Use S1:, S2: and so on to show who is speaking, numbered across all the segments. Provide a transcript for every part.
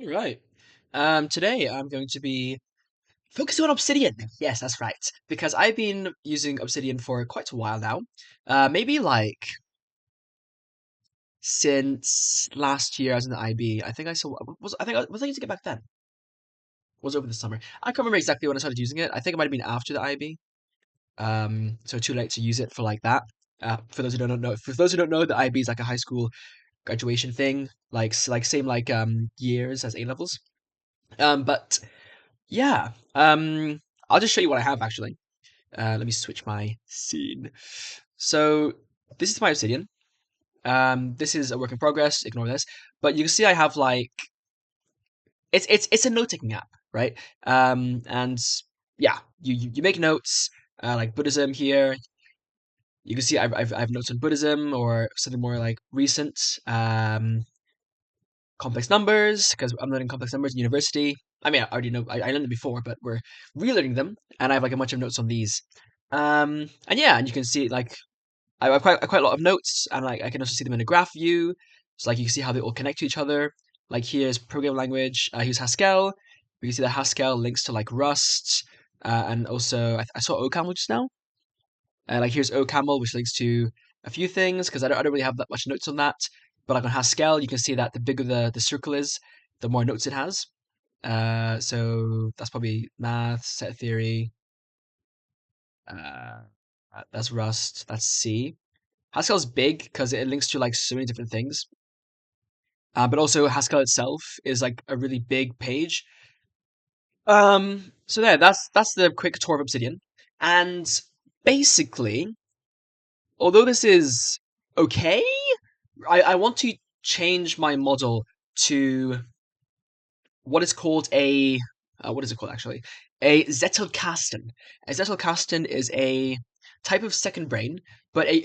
S1: All right. Today I'm going to be focusing on Obsidian. Yes, that's right. Because I've been using Obsidian for quite a while now. Maybe like since last year I was in the IB. I think I saw was I using it back then? Was it over the summer? I can't remember exactly when I started using it. I think it might have been after the IB. So too late to use it for like that. For those who don't know, the IB is like a high school graduation thing, like same like years as A levels. But Yeah. I'll just show you what I have actually. Let me switch my scene. So this is my Obsidian. This is a work in progress. Ignore this. But you can see I have like it's a note taking app, right? And yeah, you make notes like Buddhism here. You can see I've notes on Buddhism or something more like recent. Complex numbers because I'm learning complex numbers in university. I mean, I already know I learned them before, but we're relearning them, and I have like a bunch of notes on these. And yeah, and you can see like I have quite a lot of notes, and like I can also see them in a graph view. So like you can see how they all connect to each other. Like here's program language. Here's Haskell. We can see that Haskell links to like Rust, and also I saw OCaml just now. Like here's OCaml, which links to a few things because I don't really have that much notes on that. But like on Haskell, you can see that the bigger the circle is, the more notes it has. So that's probably math, set theory. Uh, that's Rust. That's C. Haskell's big because it links to like so many different things. But also Haskell itself is like a really big page. So there, that's the quick tour of Obsidian. And basically, although this is okay, I want to change my model to what is called a what is it called actually? A Zettelkasten. A Zettelkasten is a type of second brain, but it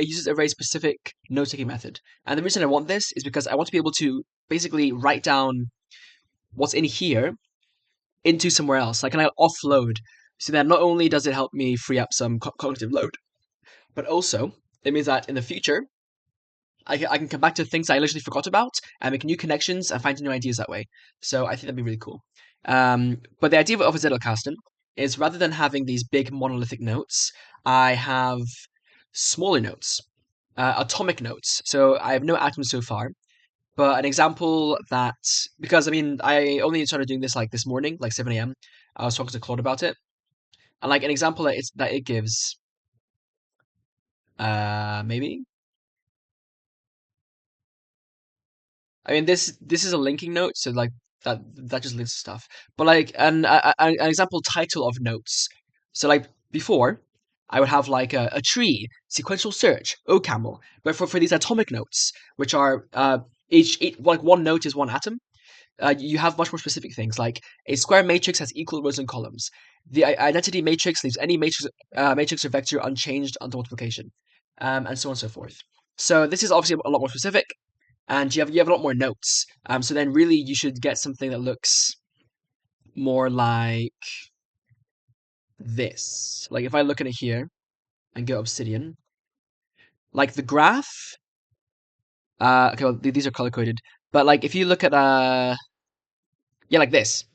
S1: uses a very specific note-taking method. And the reason I want this is because I want to be able to basically write down what's in here into somewhere else. Like, can I offload? So that not only does it help me free up some cognitive load, but also it means that in the future I can come back to things I literally forgot about and make new connections and find new ideas that way. So I think that'd be really cool. But the idea of a Zettelkasten is rather than having these big monolithic notes, I have smaller notes, atomic notes. So I have no atoms so far. But an example that, because I mean, I only started doing this like this morning, like 7 a.m. I was talking to Claude about it. And like an example that it gives, maybe I mean, this is a linking note, so like that just links to stuff. But like an example title of notes. So like before, I would have like a tree, sequential search, OCaml. But for these atomic notes, which are each like one note is one atom, you have much more specific things like a square matrix has equal rows and columns. The identity matrix leaves any matrix or vector unchanged until multiplication, and so on and so forth. So this is obviously a lot more specific, and you have a lot more notes. So then really you should get something that looks more like this. Like if I look at it here and go Obsidian, like the graph. Okay, well, these are color coded, but like if you look at yeah, like this.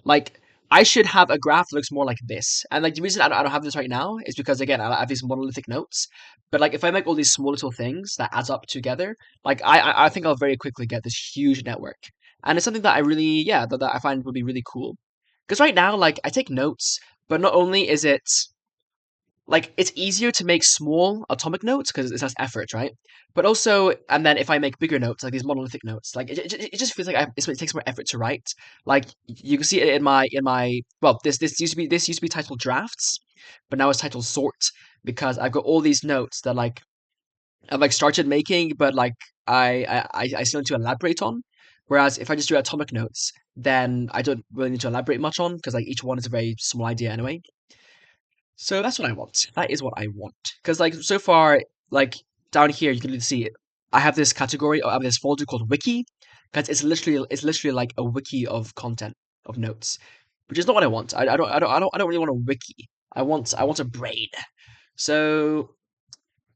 S1: Like I should have a graph that looks more like this. And like the reason I don't have this right now is because again I have these monolithic notes. But like if I make all these small little things that adds up together, like I think I'll very quickly get this huge network. And it's something that I really that I find would be really cool. Because right now, like I take notes, but not only is it like it's easier to make small atomic notes because it's less effort, right? But also, and then if I make bigger notes, like these monolithic notes, like it just feels like it takes more effort to write. Like you can see it in my well, this used to be titled drafts, but now it's titled sort because I've got all these notes that like I've like started making, but like I still need to elaborate on. Whereas if I just do atomic notes, then I don't really need to elaborate much on because like each one is a very small idea anyway. So that's what I want. That is what I want. Because like so far, like down here, you can see I have this category, I have this folder called Wiki, because it's literally like a wiki of content of notes, which is not what I want. I don't really want a wiki. I want a brain. So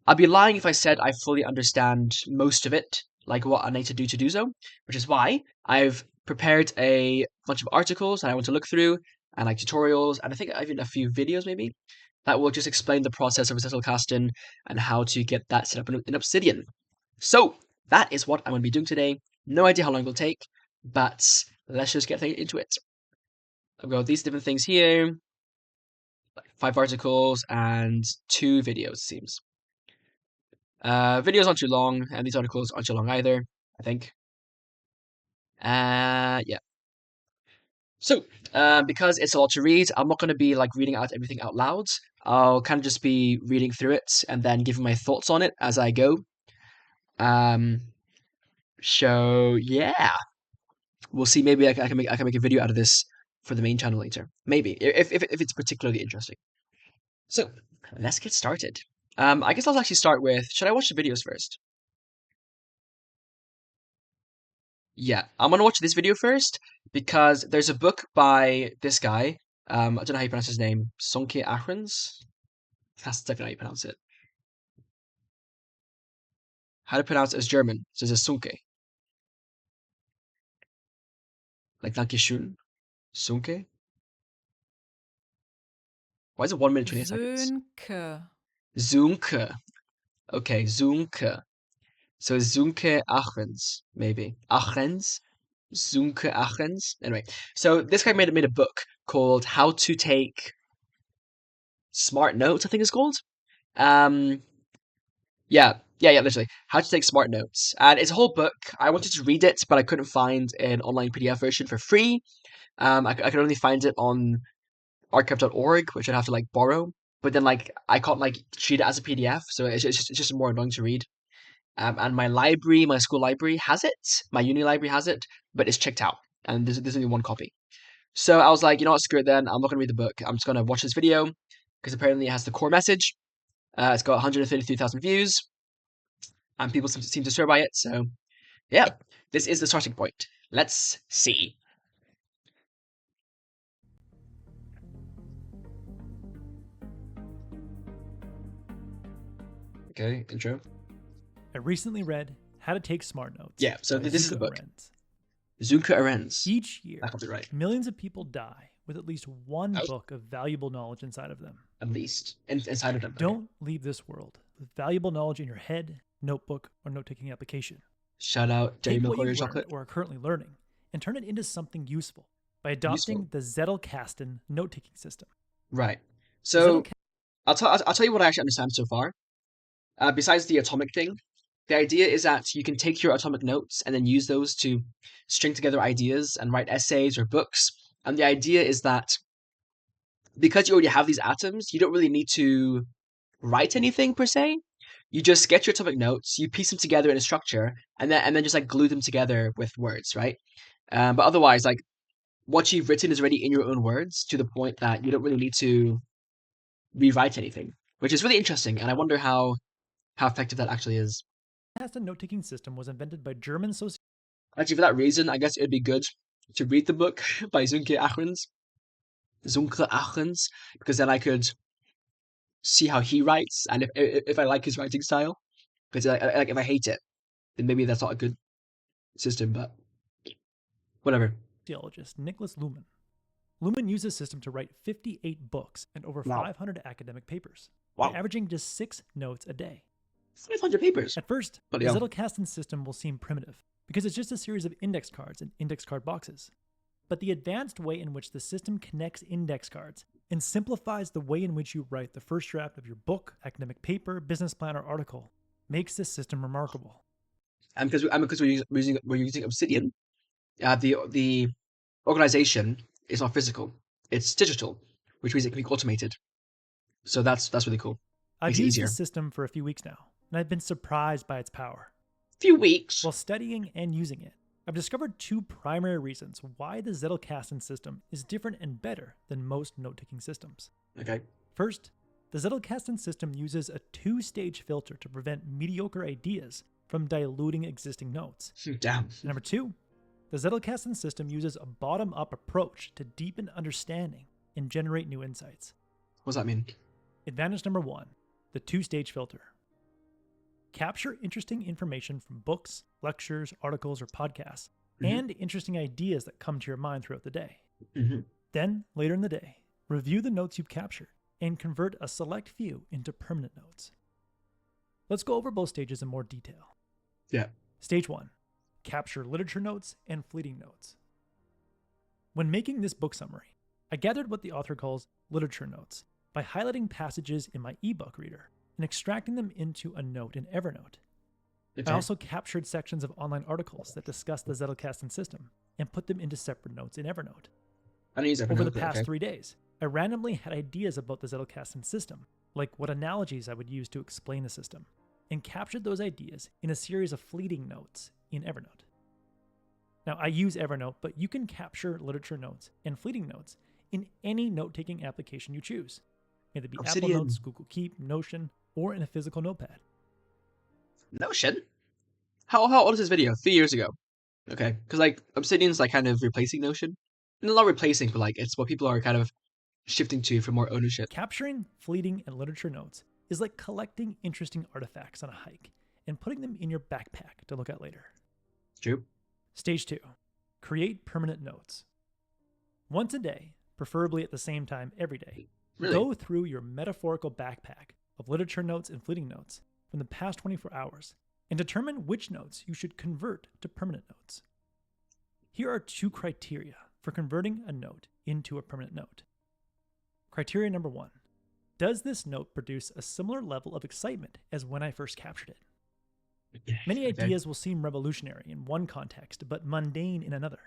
S1: I'd be lying if I said I fully understand most of it, like what I need to do so, which is why I've prepared a bunch of articles that I want to look through, and like tutorials, and I think even a few videos maybe that will just explain the process of Zettelkasten and how to get that set up in Obsidian. So that is what I'm going to be doing today. No idea how long it will take, but let's just get into it. I've got these different things here, like 5 articles and 2 videos, it seems. Videos aren't too long, and these articles aren't too long either, I think. Yeah. So, because it's a lot to read, I'm not going to be like reading out everything out loud. I'll kind of just be reading through it and then giving my thoughts on it as I go. So yeah, we'll see. Maybe I can make a video out of this for the main channel later. Maybe if it's particularly interesting. So let's get started. I guess I'll actually start with. Should I watch the videos first? Yeah, I'm gonna watch this video first because there's a book by this guy. I don't know how you pronounce his name. Sonke Ahrens. That's definitely how you pronounce it. How to pronounce it as German? So it's Sunke. Like Dankeschön. Sunke. Why is it 1 minute 28 seconds?
S2: Sönke.
S1: Zunke. Okay, Zunke. So Zunke Ahrens, maybe. Ahrens? Zunke Ahrens? Anyway, so this guy made a book called How to Take Smart Notes, I think it's called. Yeah, literally. How to Take Smart Notes. And it's a whole book. I wanted to read it, but I couldn't find an online PDF version for free. I could only find it on archive.org, which I'd have to like borrow. But then like I can't like treat it as a PDF, so it's just more annoying to read. And my school library has it. My uni library has it, but it's checked out, and there's only one copy. So I was like, you know what, screw it then. I'm not gonna read the book. I'm just gonna watch this video because apparently it has the core message. It's got 133,000 views, and people seem to swear by it. So yeah, this is the starting point. Let's see. Okay, intro.
S3: I recently read How to Take Smart Notes.
S1: Yeah, so this is the book.
S3: Ahrens.
S1: Zunke Ahrens.
S3: Each year,
S1: That comes right.
S3: millions of people die with at least one book of valuable knowledge inside of them.
S1: At least inside of them.
S3: Don't leave this world with valuable knowledge in your head, notebook, or note-taking application.
S1: Shout out Dairy
S3: Take
S1: Milk
S3: what
S1: Oreo
S3: you've
S1: chocolate.
S3: learned or are currently learning and turn it into something useful by adopting the Zettelkasten note-taking system.
S1: Right. So I'll tell you what I actually understand so far. Besides the atomic thing, the idea is that you can take your atomic notes and then use those to string together ideas and write essays or books. And the idea is that because you already have these atoms, you don't really need to write anything per se. You just get your atomic notes, you piece them together in a structure, and then just like glue them together with words, right? But otherwise, like what you've written is already in your own words to the point that you don't really need to rewrite anything, which is really interesting. And I wonder how effective that actually is.
S3: The Zettelkasten note-taking system was invented by German sociologists.
S1: Actually, for that reason, I guess it would be good to read the book by Zunke Ahrens, because then I could see how he writes, and if I like his writing style, because like if I hate it, then maybe that's not a good system. But whatever.
S3: Sociologist Niklas Luhmann. Luhmann used this system to write 58 books and over 500 academic papers, averaging just 6 notes a day.
S1: 500 papers.
S3: At first, the Zettelkasten system will seem primitive because it's just a series of index cards and index card boxes. But the advanced way in which the system connects index cards and simplifies the way in which you write the first draft of your book, academic paper, business plan, or article makes this system remarkable.
S1: And because we're using Obsidian, the organization is not physical; it's digital, which means it can be automated. So that's really cool.
S3: I've used this system for a few weeks now, and I've been surprised by its power.
S1: Few weeks.
S3: While studying and using it, I've discovered 2 primary reasons why the Zettelkasten system is different and better than most note-taking systems.
S1: Okay.
S3: First, the Zettelkasten system uses a 2-stage filter to prevent mediocre ideas from diluting existing notes.
S1: Damn.
S3: And number 2, the Zettelkasten system uses a bottom-up approach to deepen understanding and generate new insights.
S1: What does that mean?
S3: Advantage number 1, the 2-stage filter. Capture interesting information from books, lectures, articles, or podcasts and interesting ideas that come to your mind throughout the day.
S1: Mm-hmm.
S3: Then, later in the day, review the notes you've captured and convert a select few into permanent notes. Let's go over both stages in more detail.
S1: Yeah.
S3: Stage 1. Capture literature notes and fleeting notes. When making this book summary, I gathered what the author calls literature notes by highlighting passages in my ebook reader and extracting them into a note in Evernote.
S1: Okay.
S3: I also captured sections of online articles that discuss the Zettelkasten system and put them into separate notes in Evernote.
S1: I don't use Evernote.
S3: Over the past 3 days, I randomly had ideas about the Zettelkasten system, like what analogies I would use to explain the system, and captured those ideas in a series of fleeting notes in Evernote. Now, I use Evernote, but you can capture literature notes and fleeting notes in any note-taking application you choose. May it be
S1: Obsidian.
S3: Apple Notes, Google Keep, Notion, or in a physical notepad.
S1: Notion? How old is this video? 3 years ago. Okay, because like Obsidian's like kind of replacing Notion. No, not replacing, but like it's what people are kind of shifting to for more ownership.
S3: Capturing fleeting and literature notes is like collecting interesting artifacts on a hike and putting them in your backpack to look at later.
S1: True.
S3: Stage 2. Create permanent notes. Once a day, preferably at the same time every day,
S1: Really?
S3: go through your metaphorical backpack of literature notes and fleeting notes from the past 24 hours and determine which notes you should convert to permanent notes. Here are 2 criteria for converting a note into a permanent note. Criteria number 1. Does this note produce a similar level of excitement as when I first captured it? Many ideas will seem revolutionary in one context, but mundane in another.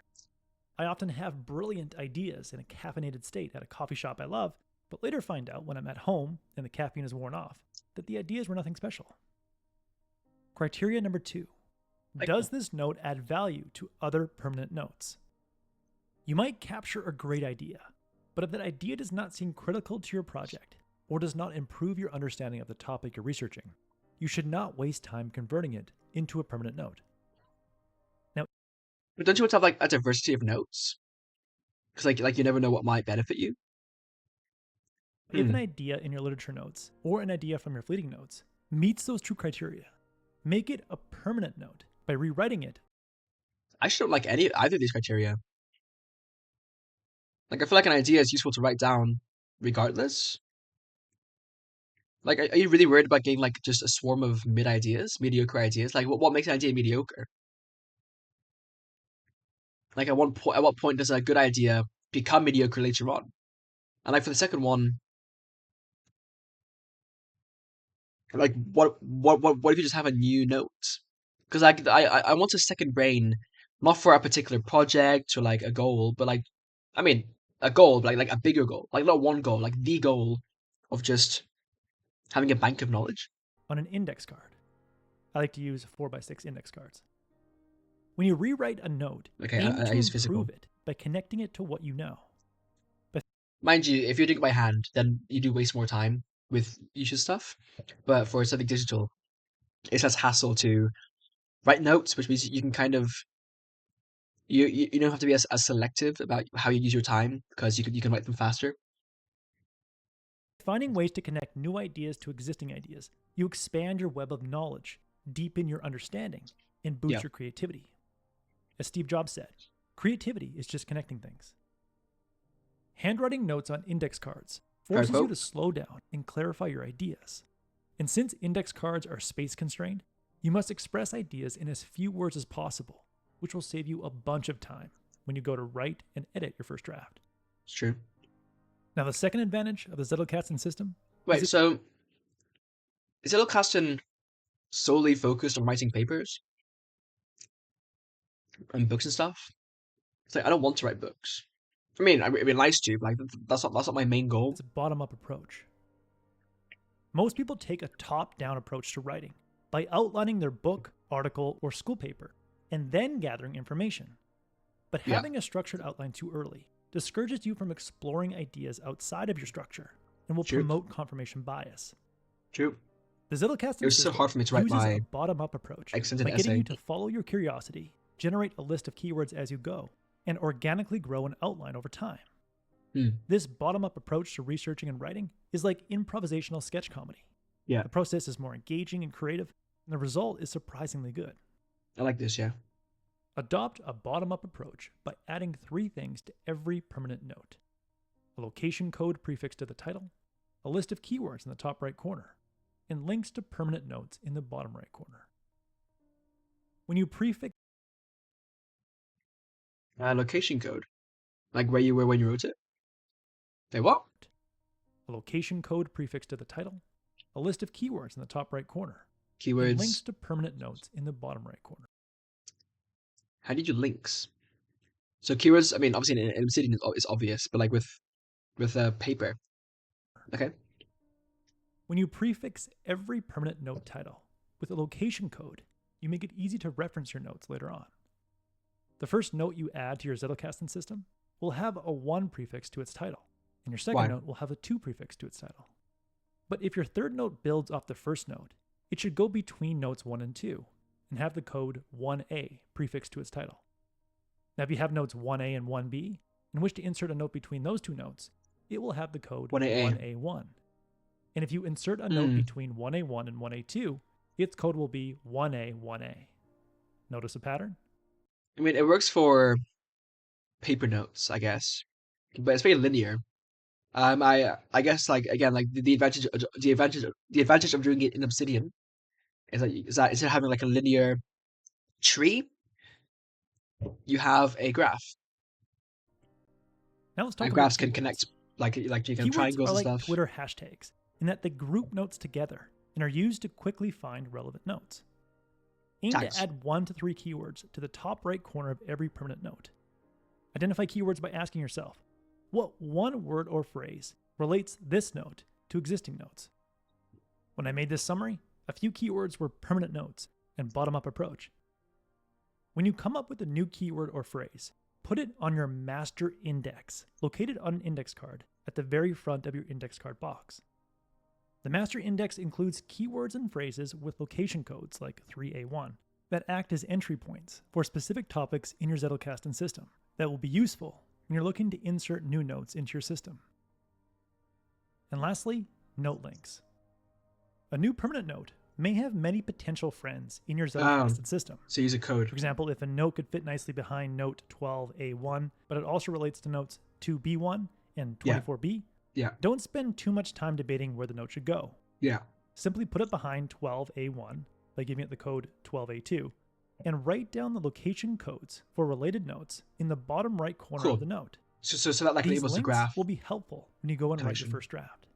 S3: I often have brilliant ideas in a caffeinated state at a coffee shop I love, but later find out when I'm at home and the caffeine is worn off that the ideas were nothing special. Criteria number 2. Does this note add value to other permanent notes? You might capture a great idea, but if that idea does not seem critical to your project or does not improve your understanding of the topic you're researching, you should not waste time converting it into a permanent note. Now,
S1: but don't you want to have like a diversity of notes? Because like you never know what might benefit you.
S3: If an idea in your literature notes or an idea from your fleeting notes meets those 2 criteria, make it a permanent note by rewriting it.
S1: I actually don't like either of these criteria. Like I feel like an idea is useful to write down regardless. Like, are you really worried about getting like just a swarm of mediocre ideas? Like, what makes an idea mediocre? Like, at what point does a good idea become mediocre later on? And like for the second one, like what if you just have a new note? Because like I want a second brain, not for a particular project or like a goal, but like, I mean, a goal, but like a bigger goal, like not one goal, like the goal of just having a bank of knowledge.
S3: On an index card. I like to use 4x6 index cards. When you rewrite a note,
S1: Okay,
S3: aim
S1: I
S3: to
S1: use physical.
S3: improve it by connecting it to what you know.
S1: Mind you, if you're doing it by hand, then you do waste more time with usual stuff. But for something digital, it's less hassle to write notes, which means you can kind of you don't have to be as selective about how you use your time because you can write them faster.
S3: Finding ways to connect new ideas to existing ideas, you expand your web of knowledge, deepen your understanding, and boost your creativity. As Steve Jobs said, creativity is just connecting things. Handwriting notes on index cards forces you to slow down and clarify your ideas. And since index cards are space constrained, you must express ideas in as few words as possible, which will save you a bunch of time when you go to write and edit your first draft.
S1: It's true.
S3: Now, the second advantage of the Zettelkasten system...
S1: Wait, so is Zettelkasten solely focused on writing papers and books and stuff? It's like, I don't want to write books. I mean, it'd be nice to, but like, that's not my main goal.
S3: It's a bottom-up approach. Most people take a top-down approach to writing by outlining their book, article, or school paper, and then gathering information. But having a structured outline too early discourages you from exploring ideas outside of your structure and will promote confirmation bias.
S1: True.
S3: The Zettelkasten
S1: It was so hard for me to write
S3: uses
S1: my
S3: a bottom-up approach by
S1: extended
S3: getting
S1: essay.
S3: you to follow your curiosity, generate a list of keywords as you go, and organically grow an outline over time. This bottom-up approach to researching and writing is like improvisational sketch comedy.
S1: Yeah.
S3: The process is more engaging and creative, and the result is surprisingly good.
S1: I like this, yeah.
S3: Adopt a bottom-up approach by adding 3 things to every permanent note: a location code prefixed to the title, a list of keywords in the top right corner, and links to permanent notes in the bottom right corner. When you prefix
S1: Location code, like where you were when you wrote it. Wait, what?
S3: a location code prefixed to the title, a list of keywords in the top right corner,
S1: Keywords.
S3: and links to permanent notes in the bottom right corner.
S1: How do you do links? So keywords, I mean, obviously in Obsidian it's obvious, but like with paper. Okay.
S3: When you prefix every permanent note title with a location code, you make it easy to reference your notes later on. The first note you add to your Zettelkasten system will have a 1 prefix to its title, and your second note will have a 2 prefix to its title. But if your third note builds off the first note, it should go between notes 1 and 2 and have the code 1A prefixed to its title. Now, if you have notes 1A and 1B and wish to insert a note between those 2 notes, it will have the code 1A1. And if you insert a note between 1A1 and 1A2, its code will be 1A1A. Notice a pattern?
S1: I mean, it works for paper notes, I guess, but it's very linear. I guess like again like the advantage of doing it in Obsidian is that instead of having like a linear tree, you have a graph.
S3: Now let's talk
S1: And
S3: about
S1: graphs can
S3: keywords.
S1: connect like you can
S3: Keywords
S1: triangles
S3: are like
S1: and stuff.
S3: Twitter hashtags in that they group notes together and are used to quickly find relevant notes. Aim
S1: Tags.
S3: to add 1 to 3 keywords to the top right corner of every permanent note. Identify keywords by asking yourself, what one word or phrase relates this note to existing notes? When I made this summary, a few keywords were permanent notes and bottom-up approach. When you come up with a new keyword or phrase, put it on your master index, located on an index card at the very front of your index card box. The master index includes keywords and phrases with location codes like 3A1 that act as entry points for specific topics in your Zettelkasten system that will be useful when you're looking to insert new notes into your system. And lastly, note links. A new permanent note may have many potential friends in your Zettelkasten system.
S1: So use a code.
S3: For example, if a note could fit nicely behind note 12A1, but it also relates to notes 2B1 and 24B, don't spend too much time debating where the note should go. Simply put it behind 12A1 by giving it the code 12A2, and write down the location codes for related notes in the bottom right corner of the note.
S1: So that like
S3: These
S1: enables the
S3: links
S1: graph
S3: will be helpful when you go and write your first draft.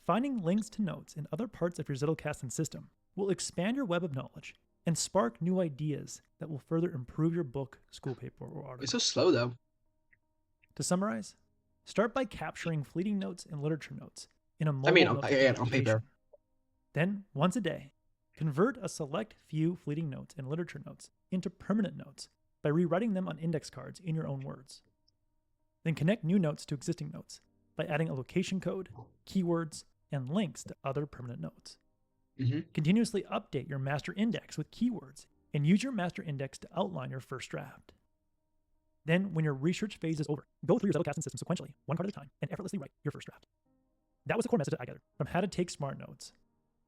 S3: Finding links to notes in other parts of your Zettelkasten system will expand your web of knowledge and spark new ideas that will further improve your book, school paper, or article.
S1: It's so slow though.
S3: To summarize, start by capturing fleeting notes and literature notes in a mobile
S1: on paper.
S3: Then, once a day, convert a select few fleeting notes and literature notes into permanent notes by rewriting them on index cards in your own words. Then connect new notes to existing notes by adding a location code, keywords, and links to other permanent notes. Continuously update your master index with keywords and use your master index to outline your first draft. Then, when your research phase is over, go through your Zettelkasten system sequentially, one card at a time, and effortlessly write your first draft. That was the core message that I gathered from How to Take Smart Notes.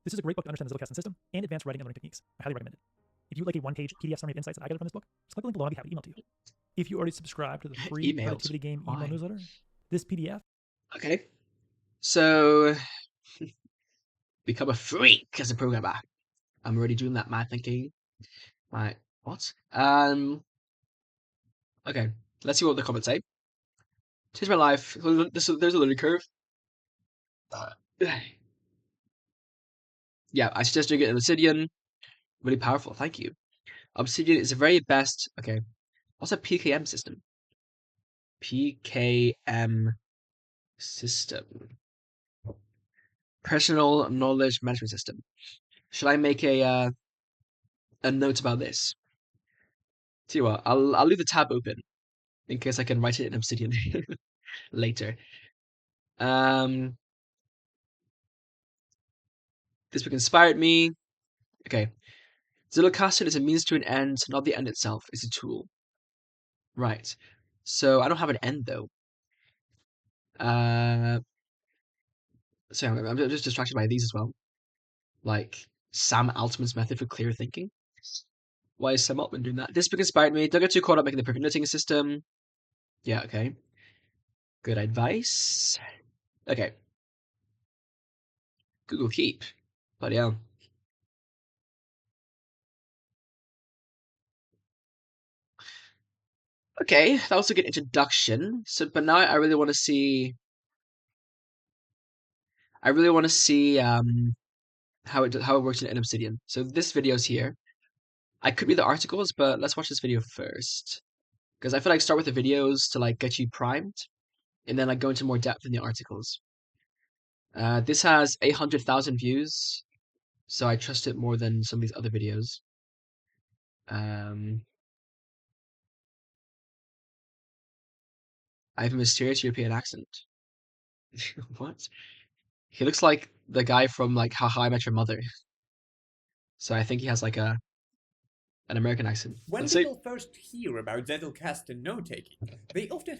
S3: This is a great book to understand the Zettelkasten system and advanced writing and learning techniques. I highly recommend it. If you would like a one-page PDF summary of insights that I gathered from this book, just click the link below and I'll be happy to email to you. If you already subscribe to the free Productivity Game email newsletter, this PDF.
S1: Okay. So become a freak as a programmer. I'm already doing that mad thinking. Right. What? Okay. Let's see what the comments say. Change my life. There's a learning curve. Yeah, I suggest doing it in Obsidian. Really powerful. Thank you. Obsidian is the very best. Okay. What's a PKM system? PKM system. Personal knowledge management system. Should I make a note about this? Tell you what, I'll leave the tab open in case I can write it in Obsidian later. This book inspired me. Okay. Zettelkasten is a means to an end, not the end itself. It's a tool. Right. So I don't have an end though. So I'm just distracted by these as well. Like Sam Altman's method for clear thinking. Why is Sam Altman doing that? This book inspired me. Don't get too caught up making the perfect noting system. Yeah, okay. Good advice. Okay. Google Keep. Bloody hell. Okay, that was a good introduction. So, but now I really want to see. I really want to see how it works in Obsidian. So this video's here. I could read the articles, but let's watch this video first. Because I feel like start with the videos to like get you primed, and then like go into more depth in the articles. This has 800,000 views, so I trust it more than some of these other videos. I have a mysterious European accent. What? He looks like the guy from like How I Met Your Mother. So I think he has like an American accent.
S2: When
S1: Let's see.
S2: people first hear about Zettelkasten note-taking, they often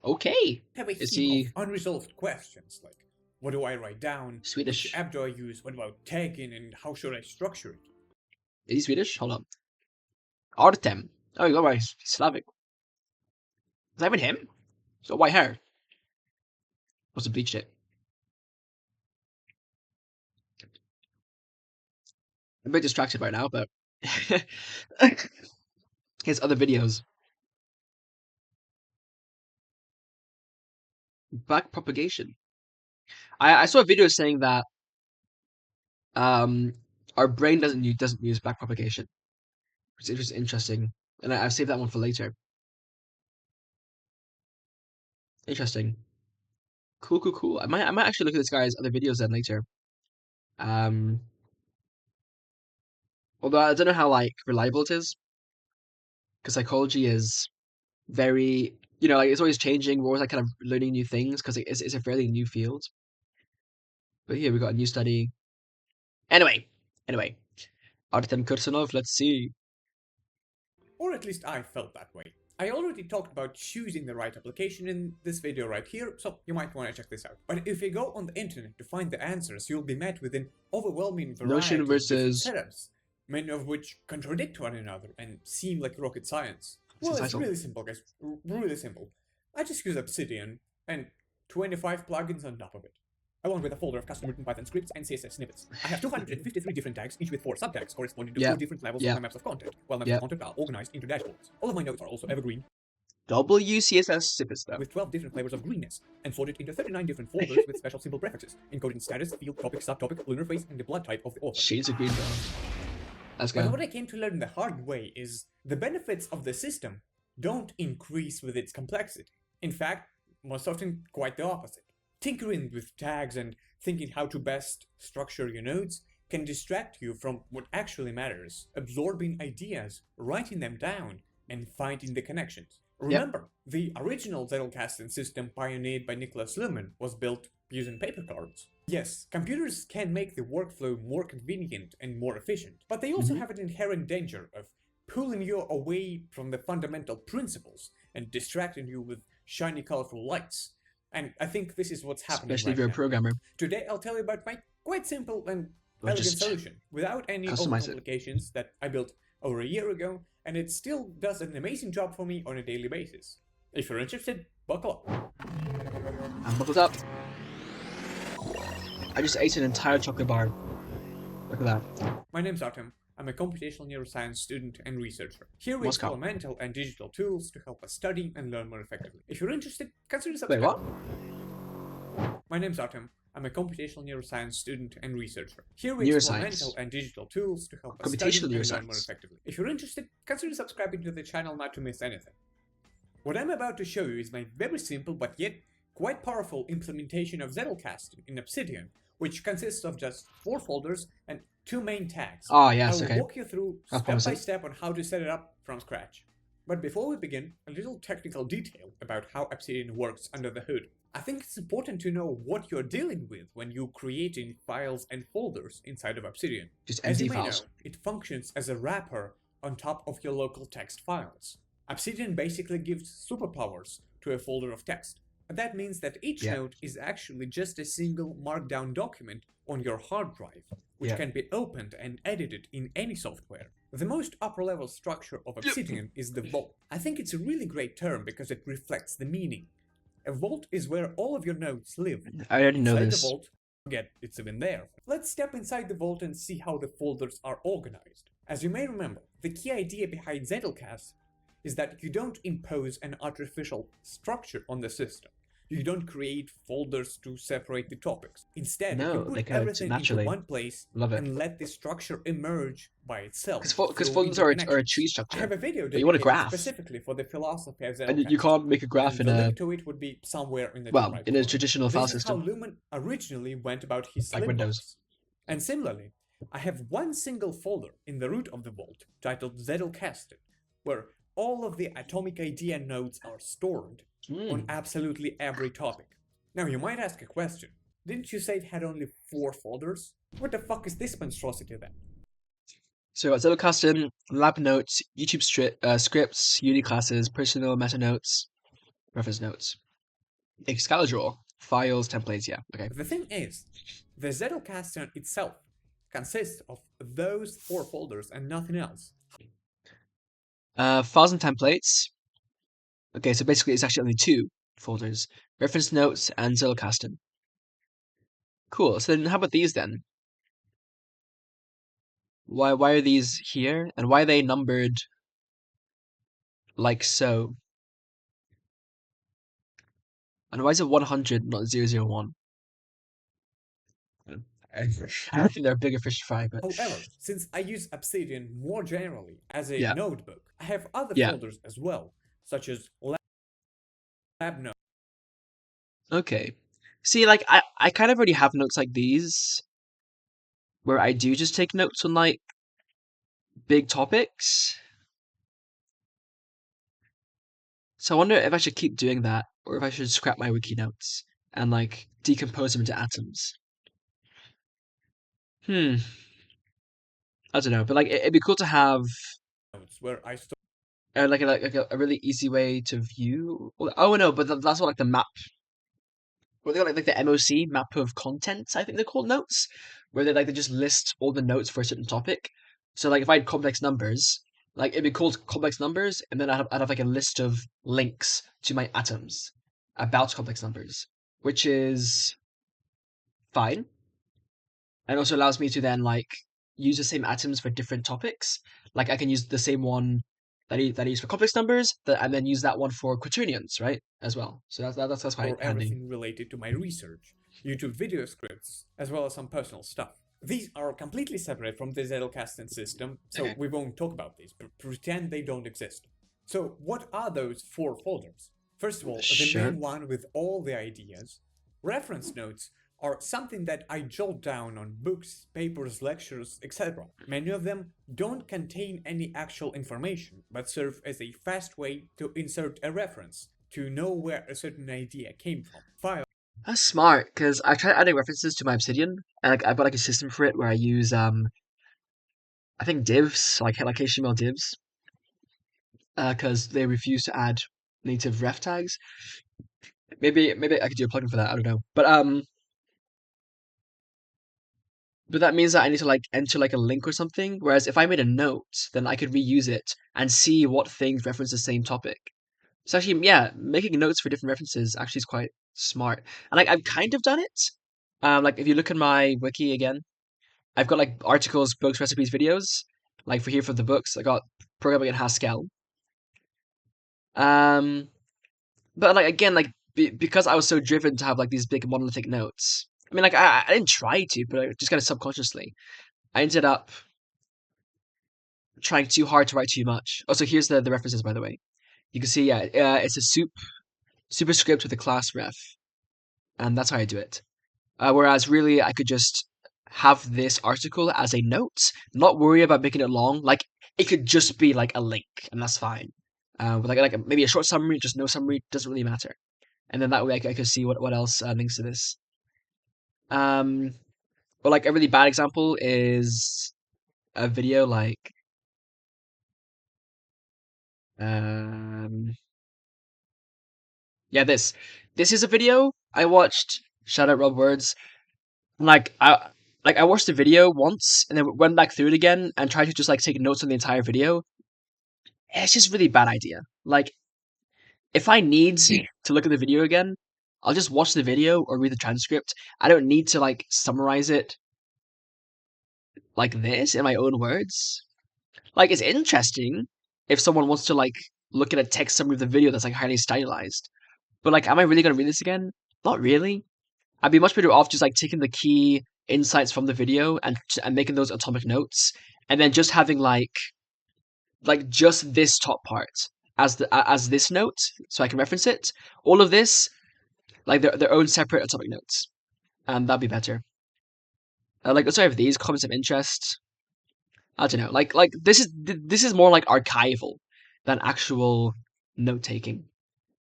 S1: Okay.
S2: have a
S1: Is
S2: heap
S1: he
S2: of unresolved questions like, what do I write down?
S1: Swedish?
S2: Which app do I use? What about tagging and how should I structure it?
S1: Is he Swedish? Hold on. Artem. Oh, you got right. He's Slavic. Is that even him? He's got white hair. Must have bleached it. I'm a bit distracted right now, but his other videos. Back propagation. I saw a video saying that our brain doesn't use back propagation, which is interesting, and I've saved that one for later. Interesting. Cool. I might actually look at this guy's other videos then later. Although I don't know how like reliable it is, because psychology is very, like it's always changing. We're always like kind of learning new things because it's a fairly new field. But here we got a new study. Anyway, Artem Kursunov. Let's see.
S2: Or at least I felt that way. I already talked about choosing the right application in this video right here, so you might want to check this out. But if you go on the internet to find the answers, you'll be met with an overwhelming variety
S1: Notion
S2: of
S1: versus
S2: different setups, many of which contradict one another and seem like rocket science. Well, it's
S1: title.
S2: really simple, guys. Really simple. I just use Obsidian and 25 plugins on top of it, along with a folder of custom written Python scripts and CSS snippets. I have 253 different tags, each with 4 subtags corresponding to 4 different levels of my maps of content, while maps of content are organized into dashboards. All of my nodes are also evergreen,
S1: WCSS snippets though.
S2: with 12 different flavors of greenness, and sorted into 39 different folders with special symbol prefixes, encoding status, field, topic, subtopic, lunar phase, and the blood type of the author.
S1: Shades of green. Let's go.
S2: But what I came to learn the hard way is the benefits of the system don't increase with its complexity. In fact, most often quite the opposite. Tinkering with tags and thinking how to best structure your nodes can distract you from what actually matters, absorbing ideas, writing them down, and finding the connections. Remember, the original Zettelkasten system pioneered by Niklas Luhmann was built using paper cards. Yes, computers can make the workflow more convenient and more efficient, but they also have an inherent danger of pulling you away from the fundamental principles and distracting you with shiny colorful lights. And I think this is what's happening
S1: Especially if
S2: right
S1: you're a
S2: now.
S1: programmer.
S2: Today I'll tell you about my quite simple and
S1: Or
S2: elegant
S1: just
S2: solution, without any
S1: customize it.
S2: overcomplications, that I built over a year ago, and it still does an amazing job for me on a daily basis. If you're interested, buckle up.
S1: I'm buckled up. I just ate an entire chocolate bar. Look at that.
S2: My name's Artem. I'm a computational neuroscience student and researcher. Here we
S1: Moscow.
S2: explore mental and digital tools to help us study and learn more effectively. If you're interested, consider
S1: Wait,
S2: subscribing.
S1: what?
S2: My name's Artem. I'm a computational neuroscience student and researcher. Here we explore
S1: Neuroscience.
S2: mental and digital tools to help us study
S1: Computational
S2: and learn
S1: neuroscience.
S2: more effectively. If you're interested, consider subscribing to the channel not to miss anything. What I'm about to show you is my very simple but yet quite powerful implementation of Zettelkasten in Obsidian, which consists of just 4 folders and 2 main tags.
S1: Ah, yes,
S2: I will
S1: okay.
S2: walk you through
S1: That's
S2: step by
S1: promising.
S2: step on how to set it up from scratch. But before we begin, a little technical detail about how Obsidian works under the hood. I think it's important to know what you're dealing with when you're creating files and folders inside of Obsidian.
S1: Just
S2: As
S1: empty
S2: you may
S1: files.
S2: know, it functions as a wrapper on top of your local text files. Obsidian basically gives superpowers to a folder of text. And that means that each node is actually just a single markdown document on your hard drive, which
S1: Yeah.
S2: can be opened and edited in any software. The most upper-level structure of Obsidian is the vault. I think it's a really great term because it reflects the meaning. A vault is where all of your nodes live.
S1: I already know
S2: Inside the
S1: this.
S2: vault, forget it's even there. Let's step inside the vault and see how the folders are organized. As you may remember, the key idea behind Zettelkasten is that you don't impose an artificial structure on the system. You don't create folders to separate the topics. Instead,
S1: No,
S2: you
S1: they
S2: put
S1: code
S2: everything into
S1: naturally.
S2: one place
S1: Love it.
S2: and let the structure emerge by itself.
S1: Because
S2: through
S1: folders are a
S2: interconnections.
S1: tree
S2: I
S1: structure.
S2: have a video
S1: But you want a
S2: dedicated
S1: graph.
S2: specifically for the philosophy of
S1: And you
S2: Zettelkasten,
S1: can't make a graph
S2: and
S1: in
S2: the
S1: a,
S2: link to it would be somewhere in the
S1: well,
S2: described
S1: in a
S2: below.
S1: traditional file
S2: This is how
S1: system.
S2: Luhmann originally went about his
S1: Like
S2: slim
S1: Windows.
S2: box. And similarly, I have one single folder in the root of the vault titled Zettelkasten, where all of the atomic idea nodes are stored on absolutely every topic. Now you might ask a question. Didn't you say it had only 4 folders? What the fuck is this monstrosity then?
S1: So got Zettelkasten, lab notes, YouTube scripts, Uni classes, personal meta notes, reference notes, Excalibur, files, templates. Yeah, okay.
S2: The thing is, the Zettelkasten itself consists of those 4 folders and nothing else.
S1: Files and templates. Okay, so basically it's actually only 2 folders: reference notes and Zettelkasten. Cool. So then, how about these then? Why are these here, and why are they numbered like so? And why is it 100, not 001? I don't think they're a bigger fish to fry, but
S2: However, since I use Obsidian more generally as a
S1: yeah,
S2: notebook, I have other
S1: yeah.
S2: folders as well, such as lab notes.
S1: Okay. See, like I kind of already have notes like these, where I do just take notes on like big topics. So I wonder if I should keep doing that, or if I should scrap my wiki notes and like decompose them into atoms. I don't know, but like it'd be cool to have
S2: Where I store
S1: like a really easy way to view. Oh no, but that's what like the map. What they got like the MOC, map of contents, I think they're called notes, where they just list all the notes for a certain topic. So like if I had complex numbers, like it'd be called complex numbers, and then I'd have like a list of links to my atoms about complex numbers, which is fine, and also allows me to then like use the same atoms for different topics. Like I can use the same one that I use for complex numbers, and then use that one for quaternions, right, as well. So that's quite handy.
S2: everything related to my research, YouTube video scripts, as well as some personal stuff. These are completely separate from the Zettelkasten system, so we won't talk about these, but pretend they don't exist. So what are those 4 folders? First of all, the main one with all the ideas. Reference notes are something that I jot down on books, papers, lectures, etc. Many of them don't contain any actual information, but serve as a fast way to insert a reference, to know where a certain idea came from.
S1: That's smart, because I tried adding references to my Obsidian, and like, I've got like a system for it where I use I think divs, like HTML divs, because they refuse to add native ref tags. Maybe I could do a plugin for that. I don't know, but that means that I need to like enter like a link or something. Whereas if I made a note, then I could reuse it and see what things reference the same topic. So actually, yeah, making notes for different references actually is quite smart. And like I've kind of done it. Like if you look at my wiki again, I've got like articles, books, recipes, videos. Like for the books, I got programming in Haskell. But like again, like because I was so driven to have like these big monolithic notes. I mean, like I didn't try to, but I just kind of subconsciously, I ended up trying too hard to write too much. Also, here's the references, by the way. You can see, yeah, it's a superscript with a class ref, and that's how I do it. Whereas really, I could just have this article as a note, not worry about making it long. Like it could just be like a link, and that's fine. With like maybe a short summary, just no summary, doesn't really matter. And then that way I could see what else links to this. But like a really bad example is a video like yeah, this is a video I watched. Shout out Rob Words. Like like I watched the video once and then went back through it again and tried to just like take notes on the entire video. It's just really bad idea. Like, if I need to look at the video again, I'll just watch the video or read the transcript. I don't need to like summarize it like this in my own words. Like, it's interesting if someone wants to like look at a text summary of the video that's like highly stylized. But like, am I really gonna read this again? Not really. I'd be much better off just like taking the key insights from the video and making those atomic notes, and then just having like just this top part as this note, so I can reference it. All of this, like their own separate atomic notes, and that'd be better. Like, let's have these comments of interest. I don't know. Like this is more like archival than actual note taking.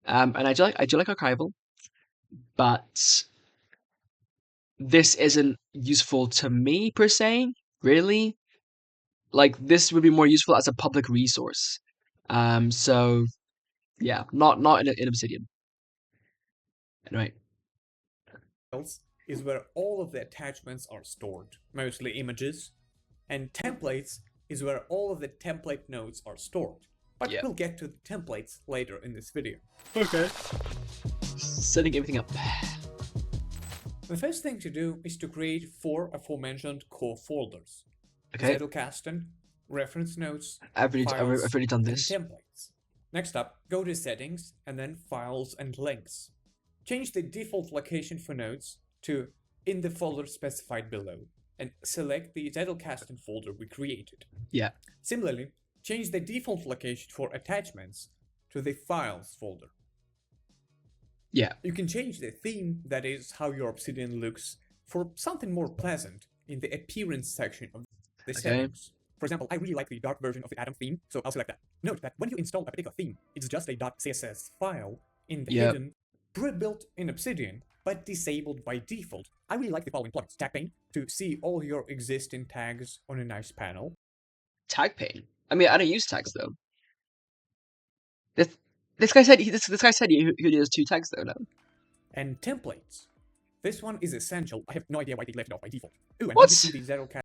S1: And I do like archival, but this isn't useful to me per se. Really, like this would be more useful as a public resource. So yeah, not in Obsidian. Anyway.
S2: Is where all of the attachments are stored, mostly images, and templates is where all of the template nodes are stored. But
S1: Yeah.
S2: we'll get to the templates later in this video.
S1: Okay. Setting everything up.
S2: The first thing to do is to create 4 aforementioned core folders.
S1: Okay.
S2: Zettelkasten, reference notes,
S1: I've
S2: files,
S1: already done
S2: and
S1: this.
S2: templates. Next up, go to settings and then files and links. Change the default location for nodes to in the folder specified below and select the Zettelkasten folder we created.
S1: Yeah.
S2: Similarly, change the default location for attachments to the files folder.
S1: Yeah.
S2: You can change the theme, that is how your Obsidian looks, for something more pleasant in the appearance section of the settings. For example, I really like the dark version of the Atom theme, so I'll select that. Note that when you install a particular theme, it's just a .css file in the hidden, pre-built in Obsidian, but disabled by default. I really like the following plugins. Tag pane, to see all your existing tags on a nice panel.
S1: Tag pane? I mean, I don't use tags though. This guy said he does 2 tags though now.
S2: And templates. This one is essential. I have no idea why they left it off by default. Ooh, and
S1: What?
S2: did you see the Zettelkasten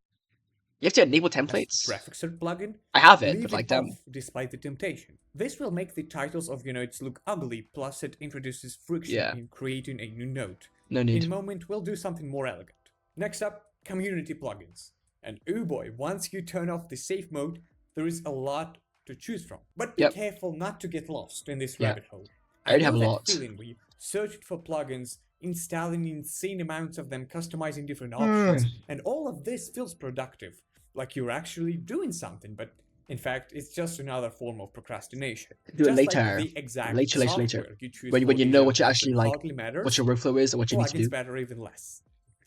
S1: You have to enable templates?
S2: graphics plugin?
S1: I have it,
S2: Leave
S1: but like
S2: it
S1: damn.
S2: off despite the temptation. This will make the titles of your nodes look ugly, plus it introduces friction in creating a new node.
S1: No
S2: In
S1: need.
S2: a moment, we'll do something more elegant. Next up, community plugins. And ooh boy, once you turn off the safe mode, there is a lot to choose from. But be careful not to get lost in this rabbit hole.
S1: I already
S2: know
S1: have a
S2: that
S1: lot.
S2: feeling where you searched for plugins, installing insane amounts of them, customizing different options, and all of this feels productive, like you're actually doing something, but in fact, it's just another form of procrastination.
S1: Do it
S2: Just
S1: later.
S2: like the exact
S1: Later.
S2: software you choose
S1: When
S2: for
S1: you
S2: these
S1: know what you
S2: elements
S1: actually
S2: that
S1: like,
S2: hardly matters,
S1: what your workflow is and what you need to do.
S2: plugins matter even less.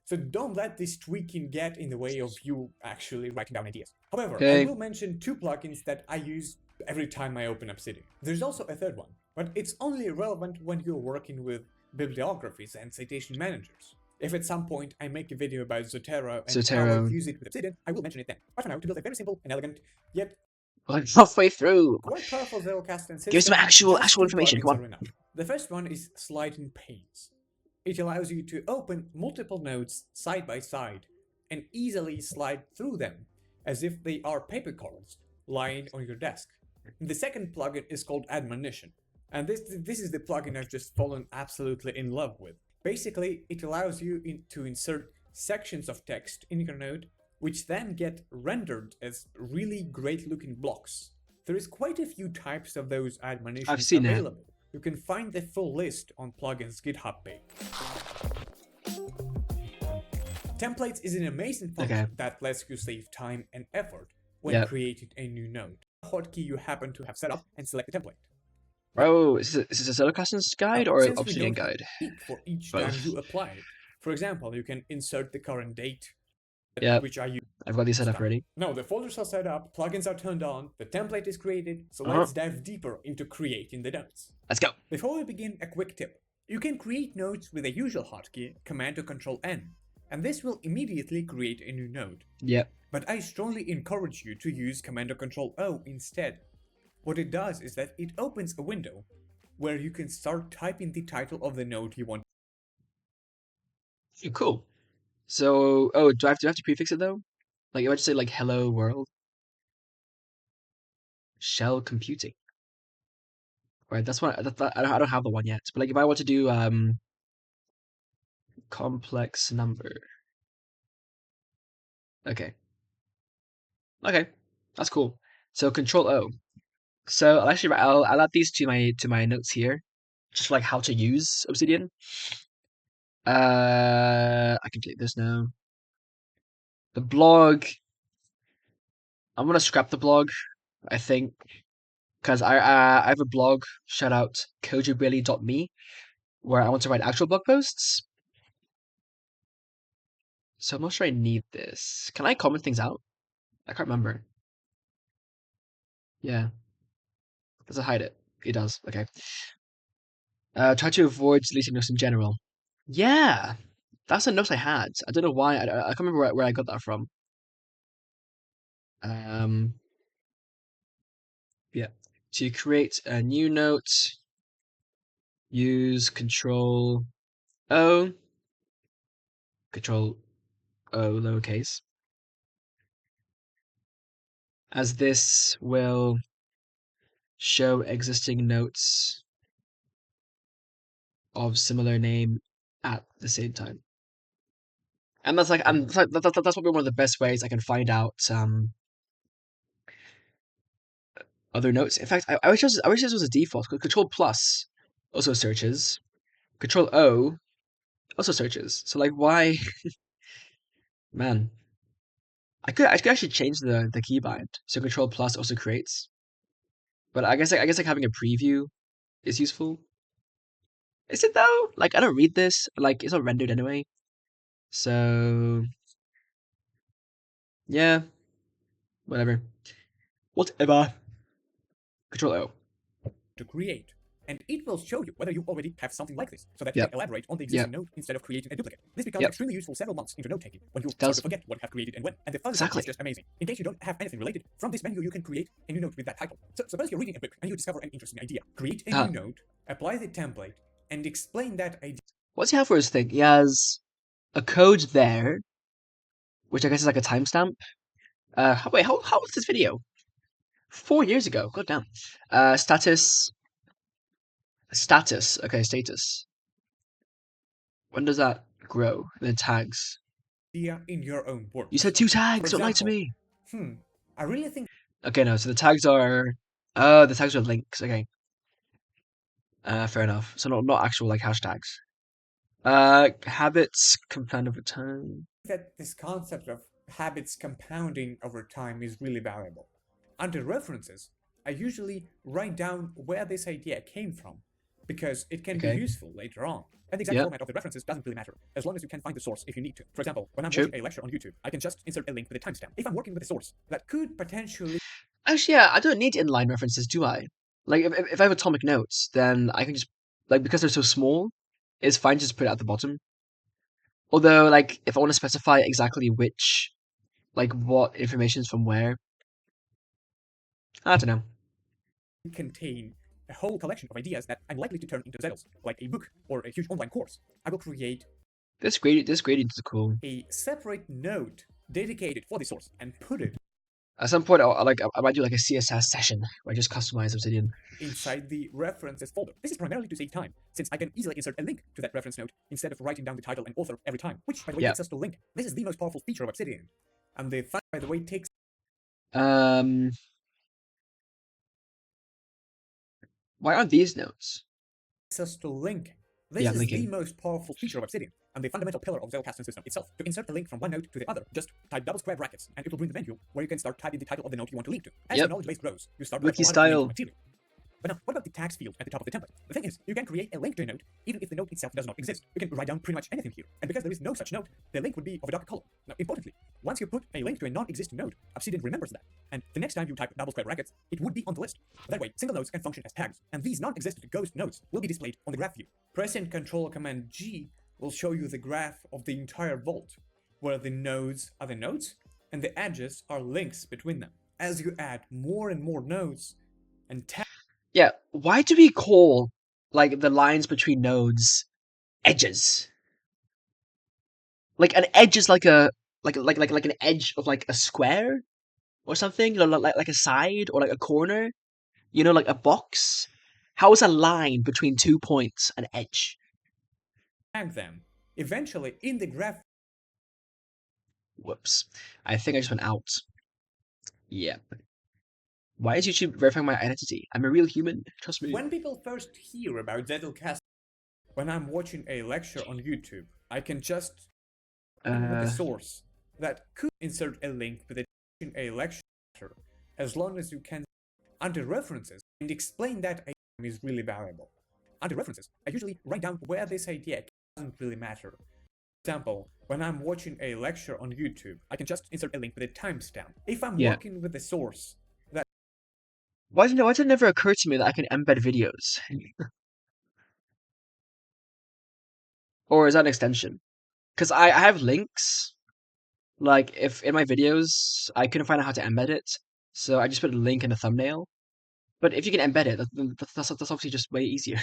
S2: So don't let this tweaking get in the way of you actually writing down ideas. However, I will mention 2 plugins that I use every time I open Obsidian. There's also a third one, but it's only relevant when you're working with bibliographies and citation managers. If at some point I make a video about Zotero and how I use it with Obsidian, I will mention it then. But for now, to build a very simple and elegant, yet
S1: I'm halfway through.
S2: quite powerful Zettelkasten system,
S1: Give some actual
S2: just 2
S1: information. Come
S2: plugins
S1: on.
S2: are enough. The first one is sliding panes. It allows you to open multiple nodes side by side and easily slide through them as if they are paper cards lying on your desk. The second plugin is called Admonition, and this is the plugin I've just fallen absolutely in love with. Basically, it allows you to insert sections of text in your node, which then get rendered as really great looking blocks. There is quite a few types of those admonitions available. You can find the full list on Plugins GitHub page. Templates is an amazing function that lets you save time and effort when creating a new node. Hotkey you happen to have set up and select the template.
S1: Bro, is this a Zettelkasten's guide or an Obsidian guide?
S2: For each time you apply it. For example, you can insert the current date, which I use.
S1: I've got these set up already.
S2: No, the folders are set up, plugins are turned on, the template is created, so let's dive deeper into creating the nodes.
S1: Let's go.
S2: Before we begin, a quick tip. You can create nodes with a usual hotkey, Command or Control N, and this will immediately create a new node.
S1: Yep.
S2: But I strongly encourage you to use Command or Control O instead. What it does is that it opens a window where you can start typing the title of the node you want.
S1: Cool. So, oh, do I have to prefix it though? Like, if I just say like hello world, shell computing. Right, that's what I don't have the one yet. But like, if I want to do complex number, okay, that's cool. So Control O. So I'll add these to my notes here, just for like how to use Obsidian. I can take this now. The blog. I'm gonna scrap the blog, I think, because I have a blog. Shout out KojoBailey.me, where I want to write actual blog posts. So I'm not sure I need this. Can I comment things out? I can't remember. Yeah. Does it hide it? It does. Okay. Try to avoid deleting notes in general. Yeah, that's a note I had. I don't know why. I can't remember where I got that from. Yeah. To create a new note, use Control O, Control O lowercase, as this will show existing notes of similar name at the same time. And that's like, that's probably one of the best ways I can find out other notes. In fact, I wish this was a default. Control plus also searches. Control O also searches. So like, why? Man, I could actually change the keybind so Control plus also creates. But I guess like having a preview is useful. Is it though? Like, I don't read this. Like, it's not rendered anyway. So yeah, whatever. Whatever. Control O.
S2: to create. And it will show you whether you already have something like this, so that
S1: Yep.
S2: you can elaborate on the existing
S1: Yep.
S2: node instead of creating a duplicate. This becomes
S1: Yep.
S2: extremely useful several months into note taking, when you
S1: It
S2: start
S1: does.
S2: to forget what you have created and when. And the fun
S1: Exactly.
S2: is just amazing. In case you don't have anything related, from this menu you can create a new note with that title. So suppose you're reading a book and you discover an interesting idea. Create a new note, apply the template, and explain that idea.
S1: What's he have for his thing? He has a code there, which I guess is like a timestamp. Wait, how was this video? 4 years ago. God damn. Status. Okay, status. When does that grow? And then tags.
S2: In your own words.
S1: You said 2 tags.
S2: For
S1: Don't lie to
S2: example,
S1: me.
S2: I really think
S1: Okay, no. So the tags are. The tags are links. Okay. Fair enough. So not actual like hashtags. Habits compound over time.
S2: that this concept of habits compounding over time is really valuable. Under references, I usually write down where this idea came from, because it can
S1: Okay.
S2: be useful later on. And the exact
S1: Yep.
S2: format of the references doesn't really matter, as long as you can find the source if you need to. For example, when I'm
S1: True.
S2: watching a lecture on YouTube, I can just insert a link with a timestamp. If I'm working with a source that could potentially
S1: Actually, yeah, I don't need inline references, do I? Like, if I have atomic notes, then I can just, like, because they're so small, it's fine to just put it at the bottom. Although, like, if I want to specify exactly which, like, what information is from where, I don't know.
S2: contain a whole collection of ideas that I'm likely to turn into Zettels, like a book or a huge online course, I will create
S1: This gradient is cool.
S2: a separate node dedicated for the source and put it
S1: At some point, I might do like a CSS session where I just customize Obsidian.
S2: inside the references folder. This is primarily to save time, since I can easily insert a link to that reference node instead of writing down the title and author every time, which, by the way,
S1: Yeah.
S2: takes us to link. This is the most powerful feature of Obsidian. And the fun, by the way, takes
S1: Why aren't these notes?
S2: us to link. This
S1: Yeah,
S2: is
S1: linking.
S2: the most powerful feature of Obsidian, and the fundamental pillar of the Zettelkasten system itself. To insert a link from one node to the other, just type double square brackets, and it will bring the menu where you can start typing the title of the node you want to link to. As
S1: Yep.
S2: your knowledge base grows, you start
S1: Wiki
S2: with a lot of
S1: style.
S2: material. But now, what about the tags field at the top of the template? The thing is, you can create a link to a node even if the node itself does not exist. You can write down pretty much anything here. And because there is no such node, the link would be of a dark color. Now, importantly, once you put a link to a non-existing node, Obsidian remembers that. And the next time you type double square brackets, it would be on the list. That way, single nodes can function as tags. And these non-existent ghost nodes will be displayed on the graph view. Pressing Ctrl Command G will show you the graph of the entire vault, where the nodes are the nodes, and the edges are links between them. As you add more and more nodes and tags,
S1: Yeah, why do we call, like, the lines between nodes edges? Like an edge is like an edge of like a square or something, like a side or like a corner, like a box. How is a line between 2 points an edge?
S2: Tag them. Eventually, in the graph.
S1: Whoops. I think I just went out. Yeah. Why is YouTube verifying my identity? I'm a real human. Trust me.
S2: When people first hear about Zettelkasten, when I'm watching a lecture on YouTube, I can just with the source that could insert a link with a lecture as long as you can under references and explain that idea is really valuable. Under references, I usually write down where this idea doesn't really matter. For example, when I'm watching a lecture on YouTube, I can just insert a link with a timestamp. If I'm working with a source that...
S1: Why did it never occur to me that I can embed videos? Or is that an extension? Because I have links. Like, if in my videos, I couldn't find out how to embed it, so I just put a link in the thumbnail. But if you can embed it, that's obviously just way easier.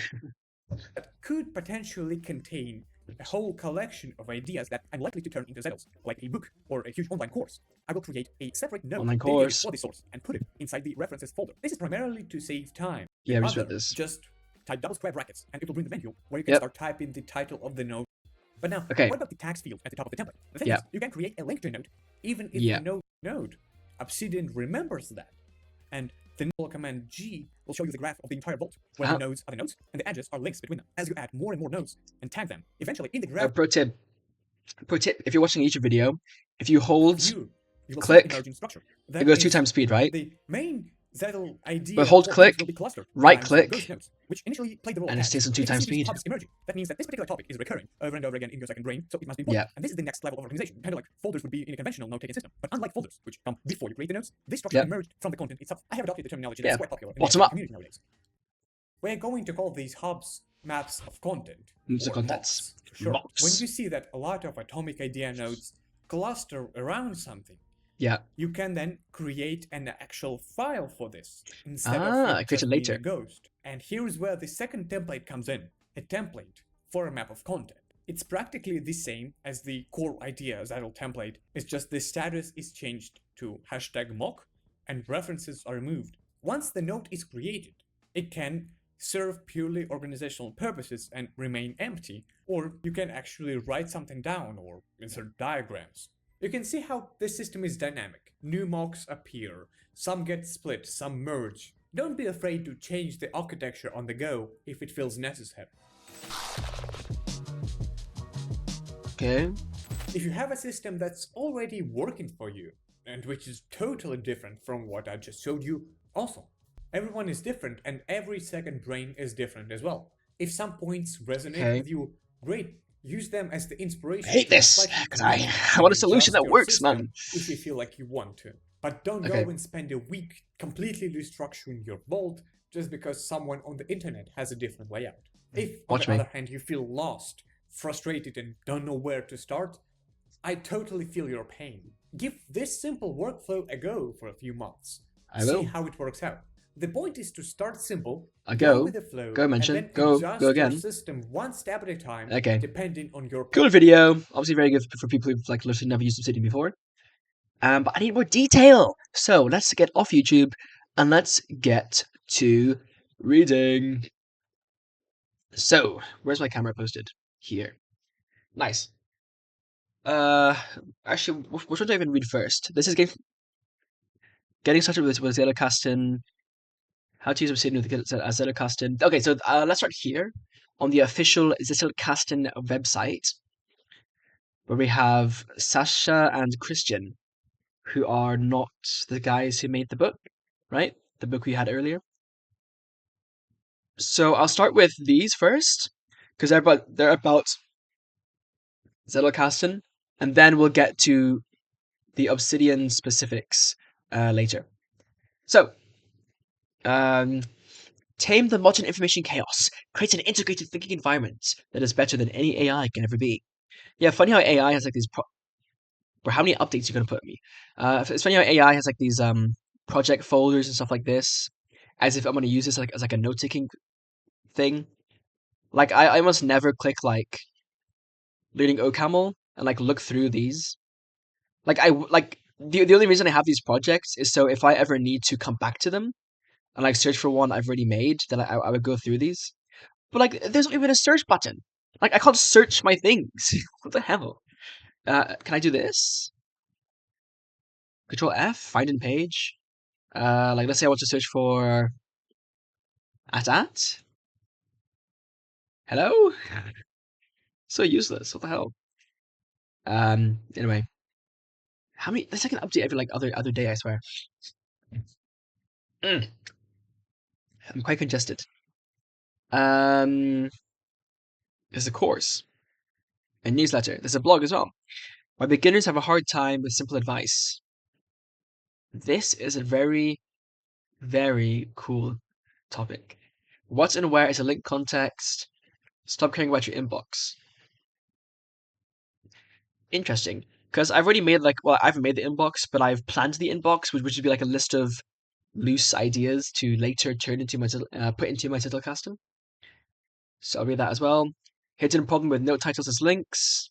S2: that could potentially contain a whole collection of ideas that I'm likely to turn into Zettels, like a book or a huge online course. I will create a separate note dedicated for the source and put it inside the references folder. This is primarily to save time.
S1: Yeah, we just read this.
S2: Just type double square brackets and it will bring the menu where you can start typing the title of the note. But now, what about the tags field at the top of the template? The thing is, you can create a link to a note even if the node Obsidian remembers that. And the command G will show you the graph of the entire vault, where the nodes are the nodes, and the edges are links between them. As you add more and more nodes and tag them, eventually in the graph...
S1: Pro tip, if you're watching a YouTube video, if you hold, click, it goes 2 times speed, right?
S2: The main Zettel idea
S1: but hold click, right click,
S2: nodes, which initially play the role
S1: and it stays on 2 times speed.
S2: That means that this particular topic is recurring over and over again in your second brain, so it must be important. And this is the next level of organization, kind of like folders would be in a conventional note-taking system. But unlike folders, which come before you create the notes, this structure emerged from the content itself. I have adopted the terminology that's quite popular in the community nowadays. We're going to call these hubs maps of content.
S1: Mops.
S2: Sure. When you see that a lot of atomic idea nodes cluster around something, you can then create an actual file for this instead of it just being a ghost. And here's where the second template comes in, a template for a map of content. It's practically the same as the core idea Zettel template, it's just the status is changed to #mock and references are removed. Once the node is created, it can serve purely organizational purposes and remain empty, or you can actually write something down or insert diagrams. You can see how this system is dynamic. New mocks appear, some get split, some merge. Don't be afraid to change the architecture on the go if it feels necessary.
S1: Okay.
S2: If you have a system that's already working for you, and which is totally different from what I just showed you, awesome. Everyone is different and every second brain is different as well. If some points resonate with you, great. Use them as the inspiration.
S1: I hate this, because I want a solution that works, man.
S2: If you feel like you want to. But don't go and spend a week completely restructuring your vault just because someone on the internet has a different layout. If, on the other hand, you feel lost, frustrated, and don't know where to start, I totally feel your pain. Give this simple workflow a go for a few months. See how it works out. The point is to start simple, go with the flow, and then adjust your system one step at a time, depending on your...
S1: Cool video. Obviously very good for people who've literally never used Obsidian before. But I need more detail. So let's get off YouTube and let's get to reading. So, where's my camera posted? Here. Nice. Actually, which one do I even read first? This is getting started with Zettelkasten. How to use Obsidian with Zettelkasten. Okay, so let's start here on the official Zettelkasten website, where we have Sasha and Christian, who are not the guys who made the book, right? The book we had earlier. So I'll start with these first, because they're about Zettelkasten, and then we'll get to the Obsidian specifics later. So, tame the modern information chaos. Create an integrated thinking environment that is better than any AI can ever be. Yeah, funny how AI has like these... Or how many updates you're going to put me? It's funny how AI has like these project folders and stuff like this, as if I'm going to use this as like a note-taking thing. Like, I almost never click like learning OCaml and like look through these. Like the only reason I have these projects is so if I ever need to come back to them and like search for one I've already made, then I would go through these. But like, there's not even a search button. Like, I can't search my things. What the hell? Can I do this? Control F, find in page. Like, let's say I want to search for at. Hello? So useless. What the hell? Anyway. How many? There's like an update every like other day, I swear. I'm quite congested. There's a course, a newsletter. There's a blog as well. Why beginners have a hard time with simple advice. This is a very, very cool topic. What and where is a link context? Stop caring about your inbox. Interesting, because I've already made I haven't made the inbox, but I've planned the inbox, which would be like a list of loose ideas to later turn into my put into my Zettelkasten. So I'll read that as well. Hidden problem with note titles as links.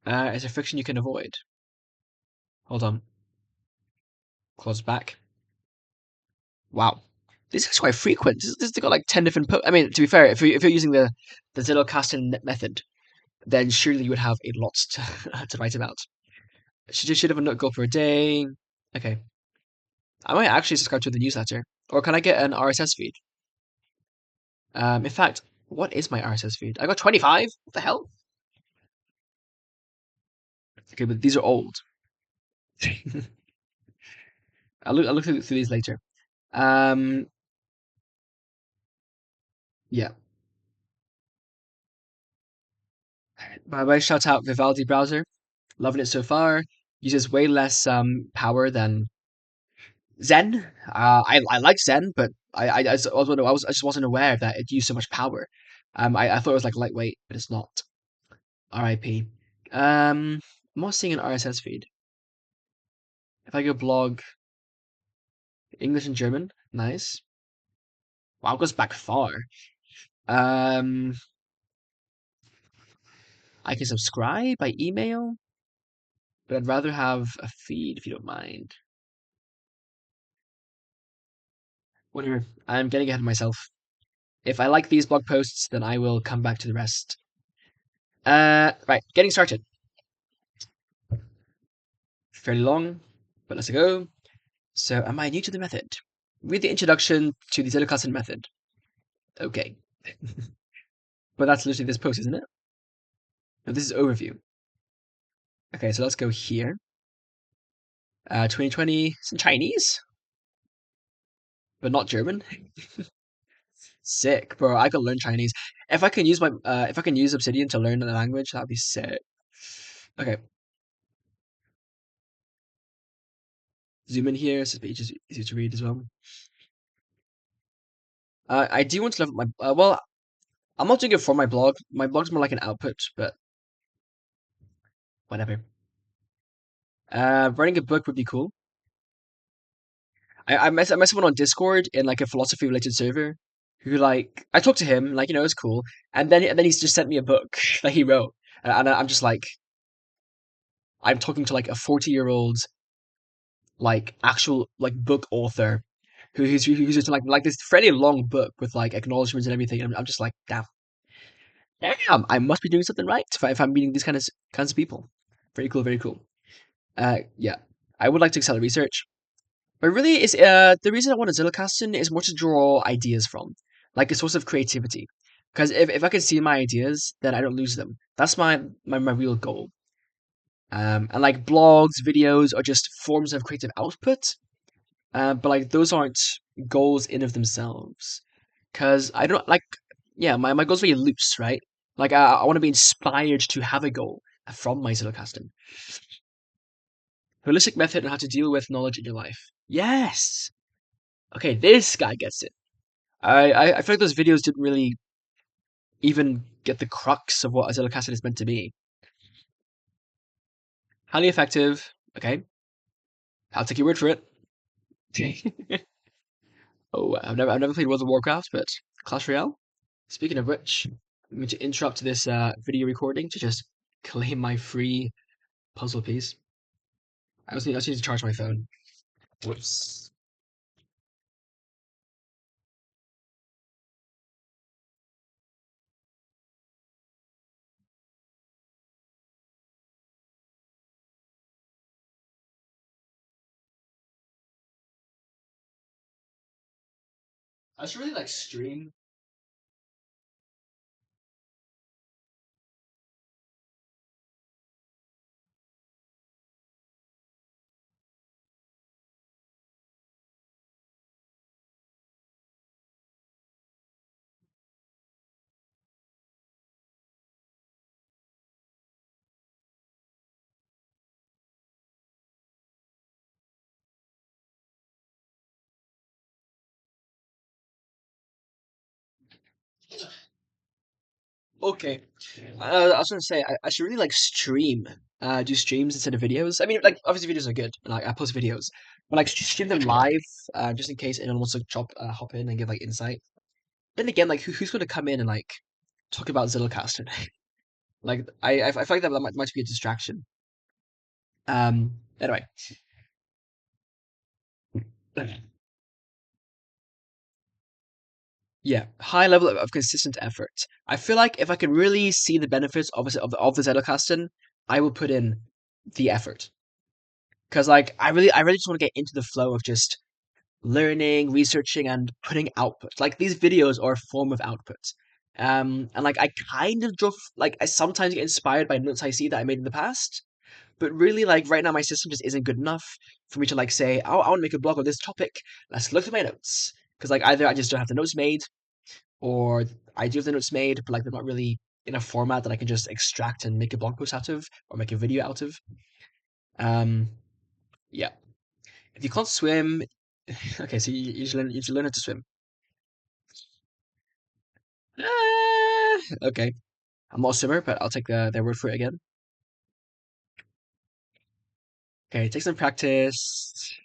S1: Is a friction you can avoid. Hold on. Close back. Wow. This is quite frequent. This got like 10 different I mean, to be fair, if you're using the Zettelkasten method, then surely you would have a lot to write about. Should have a note goal per day. Okay. I might actually subscribe to the newsletter. Or can I get an RSS feed? In fact, what is my RSS feed? I got 25? What the hell? Okay, but these are old. I'll look through these later. Yeah. Bye-bye, shout out Vivaldi browser. Loving it so far. Uses way less power than Zen. I like Zen, but I just wasn't aware that it used so much power. I thought it was like lightweight, but it's not. RIP. I'm not seeing an RSS feed. If I go blog, English and German, nice. Wow, it goes back far. I can subscribe by email, but I'd rather have a feed if you don't mind. Whatever. I'm getting ahead of myself. If I like these blog posts, then I will come back to the rest. Right, getting started. Fairly long, but let's go. So, am I new to the method? Read the introduction to the Zettelkasten method. Okay. But that's literally this post, isn't it? No, this is overview. Okay, so let's go here. 2020, it's in Chinese, but not German. Sick, bro. I could learn Chinese. If I can use Obsidian to learn the language, that'd be sick. Okay. Zoom in here, so it's easier to read as well. I do want to level my well, I'm not doing it for my blog. My blog's more like an output, but whatever. Writing a book would be cool. I met someone on Discord in like a philosophy related server who like I talked to him, like, it's cool. And then he's just sent me a book that he wrote. And I'm just like I'm talking to like a 40-year-old like actual like book author who's just like this fairly long book with like acknowledgements and everything. And I'm just like, damn, I must be doing something right if I'm meeting these kinds of people. Very cool, very cool. Yeah, I would like to excel at research, but really, is the reason I want a Zettelkasten is more to draw ideas from, like a source of creativity. Because if I can see my ideas, then I don't lose them. That's my real goal. And like blogs, videos are just forms of creative output. But like those aren't goals in of themselves. Because I don't like, yeah, my goal's very loose, right? Like I want to be inspired to have a goal from my Zettelkasten. Holistic method on how to deal with knowledge in your life. Yes. Okay, this guy gets it. I feel like those videos didn't really even get the crux of what a Zettelkasten is meant to be. Highly effective. Okay. I'll take your word for it. Oh, I've never played World of Warcraft, but Clash Royale. Speaking of which, I'm going to interrupt this video recording to just claim my free puzzle piece. I also need to charge my phone. Whoops. I should really stream. Okay. I was gonna say I should really stream, do streams instead of videos. I mean, obviously videos are good, and I post videos, but stream them live, just in case anyone wants to hop in and give insight. Then again, who's gonna come in and talk about Zettelkasten? I feel like that might be a distraction. Anyway. Yeah, high level of consistent effort. I feel like if I can really see the benefits of the Zettelkasten, I will put in the effort. Because I really just want to get into the flow of just learning, researching, and putting output. These videos are a form of output. And I kind of I sometimes get inspired by notes I see that I made in the past, but really right now my system just isn't good enough for me to say, oh, I want to make a blog on this topic. Let's look at my notes. Because either I just don't have the notes made, or I do have the notes made, but they're not really in a format that I can just extract and make a blog post out of or make a video out of. Yeah. If you can't swim, okay, so you should learn how to swim. Okay, I'm not a swimmer, but I'll take their word for it again. Okay, take some practice.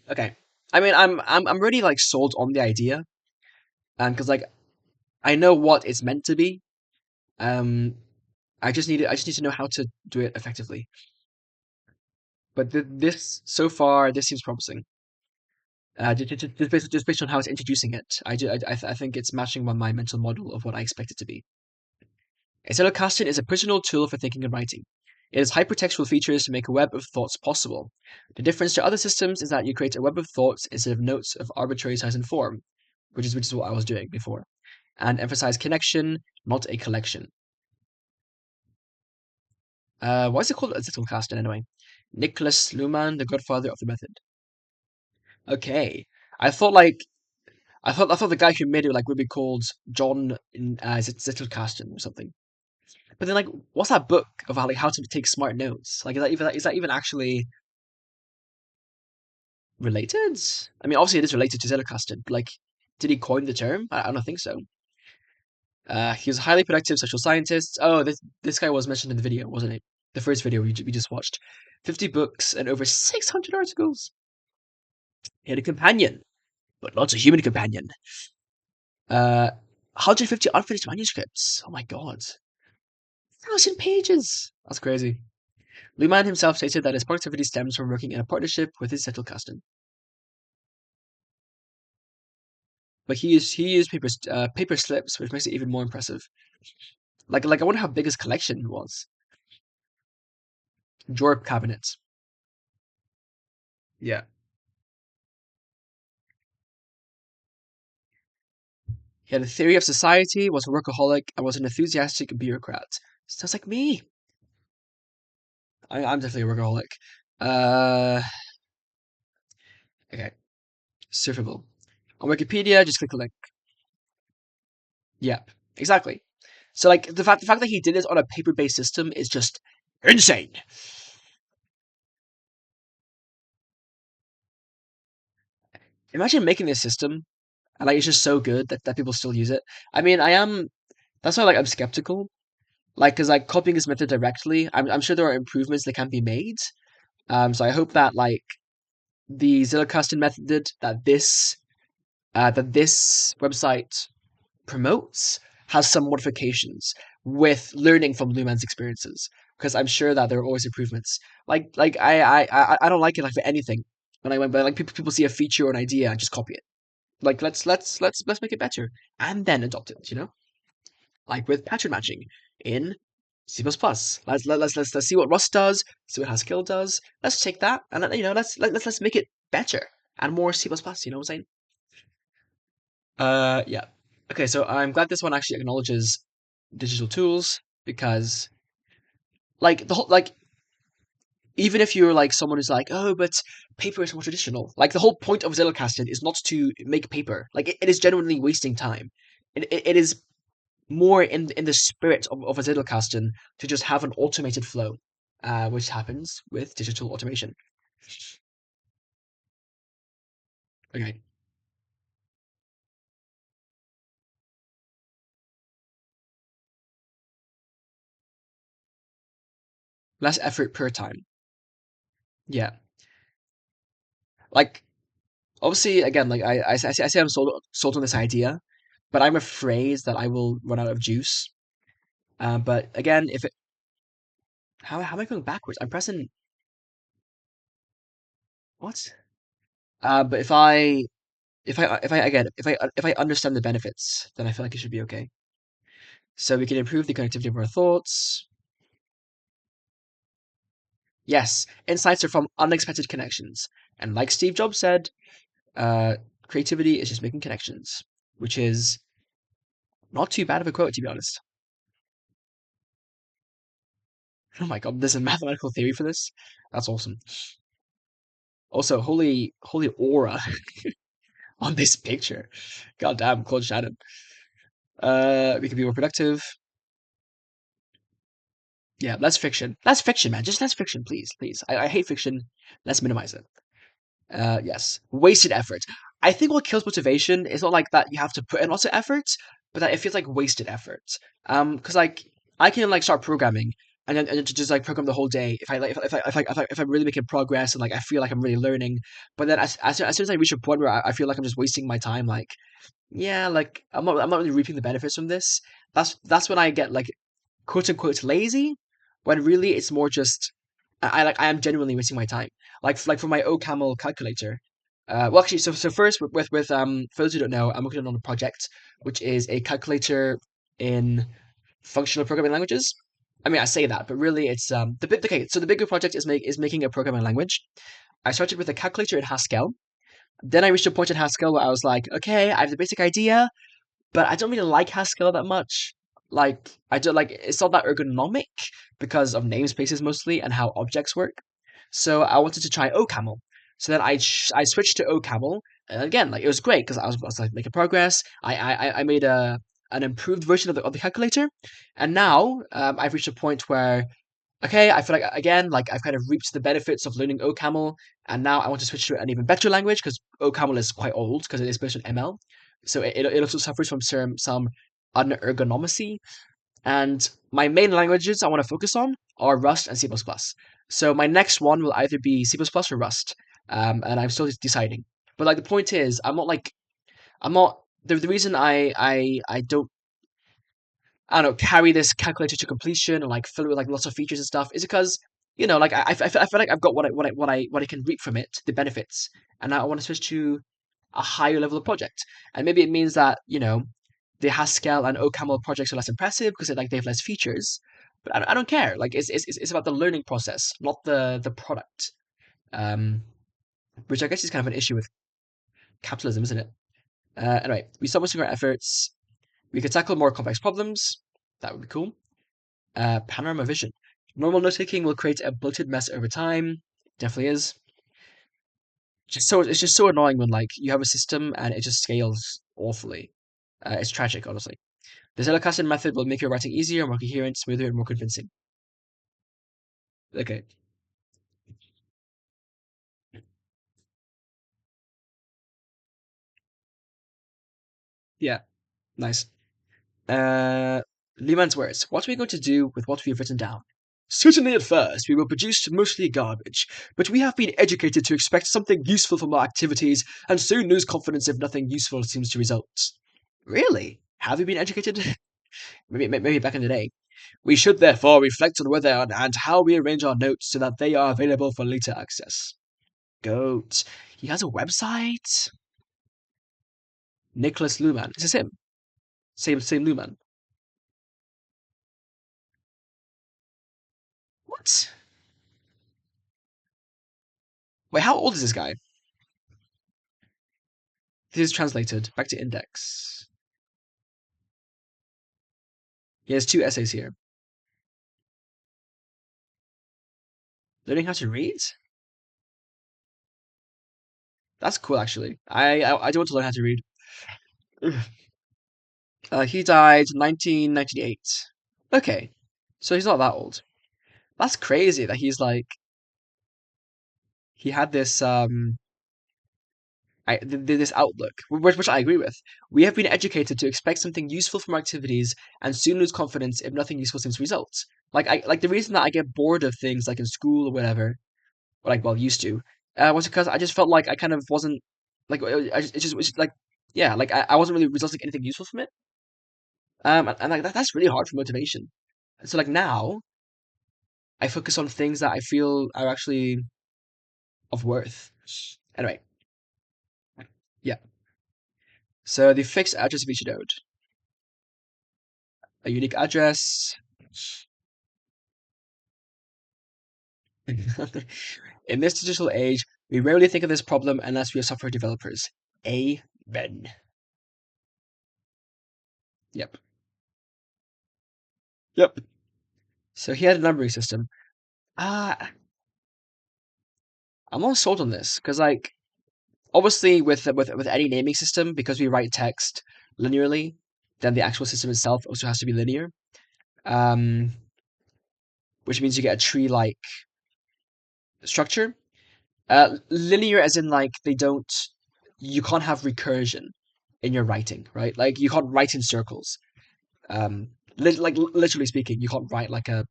S1: Okay, I mean, I'm really sold on the idea, because I know what it's meant to be. I just need to know how to do it effectively. But this so far, this seems promising. Just based on how it's introducing it, I think it's matching my mental model of what I expect it to be. A Zettelkasten is a personal tool for thinking and writing. It has hypertextual features to make a web of thoughts possible. The difference to other systems is that you create a web of thoughts instead of notes of arbitrary size and form, which is what I was doing before, and emphasize connection, not a collection. Why is it called a Zettelkasten anyway? Niklas Luhmann, the godfather of the method. Okay, I thought I thought the guy who made it would be called John Zettelkasten or something. But then what's that book of how to take smart notes? Is that even actually related? I mean, obviously it is related to Zettelkasten, but did he coin the term? I don't think so. He was a highly productive social scientist. Oh, this guy was mentioned in the video, wasn't it? The first video we just watched. 50 books and over 600 articles. He had a companion, but not a human companion. 150 unfinished manuscripts. Oh my god. 1,000 pages. That's crazy. Luhmann himself stated that his productivity stems from working in a partnership with his Zettelkasten. But he used paper slips, which makes it even more impressive. I wonder how big his collection was. Drawer cabinets. Yeah. He had a theory of society, was a workaholic, and was an enthusiastic bureaucrat. Sounds like me. I'm definitely a workaholic. Okay. Surfable. On Wikipedia, just click the link. Yep. Exactly. So the fact that he did this on a paper-based system is just insane. Imagine making this system and it's just so good that people still use it. I mean, that's why I'm skeptical. Because copying this method directly, I'm sure there are improvements that can be made. So I hope that the Zettelkasten method, that this that this website promotes has some modifications with learning from Luhmann's experiences, because I'm sure that there are always improvements. I don't like it like for anything. When like people see a feature or an idea and just copy it. Like let's make it better and then adopt it. Like with pattern matching in C++. Let's see what Rust does, see what Haskell does. Let's take that and let's make it better and more C++. You know what I'm saying? Yeah. Okay, so I'm glad this one actually acknowledges digital tools because, like, the whole like even if you're like someone who's like, oh, but paper is more traditional. Like the whole point of Zettelkasten is not to make paper. Like it is genuinely wasting time. It is more in the spirit of a Zettelkasten to just have an automated flow, which happens with digital automation. Okay. Less effort per time. Yeah. Like obviously, again, like I say I'm sold on this idea, but I'm afraid that I will run out of juice. But again, if it, how am I going backwards? I'm pressing what? But if I understand the benefits, then I feel like it should be okay. So we can improve the connectivity of our thoughts. Yes, insights are from unexpected connections, and like Steve Jobs said, uh, creativity is just making connections, which is not too bad of a quote to be honest. Oh my god, there's a mathematical theory for this. That's awesome. Also, holy aura on this picture. God damn, Claude Shannon. We can be more productive. Yeah, less fiction. Less fiction, man. Just less fiction, please, please. I hate fiction. Let's minimize it. Yes. Wasted effort. I think what kills motivation is not like that you have to put in lots of effort, but that it feels like wasted effort. Because like I can like start programming and then just like program the whole day if I like if I'm really making progress and like I feel like I'm really learning. But then as soon as I reach a point where I feel like I'm just wasting my time, like yeah, like I'm not really reaping the benefits from this. That's when I get like quote unquote lazy, when really it's more just I am genuinely wasting my time. Like for my OCaml calculator. Well, actually, so first for those who don't know, I'm working on a project which is a calculator in functional programming languages. I mean, I say that, but really it's the big okay. So the bigger project is making a programming language. I started with a calculator in Haskell. Then I reached a point in Haskell where I was like, okay, I have the basic idea, but I don't really like Haskell that much. Like I don't like it's not that ergonomic because of namespaces mostly and how objects work. So I wanted to try OCaml. So then I switched to OCaml, and again like it was great because I was like making progress. I made an improved version of the calculator, and now I've reached a point where okay, I feel like again, like I've kind of reaped the benefits of learning OCaml, and now I want to switch to an even better language because OCaml is quite old because it is based on ML, so it also suffers from some unergonomacy. And my main languages I want to focus on are Rust and C++. So my next one will either be C++ or Rust, and I'm still deciding. But like the point is, I'm not the reason I don't I don't know, carry this calculator to completion and like fill it with like lots of features and stuff is because like I feel like I've got what I can reap from it, the benefits, and now I want to switch to a higher level of project, and maybe it means that the Haskell and OCaml projects are less impressive because they have less features, but I don't care. Like it's about the learning process, not the product, um, which I guess is kind of an issue with capitalism, isn't it? Anyway, we stop wasting our efforts. We could tackle more complex problems. That would be cool. Panorama vision. Normal note taking will create a bloated mess over time. Definitely is. It's just so annoying when like you have a system and it just scales awfully. It's tragic, honestly. The Zettelkasten method will make your writing easier, more coherent, smoother, and more convincing. Okay, yeah, nice. Uh, Luhmann's words. What are we going to do with what we've written down? Certainly at first we will produce mostly garbage, but we have been educated to expect something useful from our activities and soon lose confidence if nothing useful seems to result. Really? Have you been educated? maybe back in the day. We should therefore reflect on whether and how we arrange our notes so that they are available for later access. Goat. He has a website? Niklas Luhmann. Is this him? Same Luhmann. What? Wait, how old is this guy? This is translated. Back to index. He has 2 essays here. Learning how to read? That's cool, actually. I do want to learn how to read. He died 1998. Okay, so he's not that old. That's crazy that he's like he had this this outlook, which I agree with. We have been educated to expect something useful from our activities and soon lose confidence if nothing useful seems to result. Like the reason that I get bored of things like in school or whatever, or like well used to, was because I just felt like I kind of wasn't like it just was like yeah like I wasn't really resulting in anything useful from it. And like that's really hard for motivation. So like now I focus on things that I feel are actually of worth. Anyway, yeah. So the fixed address of each node, a unique address. In this digital age, we rarely think of this problem unless we are software developers. Amen. Yep. Yep. So he had a numbering system. I'm not sold on this because, like, obviously with any naming system, because we write text linearly, then the actual system itself also has to be linear. Um, which means you get a tree-like structure. Linear as in like you can't have recursion in your writing, right? Like you can't write in circles. Literally speaking, you can't write like a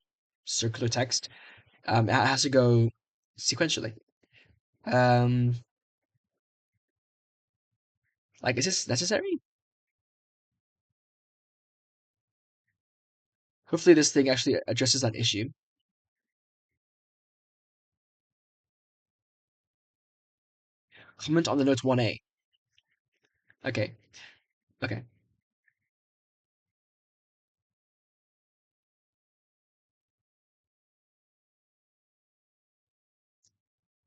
S1: circular text. It has to go sequentially. Um, like is this necessary? Hopefully this thing actually addresses that issue. Comment on the note 1A. Okay. Okay.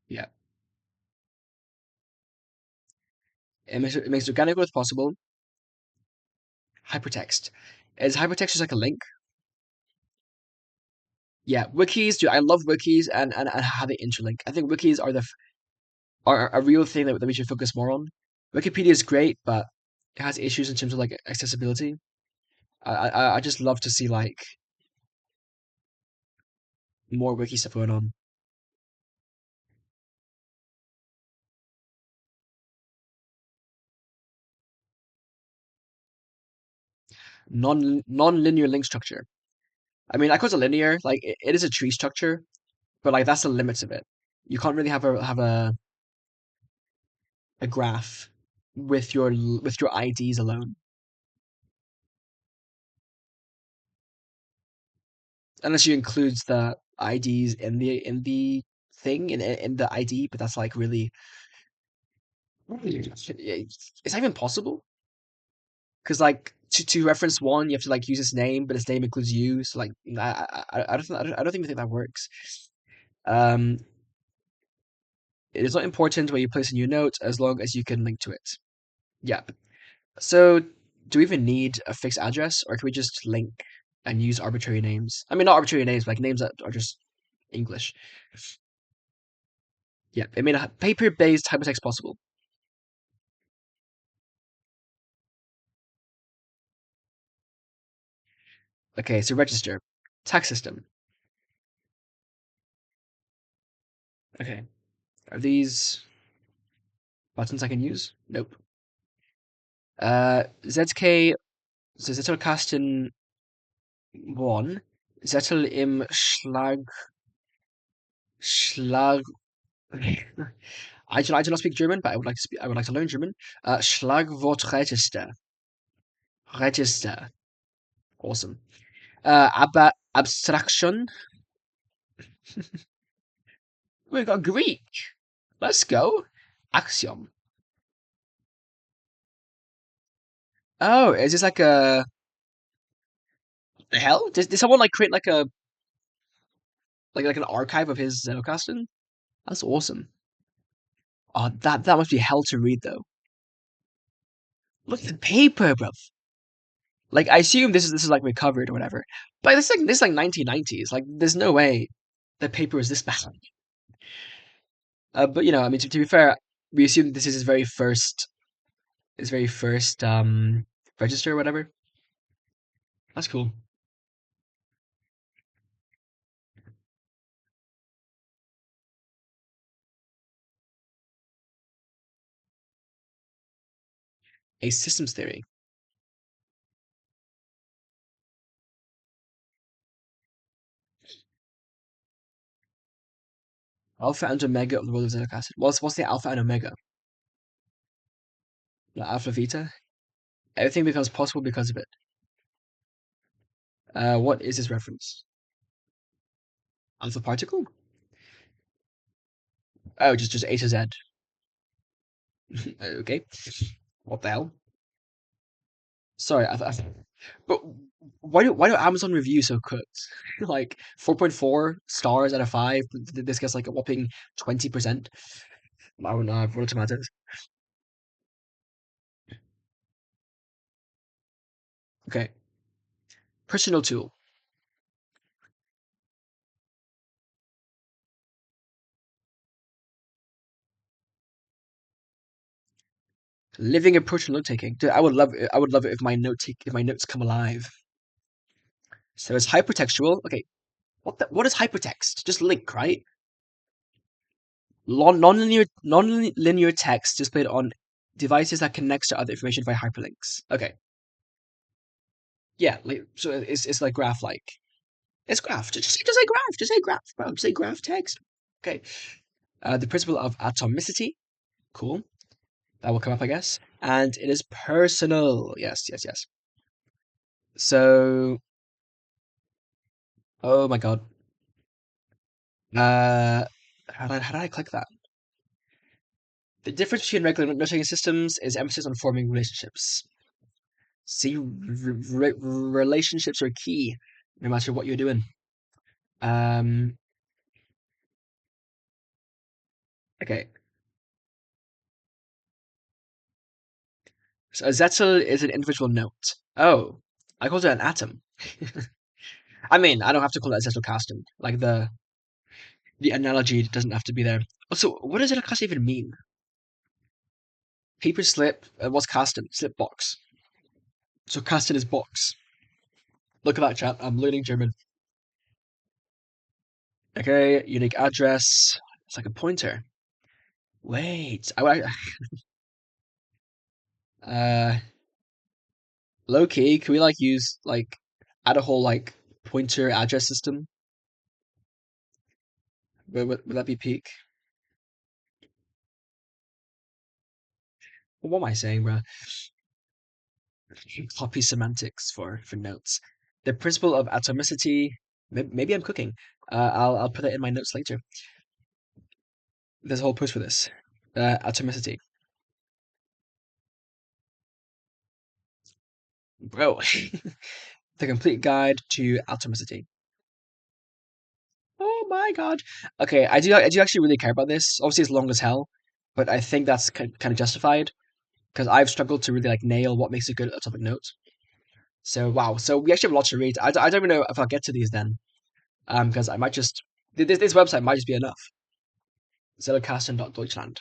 S1: Yeah. It makes organic growth possible. Hypertext. Is hypertext just like a link? Yeah, wikis, dude, I love wikis and how they interlink. I think wikis are a real thing that we should focus more on. Wikipedia is great, but it has issues in terms of like accessibility. I just love to see like more wiki stuff going on. Non-linear link structure. I mean, I call it linear. Like it is a tree structure, but like that's the limits of it. You can't really have a graph with your IDs alone, unless you includes the IDs in the thing in the ID. But that's like really it's not even possible because like to reference one, you have to like use his name, but his name includes you. So like I don't even think that works. Um, it is not important where you place a new note as long as you can link to it. Yeah. So do we even need a fixed address, or can we just link and use arbitrary names? I mean, not arbitrary names, but like names that are just English. Yeah, it made a paper-based hypertext possible. Okay, so register. Tax system. Okay. Are these buttons I can use? Nope. ZK, so Zettelkasten 1 Zettel im Schlag. I do not speak German, but I would like to learn German. Schlagwortregister. Register. Awesome. Aber abstraction. We got Greek. Let's go. Axiom. Oh, is this like a the hell? Did someone like create like a like an archive of his Zettelkasten? That's awesome. Oh, that must be hell to read though. Look at the paper, bruv. Like I assume this is like recovered or whatever. But this is like 1990s. Like there's no way the paper is this bad. But you know, I mean, to be fair, we assume this is his very first register or whatever. That's cool. A systems theory. Alpha and omega of the world of Zettelkasten. What's the alpha and omega? The alpha vita. Everything becomes possible because of it. What is this reference? Alpha particle? Oh, just A to Z. Okay. What the hell? Sorry, but why do Amazon review so cooked? Like 4.4 stars out of 5. This gets like a whopping 20%. I don't know. Rotten Tomatoes. Okay. Personal tool. Living approach and note taking. Dude, I would love it. I would love it if my notes come alive. So it's hypertextual. Okay. What is hypertext? Just link, right? Non-linear text displayed on devices that connects to other information via hyperlinks. Okay. Yeah, like, so it's like graph like. It's graph. Just say graph. Just say graph, bro. Just say graph text. Okay. The principle of atomicity. Cool. That will come up, I guess. And it is personal. Yes. So, oh my god. How did I click that? The difference between regular note-taking systems is emphasis on forming relationships. See, relationships are key, no matter what you're doing. Okay. So a zettel is an individual note. Oh, I called it an atom. I mean, I don't have to call it a Zettelkasten. Like the analogy doesn't have to be there. Also, what does Zettelkasten even mean? Paper slip. What's Kasten? Slip box. So Kasten is box. Look at that, chat. I'm learning German. Okay, unique address. It's like a pointer. Wait, uh, low key. Can we like use like add a whole like pointer address system? Would that be peak? What am I saying, bro? Copy semantics for notes. The principle of atomicity. Maybe I'm cooking. I'll put it in my notes later. There's a whole post for this. Atomicity. Bro. The complete guide to atomicity. Oh my god. Okay, I do actually really care about this. Obviously, it's long as hell, but I think that's kind of justified because I've struggled to really like nail what makes a good atomic note. So wow, so we actually have a lot to read. I don't even know if I'll get to these then, because I might just this website might just be enough. Zettelkasten.Deutschland.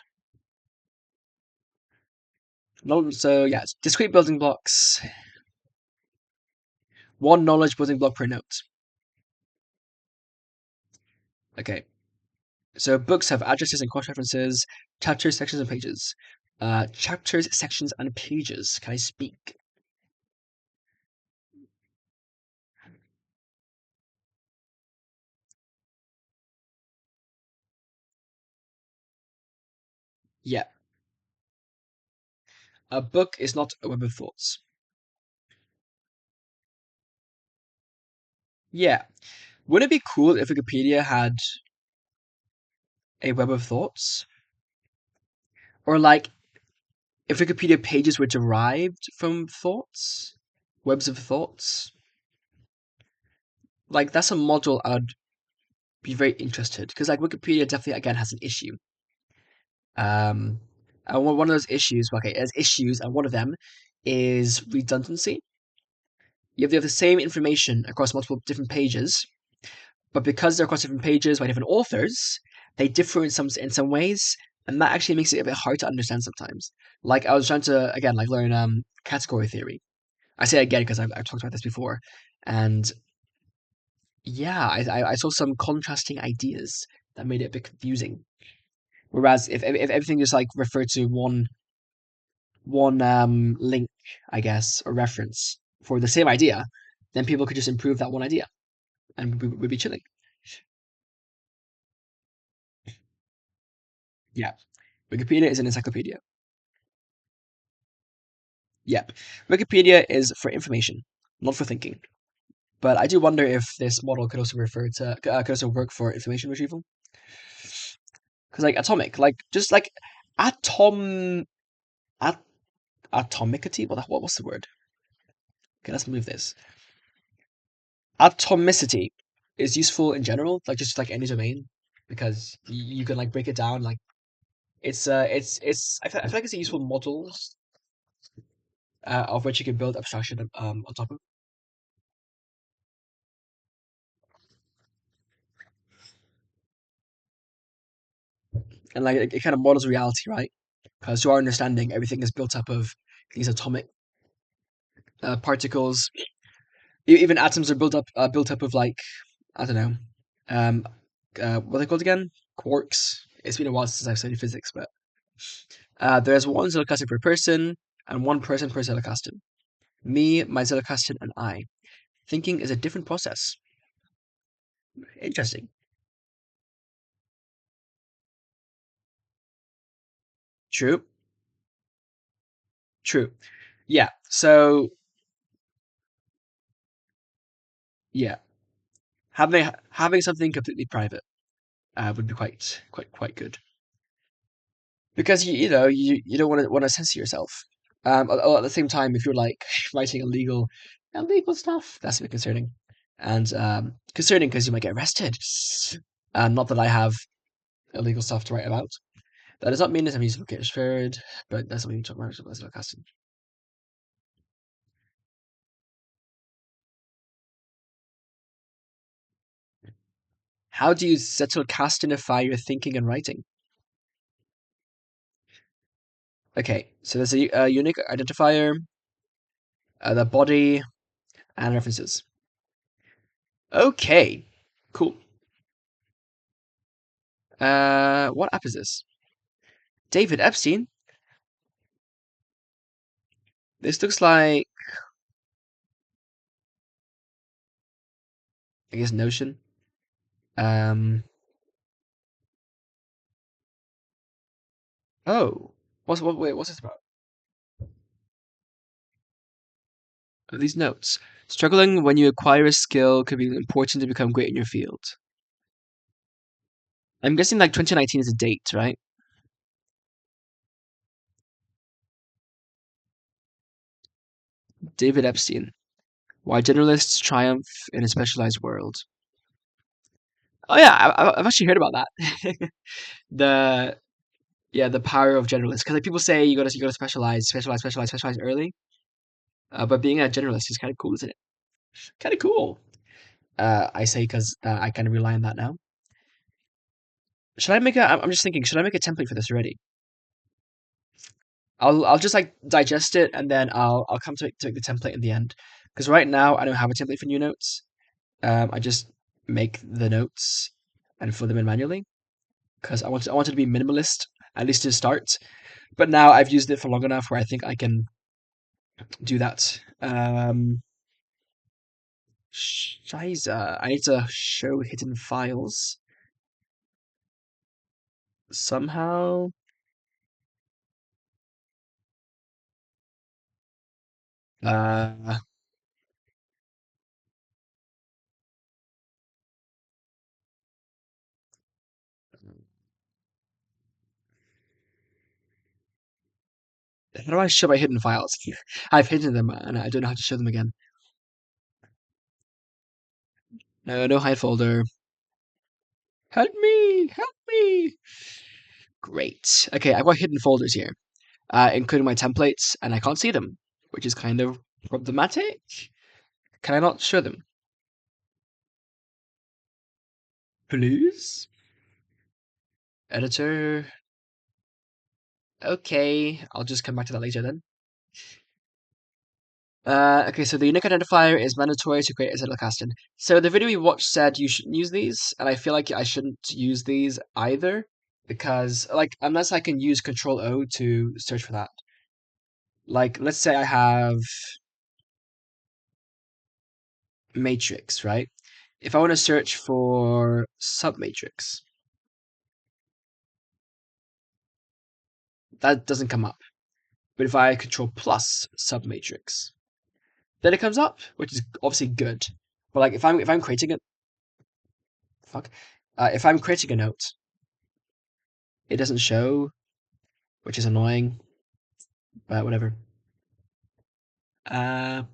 S1: No, so yeah, it's discrete building blocks. One knowledge building block per note. Okay. So books have addresses and cross references, chapters, sections, and pages. Chapters, sections, and pages. Can I speak? Yeah. A book is not a web of thoughts. Yeah. Wouldn't it be cool if Wikipedia had a web of thoughts? Or like if Wikipedia pages were derived from thoughts? Webs of thoughts? Like that's a module I'd be very interested because like Wikipedia definitely again has an issue. Um, and one of those issues, okay, there's issues, and one of them is redundancy. You have the same information across multiple different pages, but because they're across different pages by different authors, they differ in some ways, and that actually makes it a bit hard to understand sometimes. Like I was trying to again like learn category theory. I say again because I've talked about this before, and yeah, I saw some contrasting ideas that made it a bit confusing. Whereas if everything is like referred to one link, I guess, or reference for the same idea, then people could just improve that one idea, and we'd be chilling. Yeah, Wikipedia is an encyclopedia. Yep, Wikipedia is for information, not for thinking. But I do wonder if this model could also refer to could also work for information retrieval. Because like atomic, like just like atom at atomicity. What's the word? Okay, let's move this. Atomicity is useful in general, like just like any domain, because you can like break it down. Like I feel like it's a useful model of which you can build abstraction on top of. And like it kind of models reality, right? Because to our understanding, everything is built up of these atomic particles. Even atoms are built up of like I don't know, um, what are they called again? Quarks. It's been a while since I've studied physics, but there's one Zettelkasten per person and one person per Zettelkasten. Me, my Zettelkasten, and I. Thinking is a different process. Interesting. True. True. Yeah. So yeah, having something completely private would be quite good because you don't want to censor yourself. At the same time, if you're like writing illegal stuff, that's a bit concerning, and concerning because you might get arrested. Not that I have illegal stuff to write about. That does not mean that I'm using British Third, but that's something we talk about as a custom. How do you Zettelkastenify your thinking and writing? Okay, so there's a unique identifier, the body, and references. Okay, cool. What app is this? David Epstein? This looks like, I guess, Notion. Um, oh, what's this about? These notes. Struggling when you acquire a skill could be important to become great in your field. I'm guessing like 2019 is a date, right? David Epstein. Why generalists triumph in a specialized world. Oh yeah, I've actually heard about that. the the power of generalists because like people say you gotta specialize early. But being a generalist is kind of cool, isn't it? Kind of cool. I say because I kind of rely on that now. Should I make a? I'm just thinking. Should I make a template for this already? I'll just like digest it and then I'll come to make the template in the end. Because right now I don't have a template for new notes. I just make the notes and fill them in manually because I wanted to be minimalist at least to start. But now I've used it for long enough where I think I can do that. Scheiße. I need to show hidden files somehow. Uh, how do I show my hidden files? I've hidden them and I don't know how to show them again. No, no hide folder. Help me! Help me! Great. Okay, I've got hidden folders here, including my templates, and I can't see them, which is kind of problematic. Can I not show them? Please? Editor. Okay, I'll just come back to that later then. Okay, so the unique identifier is mandatory to create a Zettelkasten. So the video we watched said you shouldn't use these, and I feel like I shouldn't use these either, because, like, unless I can use Control O to search for that. Like, let's say I have matrix, right? If I want to search for submatrix, that doesn't come up. But if I Control plus submatrix, then it comes up, which is obviously good. But like if I'm creating it, if I'm creating a note, it doesn't show, which is annoying. But whatever. But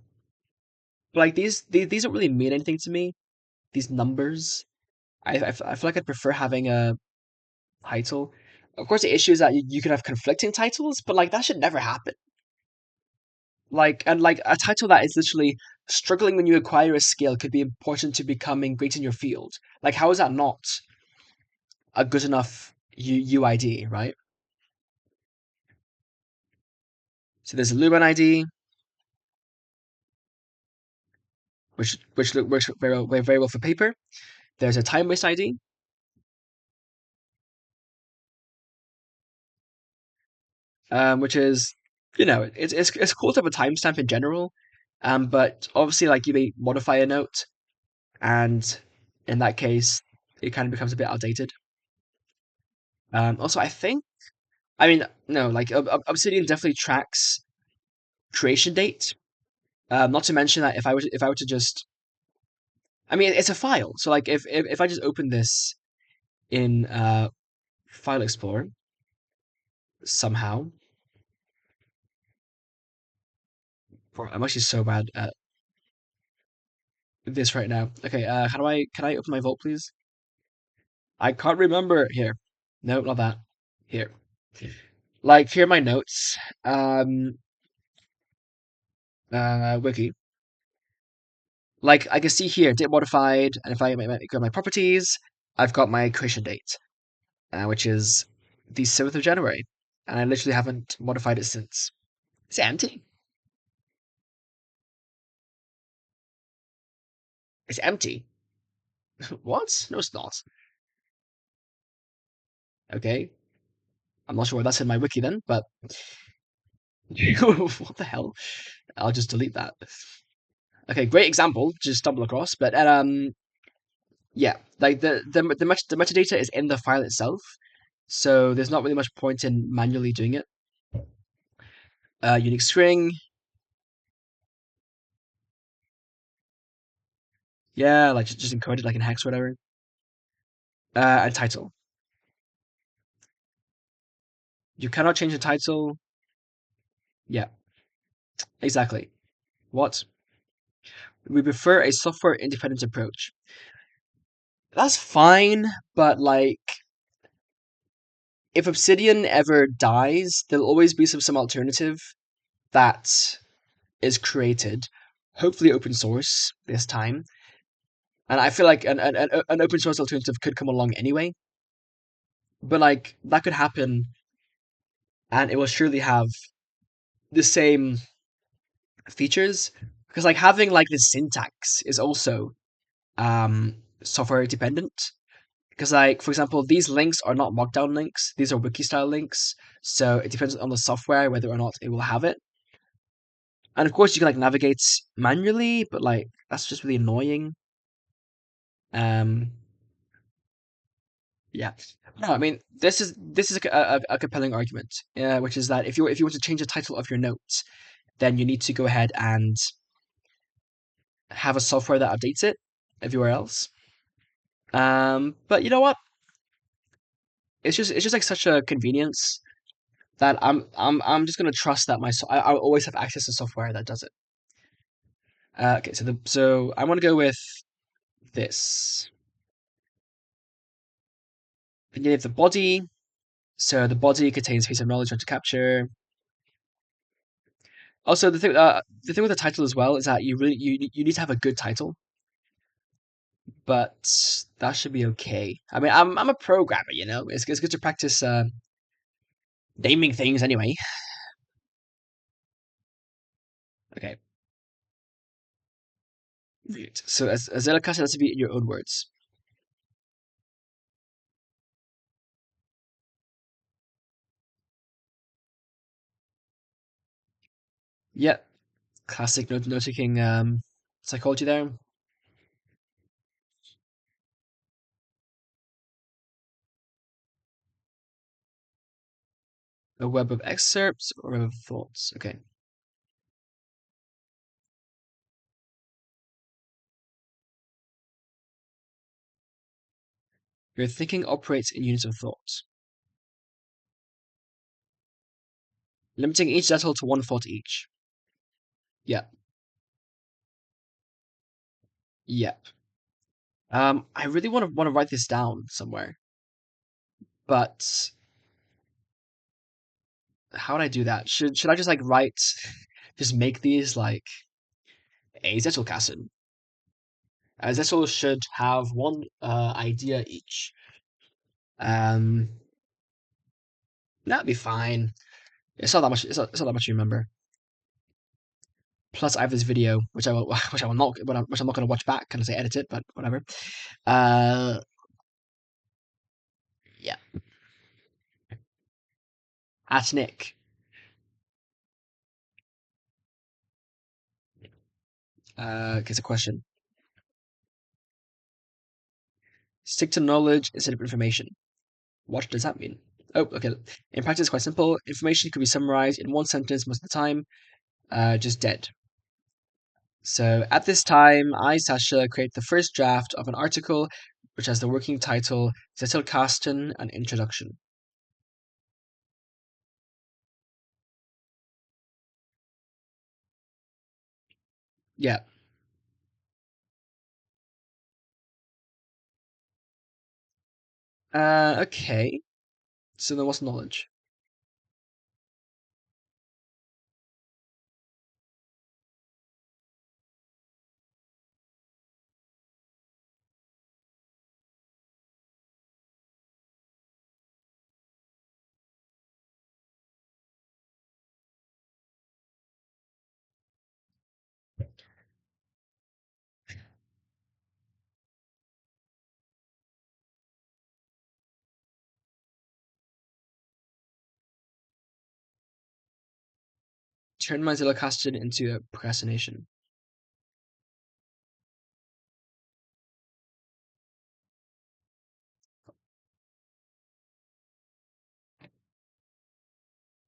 S1: like these don't really mean anything to me. These numbers, I feel like I'd prefer having a title. Of course, the issue is that you can have conflicting titles, but like that should never happen. Like a title that is literally struggling when you acquire a skill could be important to becoming great in your field. Like, how is that not a good enough UID, right? So there's a Luhmann ID, which works very well for paper. There's a time waste ID, which is, it's cool to have a timestamp in general, but obviously like you may modify a note, and in that case, it kind of becomes a bit outdated. Also, I mean, no, like Obsidian definitely tracks creation date. Not to mention that if I were to just, I mean, it's a file. So like if I just open this in File Explorer somehow, I'm actually so bad at this right now. Okay, can I open my vault, please? I can't remember. Here. No, not that. Here. Like, here are my notes. Wiki. Like, I can see here, date modified, and if I go to my properties, I've got my creation date, which is the 7th of January. And I literally haven't modified it since. It's empty. It's empty. What? No, it's not. Okay. I'm not sure why that's in my wiki then, but what the hell? I'll just delete that. Okay, great example, just stumble across, but yeah, like the metadata is in the file itself, so there's not really much point in manually doing it. Unique string. Yeah, like just encode it like in hex or whatever. And title. You cannot change the title. Yeah, exactly. What? We prefer a software independent approach. That's fine, but like if Obsidian ever dies, there'll always be some alternative that is created, hopefully open source this time. And I feel like an open source alternative could come along anyway. But like that could happen, and it will surely have the same features, because like having like the syntax is also software dependent. Because like for example, these links are not markdown links; these are wiki style links. So it depends on the software whether or not it will have it. And of course, you can like navigate manually, but like that's just really annoying. Um, yeah. No, I mean this is a compelling argument, which is that if you want to change the title of your notes, then you need to go ahead and have a software that updates it everywhere else. But you know what? It's just like such a convenience that I'm just gonna trust that I always have access to software that does it. Okay, so I want to go with this. Then you have the body. So the body contains piece of knowledge you want to capture. Also, the thing with the title as well is that you need to have a good title, but that should be okay. I mean, I'm a programmer, you know. It's good to practice naming things anyway. Okay. Right. So as Zettelkasten has to be in your own words. Yep. Classic note taking psychology there. A web of excerpts or a web of thoughts. Okay. Your thinking operates in units of thought. Limiting each zettel to one thought each. Yep. Yep. I really want to write this down somewhere, but how would I do that? Should I just like write, just make these like a Zettelkasten? A Zettel should have one idea each. That'd be fine. It's not that much. It's not that much to remember. Plus, I have this video which I will not which I'm not going to watch back and say edit it, but whatever. Uh, yeah. At Nick. It's a question. Stick to knowledge instead of information. What does that mean? Oh, okay. In practice, it's quite simple. Information could be summarized in one sentence most of the time. Just dead. So at this time, I, Sasha, create the first draft of an article which has the working title Zettelkasten, an Introduction. Yeah. Okay. So then what's knowledge? Turn my Zettelkasten into a procrastination.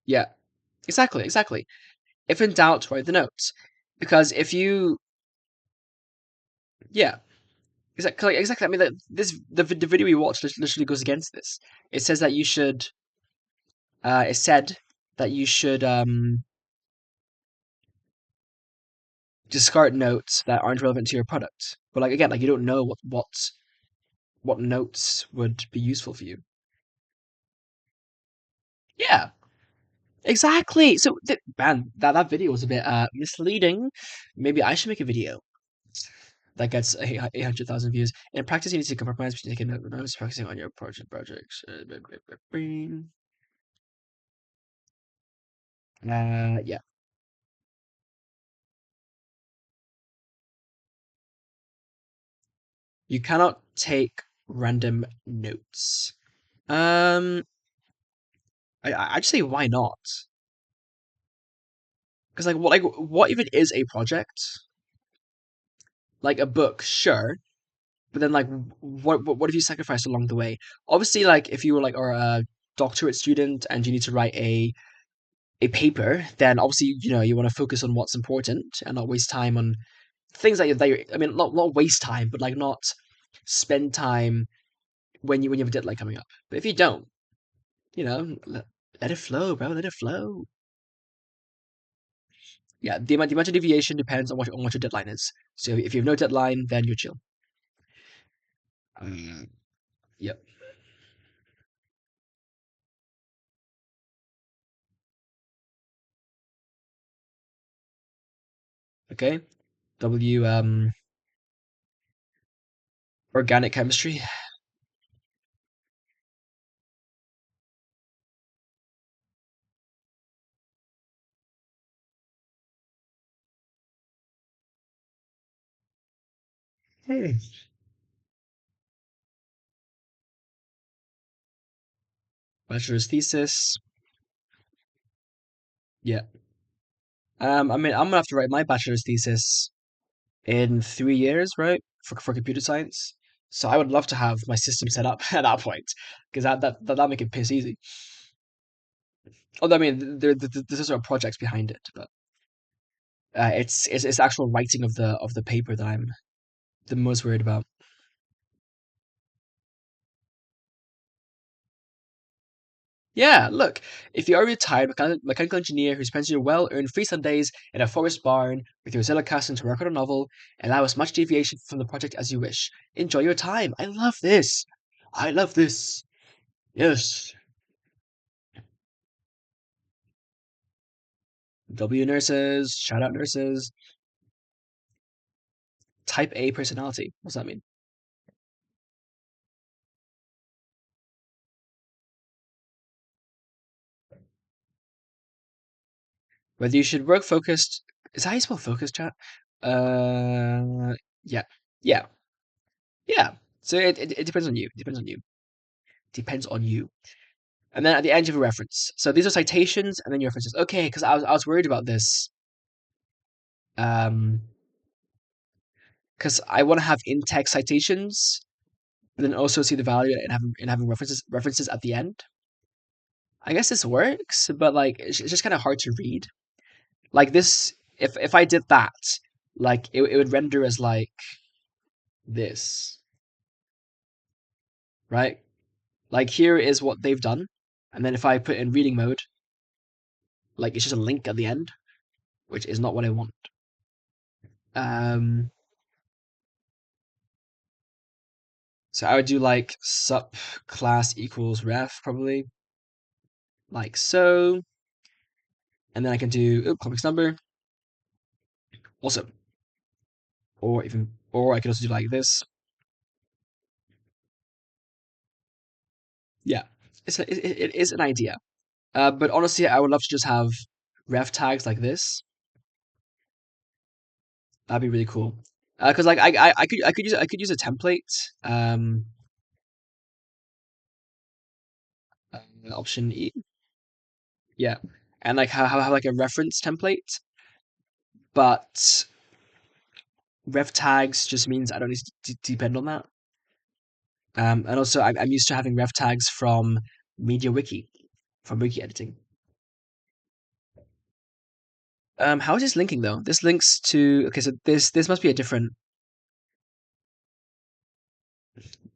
S1: Yeah. Exactly. If in doubt, write the notes. Because if you, yeah, exactly. I mean, the video we watched literally goes against this. It says that you should. It said that you should discard notes that aren't relevant to your product. But like again, like you don't know what notes would be useful for you. Yeah, exactly. So man, that video was a bit misleading. Maybe I should make a video that gets 800,000 views. In practice, you need to compromise between taking notes, focusing on your projects. Yeah. You cannot take random notes. Um, I'd say why not? Because what even is a project? Like a book, sure, but then like what have you sacrificed along the way? Obviously, like if you were like or a doctorate student and you need to write a a paper, then obviously you want to focus on what's important and not waste time on things I mean, not waste time, but like not spend time when you have a deadline coming up. But if you don't, let it flow, bro. Let it flow. Yeah, the amount of deviation depends on what your deadline is. So if you have no deadline, then you're chill. Yep. Okay. W organic chemistry. Hey. Bachelor's thesis. Yeah. I mean, I'm gonna have to write my bachelor's thesis in 3 years, right? For computer science. So I would love to have my system set up at that point, because that'll make it piss easy. Although I mean, there's sort of projects behind it, but it's actual writing of the paper that I'm the most worried about. Yeah, look, if you are a retired mechanical engineer who spends your well-earned free Sundays in a forest barn with your Zettelkasten to work on a novel, allow as much deviation from the project as you wish. Enjoy your time. I love this. I love this. Yes. W nurses, shout out nurses. Type A personality. What's that mean? Whether you should work focused. Is that how you spell focused, chat? Yeah. Yeah. Yeah. So it depends on you. It depends on you. Depends on you. And then at the end you have a reference. So these are citations and then your references. Okay, because I was worried about this. Because I want to have in-text citations, but then also see the value in having references at the end. I guess this works, but like it's just kind of hard to read. Like this, if I did that, like it would render as like this, right? Like here is what they've done, and then if I put in reading mode, like it's just a link at the end, which is not what I want. Um, so I would do like sup class equals ref probably, like so, and then I can do complex number, also, or I could also do like this. Yeah, it is an idea. But honestly, I would love to just have ref tags like this. That'd be really cool. Because like I could use a template. Um, option E. Yeah, and like have like a reference template, but ref tags just means I don't need to depend on that. And also I'm used to having ref tags from MediaWiki, from wiki editing. How is this linking though? This links to okay, so this must be a different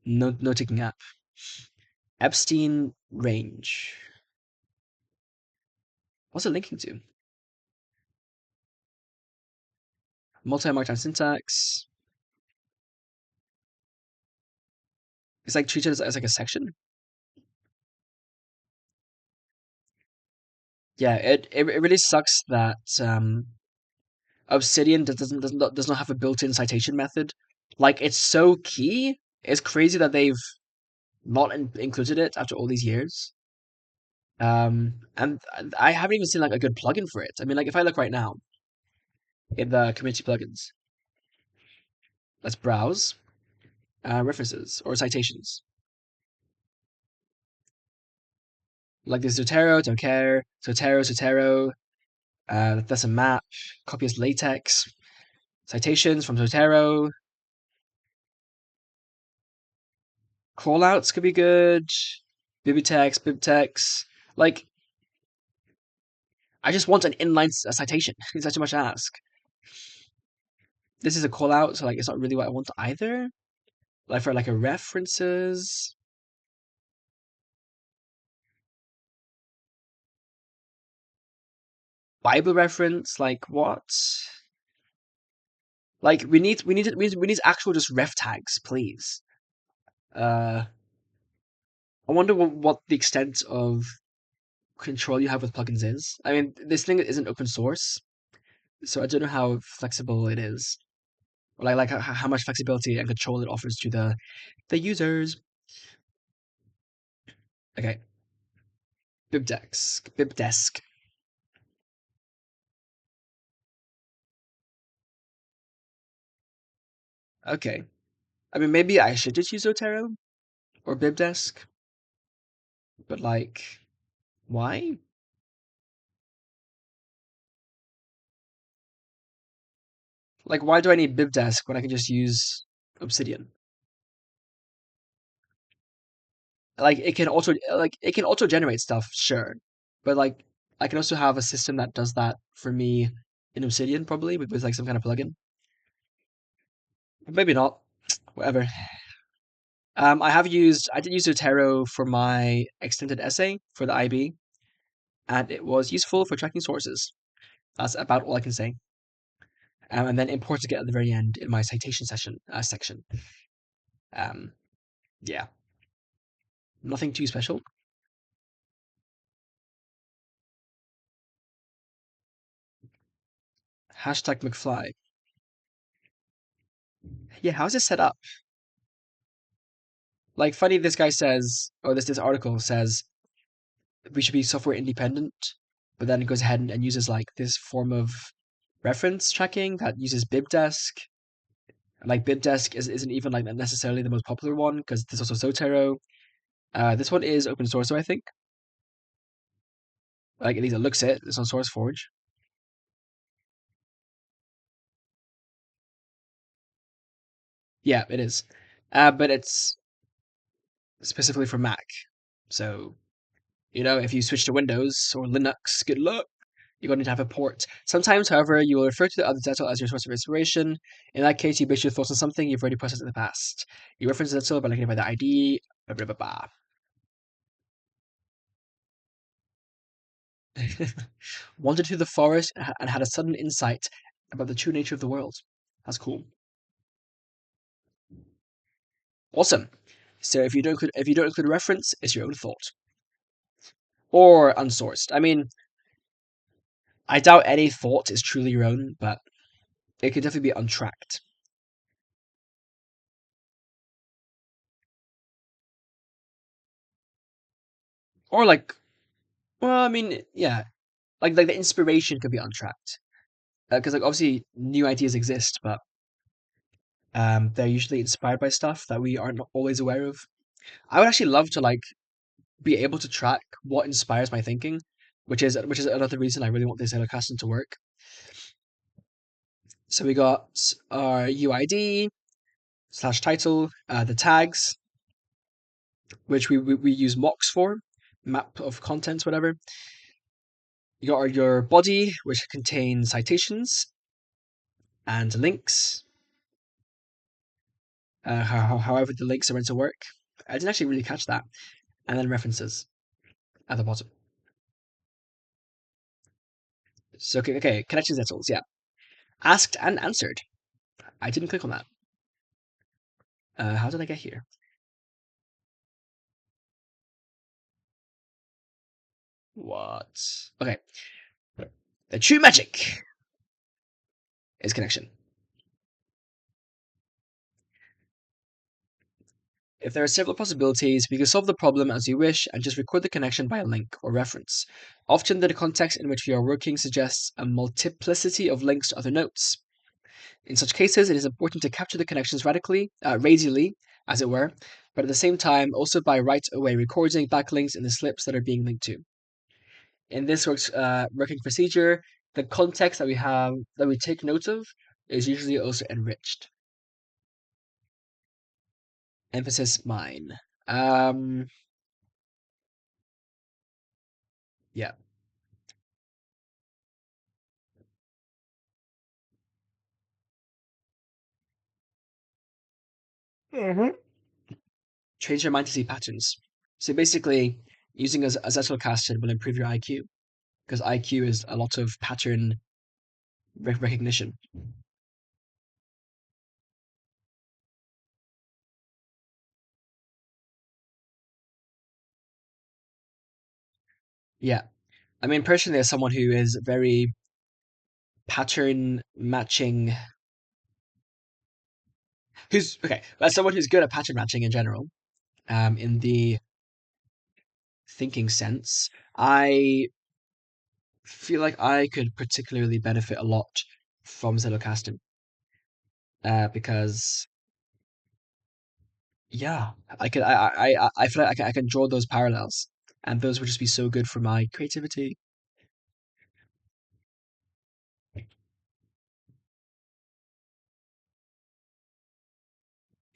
S1: no ticking app. Epstein range. What's it linking to? Multi-markdown syntax. It's like treated as like a section. Yeah, it really sucks that Obsidian does not have a built-in citation method. Like it's so key. It's crazy that they've not included it after all these years. And I haven't even seen like a good plugin for it. I mean, like if I look right now in the community plugins, let's browse references or citations. Like there's Zotero, don't care. Zotero. That's a map. Copy as latex. Citations from Zotero. Callouts could be good. Bibtex. Like, I just want an inline citation. Is that too much to ask? This is a call out, so like it's not really what I want either. Like for like a references. Bible reference, like what? Like we need actual just ref tags, please. I wonder what the extent of control you have with plugins is. I mean, this thing isn't open source, so I don't know how flexible it is, or like how much flexibility and control it offers to the users. Okay, bibdesk. Okay, I mean maybe I should just use Zotero or bibdesk, but like, why? Like, why do I need bibdesk when I can just use Obsidian? Like it can auto generate stuff, sure, but like I can also have a system that does that for me in Obsidian probably with like some kind of plugin. But maybe not. Whatever. I did use Zotero for my extended essay for the IB, and it was useful for tracking sources. That's about all I can say. And then importing it at the very end in my citation section. Um, yeah, nothing too special. Hashtag McFly. Yeah, how's it set up? Like, funny, this guy says, or this article says, we should be software independent, but then it goes ahead and uses like this form of reference tracking that uses bibdesk. Like bibdesk isn't even like necessarily the most popular one because there's also Zotero. This one is open source, so I think. Like at least it looks it. It's on SourceForge. Yeah, it is. But it's specifically for Mac. So, if you switch to Windows or Linux, good luck. You're going to have a port. Sometimes, however, you will refer to the other Zettel as your source of inspiration. In that case, you base your thoughts on something you've already processed in the past. You reference Zettel by looking by the ID, blah, blah, blah, blah. Wandered through the forest and had a sudden insight about the true nature of the world. That's cool. Awesome. So if you don't include a reference, it's your own thought. Or unsourced. I mean, I doubt any thought is truly your own, but it could definitely be untracked. Or like, well, I mean, yeah, like the inspiration could be untracked because like obviously new ideas exist, but they're usually inspired by stuff that we aren't always aware of. I would actually love to like be able to track what inspires my thinking, which is another reason I really want this Zettelkasten to work. So we got our UID / title, the tags, which we use mocks for, map of contents, whatever. You got your body, which contains citations and links, however the links are meant to work. I didn't actually really catch that. And then references at the bottom. So, okay, connection settles, yeah. Asked and answered. I didn't click on that. How did I get here? What? Okay. The true magic is connection. If there are several possibilities, we can solve the problem as you wish and just record the connection by a link or reference. Often the context in which we are working suggests a multiplicity of links to other notes. In such cases, it is important to capture the connections radially, as it were, but at the same time also by right-away recording backlinks in the slips that are being linked to. In this working procedure, the context that we take note of is usually also enriched. Emphasis mine. Yeah. Trains your mind to see patterns. So basically, using a Zettelkasten will improve your IQ, because IQ is a lot of pattern recognition. Yeah. I mean, personally, as someone who is very pattern matching, as someone who's good at pattern matching in general, in the thinking sense, I feel like I could particularly benefit a lot from Zettelkasten, because yeah, I feel like I can draw those parallels, and those would just be so good for my creativity.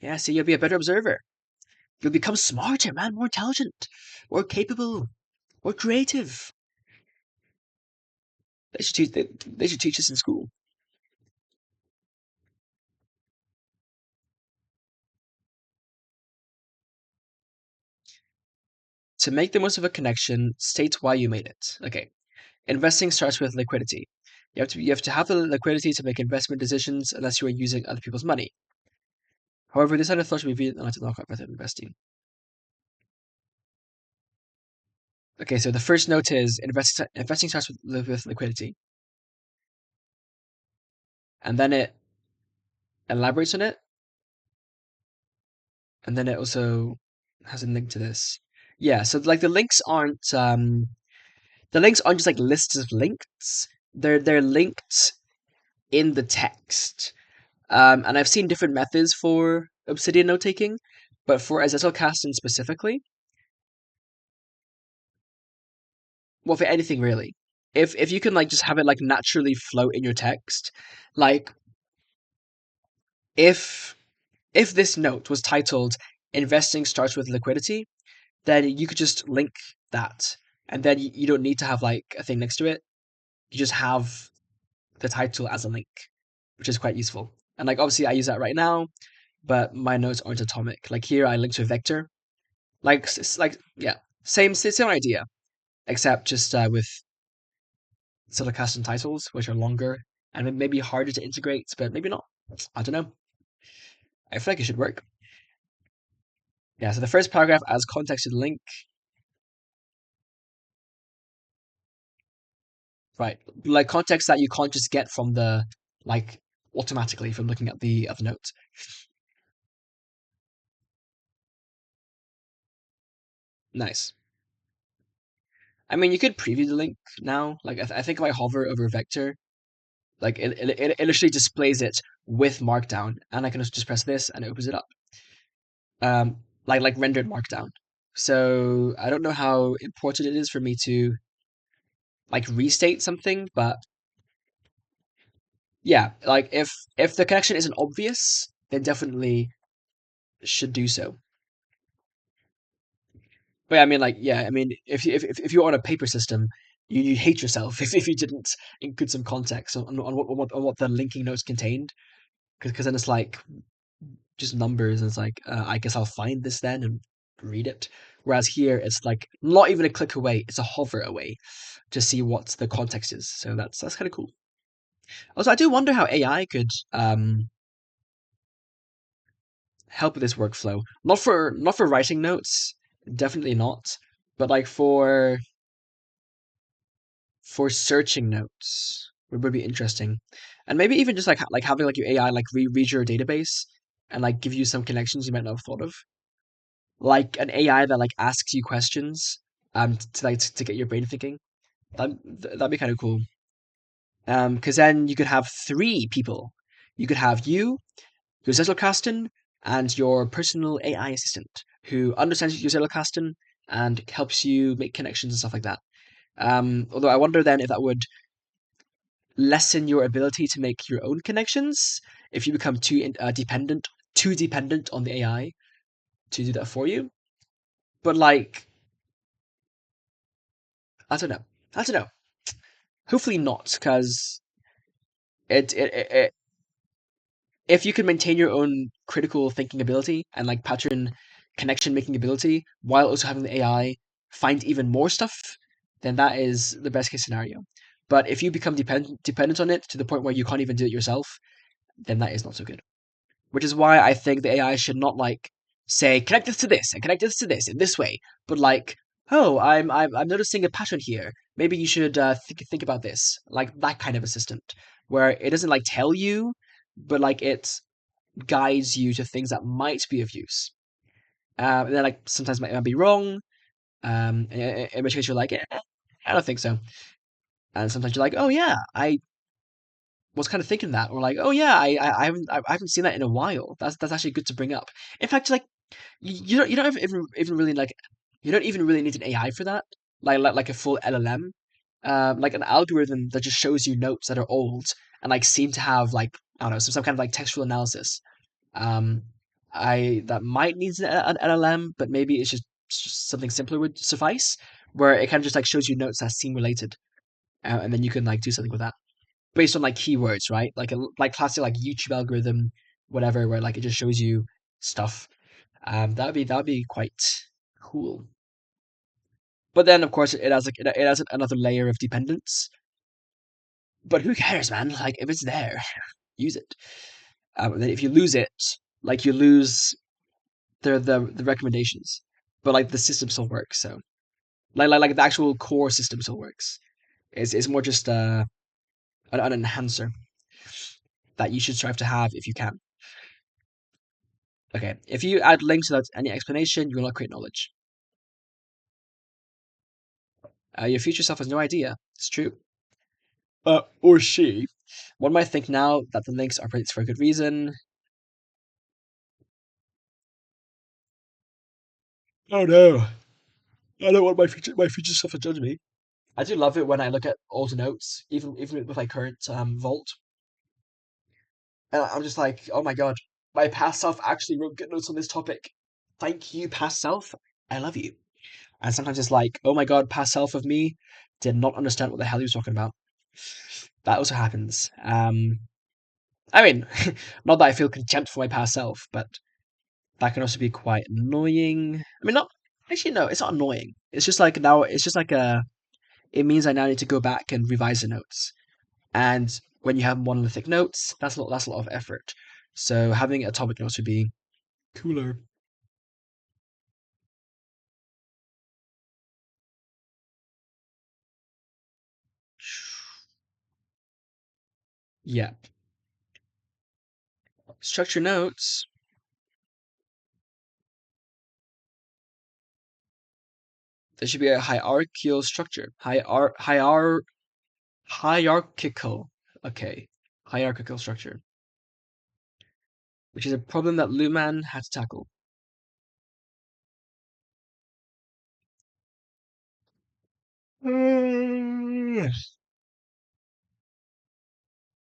S1: Yeah, so you'll be a better observer. You'll become smarter, man, more intelligent, more capable, more creative. They should teach us in school. To make the most of a connection, state why you made it. Okay. Investing starts with liquidity. You have to have the liquidity to make investment decisions unless you are using other people's money. However, this kind of thought should be viewed not to knock out method of investing. Okay, so the first note is investing starts with liquidity, and then it elaborates on it, and then it also has a link to this. Yeah, so like the links aren't just like lists of links. They're linked in the text. And I've seen different methods for Obsidian note taking, but for Zettelkasten specifically, well, for anything really, if you can like just have it like naturally float in your text, like if this note was titled "Investing starts with liquidity," then you could just link that, and then you don't need to have like a thing next to it. You just have the title as a link, which is quite useful. And like obviously I use that right now, but my notes aren't atomic. Like here I link to a vector. Like yeah, same idea, except just with Zettelkasten titles, which are longer and maybe harder to integrate, but maybe not. I don't know. I feel like it should work. Yeah, so the first paragraph adds context to the link. Right. Like context that you can't just get from the like automatically from looking at the note. Nice. I mean, you could preview the link now. Like I think if I hover over vector, like it literally displays it with Markdown, and I can just press this and it opens it up. Like rendered Markdown. So I don't know how important it is for me to like restate something, but yeah, like if the connection isn't obvious, then definitely should do so. But I mean, like, yeah, I mean, if you're on a paper system, you hate yourself if you didn't include some context on what the linking notes contained, because then it's like just numbers, and it's like I guess I'll find this then and read it. Whereas here, it's like not even a click away; it's a hover away to see what the context is. So that's kind of cool. Also, I do wonder how AI could help with this workflow. Not for writing notes, definitely not, but like for searching notes would be interesting, and maybe even just like having like your AI like read your database and like give you some connections you might not have thought of, like an AI that like asks you questions to like to get your brain thinking. That'd be kind of cool. Because then you could have three people. You could have your Zettelkasten, and your personal AI assistant who understands your Zettelkasten and helps you make connections and stuff like that. Although I wonder then if that would lessen your ability to make your own connections if you become too dependent on the AI to do that for you. But like, I don't know. I don't know. Hopefully not, because it if you can maintain your own critical thinking ability and like pattern connection making ability while also having the AI find even more stuff, then that is the best case scenario. But if you become dependent on it to the point where you can't even do it yourself, then that is not so good. Which is why I think the AI should not like say connect this to this and connect this to this in this way, but like, oh, I'm noticing a pattern here. Maybe you should think about this, like that kind of assistant, where it doesn't like tell you, but like it guides you to things that might be of use. And then like sometimes it might be wrong. In which case you're like, I don't think so. And sometimes you're like, oh yeah, I was kind of thinking that, or like, oh yeah, I haven't seen that in a while. That's actually good to bring up. In fact, like you don't even really like you don't even really need an AI for that. Like a full LLM, like an algorithm that just shows you notes that are old and like seem to have like I don't know some kind of like textual analysis. Um, I that might need an LLM, but maybe it's just something simpler would suffice, where it kind of just like shows you notes that seem related, and then you can like do something with that based on like keywords, right? Like a like classic like YouTube algorithm, whatever, where like it just shows you stuff. That would be quite cool. But then of course it has another layer of dependence. But who cares, man? Like if it's there, use it. And then if you lose it, like you lose the recommendations, but like the system still works. So like the actual core system still works. It's more just an enhancer that you should strive to have if you can. Okay, if you add links without any explanation, you will not create knowledge. Your future self has no idea. It's true. Or she. One might think now that the links are placed for a good reason. Oh no. I don't want my future self to judge me. I do love it when I look at old notes, even with my current vault. And I'm just like, oh my god, my past self actually wrote good notes on this topic. Thank you, past self. I love you. And sometimes it's like, oh my god, past self of me did not understand what the hell he was talking about. That also happens. I mean, not that I feel contempt for my past self, but that can also be quite annoying. I mean, not actually, no, it's not annoying. It's just like now, it's just like it means I now need to go back and revise the notes. And when you have monolithic notes, that's a lot of effort. So having atomic notes would be cooler. Yeah. Structure notes. There should be a hierarchical structure. Hierarchical. Okay. Hierarchical structure. Which is a problem that Luhmann had to tackle.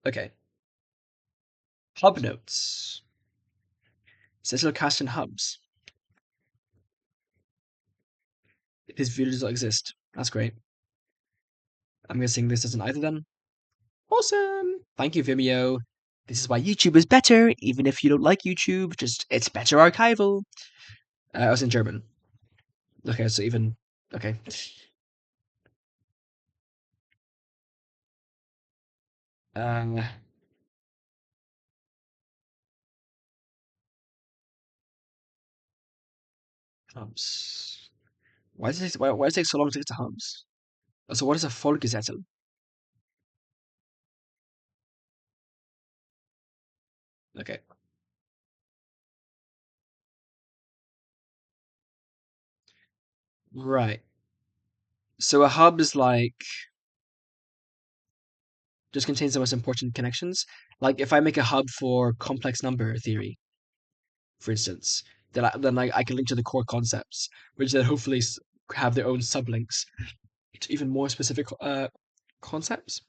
S1: Okay. Hub notes. Zettelkasten hubs. This video does not exist. That's great. I'm guessing this doesn't either then. Awesome! Thank you, Vimeo. This is why YouTube is better, even if you don't like YouTube, just it's better archival. I was in German. Okay, so even okay. Uh, hubs. Why does it take so long to get to hubs? Also, what is a Folgezettel? Okay. Right. So a hub is like just contains the most important connections. Like if I make a hub for complex number theory, for instance, then I can link to the core concepts, which then hopefully have their own sublinks to even more specific concepts,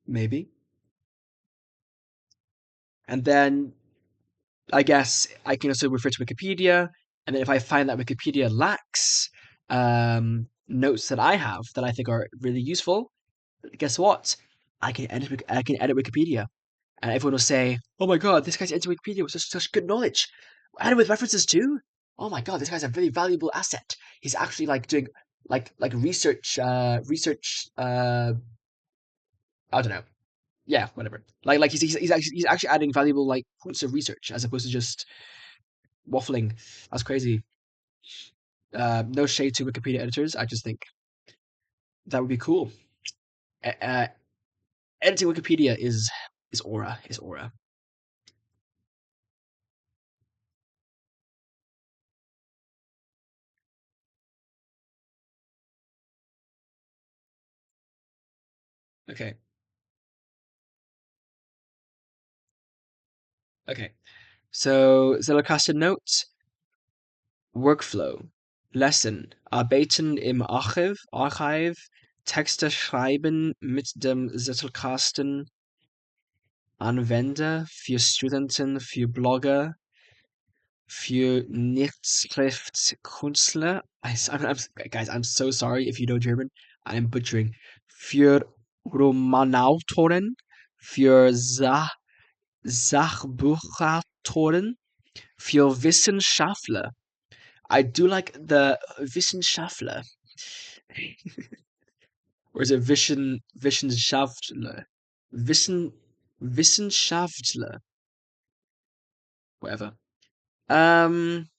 S1: maybe. And then I guess I can also refer to Wikipedia, and then if I find that Wikipedia lacks notes that I have that I think are really useful, guess what? I can edit Wikipedia. and everyone will say, "Oh my god, this guy's into Wikipedia with such good knowledge, and with references too. Oh my god, this guy's a very valuable asset. He's actually like doing like research. I don't know. Yeah, whatever. Like he's actually adding valuable like points of research as opposed to just waffling. That's crazy. No shade to Wikipedia editors. I just think that would be cool. Editing Wikipedia is aura. Is aura. Okay. Okay. So Zettelkasten notes Workflow. Lesson. Arbeiten im Archive. Texte schreiben mit dem Zettelkasten. Anwender für Studenten, für Blogger, für Nichtschriftkünstler. Guys, I'm so sorry if you know German. I'm butchering. Für Romanautoren, für Sachbuchautoren, für Wissenschaftler. I do like the Wissenschaftler. Or is it Wissenschaftler? Wissenschaftler. Whatever. I'm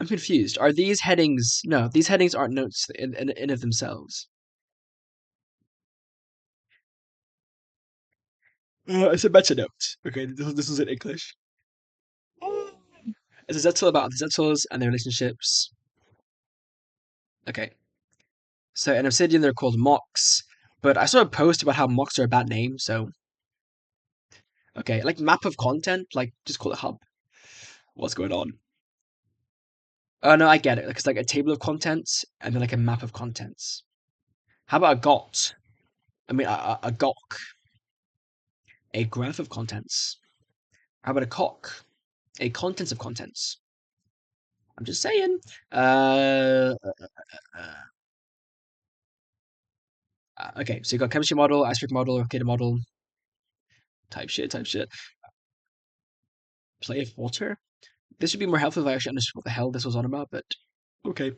S1: confused. Are these headings? No, these headings aren't notes in of themselves. It's a meta note. Okay, this is in English. It's a Zettel about the Zettels and their relationships. Okay. So in Obsidian, they're called mocks. But I saw a post about how mocks are a bad name, so. Okay, like map of content, like just call it hub. What's going on? Oh no, I get it. It's like a table of contents and then like a map of contents. How about a GOT? I mean, a GOC. A graph of contents. How about a cock? A contents of contents. I'm just saying. Okay, so you got chemistry model, iceberg model, Arcade model. Type shit. Play of water? This would be more helpful if I actually understood what the hell this was on about, but okay.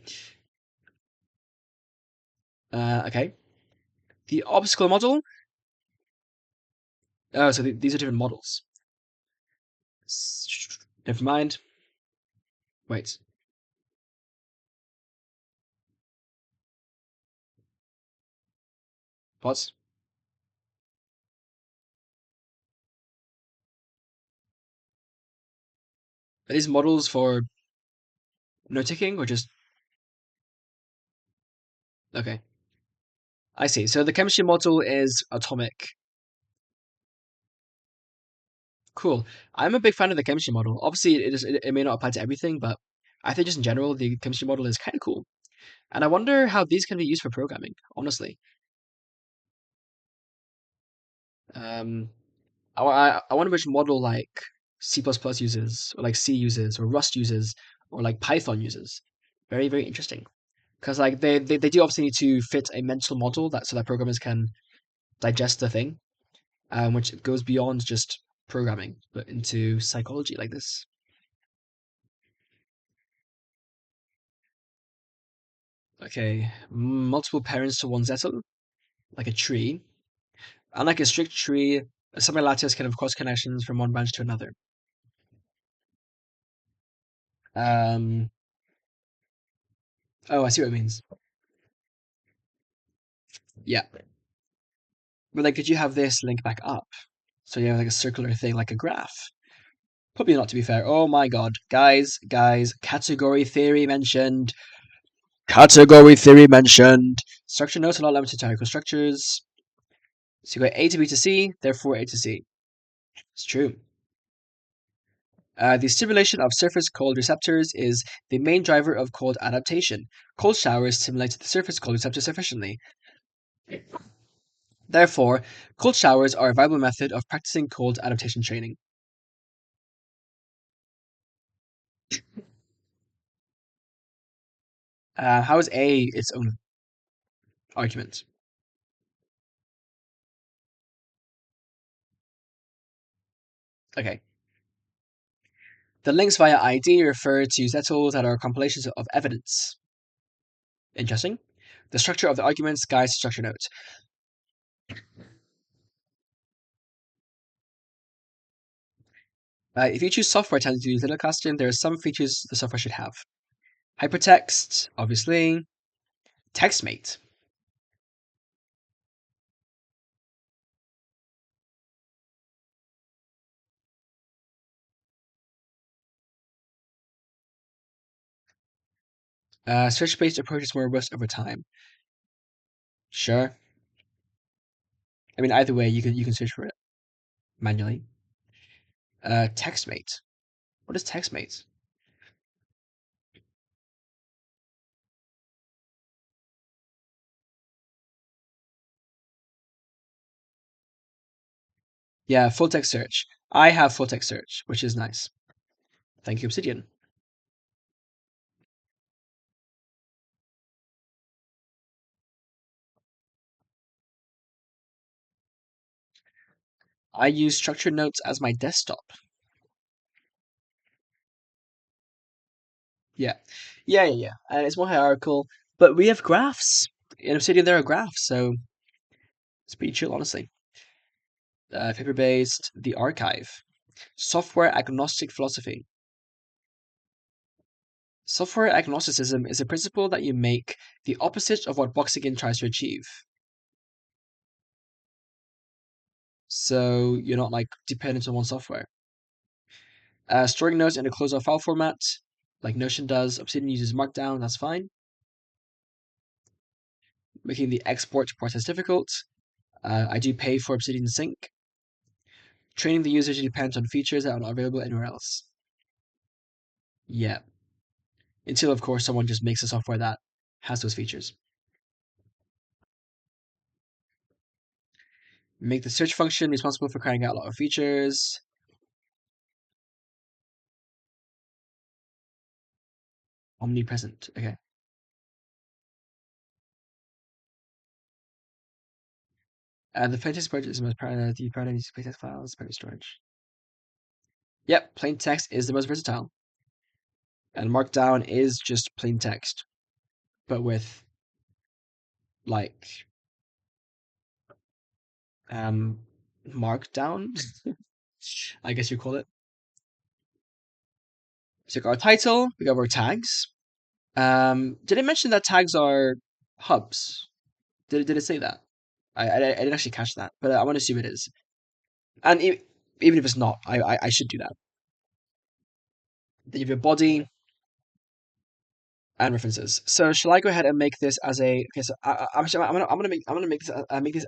S1: Okay. The obstacle model. Oh, so these are different models. Never mind. Wait. What? Are these models for no ticking or just okay? I see. So the chemistry model is atomic. Cool. I'm a big fan of the chemistry model. Obviously, it may not apply to everything, but I think just in general, the chemistry model is kind of cool. And I wonder how these can be used for programming, honestly. I wonder which model like C++ uses, or like C uses, or Rust uses, or like Python uses. Very, very interesting. Because like they do obviously need to fit a mental model that so that programmers can digest the thing, which goes beyond just programming, but into psychology like this. Okay, multiple parents to one zettel, like a tree. Unlike a strict tree, a semi-lattice can have cross connections from one branch to another. Um, oh, I see what it means. Yeah. But like, could you have this link back up? So you have like a circular thing, like a graph. Probably not, to be fair. Oh my god. Guys, category theory mentioned. Category theory mentioned. Structure notes are not limited to hierarchical structures. So you got A to B to C, therefore A to C. It's true. The stimulation of surface cold receptors is the main driver of cold adaptation. Cold showers stimulate the surface cold receptors sufficiently. Therefore, cold showers are a viable method of practicing cold adaptation training. How is A its own argument? Okay. The links via ID refer to Zettels that are compilations of evidence. Interesting. The structure of the arguments guides structure nodes. If you choose software tending to use Zettelkasten, there are some features the software should have. Hypertext, obviously. TextMate. Search-based approach is more robust over time. Sure. I mean, either way, you can search for it manually. TextMate. What is TextMate? Yeah, full text search. I have full text search, which is nice. Thank you, Obsidian. I use structured notes as my desktop. Yeah. And it's more hierarchical, but we have graphs. In Obsidian, there are graphs, so it's pretty chill, honestly. Paper-based, the archive. Software agnostic philosophy. Software agnosticism is a principle that you make the opposite of what Boxigan tries to achieve. So you're not like dependent on one software. Storing notes in a closed-off file format, like Notion does. Obsidian uses Markdown, that's fine. Making the export process difficult. I do pay for Obsidian Sync. Training the user to depend on features that are not available anywhere else. Yeah. Until, of course, someone just makes a software that has those features. Make the search function responsible for carrying out a lot of features. Omnipresent. Okay. The plaintext approach is the most the paradigm uses plaintext files, private storage. Yep, plain text is the most versatile. And Markdown is just plain text, but with like Markdown, I guess you call it. So our title, we got our tags. Did it mention that tags are hubs? Did it say that? I didn't actually catch that, but I want to assume it is. And even if it's not, I should do that. Then you have your body and references. So shall I go ahead and make this as a? Okay, so I'm gonna make this.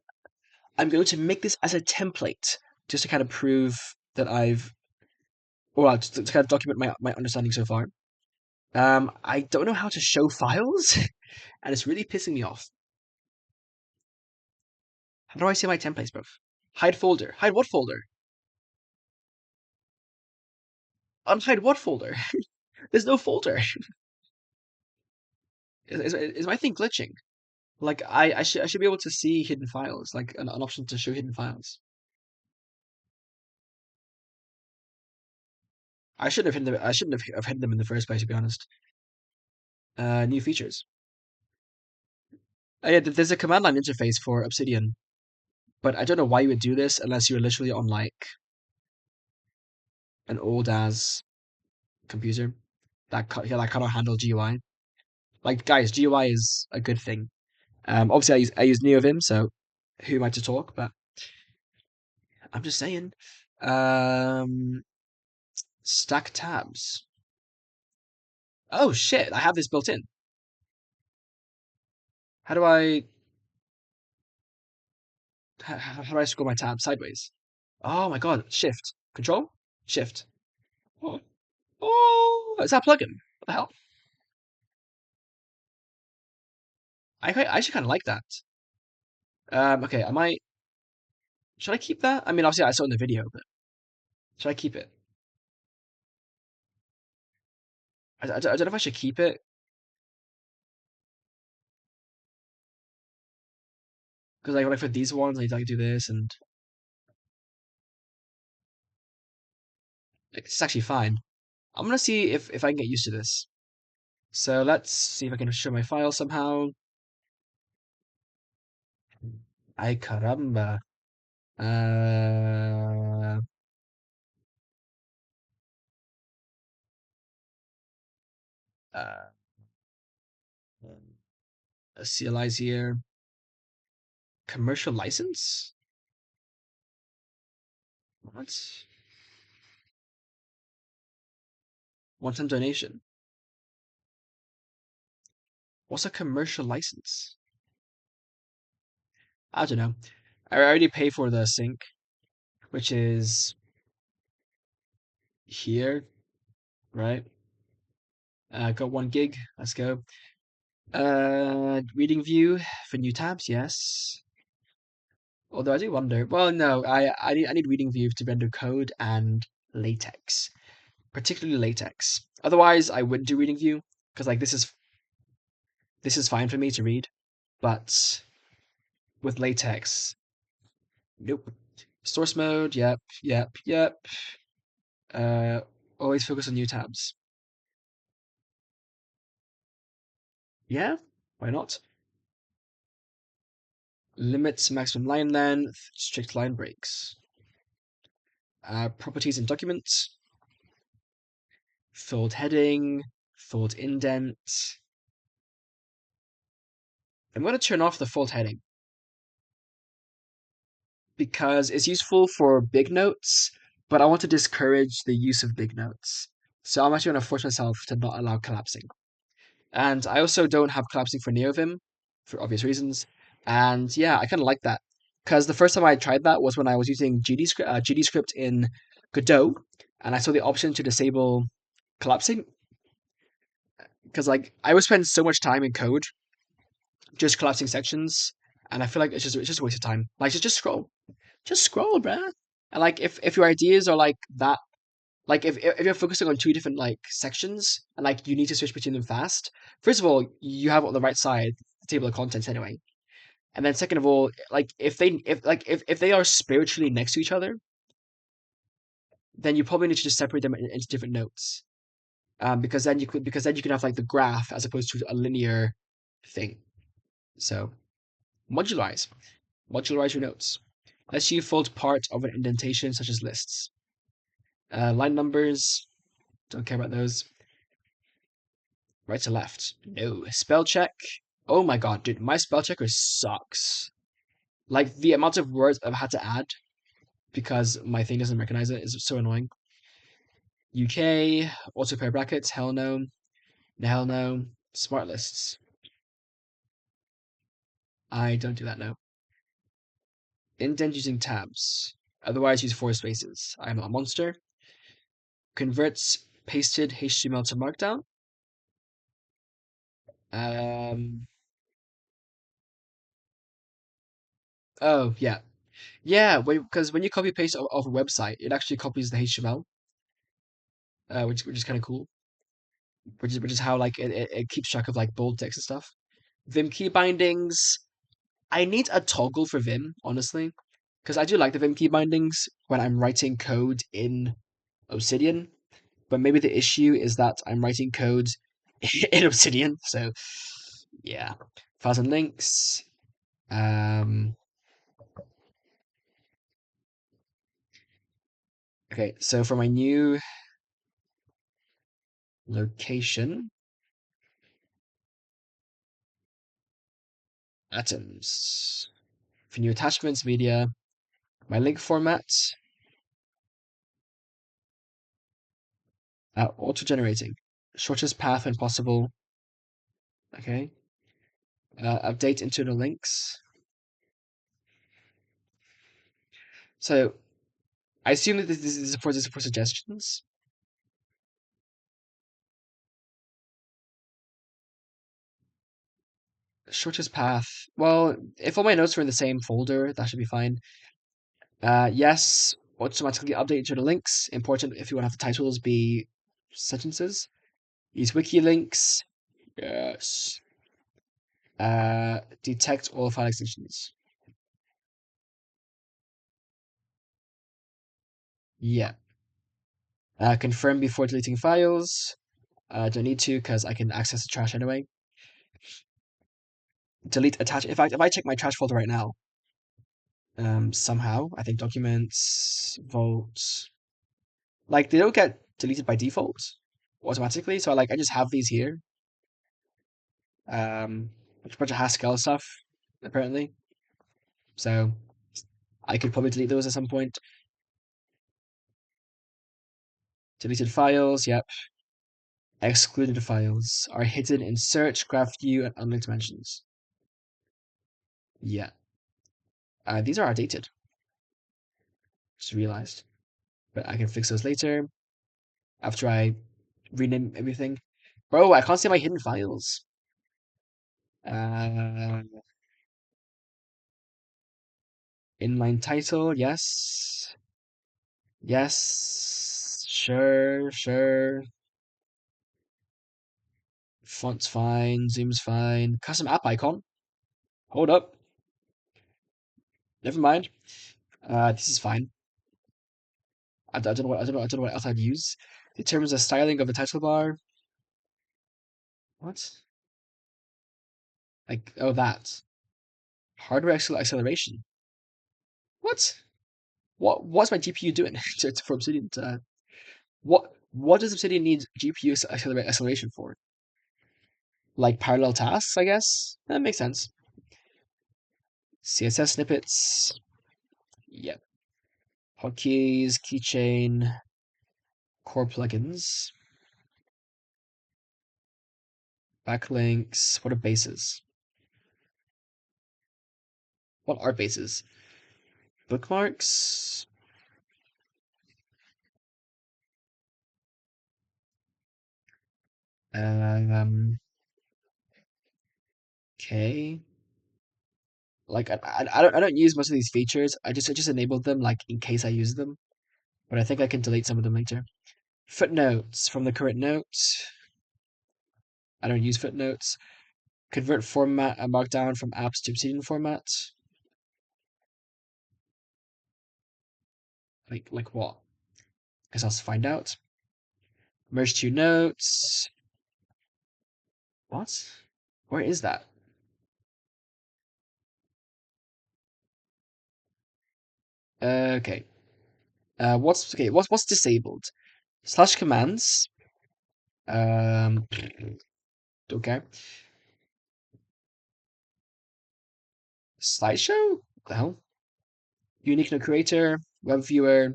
S1: I'm going to make this as a template just to kind of prove that well, to kind of document my understanding so far. I don't know how to show files, and it's really pissing me off. How do I see my templates, bro? Hide folder. Hide what folder? Unhide what folder? There's no folder. Is my thing glitching? Like I should be able to see hidden files, like an option to show hidden files. I shouldn't have hidden them. I shouldn't have hidden them in the first place, to be honest. New features. Yeah, there's a command line interface for Obsidian, but I don't know why you would do this unless you're literally on like an old as computer that cannot handle GUI. Like guys, GUI is a good thing. Obviously I use NeoVim, so who am I to talk? But I'm just saying. Um, Stack tabs. Oh shit! I have this built in. How do I? How do I scroll my tab sideways? Oh my god! Shift, Control, Shift. Oh, oh, is that plugin? What the hell? I actually kind of like that. Okay, I might. Should I keep that? I mean, obviously I saw it in the video, but should I keep it? I don't know if I should keep it because like for these ones, I need to like do this and It's actually fine. I'm gonna see if I can get used to this. So let's see if I can show my file somehow. Ay caramba. Uh, uh, CLI's here. Commercial license? What? One-time donation. What's a commercial license? I don't know. I already paid for the sync, which is here, right? Got 1 gig. Let's go. Reading view for new tabs, yes. Although I do wonder. Well, no, I need reading view to render code and latex, particularly latex. Otherwise, I would do reading view because like this is fine for me to read, but with latex, nope. Source mode, yep, yep, yep. Uh, always focus on new tabs. Yeah, why not? Limits maximum line length, strict line breaks. Properties in document, fold heading, fold indent. I'm going to turn off the fold heading because it's useful for big notes, but I want to discourage the use of big notes. So I'm actually going to force myself to not allow collapsing. And I also don't have collapsing for NeoVim for obvious reasons. And yeah, I kind of like that because the first time I tried that was when I was using GD script in Godot, and I saw the option to disable collapsing because like I would spend so much time in code just collapsing sections, and I feel like it's just a waste of time. Like just scroll, bruh. And like if your ideas are like that, like if you're focusing on 2 different like sections and like you need to switch between them fast, first of all, you have on the right side the table of contents anyway. And then second of all, like if they are spiritually next to each other, then you probably need to just separate them into different notes. Because then you can have like the graph as opposed to a linear thing. So modularize. Modularize your notes. Let's you fold part of an indentation such as lists. Line numbers, don't care about those. Right to left, no. Spell check. Oh my god, dude, my spell checker sucks. Like the amount of words I've had to add because my thing doesn't recognize it is so annoying. UK, auto pair brackets, hell no. Hell no. Smart lists. I don't do that, no. Indent using tabs. Otherwise use 4 spaces. I am not a monster. Converts pasted HTML to Markdown. Oh yeah, yeah. Because when you copy paste off a website, it actually copies the HTML, which is kind of cool. Which is how like it keeps track of like bold text and stuff. Vim key bindings. I need a toggle for Vim, honestly, because I do like the Vim key bindings when I'm writing code in Obsidian. But maybe the issue is that I'm writing code in Obsidian. So yeah, files and links. Okay, so for my new location, atoms. For new attachments, media, my link format, auto-generating. Shortest path when possible. Okay. Update internal links. So I assume that this is for suggestions. Shortest path. Well, if all my notes are in the same folder, that should be fine. Yes, automatically update internal links. Important if you want to have the titles be sentences. Use wiki links. Yes. Detect all file extensions. Yeah. Confirm before deleting files. Don't need to because I can access the trash anyway. Delete attach. In fact, if I check my trash folder right now, somehow I think documents, vault, like they don't get deleted by default automatically. So I just have these here. A bunch of Haskell stuff apparently. So I could probably delete those at some point. Deleted files, yep. Excluded files are hidden in search, graph view, and unlinked dimensions. Yeah. These are outdated. Just realized. But I can fix those later. After I rename everything. Bro, I can't see my hidden files. Inline title, yes. Yes. Sure. Font's fine, zoom's fine. Custom app icon. Hold up. Never mind. This is fine. I don't know what else I'd use. Determines the styling of the title bar. What? That. Hardware acceleration. What? What's my GPU doing for Obsidian? What does Obsidian need GPU acceleration for? Like parallel tasks, I guess? That makes sense. CSS snippets. Yep. Hotkeys, keychain, core plugins. Backlinks. What are bases? What are bases? Bookmarks? Okay. Like I don't use most of these features. I just enabled them like in case I use them. But I think I can delete some of them later. Footnotes from the current notes. I don't use footnotes. Convert format and markdown from apps to Obsidian format. Like what? Guess I'll find out. Merge two notes. What? Where is that? Okay. What's disabled? Slash commands. Don't care. Slideshow? What the hell? Unique no creator. Web viewer.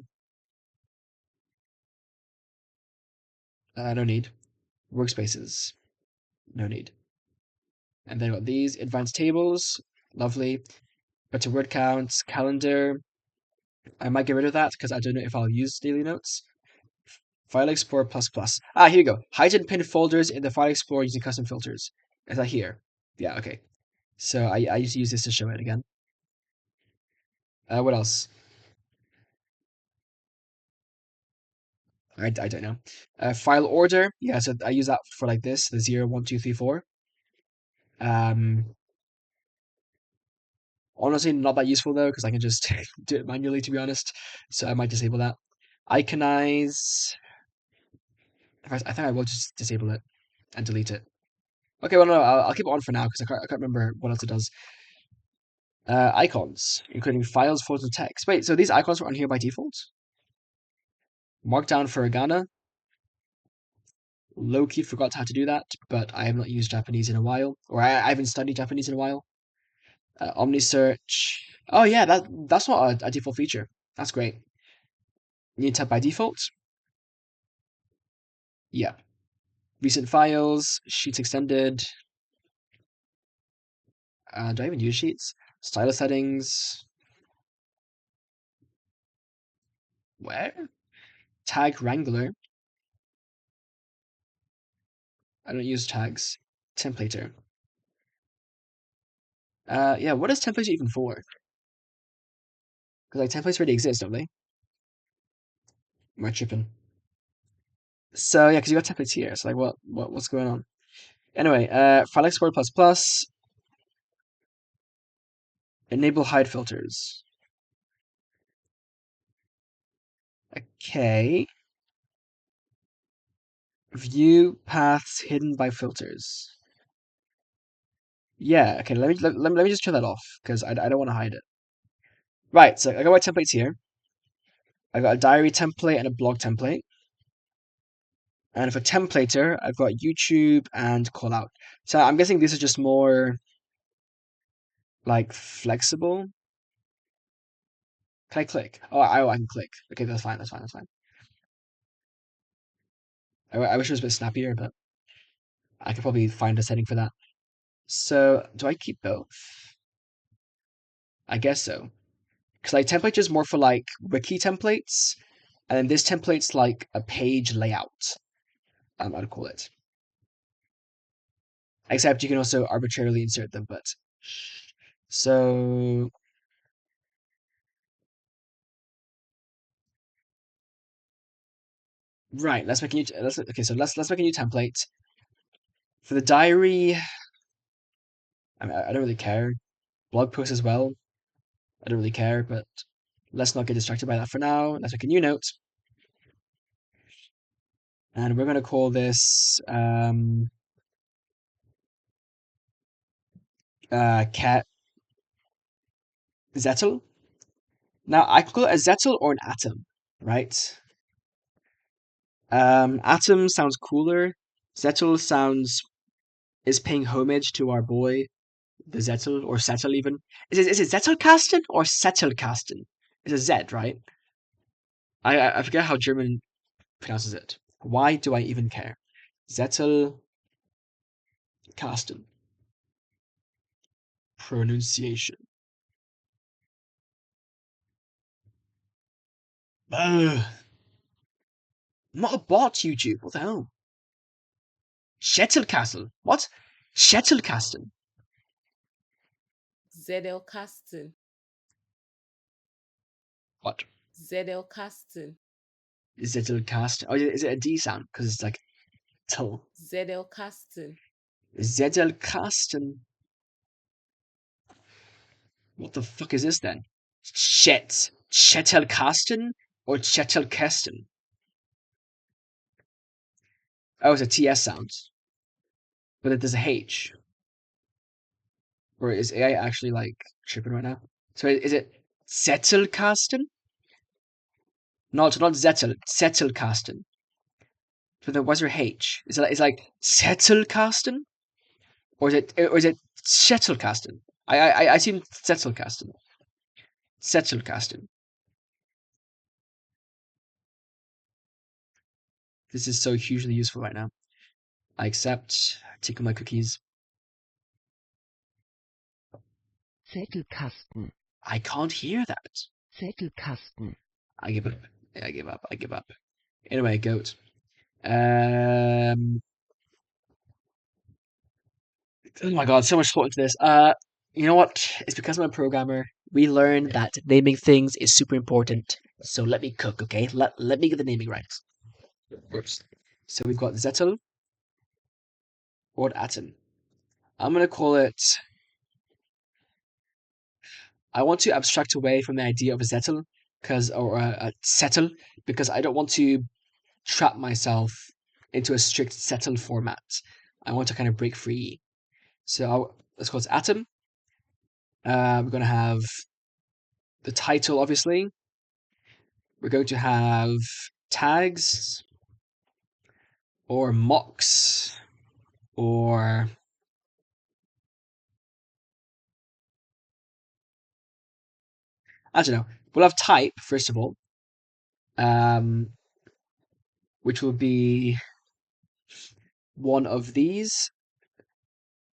S1: No need. Workspaces. No need. And then got these advanced tables. Lovely. Better word counts. Calendar. I might get rid of that because I don't know if I'll use daily notes. File Explorer ++. Here you go. Hide and pin folders in the File Explorer using custom filters. Is that here? Yeah, okay. So I used to use this to show it again. What else? I don't know. File order. Yeah, so I use that for like this, the 0, 1, 2, 3, 4. Honestly, not that useful though, because I can just do it manually, to be honest. So I might disable that. Iconize. I think I will just disable it and delete it. Okay, well, no, I'll keep it on for now because I can't remember what else it does. Icons, including files, photos, and text. Wait, so these icons were on here by default? Markdown for Agana. Low-key forgot how to do that, but I have not used Japanese in a while, or I haven't studied Japanese in a while. OmniSearch. Oh yeah, that's not a default feature. That's great. Need tab by default. Yeah. Recent files, sheets extended. Do I even use sheets? Stylus settings. Where? Tag Wrangler. I don't use tags. Templater. Yeah, what is templates even for? Because like templates already exist, don't they? Am I tripping? So yeah, because you got templates here. So like, what's going on? Anyway, File Explorer ++. Enable hide filters. Okay. View paths hidden by filters. Yeah, okay, let me just turn that off, because I don't want to hide it. Right, so I got my templates here. I got a diary template and a blog template. And for templater, I've got YouTube and callout. So I'm guessing these are just more like flexible. Can I click? Oh, I can click. Okay, that's fine. That's fine. That's fine. I wish it was a bit snappier, but I could probably find a setting for that. So do I keep both? I guess so. Because like template is more for like wiki templates, and then this template's like a page layout. I'd call it. Except you can also arbitrarily insert them, but so right, let's make a new okay, so let's make a new template. For the diary, I mean, I don't really care. Blog post as well, I don't really care, but let's not get distracted by that for now. Let's make a new note. And we're going to call this cat Zettel. Now, I could call it a Zettel or an atom, right? Atom sounds cooler. Zettel is paying homage to our boy, the Zettel, or Settel even. Is it Zettelkasten or Zettelkasten? It's a Z, right? I forget how German pronounces it. Why do I even care? Zettelkasten. Pronunciation. Ugh. Not a bot, YouTube. What the hell? Zettelkasten. What? Zettelkasten.
S4: Zettelkasten.
S1: What?
S4: Zettelkasten.
S1: Zettelkasten. Oh, is it a D sound? Because it's like till.
S4: Zettelkasten.
S1: Zettelkasten. What the fuck is this then? Zettelkasten or Zettelkasten? Oh, it's a TS sound. But there's a H. Or is AI actually like tripping right now? So is it Zettelkasten? No, it's not Zettel. Zettelkasten. But then what's your H? Is it like Zettelkasten? Or is it Zettelkasten? I assume Zettelkasten. Zettelkasten. This is so hugely useful right now. I accept. Taking my cookies.
S5: Zettelkasten.
S1: I can't hear that.
S5: Zettelkasten.
S1: I give up. I give up. I give up. Anyway, goat. Oh my god, so much thought into this. You know what? It's because I'm a programmer. We learned that naming things is super important. So let me cook, okay? Let me get the naming right. So we've got Zettel or Atom. I'm gonna call it. I want to abstract away from the idea of a Zettel, or a settle, because I don't want to trap myself into a strict settle format. I want to kind of break free. So let's call it Atom. We're going to have the title, obviously. We're going to have tags or mocks or I don't know. We'll have type first of all, which will be one of these.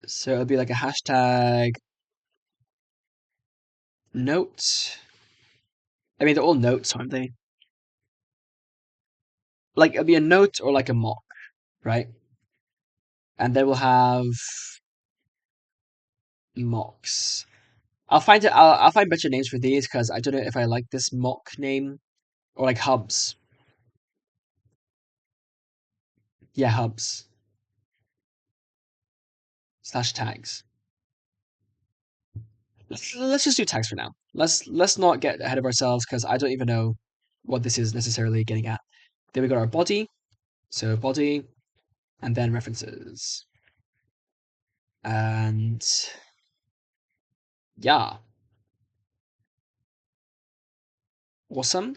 S1: So it'll be like a hashtag note. I mean, they're all notes, aren't they? Like it'll be a note or like a mock, right? And then we'll have mocks. I'll find it. I'll find better names for these because I don't know if I like this mock name or like hubs. Yeah, hubs / tags. Let's just do tags for now. Let's not get ahead of ourselves because I don't even know what this is necessarily getting at. Then we got our body. So body. and then references. And yeah, awesome.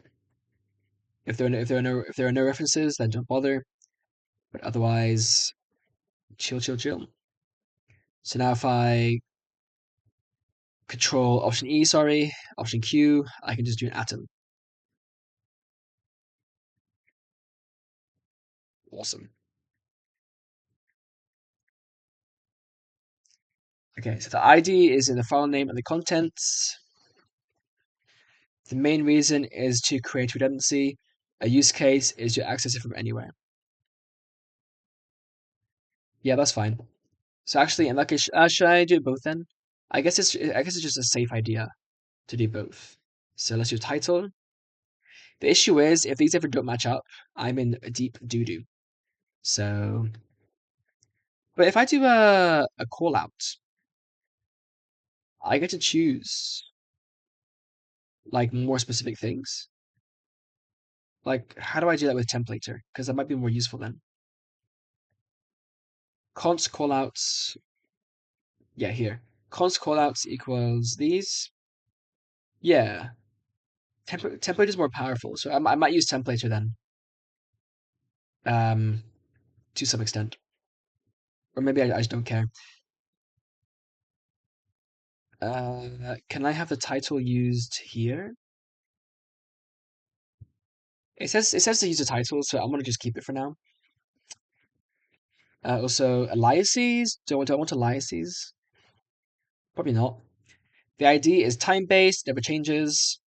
S1: If there are no references, then don't bother. But otherwise, chill. So now if I Control Option E, Option Q, I can just do an atom. Awesome. Okay, so the ID is in the file name and the contents. The main reason is to create redundancy. A use case is to access it from anywhere. Yeah, that's fine. So actually, in that case, should I do both then? I guess it's just a safe idea to do both. So let's do title. The issue is if these ever don't match up, I'm in a deep doo-doo. So, but if I do a call out, I get to choose like more specific things. Like, how do I do that with templater? Because that might be more useful then. Const callouts. Yeah, here. Const callouts equals these. Yeah. Template is more powerful, so I might use templater then. To some extent. Or maybe I just don't care. Can I have the title used here? It says to use the title, so I'm gonna just keep it for now. Also, aliases. Do I want aliases? Probably not. The ID is time-based, never changes.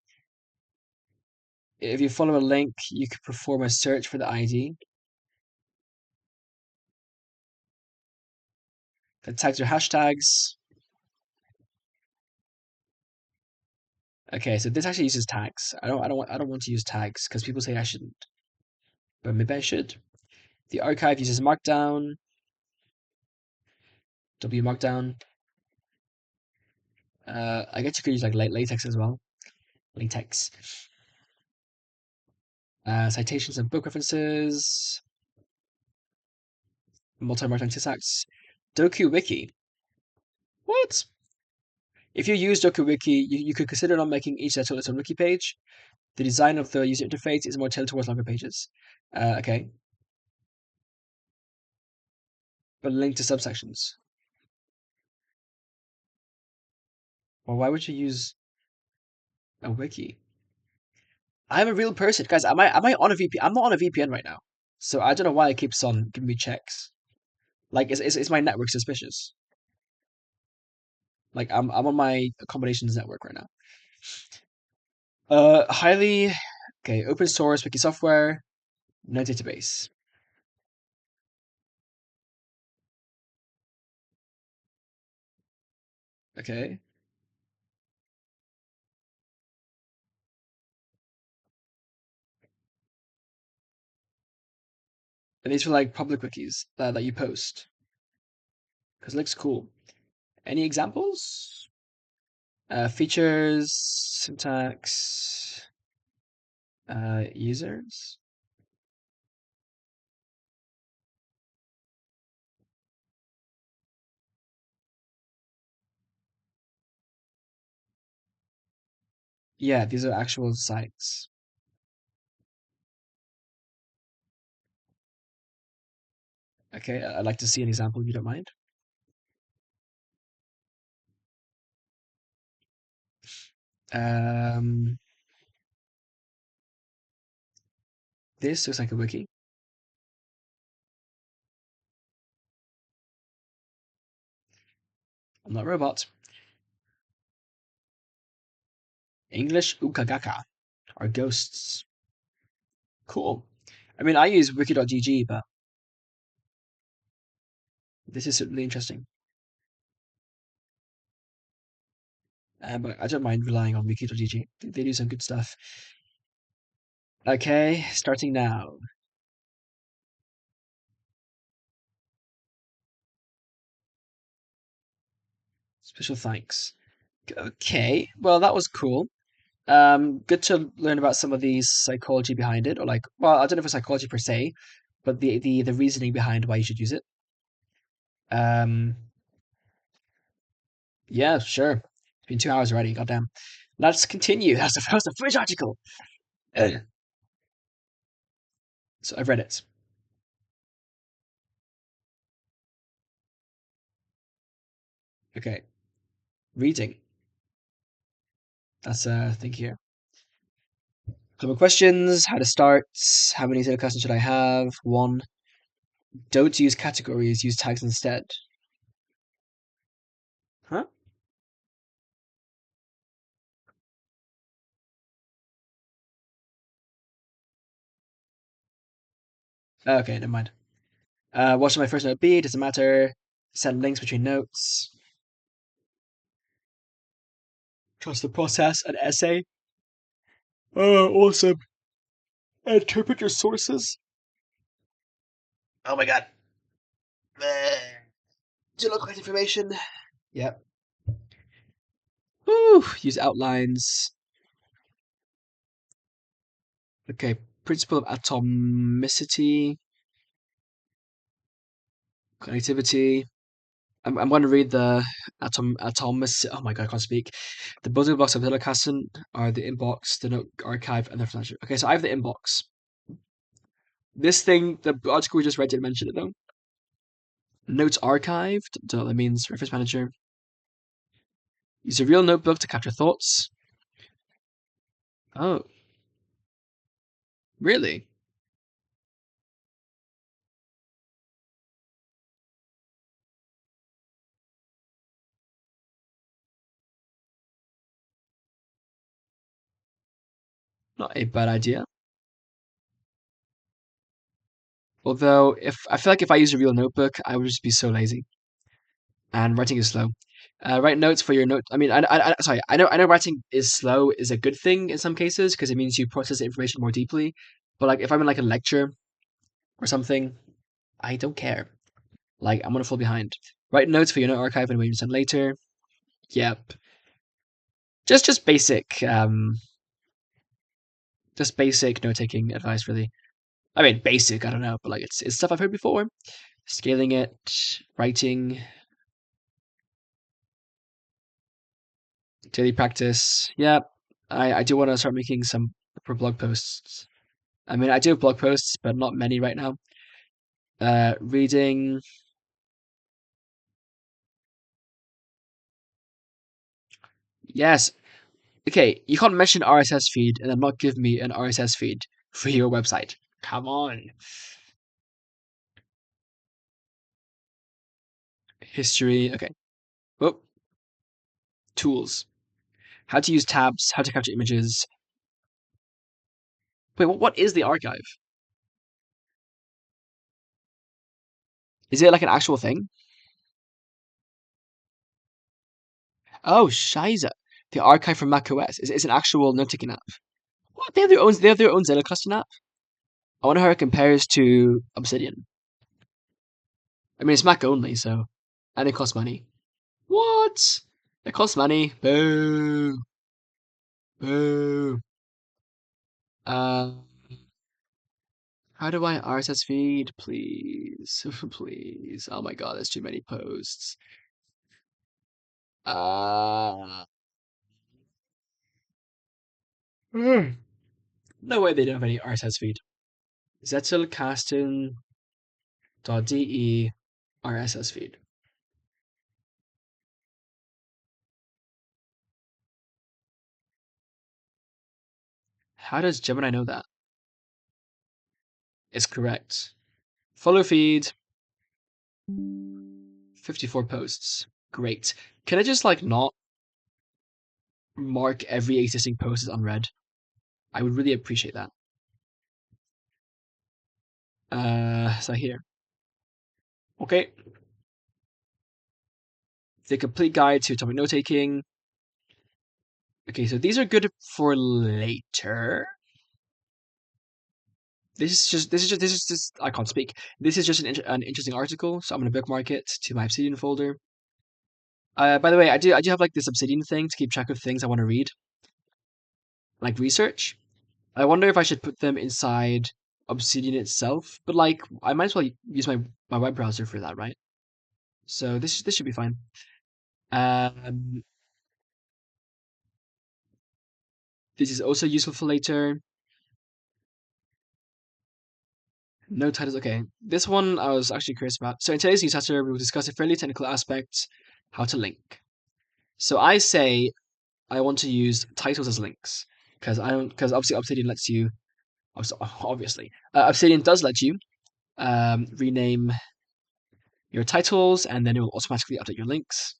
S1: If you follow a link, you can perform a search for the ID. The tags are hashtags. Okay, so this actually uses tags. I don't want to use tags because people say I shouldn't, but maybe I should. The archive uses Markdown. W Markdown. I guess you could use like latex as well. Latex. Citations and book references. Multi-markdown syntax. DokuWiki. What? If you use DokuWiki, you could consider not making each letter its own wiki page. The design of the user interface is more tailored towards longer pages. Okay. But link to subsections. Well, why would you use a wiki? I'm a real person, guys. Am I on a VPN? I'm not on a VPN right now, so I don't know why it keeps on giving me checks. Like, is my network suspicious? Like, I'm on my accommodations network right now. Highly okay. Open source wiki software, no database. Okay. And these are like public wikis that you post because it looks cool. Any examples? Features, syntax, users. Yeah, these are actual sites. Okay, I'd like to see an example if you don't mind. Um, this looks like a wiki. I'm not a robot. English ukagaka are ghosts. Cool. I mean, I use wiki.gg, but this is certainly interesting. But I don't mind relying on wiki.gg. They do some good stuff. Okay, starting now. Special thanks. Okay, well, that was cool. Good to learn about some of the psychology behind it, or like, well, I don't know if it's psychology per se, but the reasoning behind why you should use it. Yeah, sure. It's been 2 hours already. Goddamn. Let's continue. That's the first article. So I've read it. Okay. Reading. That's a thing here. Couple of questions. How to start. How many Zettelkasten should I have? 1. Don't use categories. Use tags instead. Huh? Okay, never mind. What should my first note be? Doesn't matter. Send links between notes. Trust the process. An essay. Oh, awesome. Interpret your sources. Oh my god. Do not correct information. Yep. Woo! Use outlines. Okay. Principle of atomicity. Connectivity. I'm going to read the atomicity. Oh my god, I can't speak. The building blocks of Zettelkasten are the inbox, the note archive, and the flasher. Okay, so I have the inbox. This thing, the article we just read didn't mention it though. Notes archived. Don't know what that means. Reference manager. Use a real notebook to capture thoughts. Oh. Really? Not a bad idea. Although, I feel like if I use a real notebook, I would just be so lazy, and writing is slow. Write notes for your note. I mean, sorry. I know writing is slow is a good thing in some cases because it means you process the information more deeply. But like, if I'm in like a lecture or something, I don't care. Like, I'm gonna fall behind. Write notes for your note archive and wait to send later. Yep. Just basic just basic note taking advice, really. I mean, basic. I don't know, but like, it's stuff I've heard before. Scaling it, writing, daily practice. Yeah, I do want to start making some for blog posts. I mean, I do have blog posts, but not many right now. Reading. Yes. Okay, you can't mention RSS feed and then not give me an RSS feed for your website. Come on. History. Okay. Oh, tools. How to use tabs. How to capture images. Wait, what is the archive? Is it like an actual thing? Oh, Shiza. The archive from macOS. It's an actual note-taking app. What? They have their own Zettelkasten app? I wonder how it compares to Obsidian. I mean, it's Mac only, so... And it costs money. What? It costs money? Boo. Boo. How do I RSS feed? Please. Please. Oh my god, there's too many posts. No way they don't have any RSS feed. Zettelkasten.de RSS feed. How does Gemini know that? It's correct. Follow feed. 54 posts. Great. Can I just like not mark every existing post as unread? I would really appreciate that. So here. Okay. The complete guide to atomic note taking. Okay, so these are good for later. This is just I can't speak. This is just an interesting article, so I'm gonna bookmark it to my Obsidian folder. By the way, I do have like this Obsidian thing to keep track of things I want to read, like research. I wonder if I should put them inside Obsidian itself, but like I might as well use my web browser for that, right? So this should be fine. This is also useful for later. No titles. Okay, this one I was actually curious about. So in today's newsletter, we will discuss a fairly technical aspect: how to link. So I say I want to use titles as links because obviously Obsidian lets you. Obviously, Obsidian does let you rename your titles, and then it will automatically update your links.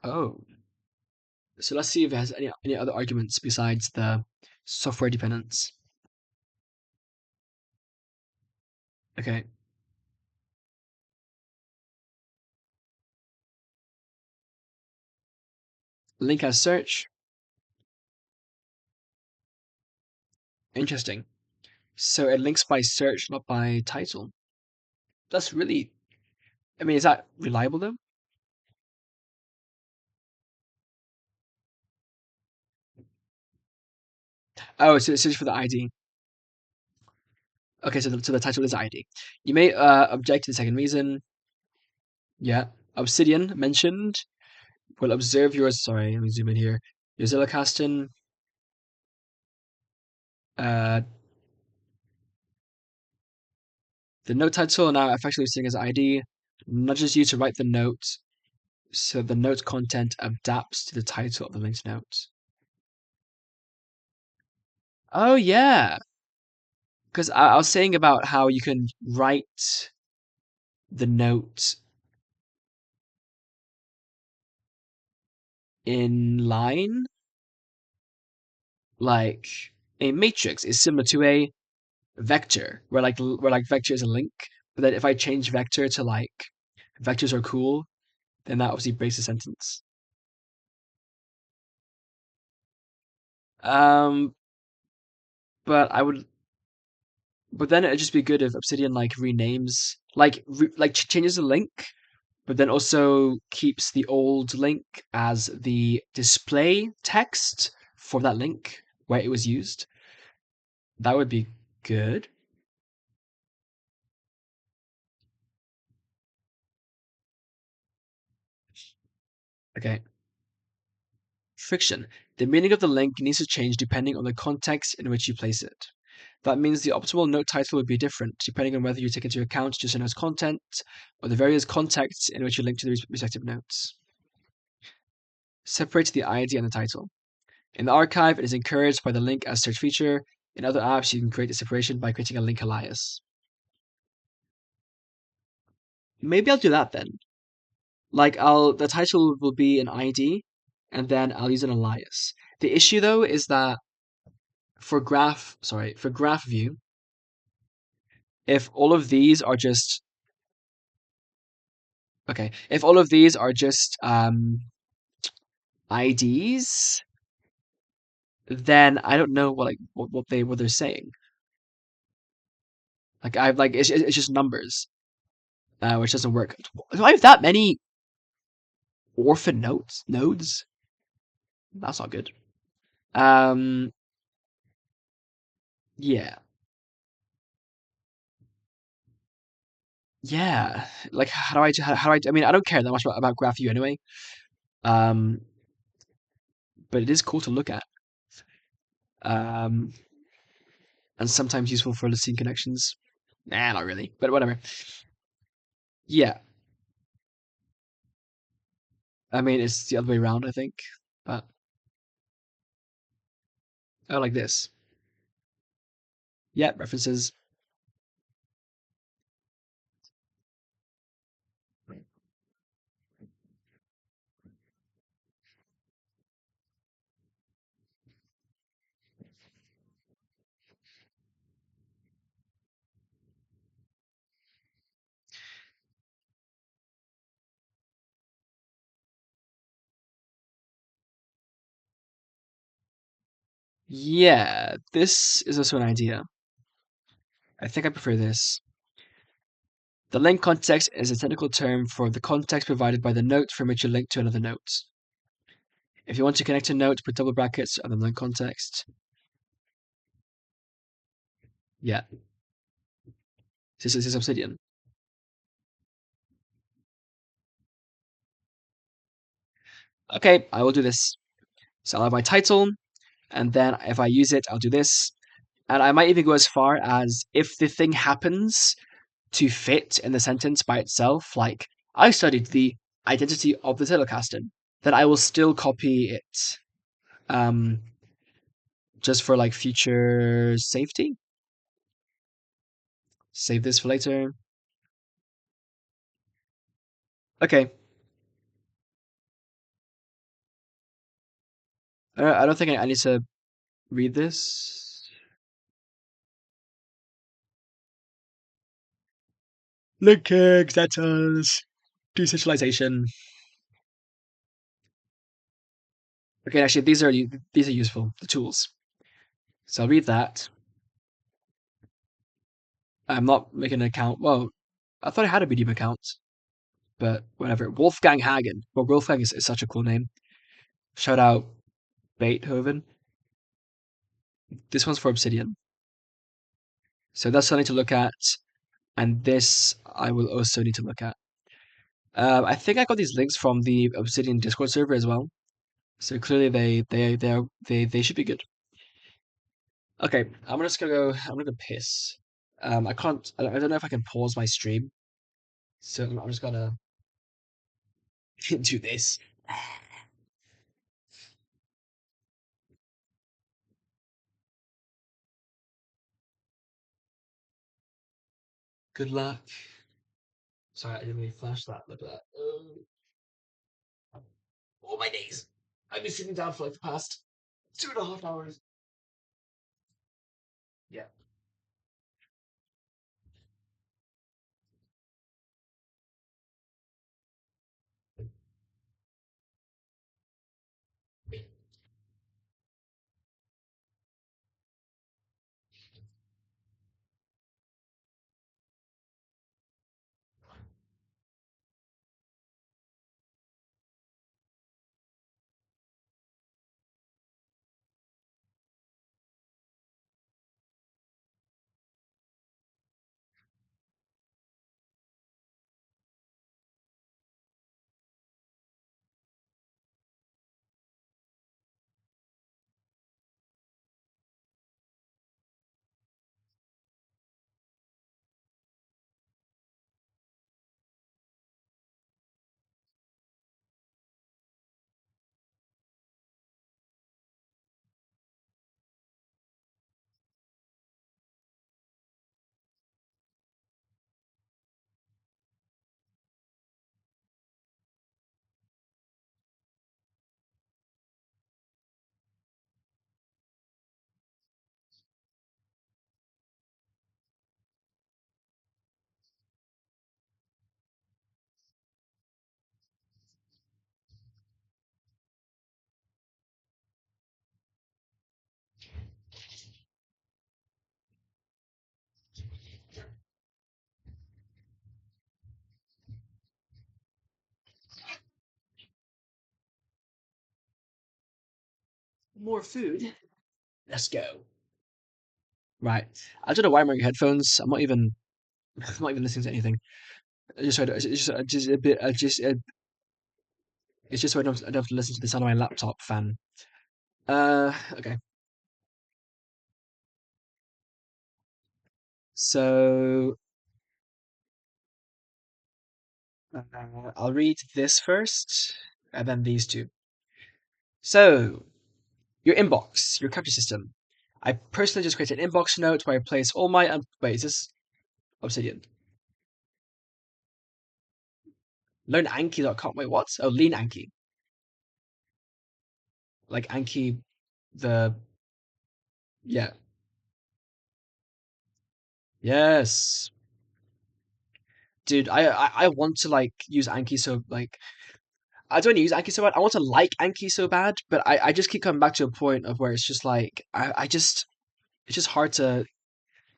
S1: Oh, so let's see if it has any other arguments besides the software dependence. Okay. Link as search. Interesting. So it links by search, not by title. That's really. I mean, is that reliable though? Oh, so it's just for the ID. Okay, so the title is ID. You may object to the second reason. Yeah. Obsidian mentioned will observe yours. Sorry, let me zoom in here. Your Zettelkasten. Uh, the note title now effectively sitting as ID nudges you to write the note, so the note content adapts to the title of the linked note. Oh yeah, because I was saying about how you can write the note in line, like a matrix is similar to a vector, where vector is a link. But then if I change vector to like vectors are cool, then that obviously breaks the sentence. Um, but I would, but then it'd just be good if Obsidian like renames, changes the link, but then also keeps the old link as the display text for that link where it was used. That would be good. Okay. Friction. The meaning of the link needs to change depending on the context in which you place it. That means the optimal note title would be different depending on whether you take into account just a note's content or the various contexts in which you link to the respective notes. Separate the ID and the title. In the archive, it is encouraged by the link as search feature. In other apps, you can create a separation by creating a link alias. Maybe I'll do that then. Like the title will be an ID, and then I'll use an alias. The issue though is that for graph view, if all of these are just if all of these are just IDs, then I don't know what they're saying. It's just numbers, which doesn't work. Do I have that many orphan nodes? That's not good. Yeah. Yeah. Like I mean, I don't care that much about GraphView anyway. Um, but it is cool to look at. Um, and sometimes useful for listing connections. Nah, not really, but whatever. Yeah. I mean, it's the other way around, I think. But oh, like this. Yeah, references. Yeah, this is also an idea. I think I prefer this. The link context is a technical term for the context provided by the note from which you link to another note. If you want to connect a note, put double brackets and then line context. Yeah. This is Obsidian. Okay, I will do this. So I'll have my title, and then if I use it, I'll do this. And I might even go as far as if the thing happens to fit in the sentence by itself, like I studied the identity of the Zettelkasten, then I will still copy it. Just for like future safety. Save this for later. Okay. I don't think I need to read this. Linking status. Decentralization. Okay, actually, these are useful. The tools. So I'll read that. I'm not making an account. Well, I thought I had a Medium account, but whatever. Wolfgang Hagen. Well, Wolfgang is such a cool name. Shout out Beethoven. This one's for Obsidian. So that's something to look at, and this I will also need to look at. I think I got these links from the Obsidian Discord server as well. So clearly they should be good. Okay, I'm just gonna go. I'm gonna go piss. I can't. I don't know if I can pause my stream. So I'm just gonna do this. Good luck. Sorry, I didn't really flash that. Look at that. Oh my days! I've been sitting down for like the past 2.5 hours. Yeah. More food. Let's go. Right. I don't know why I'm wearing headphones. I'm not even. I'm not even listening to anything. Just a bit. It's just so I don't have to listen to the sound of my laptop fan. Okay. So I'll read this first, and then these two. So your inbox, your capture system. I personally just created an inbox note where I place all my. Wait, is this Obsidian? LearnAnki.com. Wait, what? Oh, Lean Anki. Like Anki, the yeah. Yes, dude. I want to like use Anki so like I don't use Anki so bad. I want to like Anki so bad, but I just keep coming back to a point of where it's just like I just it's just hard to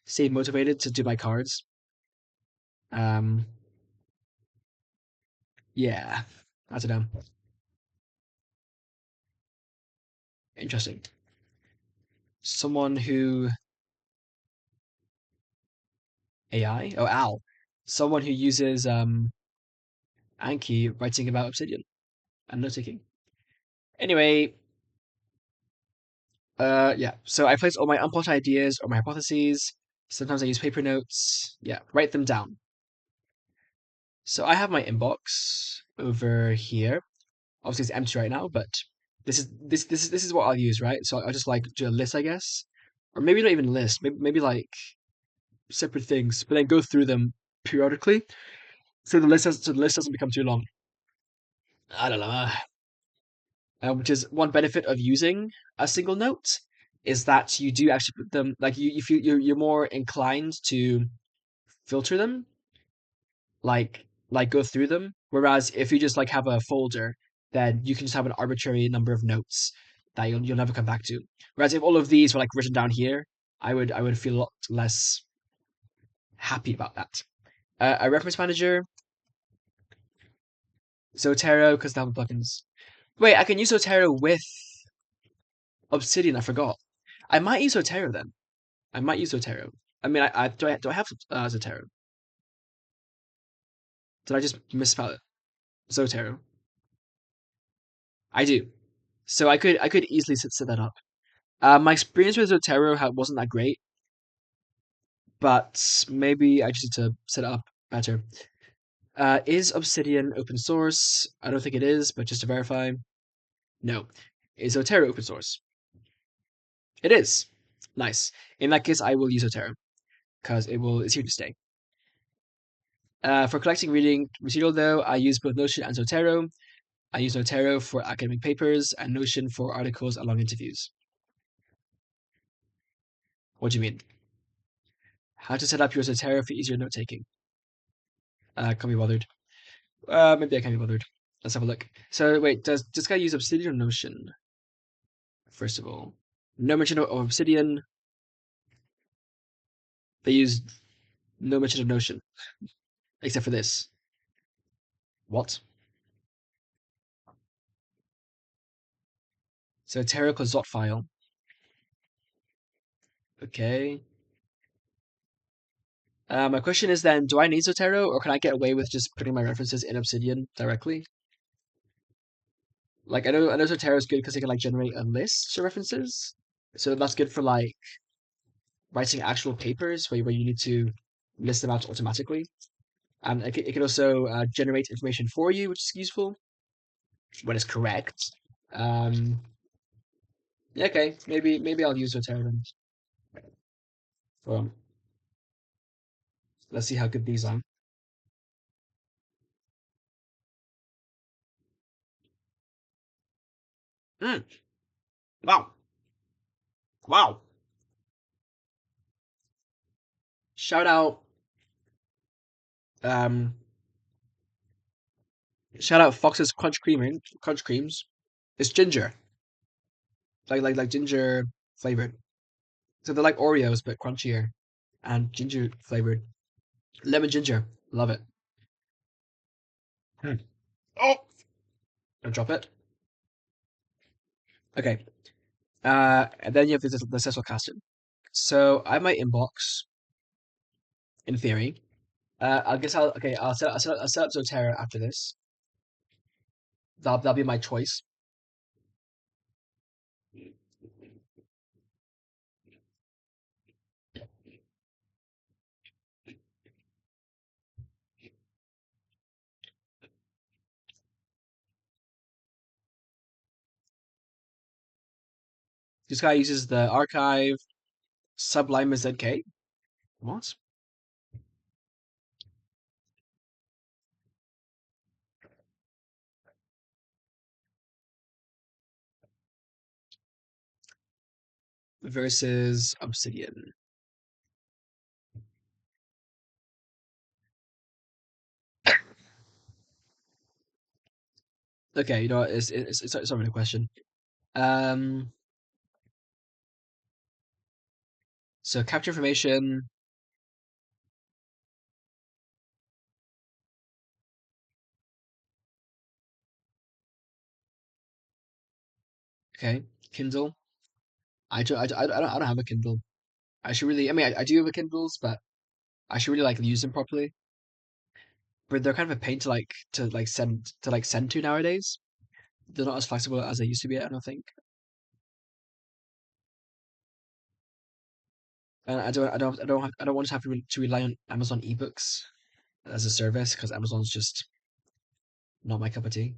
S1: stay motivated to do my cards. Um, yeah, I don't know. Interesting. Someone who AI? Oh, Al. Someone who uses Anki writing about Obsidian and note taking. Anyway, yeah. So I place all my unplotted ideas or my hypotheses. Sometimes I use paper notes. Yeah, write them down. So I have my inbox over here. Obviously, it's empty right now, but this is what I'll use, right? So I'll just like do a list, I guess, or maybe not even list. Maybe like separate things, but then go through them periodically, so the list doesn't become too long. I don't know. Which is one benefit of using a single note is that you do actually put them like you feel you're more inclined to filter them, like go through them. Whereas if you just like have a folder, then you can just have an arbitrary number of notes that you'll never come back to. Whereas if all of these were like written down here, I would feel a lot less happy about that. A reference manager, Zotero, because they have plugins. Wait, I can use Zotero with Obsidian. I forgot. I might use Zotero then. I might use Zotero. I mean, do I have Zotero? Did I just misspell it? Zotero. I do. So I could easily set that up. My experience with Zotero wasn't that great, but maybe I just need to set it up better. Is Obsidian open source? I don't think it is, but just to verify, no. Is Zotero open source? It is. Nice. In that case, I will use Zotero because it's here to stay. For collecting reading material, though, I use both Notion and Zotero. I use Zotero for academic papers and Notion for articles and long interviews. What do you mean? How to set up your Zotero for easier note taking? Can't be bothered. Maybe I can't be bothered. Let's have a look. So wait, does this guy use Obsidian or Notion? First of all, no mention of Obsidian. They use no mention of Notion, except for this. What? Zotero Zot file. Okay. My question is then, do I need Zotero, or can I get away with just putting my references in Obsidian directly? Like, I know Zotero is good because it can like generate a list of references, so that's good for like writing actual papers where you need to list them out automatically. And it can also generate information for you, which is useful when it's correct. Um, yeah, okay, maybe I'll use Zotero then. Well, let's see how good these are. Mm, wow, wow! Shout out, um, shout out Fox's Crunch Creams. It's ginger, like ginger flavored. So they're like Oreos but crunchier and ginger flavored. Lemon ginger, love it. Hmm. Oh, don't drop it. Okay. And then you have the Zettelkasten. So I have my inbox, in theory. I guess I'll set up Zotero after this. That'll be my choice. This guy uses the archive Sublime ZK. What? Versus Obsidian. Okay, you know what? It's not really a question. Um, so capture information. Okay, Kindle. I don't have a Kindle. I should really. I mean, I do have a Kindles, but I should really like use them properly. But they're kind of a pain to send to nowadays. They're not as flexible as they used to be. I don't think. And I don't want to have to rely on Amazon eBooks as a service because Amazon's just not my cup of tea.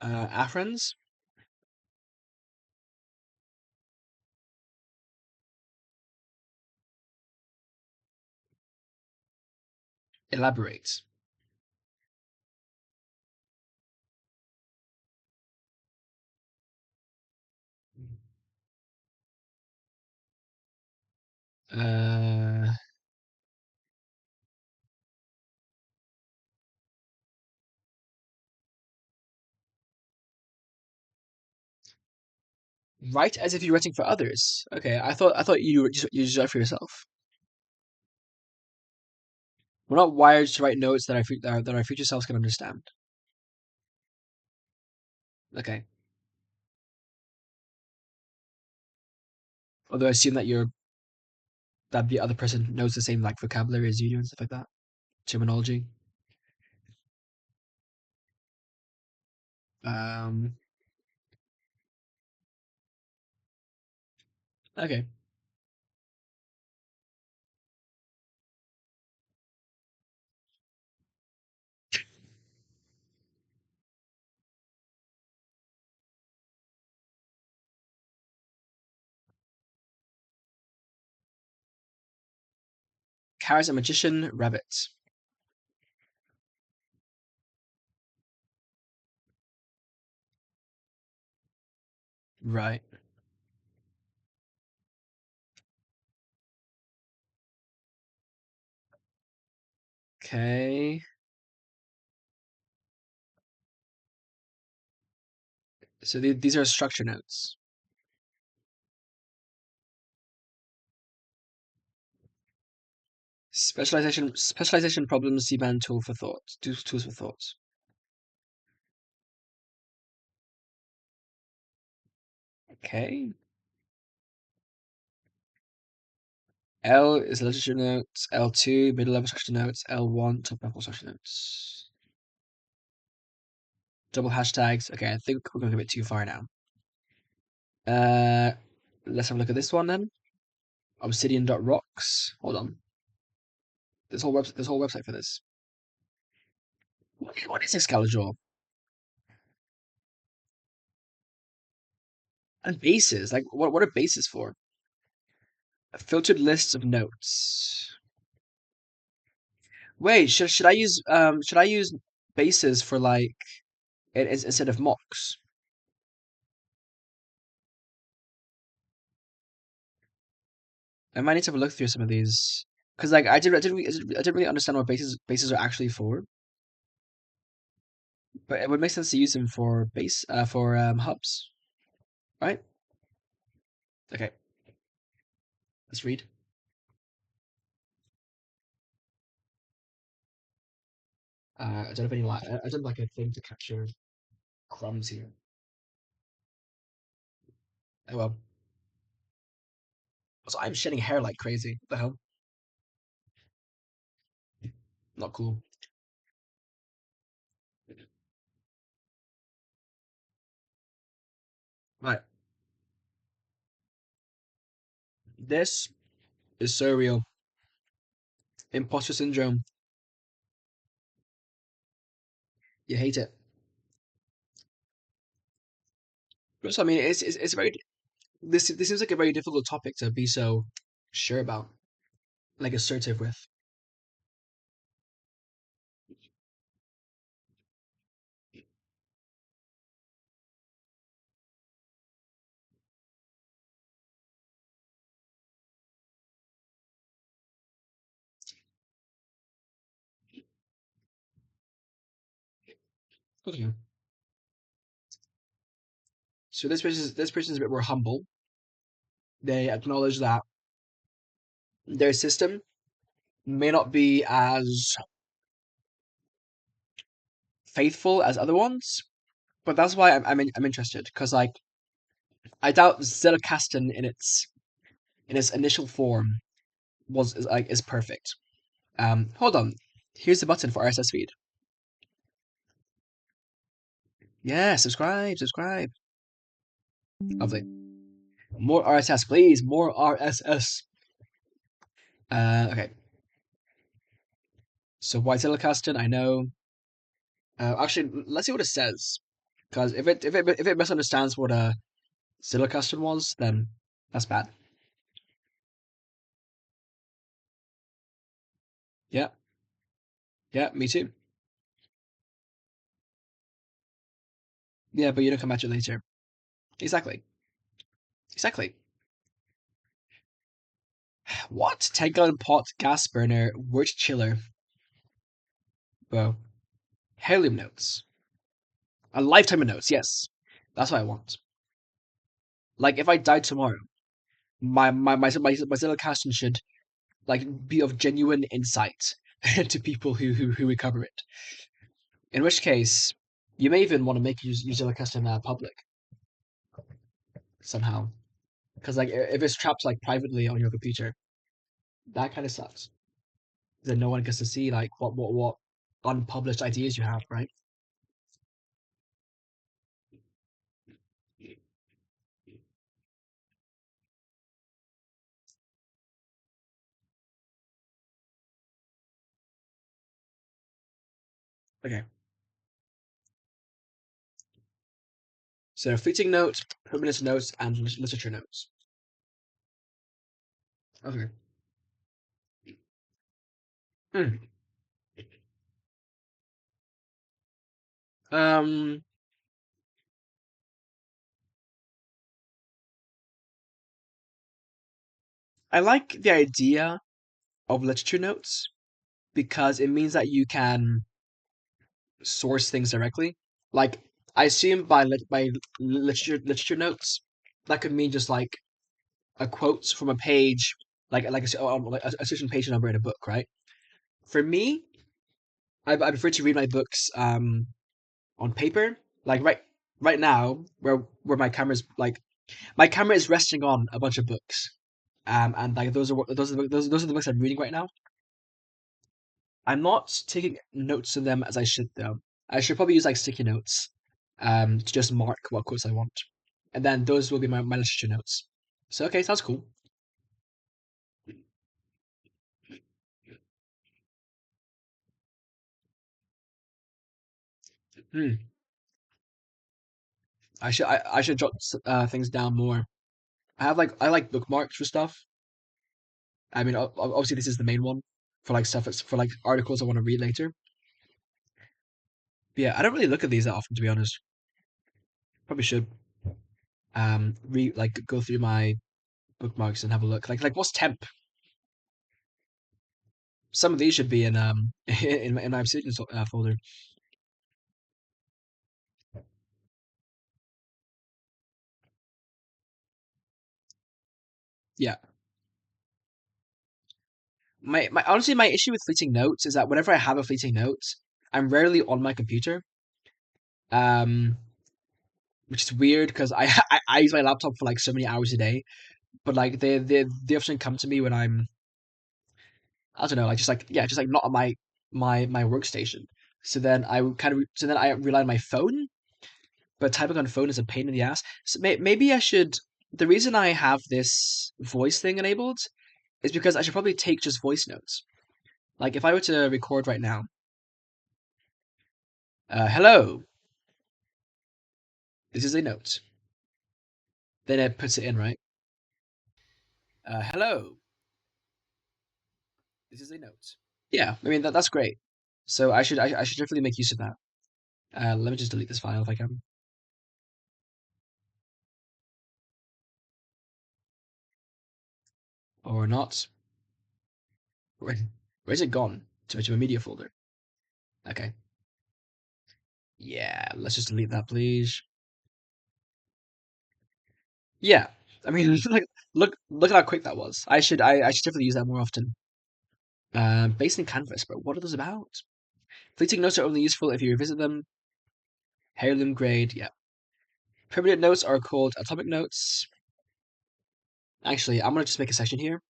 S1: Afrans, elaborate. Uh, write as if you're writing for others. Okay, I thought you just write for yourself. We're not wired to write notes that our future selves can understand. Okay. Although I assume that the other person knows the same like vocabulary as you do and stuff like that. Terminology. Um. Okay. Carrot, a magician, rabbit. Right. Okay. So these are structure notes. Specialization problems. C-band tool for thought. Tools for thoughts. Okay. L is literature notes. L2 middle level structure notes. L1 top level structure notes. Double hashtags. Okay, I think we're going a bit too far now. Let's have a look at this one then. Obsidian.rocks. Hold on. There's a whole website for this. What is Excalibur? And bases. Like what are bases for? Filtered lists of notes. Wait, should I use bases for like instead of mocks? I might need to have a look through some of these because like I didn't really understand what bases are actually for, but it would make sense to use them for hubs, right? Okay, let's read. I don't have any I don't like a thing to capture crumbs here. Oh well. Also, I'm shedding hair like crazy. What the hell? Not cool. Right. This is so real. Imposter syndrome. You hate it. So I mean, it's very this seems like a very difficult topic to be so sure about, like assertive with. Okay. So this person's a bit more humble. They acknowledge that their system may not be as faithful as other ones, but that's why I'm interested, because like I doubt Zettelkasten in its initial form is perfect. Hold on. Here's the button for RSS feed. Yeah, subscribe, subscribe. Lovely. More RSS, please. More RSS. Okay. So why Zettelkasten? I know. Actually, let's see what it says. Because if it misunderstands what a Zettelkasten was, then that's bad. Yeah. Yeah, me too. Yeah, but you don't come back to it later. Exactly. Exactly. What? 10-gallon pot, gas burner, wood chiller. Well, helium notes. A lifetime of notes, yes. That's what I want. Like, if I died tomorrow, my Zettelkasten should like be of genuine insight to people who recover it. In which case, you may even want to make use Zettelkasten public somehow, because like if it's trapped like privately on your computer, that kind of sucks. Then no one gets to see like what unpublished ideas you have, right? Okay. So fleeting notes, permanent notes, and literature notes. Okay. Hmm. Um, I like the idea of literature notes because it means that you can source things directly. Like I assume by literature notes, that could mean just like a quote from a page, like a certain page number in a book, right? For me, I prefer to read my books on paper. Like right now, where my camera is resting on a bunch of books, and like those are the books I'm reading right now. I'm not taking notes of them as I should though. I should probably use like sticky notes, to just mark what quotes I want, and then those will be my literature notes. So okay, sounds cool. Hmm. I should jot things down more. I like bookmarks for stuff. I mean, obviously this is the main one for like stuff. It's for like articles I want to read later. But yeah, I don't really look at these that often, to be honest. Probably should go through my bookmarks and have a look. Like what's temp? Some of these should be in in my Obsidian folder. Yeah. My honestly my issue with fleeting notes is that whenever I have a fleeting note, I'm rarely on my computer. Um, which is weird because I use my laptop for like so many hours a day, but like they often come to me when I'm, I don't know, like just like not on my workstation. So then I rely on my phone, but typing on phone is a pain in the ass. So maybe I should. The reason I have this voice thing enabled is because I should probably take just voice notes. Like if I were to record right now, hello, this is a note. Then it puts it in, right? Hello, this is a note. Yeah, I mean that's great. So I should definitely make use of that. Let me just delete this file if I can. Or not. Where's it gone? To a media folder. Okay. Yeah, let's just delete that, please. Yeah, I mean, like, look at how quick that was. I should definitely use that more often. Based in Canvas, but what are those about? Fleeting notes are only useful if you revisit them. Heirloom grade, yeah. Permanent notes are called atomic notes. Actually, I'm gonna just make a section here.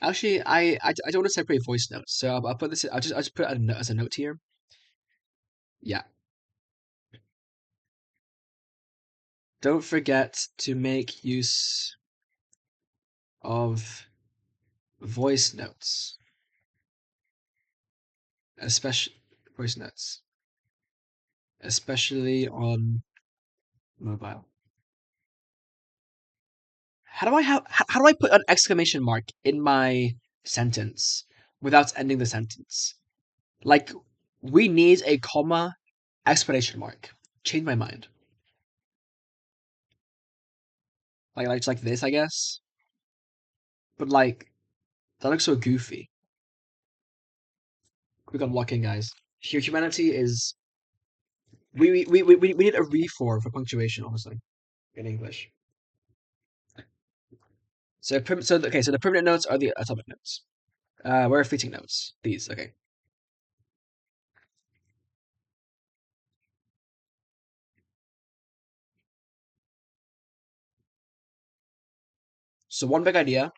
S1: Actually, I don't want to separate voice notes, so I'll put this. I'll just put it as a note here. Yeah. Don't forget to make use of voice notes, especially voice notes, especially on mobile. How do I put an exclamation mark in my sentence without ending the sentence? Like, we need a comma, exclamation mark. Change my mind. Like just like this, I guess. But like, that looks so goofy. Quick unlocking, guys. Humanity is we need a reform for punctuation, honestly, in English. So okay, so the permanent notes are the atomic notes. Where are fleeting notes? These, okay. So one big idea.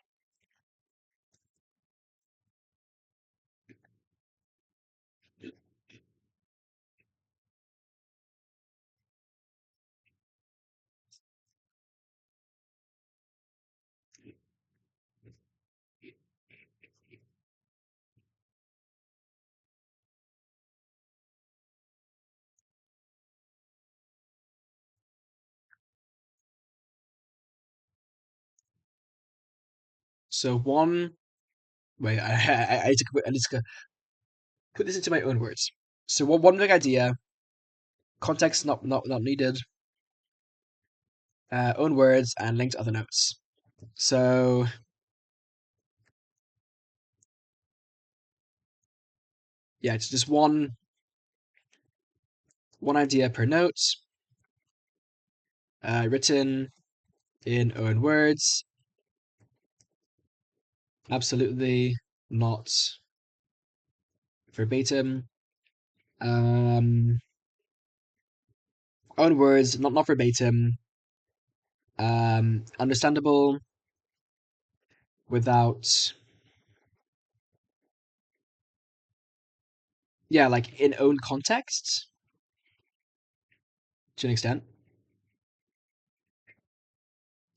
S1: So one. Wait, I need to put this into my own words. So one big idea. Context not needed. Own words and link to other notes. So yeah, it's just one idea per note. Written in own words. Absolutely not verbatim. Own words, not verbatim. Understandable without, yeah, like in own context to an extent.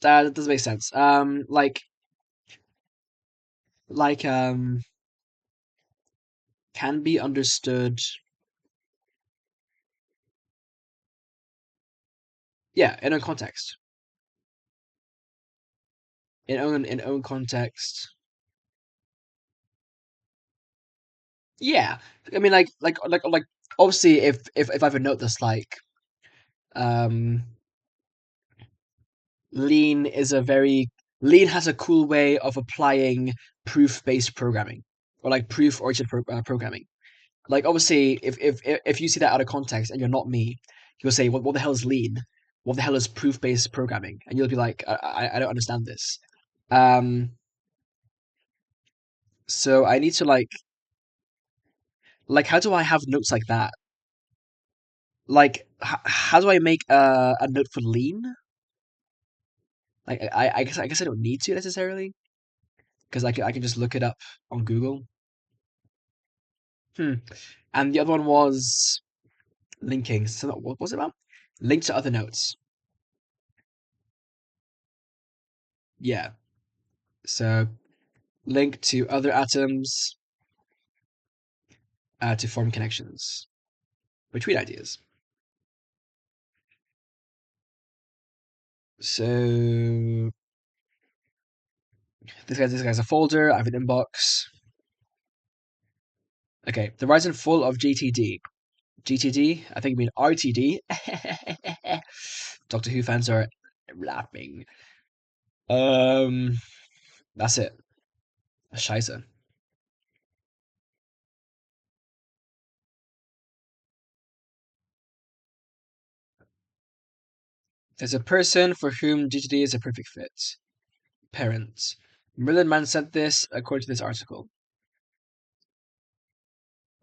S1: That doesn't make sense. Like can be understood. Yeah, in own context. In own context. Yeah, I mean, like obviously, if I have a note that's like, um, Lean has a cool way of applying proof-based programming or like proof-oriented programming. Like obviously, if you see that out of context and you're not me, you'll say, "What the hell is Lean? What the hell is proof-based programming?" And you'll be like, "I don't understand this." So I need to how do I have notes like that? Like how do I make a note for Lean? Like I guess I don't need to necessarily because I can just look it up on Google. And the other one was linking. So what was it about? Link to other notes. Yeah. So link to other atoms to form connections between ideas. So this guy's a folder. I have an inbox. Okay, the Ryzen full of GTD. GTD? I think you mean RTD. Doctor Who fans are laughing. That's it. Scheiße. There's a person for whom GTD is a perfect fit. Parent. Merlin Man sent this according to this article.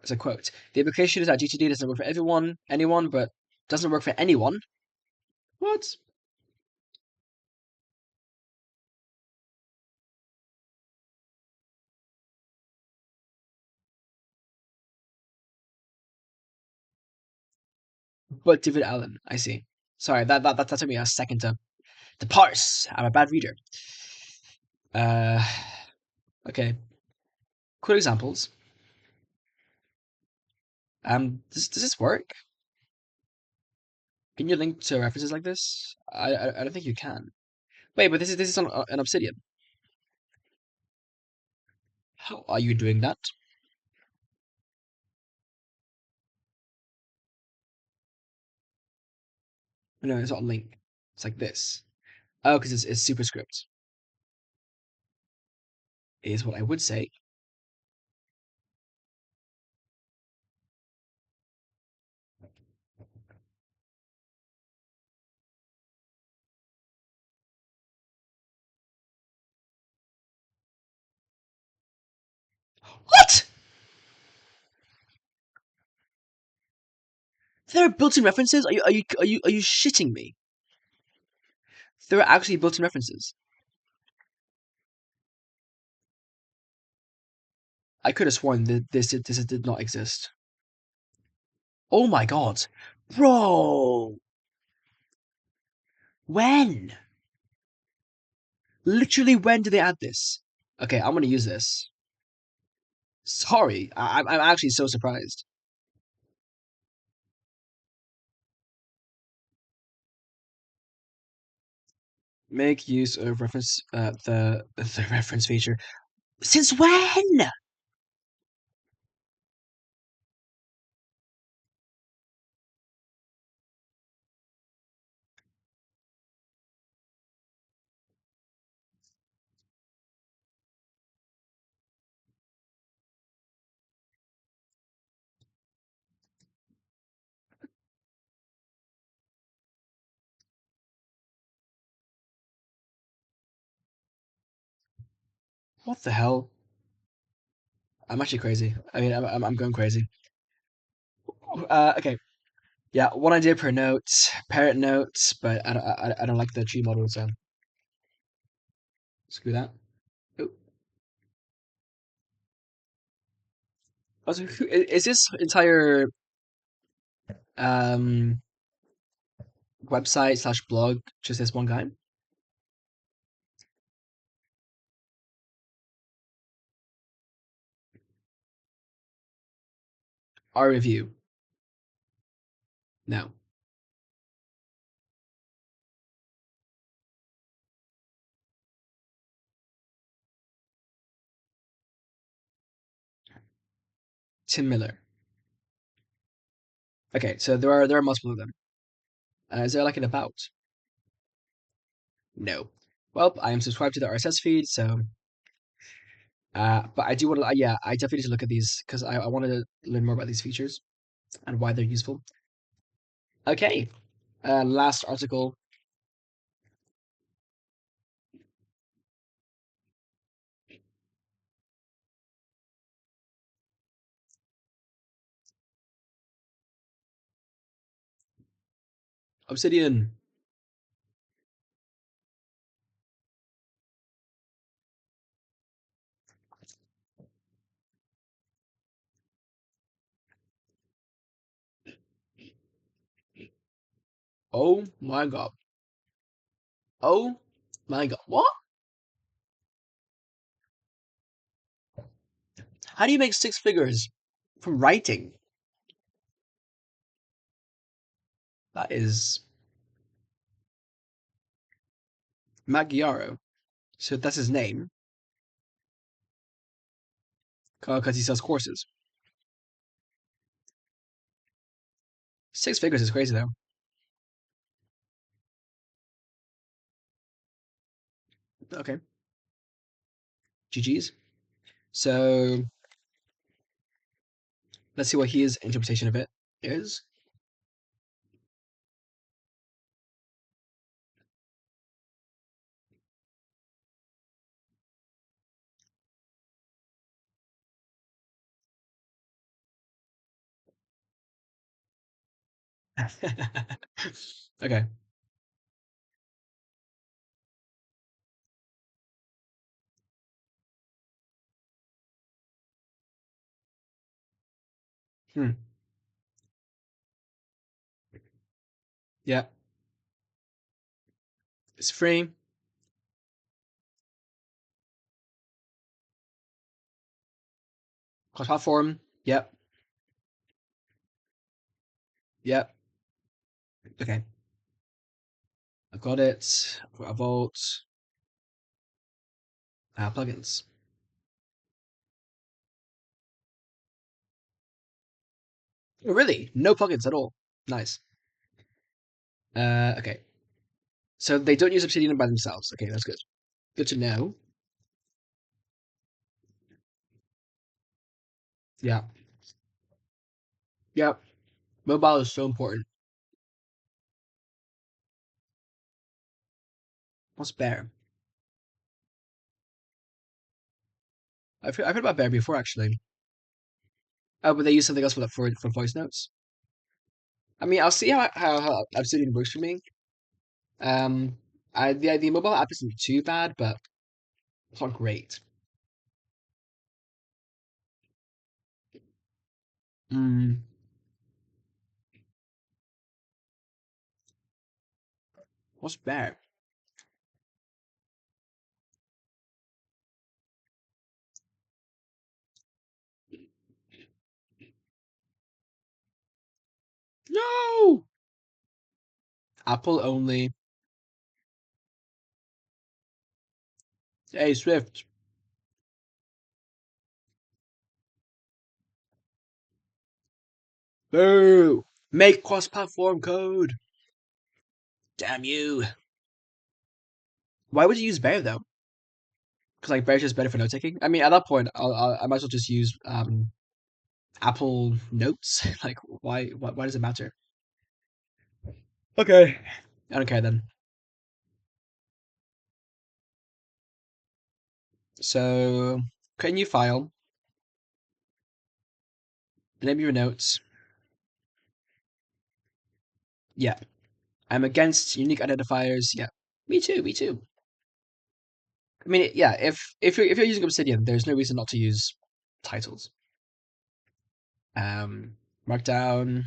S1: It's a quote. The implication is that GTD doesn't work for anyone, but doesn't work for anyone. What? But David Allen, I see. Sorry, that took me a second to parse. I'm a bad reader. Okay. Quick examples. Does this work? Can you link to references like this? I don't think you can. Wait, but this is on an Obsidian. How are you doing that? No, it's not a link. It's like this. Oh, because it's superscript. Is what I would say. What? There are built-in references? Are you shitting me? There are actually built-in references. I could have sworn that this did not exist. Oh my god. Bro! When? Literally, when did they add this? Okay, I'm gonna use this. Sorry, I'm actually so surprised. Make use of reference the reference feature. Since when? What the hell? I'm actually crazy. I mean, I'm going crazy. Okay. Yeah, one idea per note, parent notes, but I don't like the tree model, so screw that. Oh. Also, is this entire um website / blog just this one guy? Our review. No. Tim Miller. Okay, so there are multiple of them. Is there like an about? No. Well, I am subscribed to the RSS feed, so but I do want to. Yeah, I definitely need to look at these because I want to learn more about these features and why they're useful. Okay, last article. Obsidian. Oh my god. Oh my god. What? How do you make 6 figures from writing? That is Macchiaro. So that's his name. Because he sells courses. 6 figures is crazy though. Okay. GG's. So let's see what his interpretation of it is. Okay. Hmm. Yeah. It's free. Cross platform. Yep. Yep. Okay. I've got it. I've got a vault. Plugins. Oh, really? No plugins at all. Nice. Okay. So they don't use Obsidian by themselves. Okay, that's good. Good to know. Yeah. Yeah. Mobile is so important. What's Bear? I've heard about Bear before, actually. Oh, but they use something else for voice notes. I mean, I'll see how Obsidian works for me. Um, the mobile app isn't too bad, but it's not great. Mm, what's Bear? No! Apple only. Hey, Swift. Boo! Make cross-platform code. Damn you! Why would you use Bear though? Because like Bear's just better for note taking. I mean, at that point, I might as well just use Apple Notes. Like, why does it matter? Okay. I don't care then. So, create a new file. Name your notes. Yeah. I'm against unique identifiers. Yeah. Me too. Me too. I mean, yeah. If you're using Obsidian, there's no reason not to use titles. Markdown.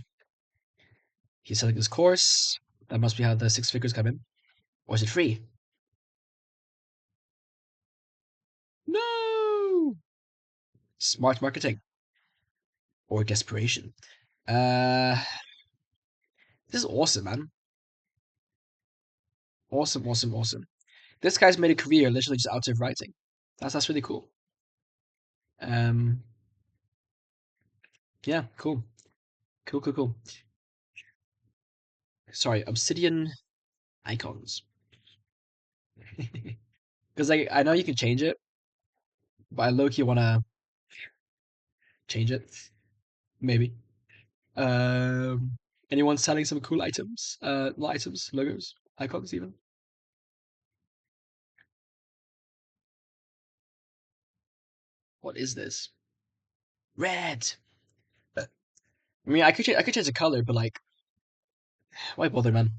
S1: He's selling this course. That must be how the six figures come in. Or is it free? No. Smart marketing or desperation. Uh, this is awesome, man. Awesome, awesome, awesome. This guy's made a career literally just out of writing. That's really cool. Um, yeah, cool, cool, cool, cool. Sorry, Obsidian icons. Because like I know you can change it, but I low-key wanna change it. Maybe. Um, anyone selling some cool items? Not items, logos, icons, even. What is this? Red. I mean, I could change the color, but like, why bother, man?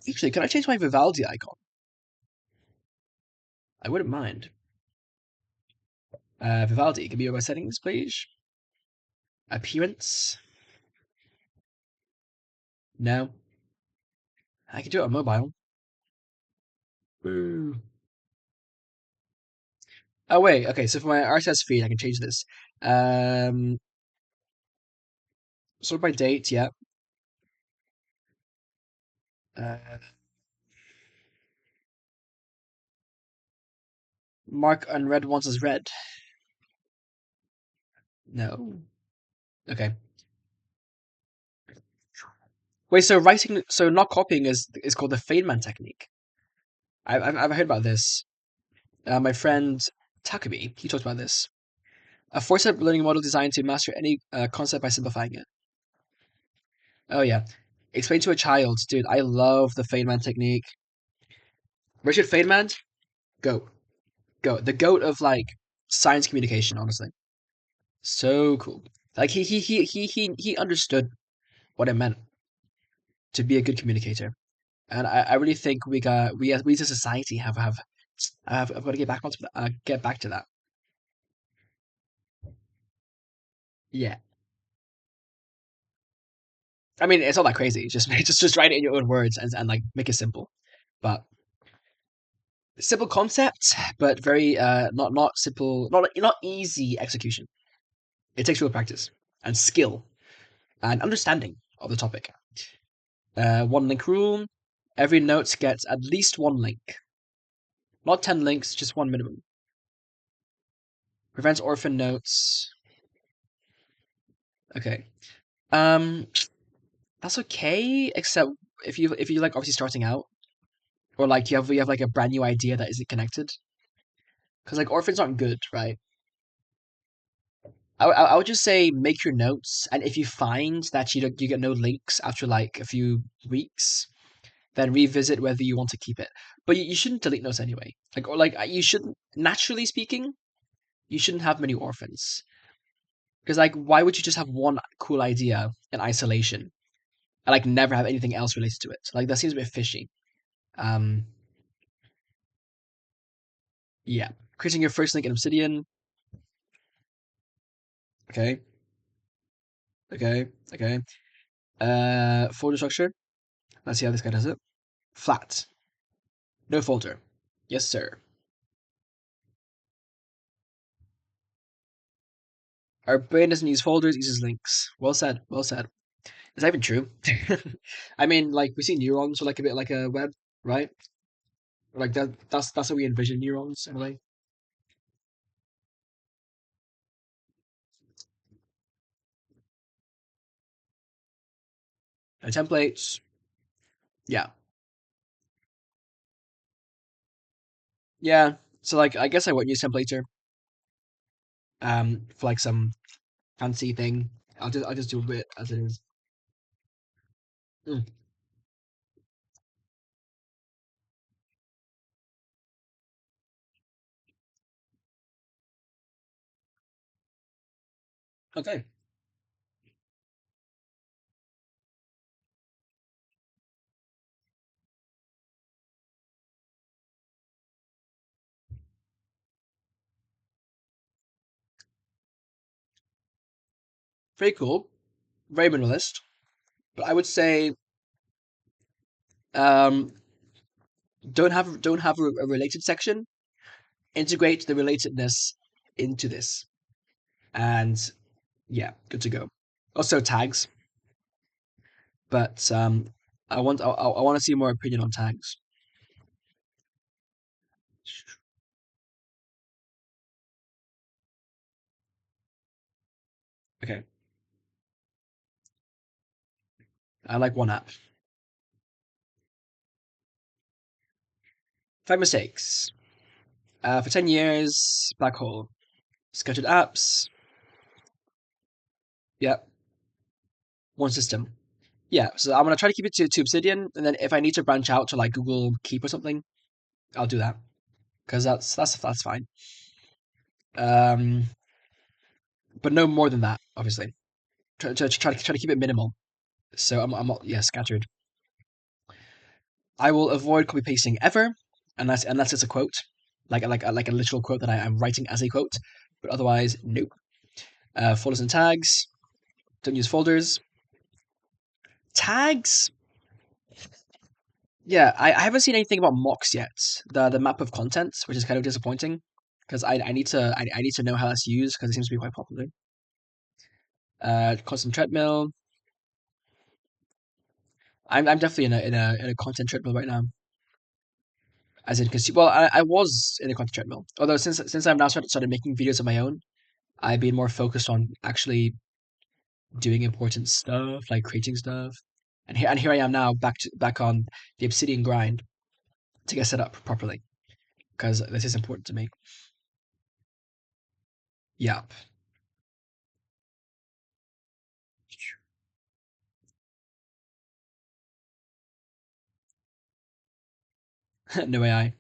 S1: Actually, can I change my Vivaldi icon? I wouldn't mind. Vivaldi, give me my settings, please. Appearance. No. I can do it on mobile. Woo. Oh wait, okay. So for my RSS feed, I can change this. Um, sort by date. Yeah. Uh, mark unread ones as read. No. Okay. Wait. So writing. So not copying is called the Feynman technique. I've heard about this. My friend Takumi, he talked about this. A four-step learning model designed to master any concept by simplifying it. Oh yeah. Explain to a child, dude. I love the Feynman technique. Richard Feynman, goat, goat, the goat of like science communication. Honestly, so cool. Like he understood what it meant to be a good communicator. And I really think we as a society have I've got to get back to that. Yeah. I mean, it's not that crazy. Just write it in your own words and like make it simple. But simple concept, but very not simple, not easy execution. It takes real practice and skill and understanding of the topic. One link rule. Every note gets at least one link. Not 10 links, just one minimum. Prevents orphan notes. Okay. That's okay, except if you like obviously starting out, or like you have like a brand new idea that isn't connected, because like orphans aren't good, right? I would just say make your notes, and if you find that you get no links after like a few weeks, then revisit whether you want to keep it. But you shouldn't delete notes anyway. Like you shouldn't. Naturally speaking, you shouldn't have many orphans, because like why would you just have one cool idea in isolation and like never have anything else related to it? Like that seems a bit fishy. Um, yeah, creating your first link in Obsidian. Okay, okay. Folder structure. Let's see how this guy does it. Flat. No folder. Yes, sir. Our brain doesn't use folders, it uses links. Well said. Well said. Is that even true? I mean, like we see neurons are like a bit like a web, right? Like that's how we envision neurons in a way. And templates. Yeah. Yeah. So like I guess I wouldn't use templater for like some fancy thing. I'll just do a bit as it is. Mm, okay. Very cool. Very minimalist. But I would say um don't have a related section. Integrate the relatedness into this. And yeah, good to go. Also tags, but I want to see more opinion on tags. Okay, I like one app. Five mistakes. For 10 years, black hole. Scheduled apps. Yep, one system. Yeah, so I'm gonna try to keep it to Obsidian, and then if I need to branch out to like Google Keep or something, I'll do that because that's fine. Um, but no more than that, obviously. Try to keep it minimal. So yeah scattered. I will avoid copy pasting ever, unless it's a quote, like a literal quote that I'm writing as a quote. But otherwise, nope. Folders and tags. Don't use folders. Tags. Yeah, I haven't seen anything about mocks yet. The map of content, which is kind of disappointing, because I need to know how that's used because it seems to be quite popular. Constant treadmill. I'm definitely in a content treadmill right now. As in, well, I was in a content treadmill. Although since I've now started making videos of my own, I've been more focused on actually doing important stuff, like creating stuff. And here I am now back on the Obsidian grind to get set up properly because this is important to me. Yep. No AI.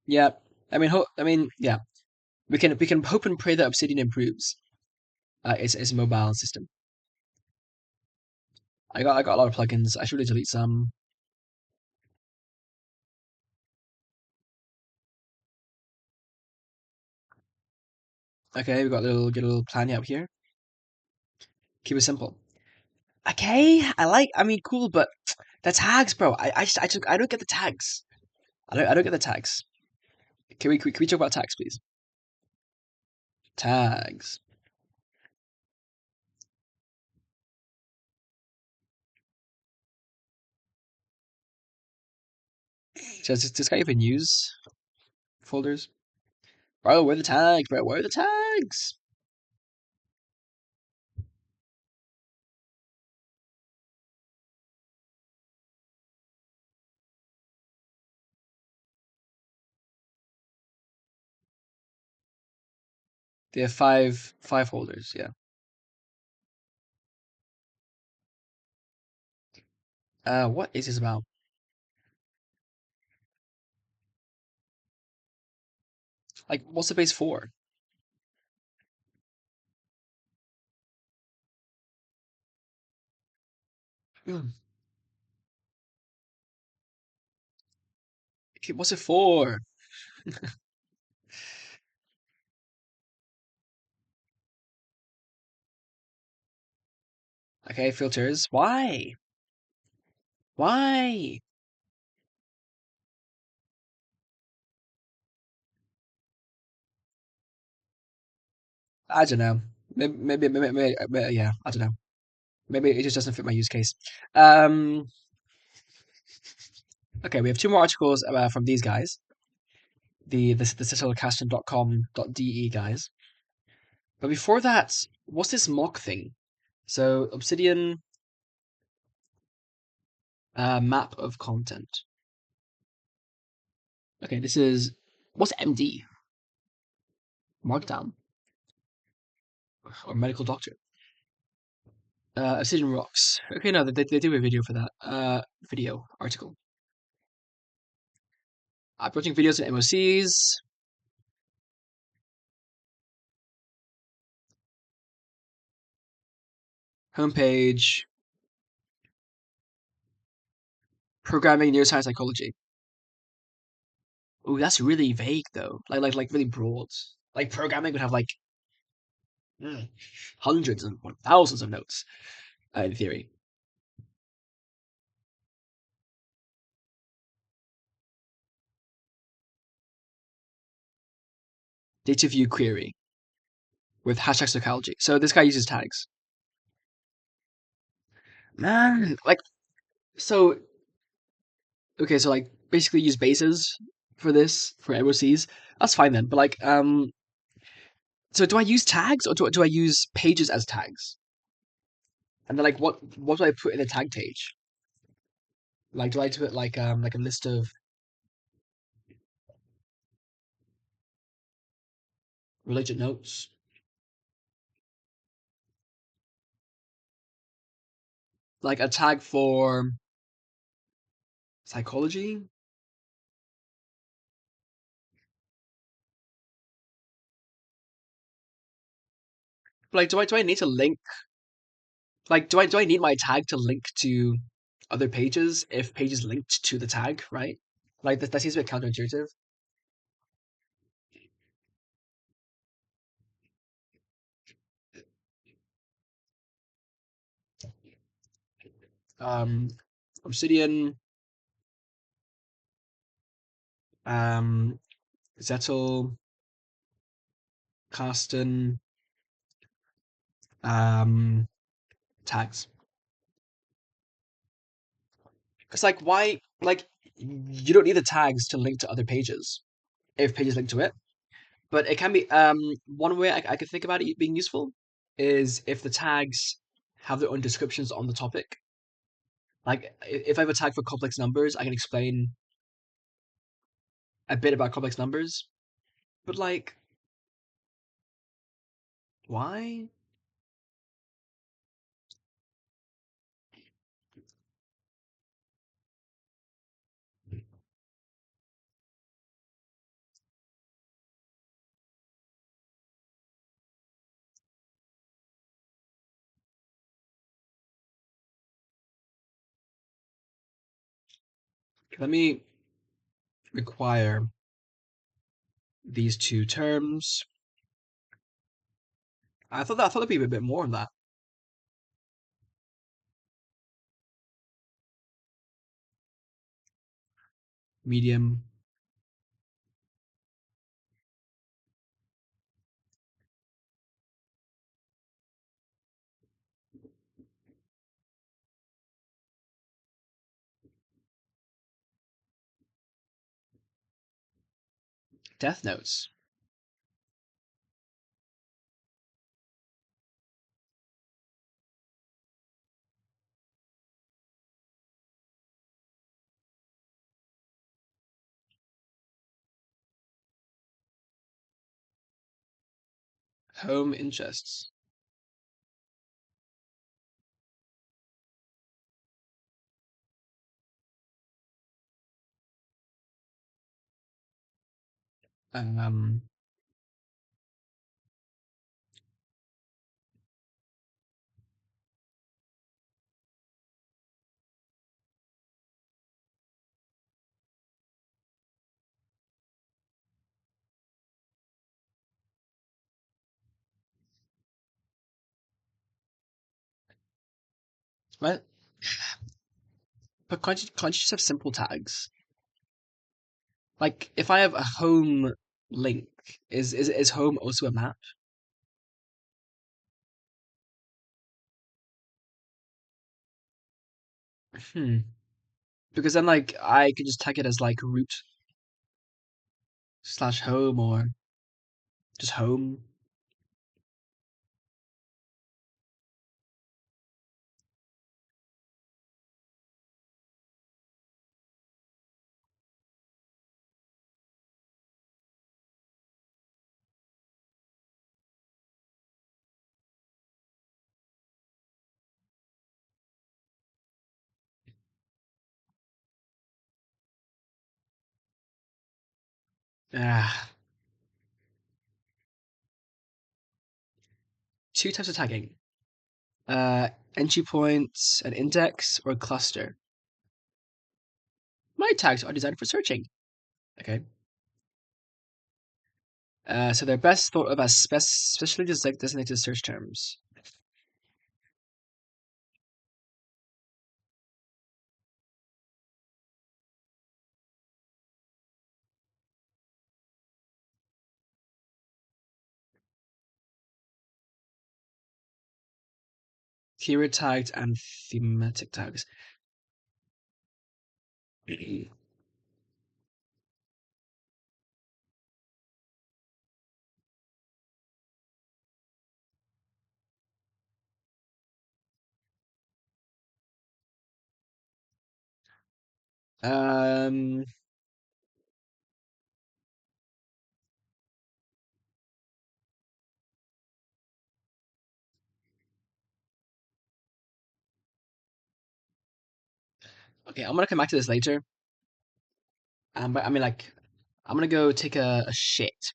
S1: Yeah. I mean, yeah. We can hope and pray that Obsidian improves its mobile system. I got a lot of plugins. I should really delete some. Okay, we got a little plan up here. Keep it simple. Okay, I mean, cool, but the tags, bro. I don't get the tags. I don't get the tags. Can we talk about tags, please? Tags. Does this guy even use folders? Bro, where are the tags, bro? Where are the tags? They have five holders, yeah. What is this about? Like, what's the base for? Hmm. Okay, what's it for? Okay, filters. Why? Why? I don't know. Maybe yeah, I don't know. Maybe it just doesn't fit my use case. Um, okay, we have two more articles from these guys, the Zettelkasten.com.de guys. But before that, what's this mock thing? So Obsidian map of content. Okay, this is what's MD? Markdown or medical doctor? Obsidian rocks. Okay, no, they do a video for that. Video article. Approaching videos and MOCs. Homepage. Programming neuroscience psychology. Ooh, that's really vague though. Like really broad. Like programming would have like hundreds and thousands of notes in theory. Data view query with hashtag psychology. So this guy uses tags. Man, like so. Okay, so like basically use bases for this for MOCs. That's fine then. But like so do I use tags or do I use pages as tags? And then like what do I put in a tag page? Like do I put like a list of related notes? Like a tag for psychology? Like do I need to link like do I need my tag to link to other pages if pages linked to the tag, right? Like that seems a bit counterintuitive. Um Obsidian um Zettelkasten um tags. It's like why like you don't need the tags to link to other pages if pages link to it. But it can be one way I could think about it being useful is if the tags have their own descriptions on the topic. Like if I have a tag for complex numbers, I can explain a bit about complex numbers. But like, why? Let me require these two terms. I thought it'd be a bit more than that. Medium. Death notes. Home interests. Um, what? But can't you just have simple tags? Like, if I have a home link, is home also a map? Hmm. Because then, like, I could just tag it as, like, root/home or just home. Ah, two types of tagging. Entry point, an index, or a cluster. My tags are designed for searching. Okay. So they're best thought of as specially designated search terms. Keyword tags and thematic tags. Um, okay, I'm gonna come back to this later. But I mean, like, I'm gonna go take a shit.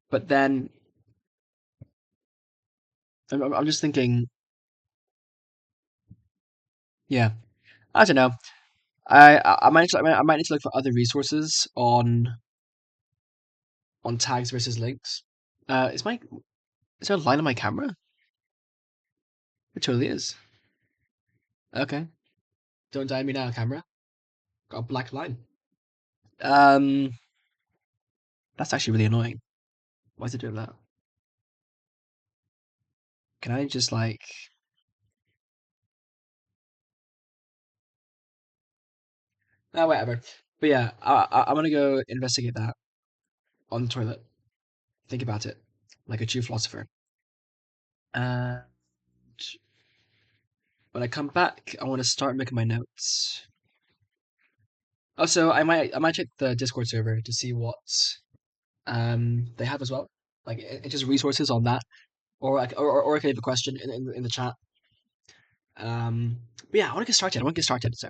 S1: But then I'm just thinking, yeah, I don't know. I might need to look for other resources on tags versus links. Is there a line on my camera? It totally is. Okay, don't die on me now, camera. Got a black line. Um, that's actually really annoying. Why is it doing that? Can I just like? Whatever. But yeah, I'm gonna go investigate that on the toilet. Think about it, like a true philosopher. And when I come back, I want to start making my notes. Also, I might check the Discord server to see what they have as well, like just resources on that, or I can leave a question in the chat. But yeah, I want to get started. I want to get started. So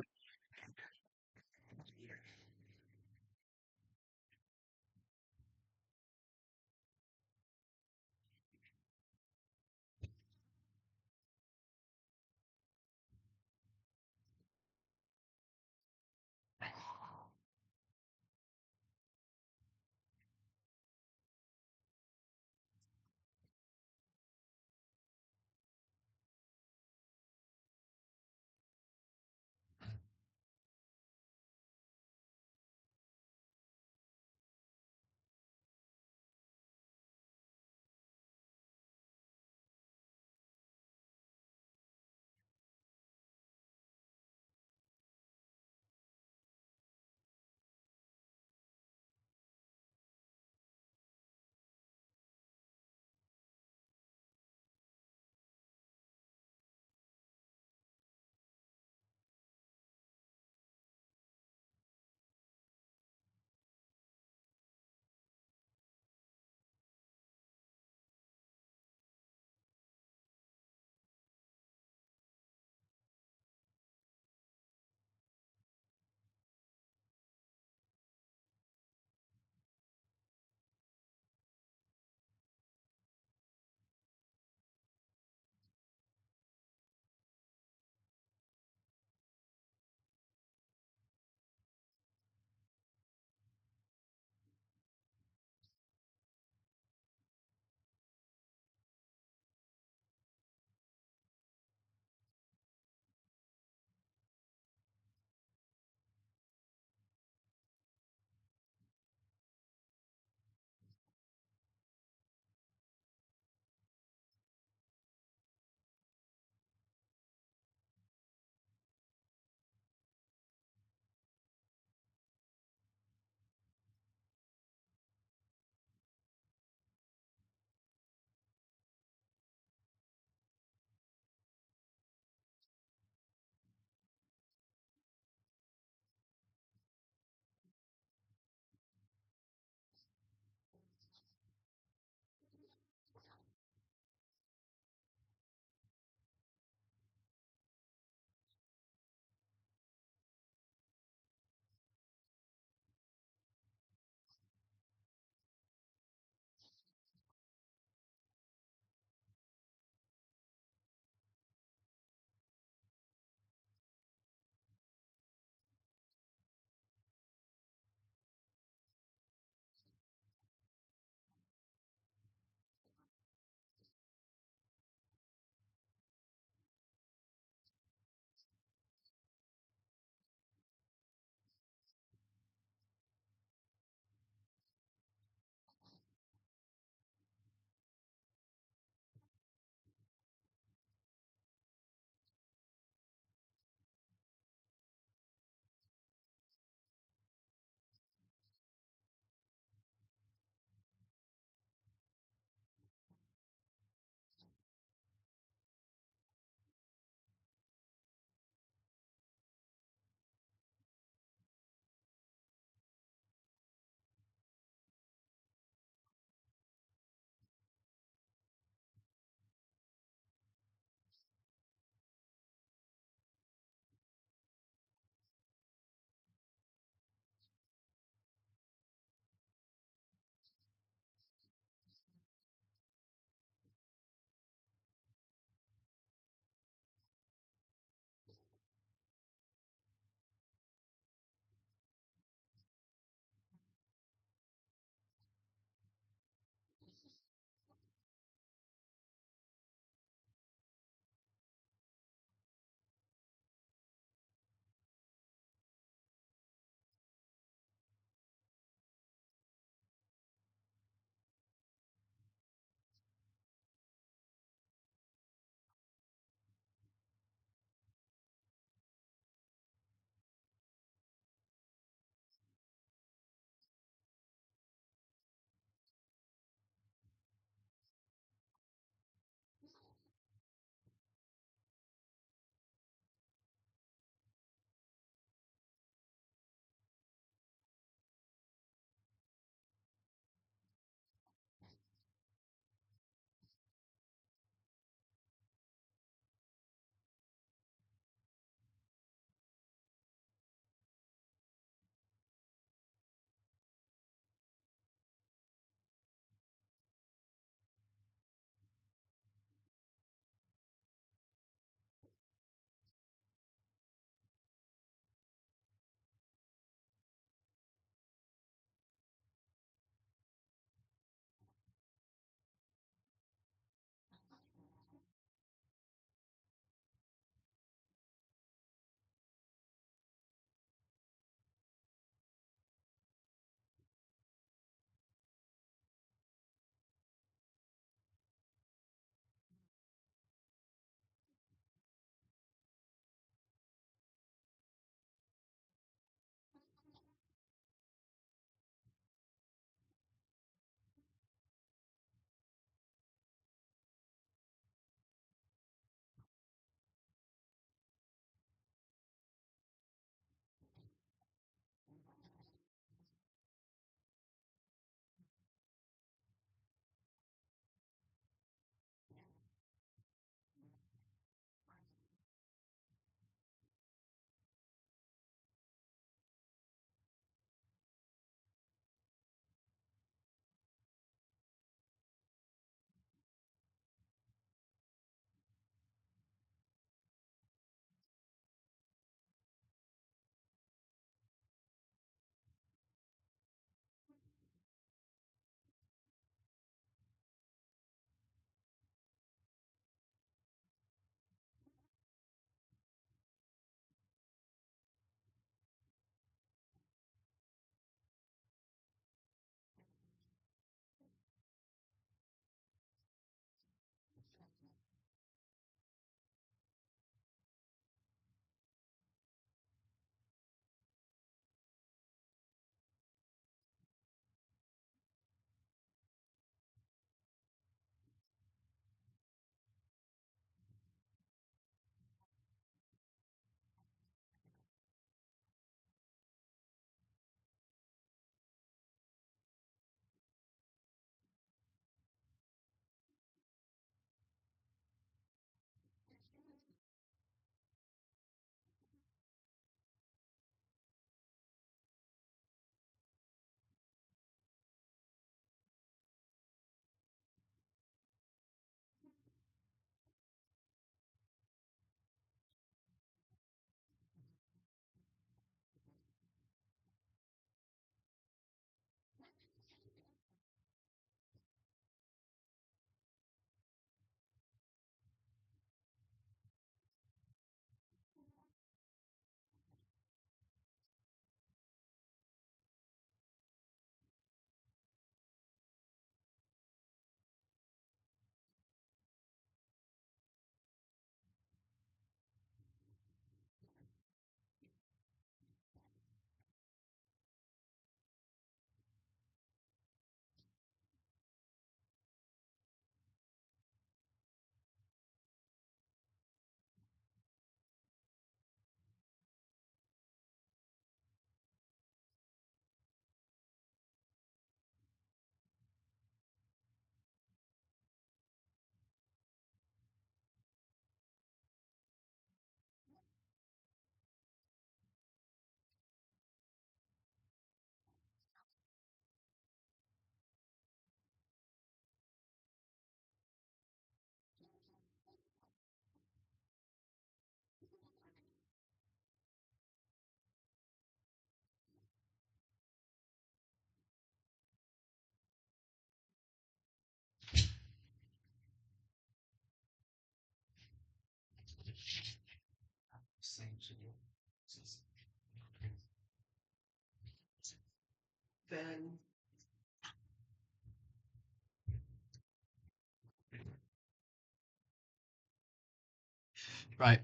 S1: Right.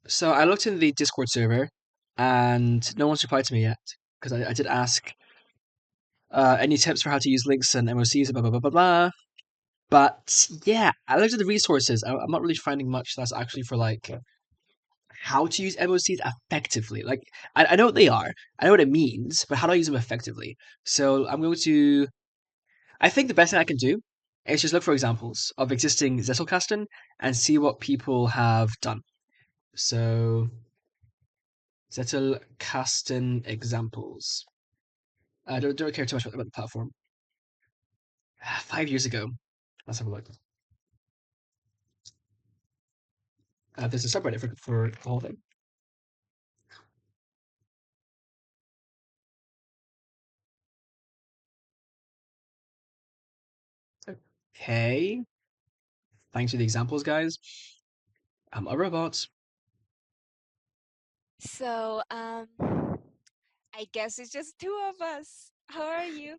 S1: So I looked in the Discord server, and no one's replied to me yet because I did ask any tips for how to use links and MOCs, blah blah blah blah blah. But yeah, I looked at the resources. I'm not really finding much that's actually for like how to use MOCs effectively. Like I know what they are, I know what it means, but how do I use them effectively? So I'm going to. I think the best thing I can do is just look for examples of existing Zettelkasten and see what people have done. So Zettelkasten examples. I don't care too much about the platform. 5 years ago. Let's have a look. There's a subreddit for the whole thing. Okay. Thanks for the examples, guys. I'm a robot.
S5: So, I guess it's just two of us. How are you?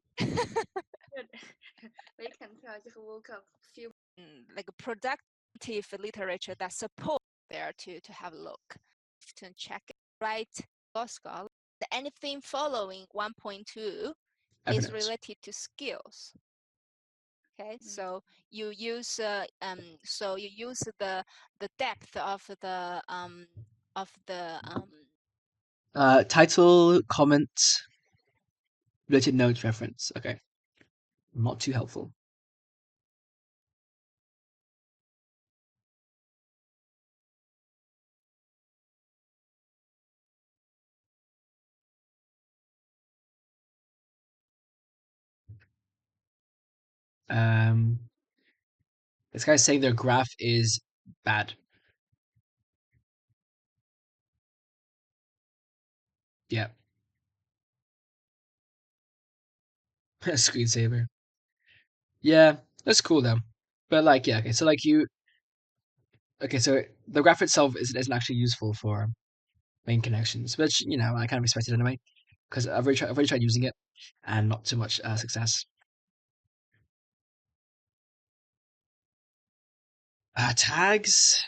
S6: We can try to look up few
S5: Like productive literature that support there to have a look, to check it. Right, Oscar. Anything following 1.2 is
S1: Evernote.
S5: related to skills. Okay, so you use the depth of the
S1: Title, comment, related notes, reference. Okay. Not too helpful. This guy's saying their graph is bad. Yeah. Screensaver. Yeah, that's cool though. But like, yeah, okay. So like okay. So the graph itself isn't actually useful for main connections, which I kind of respect it anyway, because I've already tried using it, and not too much success. Tags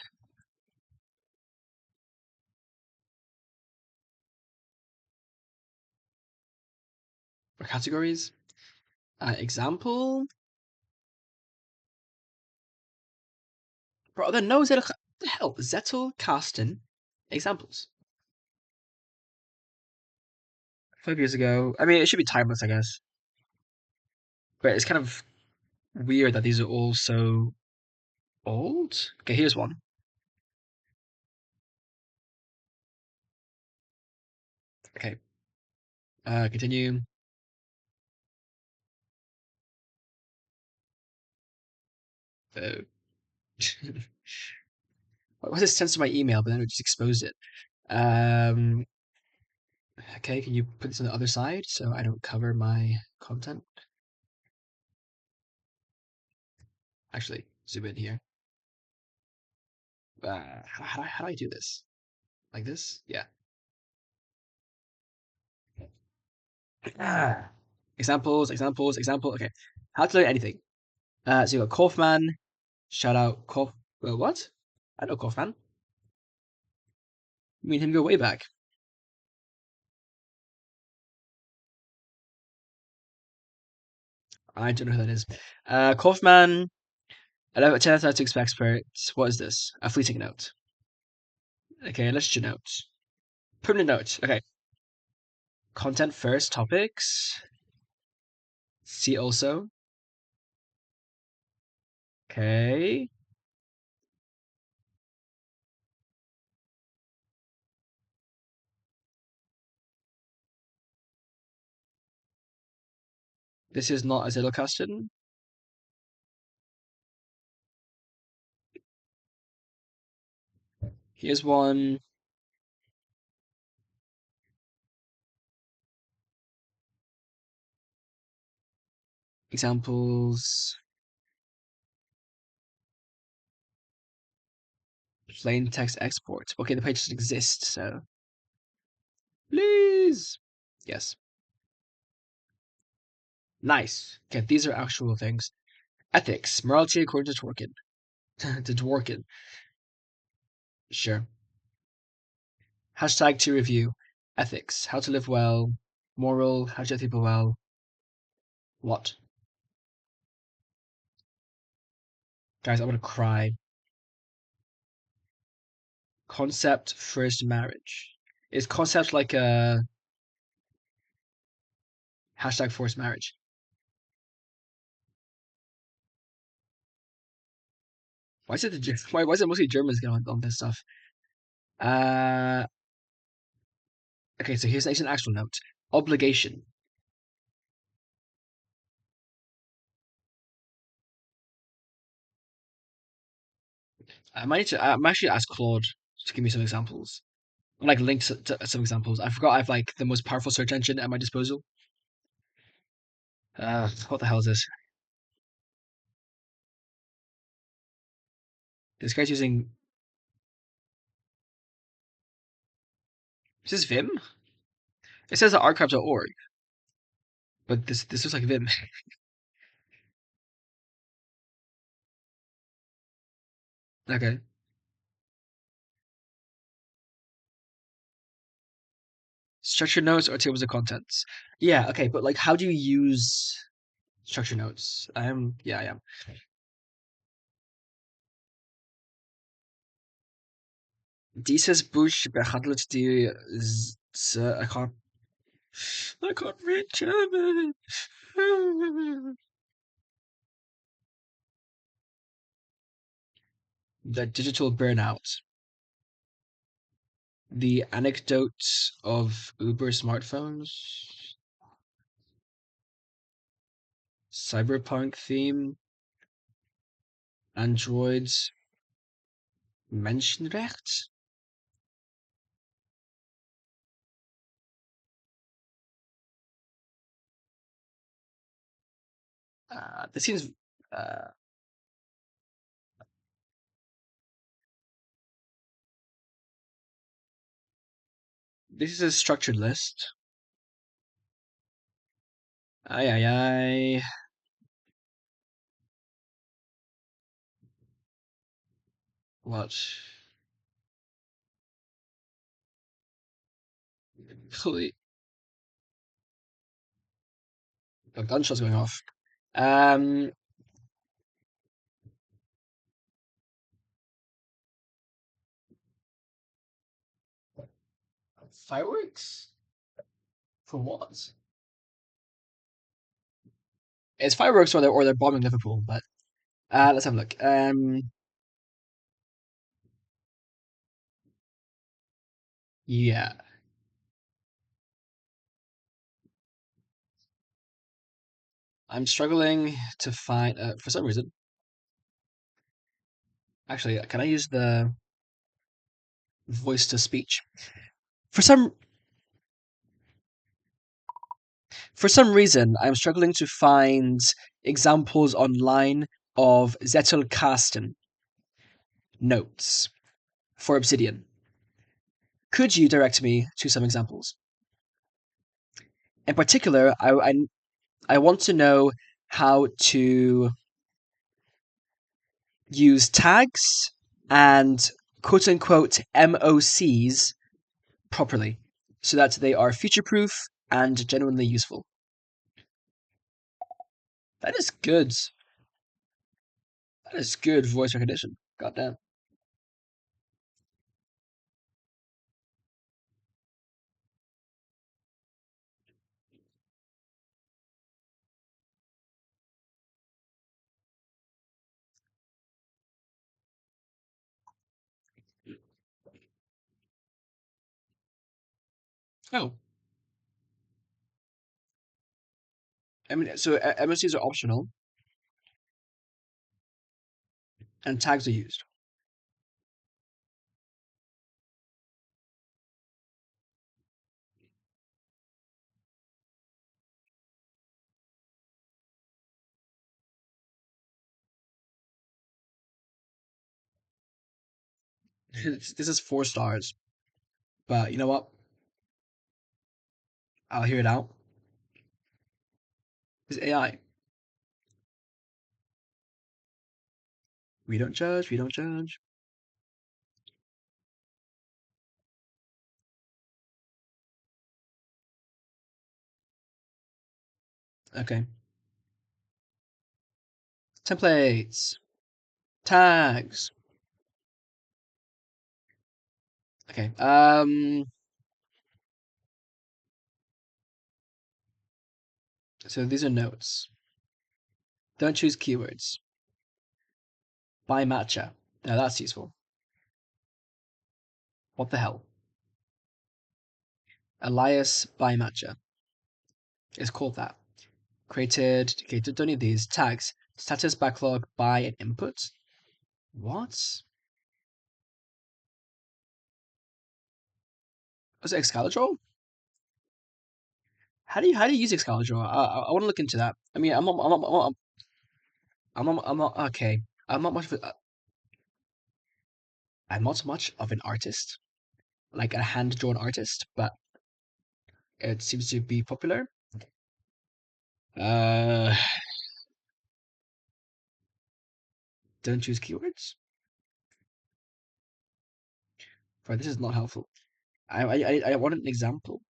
S1: or categories. Example. Bro, then no the hell Zettelkasten examples. 5 years ago. I mean, it should be timeless, I guess. But it's kind of weird that these are all so old. Okay, here's one. Okay. Continue. What was it sent to my email, but then it just exposed it. Okay, can you put this on the other side so I don't cover my content? Actually, zoom in here. How do I do this? Like this? Yeah. Examples, example. Okay. How to learn anything. So you got Kaufman. Shout out what? I know Kaufman. Me and him go way back. I don't know who that is. Kaufman, 10 out of 6 expert. What is this? A fleeting note. Okay, let's do notes. Permanent note. Okay. Content first, topics. See also. Okay. This is not a Zettelkasten. Here's one. Examples. Plain text export. Okay, the page doesn't exist, so please. Yes. Nice. Okay, these are actual things. Ethics. Morality according to Tolkien. To Dworkin. Sure. Hashtag to review. Ethics. How to live well. Moral. How to treat people well. What? Guys, I'm gonna cry. Concept first marriage. Is concept like a hashtag forced marriage? Why is it why is it mostly Germans getting on this stuff? Uh, okay, so here's an actual note. Obligation. I might need to. I'm actually ask Claude to give me some examples, like links to some examples. I forgot I have like the most powerful search engine at my disposal. What the hell is this? This guy's using. Is this Vim? It says archive.org, but this looks like Vim. Okay. Structured notes or tables of contents. Yeah. Okay, but like, how do you use structured notes? I am. Yeah, I am. Dieses Buch behandelt die. I can't read German. The digital burnout. The anecdotes of Uber smartphones. Cyberpunk theme. Androids. Menschenrecht. This seems. Uh, this is a structured list. Aye, aye, aye. What? Holy. A gunshot's going off. Um. Fireworks? For what? It's fireworks or they're bombing Liverpool, but let's have a look. Yeah. I'm struggling to find for some reason. Actually, can I use the voice to speech? For some reason, I'm struggling to find examples online of Zettelkasten notes for Obsidian. Could you direct me to some examples? In particular, I want to know how to use tags and quote unquote MOCs properly so that they are future proof and genuinely useful. That is good. That is good voice recognition. Goddamn. Oh, I mean, so MOCs are optional and tags are used. This is 4 stars, but you know what? I'll hear it out. It's AI. We don't judge. We don't judge. Okay. Templates. Tags. Okay. So these are notes. Don't choose keywords. Buy matcha. Now that's useful. What the hell? Elias buy matcha. It's called that. Created. Okay, don't need these. Tags. Status, backlog, buy, and input. What? Was it Excalibur? How do you use Excalibur? I want to look into that. I mean, I'm not okay. I'm not much of I'm not much of an artist, like a hand drawn artist, but it seems to be popular. Don't choose keywords. Bro, this is not helpful. I want an example.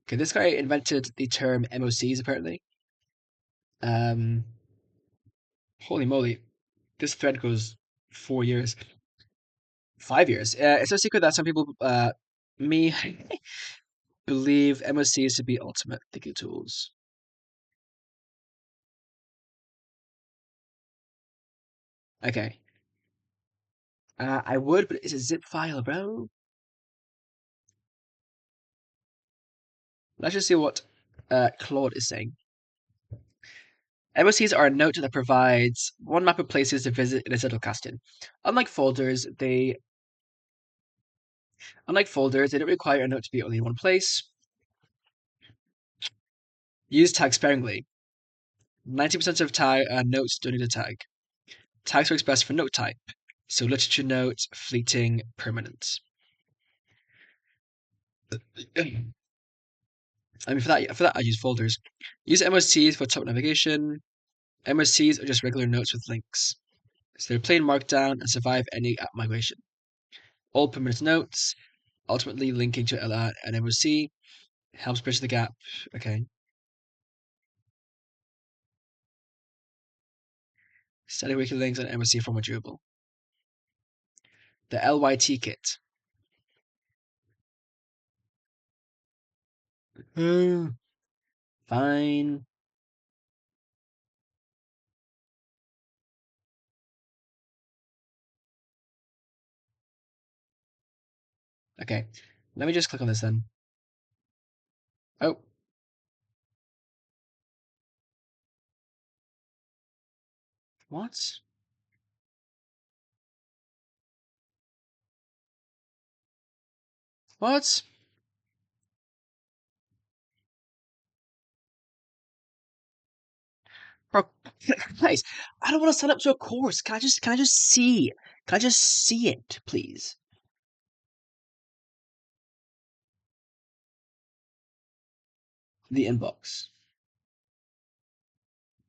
S1: Okay, this guy invented the term MOCs apparently. Holy moly, this thread goes 4 years, 5 years. It's no secret that some people, me, believe MOCs to be ultimate thinking tools. Okay. I would, but it's a zip file, bro. Let's just see what Claude is saying. MOCs are a note that provides one map of places to visit in a Zettelkasten. Unlike folders, they don't require a note to be only in one place. Use tag sparingly. 90% of notes don't need a tag. Tags works best for note type. So literature note, fleeting, permanent. I mean, for that, I use folders. Use MOCs for top navigation. MOCs are just regular notes with links. So they're plain markdown and survive any app migration. All permanent notes, ultimately linking to an MOC, helps bridge the gap. Okay. Static wiki links and MOC format durable. The LYT kit. Fine. Okay. Let me just click on this then. Oh. What? What? Bro, guys, I don't want to sign up to a course. Can I just see? Can I just see it, please? The inbox.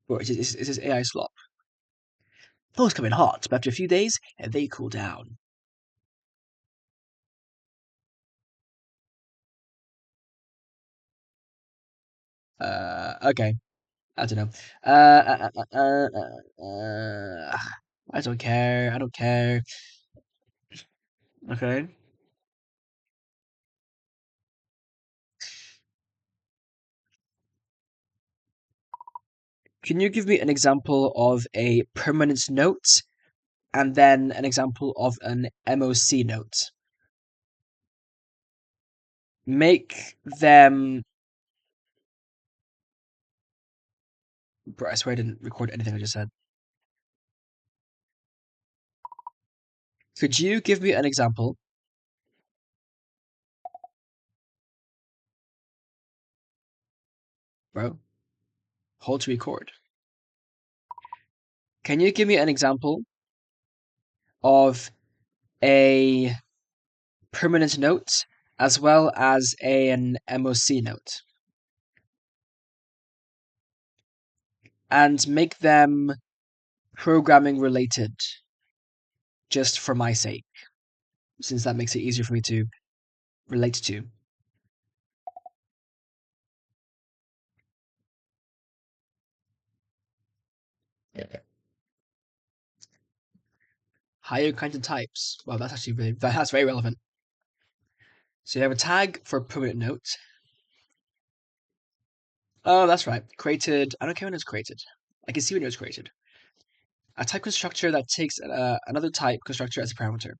S1: Or is this AI slop? Those come in hot, but after a few days, they cool down. Okay. I don't know. I don't care. I don't care. Okay. Can you give me an example of a permanent note and then an example of an MOC note? Make them. Bro, I swear I didn't record anything I just said. Could you give me an example? Bro, hold to record. Can you give me an example of a permanent note as well as an MOC note? and make them programming related just for my sake, since that makes it easier for me to relate to. Higher kinds of types. Well, that's actually that's very relevant. So you have a tag for permanent note. Oh, that's right. Created. I don't care when it's created. I can see when it was created. A type constructor that takes another type constructor as a parameter.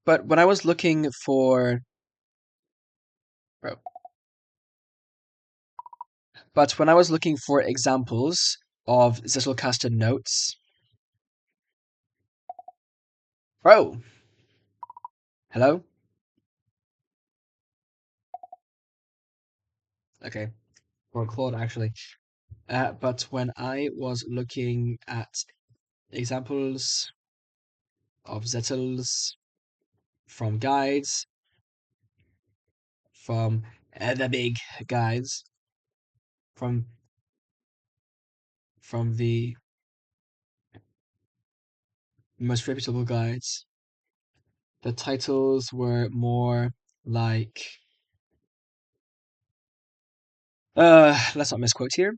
S1: But when I was looking for, examples of Zettelkasten notes, hello. Okay, or Claude actually. But when I was looking at examples of Zettels from guides, from the big guides, from the most reputable guides, the titles were more like, let's not misquote here.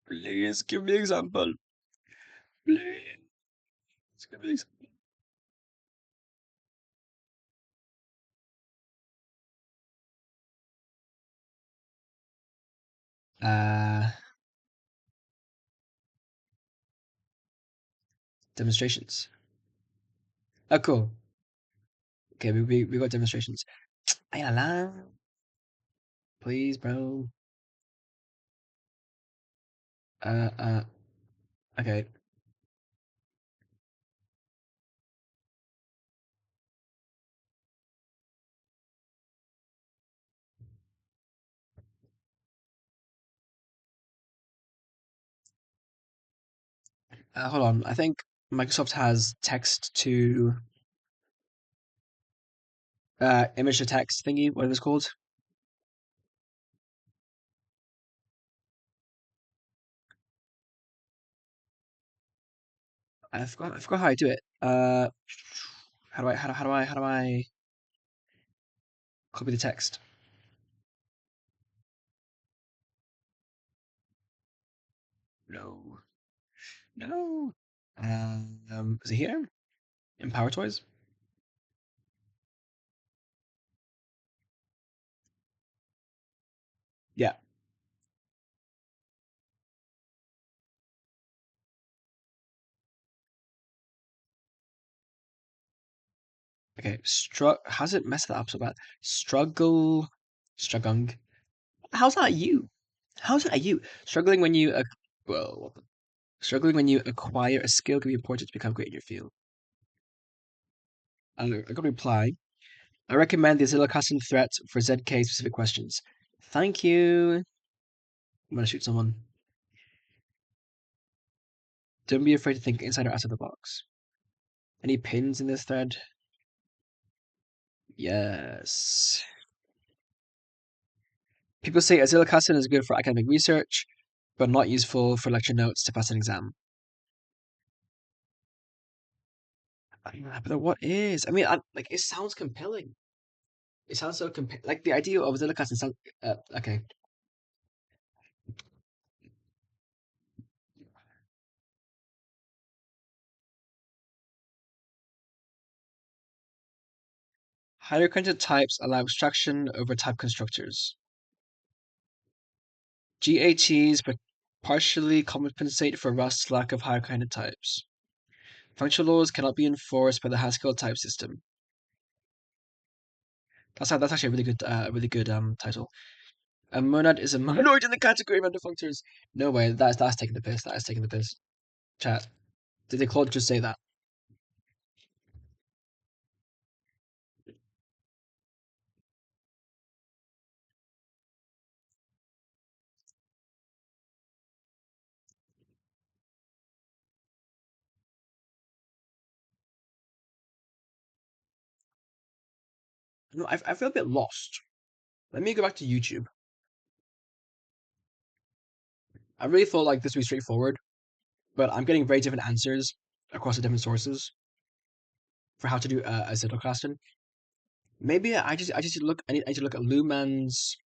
S1: Please give me an example. Please give me an example. Demonstrations. Oh, cool. Okay, we got demonstrations. Ay, la, la. Please, bro. Okay. Hold on. I think Microsoft has text to image to text thingy, whatever it's called. I forgot how I do it. How do I copy the text? No. No. Is it here? In Power Toys? Yeah. Okay. How's it messed that up so bad? Strugung. How's that you? How's that you? Struggling when you struggling when you acquire a skill can be important to become great in your field. I got a reply. I recommend the Zettelkasten threat for ZK specific questions. Thank you. I'm gonna shoot someone. Don't be afraid to think inside or outside the box. Any pins in this thread? Yes. People say Zettelkasten is good for academic research, but not useful for lecture notes to pass an exam. But what is? I mean, like it sounds compelling. It sounds so like the idea of Zettelkasten sounds okay. Higher content types allow abstraction over type constructors. GHEs partially compensate for Rust's lack of higher kind of types. Functional laws cannot be enforced by the Haskell type system. That's actually a really good title. A monad is a monoid in the category of functors. No way, that's taking the piss. That is taking the piss. Chat. Did the Claude just say that? No, I feel a bit lost. Let me go back to YouTube. I really thought like this would be straightforward, but I'm getting very different answers across the different sources for how to do a Zettelkasten. Maybe I just need to look. I need to look at Luhmann's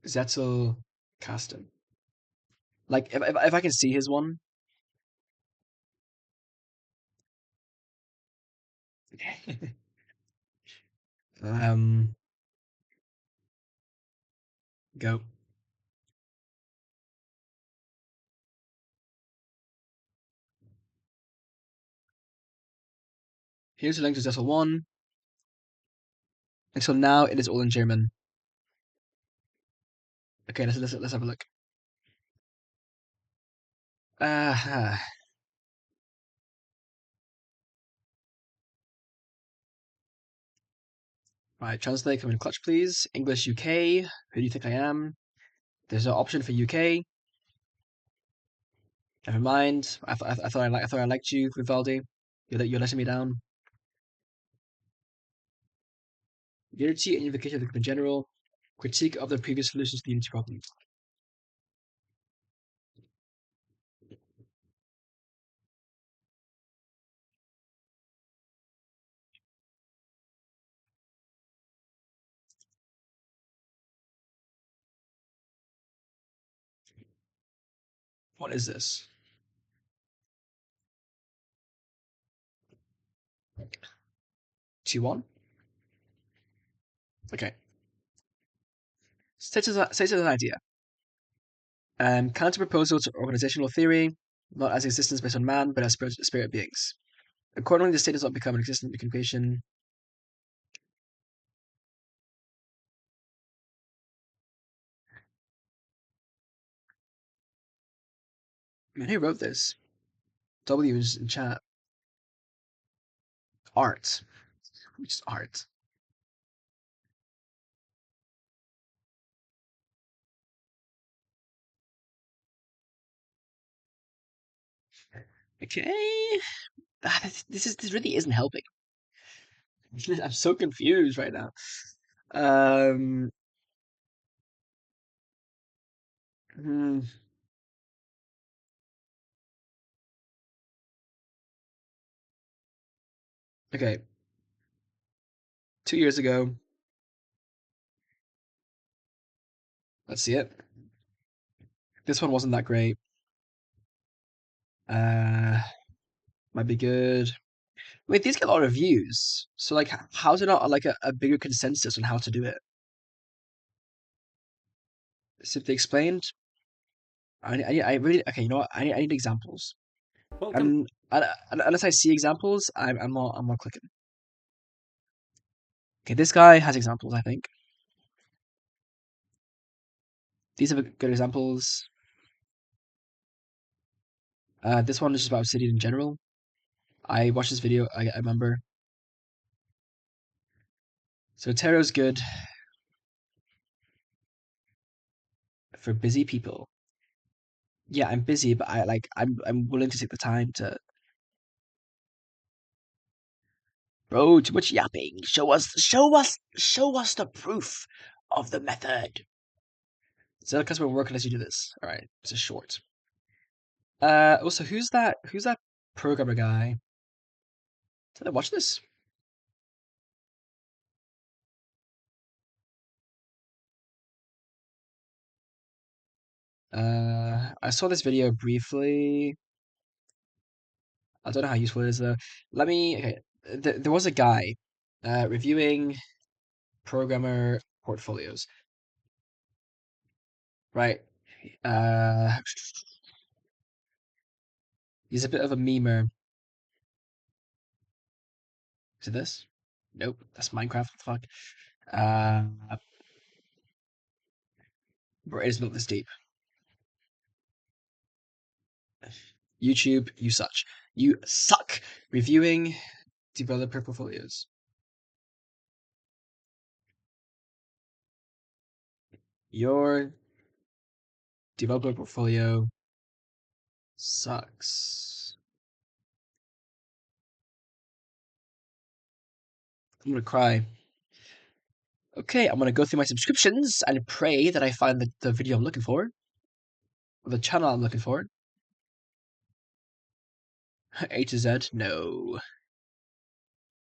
S1: Zettelkasten. Like if I can see his one. um, go. Here's the link to Zettel 1. Until now, it is all in German. Okay, let's have a look. Uh, right, translate, come in clutch, please. English UK. Who do you think I am? There's no option for UK. Never mind. I thought I liked you, Vivaldi. You're letting me down. Unity and invocation of the group in general. Critique of the previous solutions to the Unity problem. What is this? T1? Okay. States as an idea. Counter proposal to organizational theory, not as existence based on man, but as spirit beings. Accordingly, the state does not become an existent creation. Man, who wrote this? W is in chat. Art. Which is art. Okay. This really isn't helping. I'm so confused right now. Hmm. Okay. 2 years ago. Let's see it. This one wasn't that great. Might be good. Wait, these get a lot of views. So like, how's it not like a bigger consensus on how to do it? Simply explained. I really okay. You know what? I need examples.
S2: Welcome.
S1: Unless I see examples, I'm not clicking. Okay, this guy has examples. I think these are good examples. This one is just about Obsidian in general. I watched this video. I remember. So Taro's good for busy people. Yeah, I'm busy, but I'm willing to take the time to. Bro, too much yapping. Show us the proof of the method. Zettelkasten will work unless you do this. All right, it's a short. Also, who's that programmer guy? Did I watch this? I saw this video briefly. I don't know how useful it is though. Okay. There was a guy reviewing programmer portfolios, right? Uh, he's a bit of a memer. Is it this? Nope, that's Minecraft. What the fuck? Bro, it is not this deep. YouTube, you such. You suck reviewing developer portfolios. Your developer portfolio sucks. I'm gonna cry. Okay, I'm gonna go through my subscriptions and pray that I find the video I'm looking for. Or the channel I'm looking for. A to Z, no.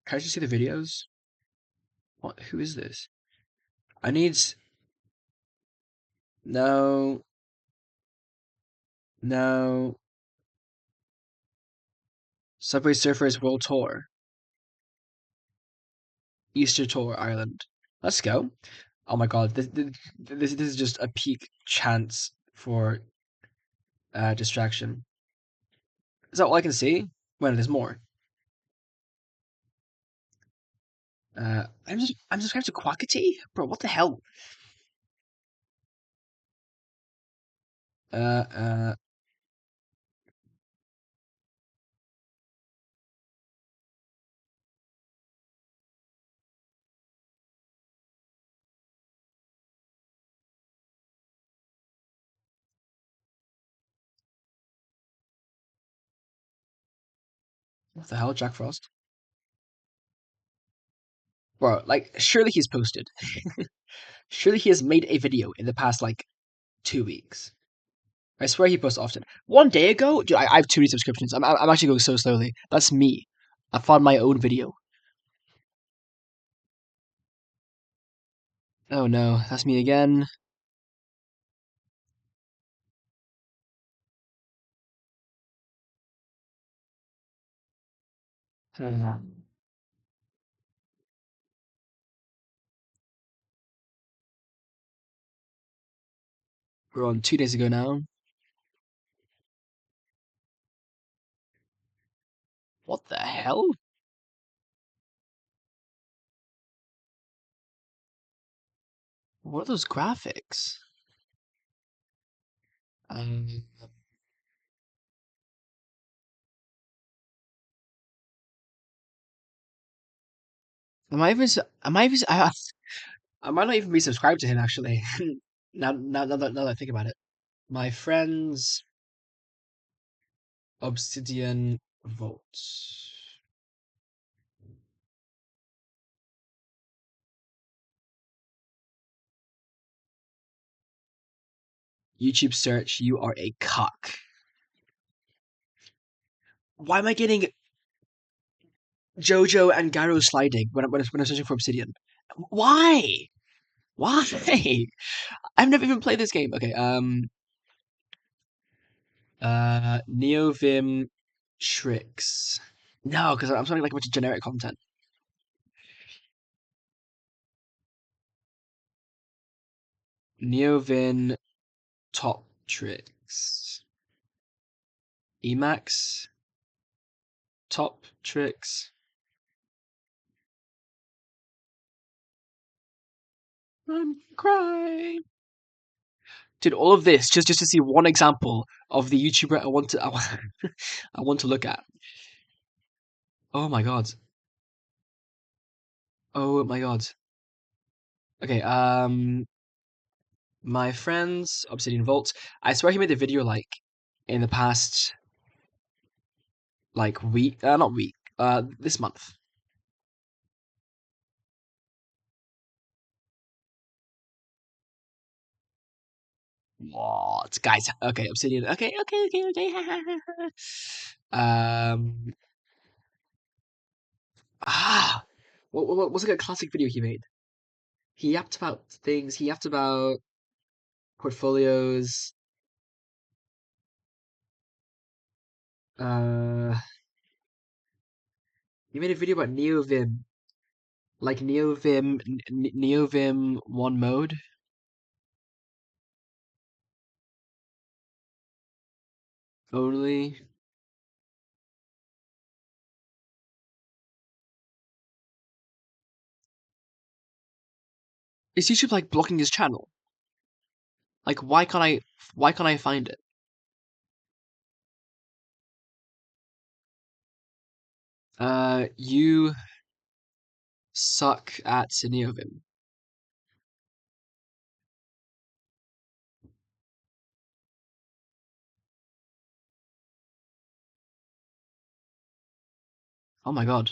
S1: Can I just see the videos? What? Who is this? I need... No. No. Subway Surfers World Tour. Easter Tour, Ireland. Let's go. Oh my god, this is just a peak chance for distraction. Is that all I can see? Well, there's more. I'm subscribed to Quackity? Bro, what the hell? Uh, uh, what the hell, Jack Frost? Bro, like, surely he's posted. Surely he has made a video in the past, like, 2 weeks. I swear he posts often. 1 day ago, dude, I have 2 subscriptions. I'm actually going so slowly. That's me. I found my own video. Oh no, that's me again. We're on 2 days ago now. What the hell? What are those graphics? Um, am I even? Am I even? I might not even be subscribed to him actually. Now that I think about it, my friends, Obsidian Vault. YouTube search. You are a cock. Why am I getting JoJo and Gyro sliding when I'm searching for Obsidian? Why? Why? I've never even played this game. Okay. Neovim tricks. No, because I'm starting like a bunch of generic content. Neovin top tricks. Emacs top tricks. I'm crying. Dude, all of this just to see one example of the YouTuber I want to I want to look at. Oh my god. Oh my god. Okay, my friends, Obsidian Vault. I swear he made a video like in the past like week, not week, this month. What, guys? Okay, Obsidian. Okay. um, ah, what was like a classic video he made? He yapped about things. He yapped about portfolios. Uh, he made a video about NeoVim, like NeoVim one mode. Only. Is YouTube like blocking his channel? Like, why can't I find it? You suck at NeoVim. Oh my god.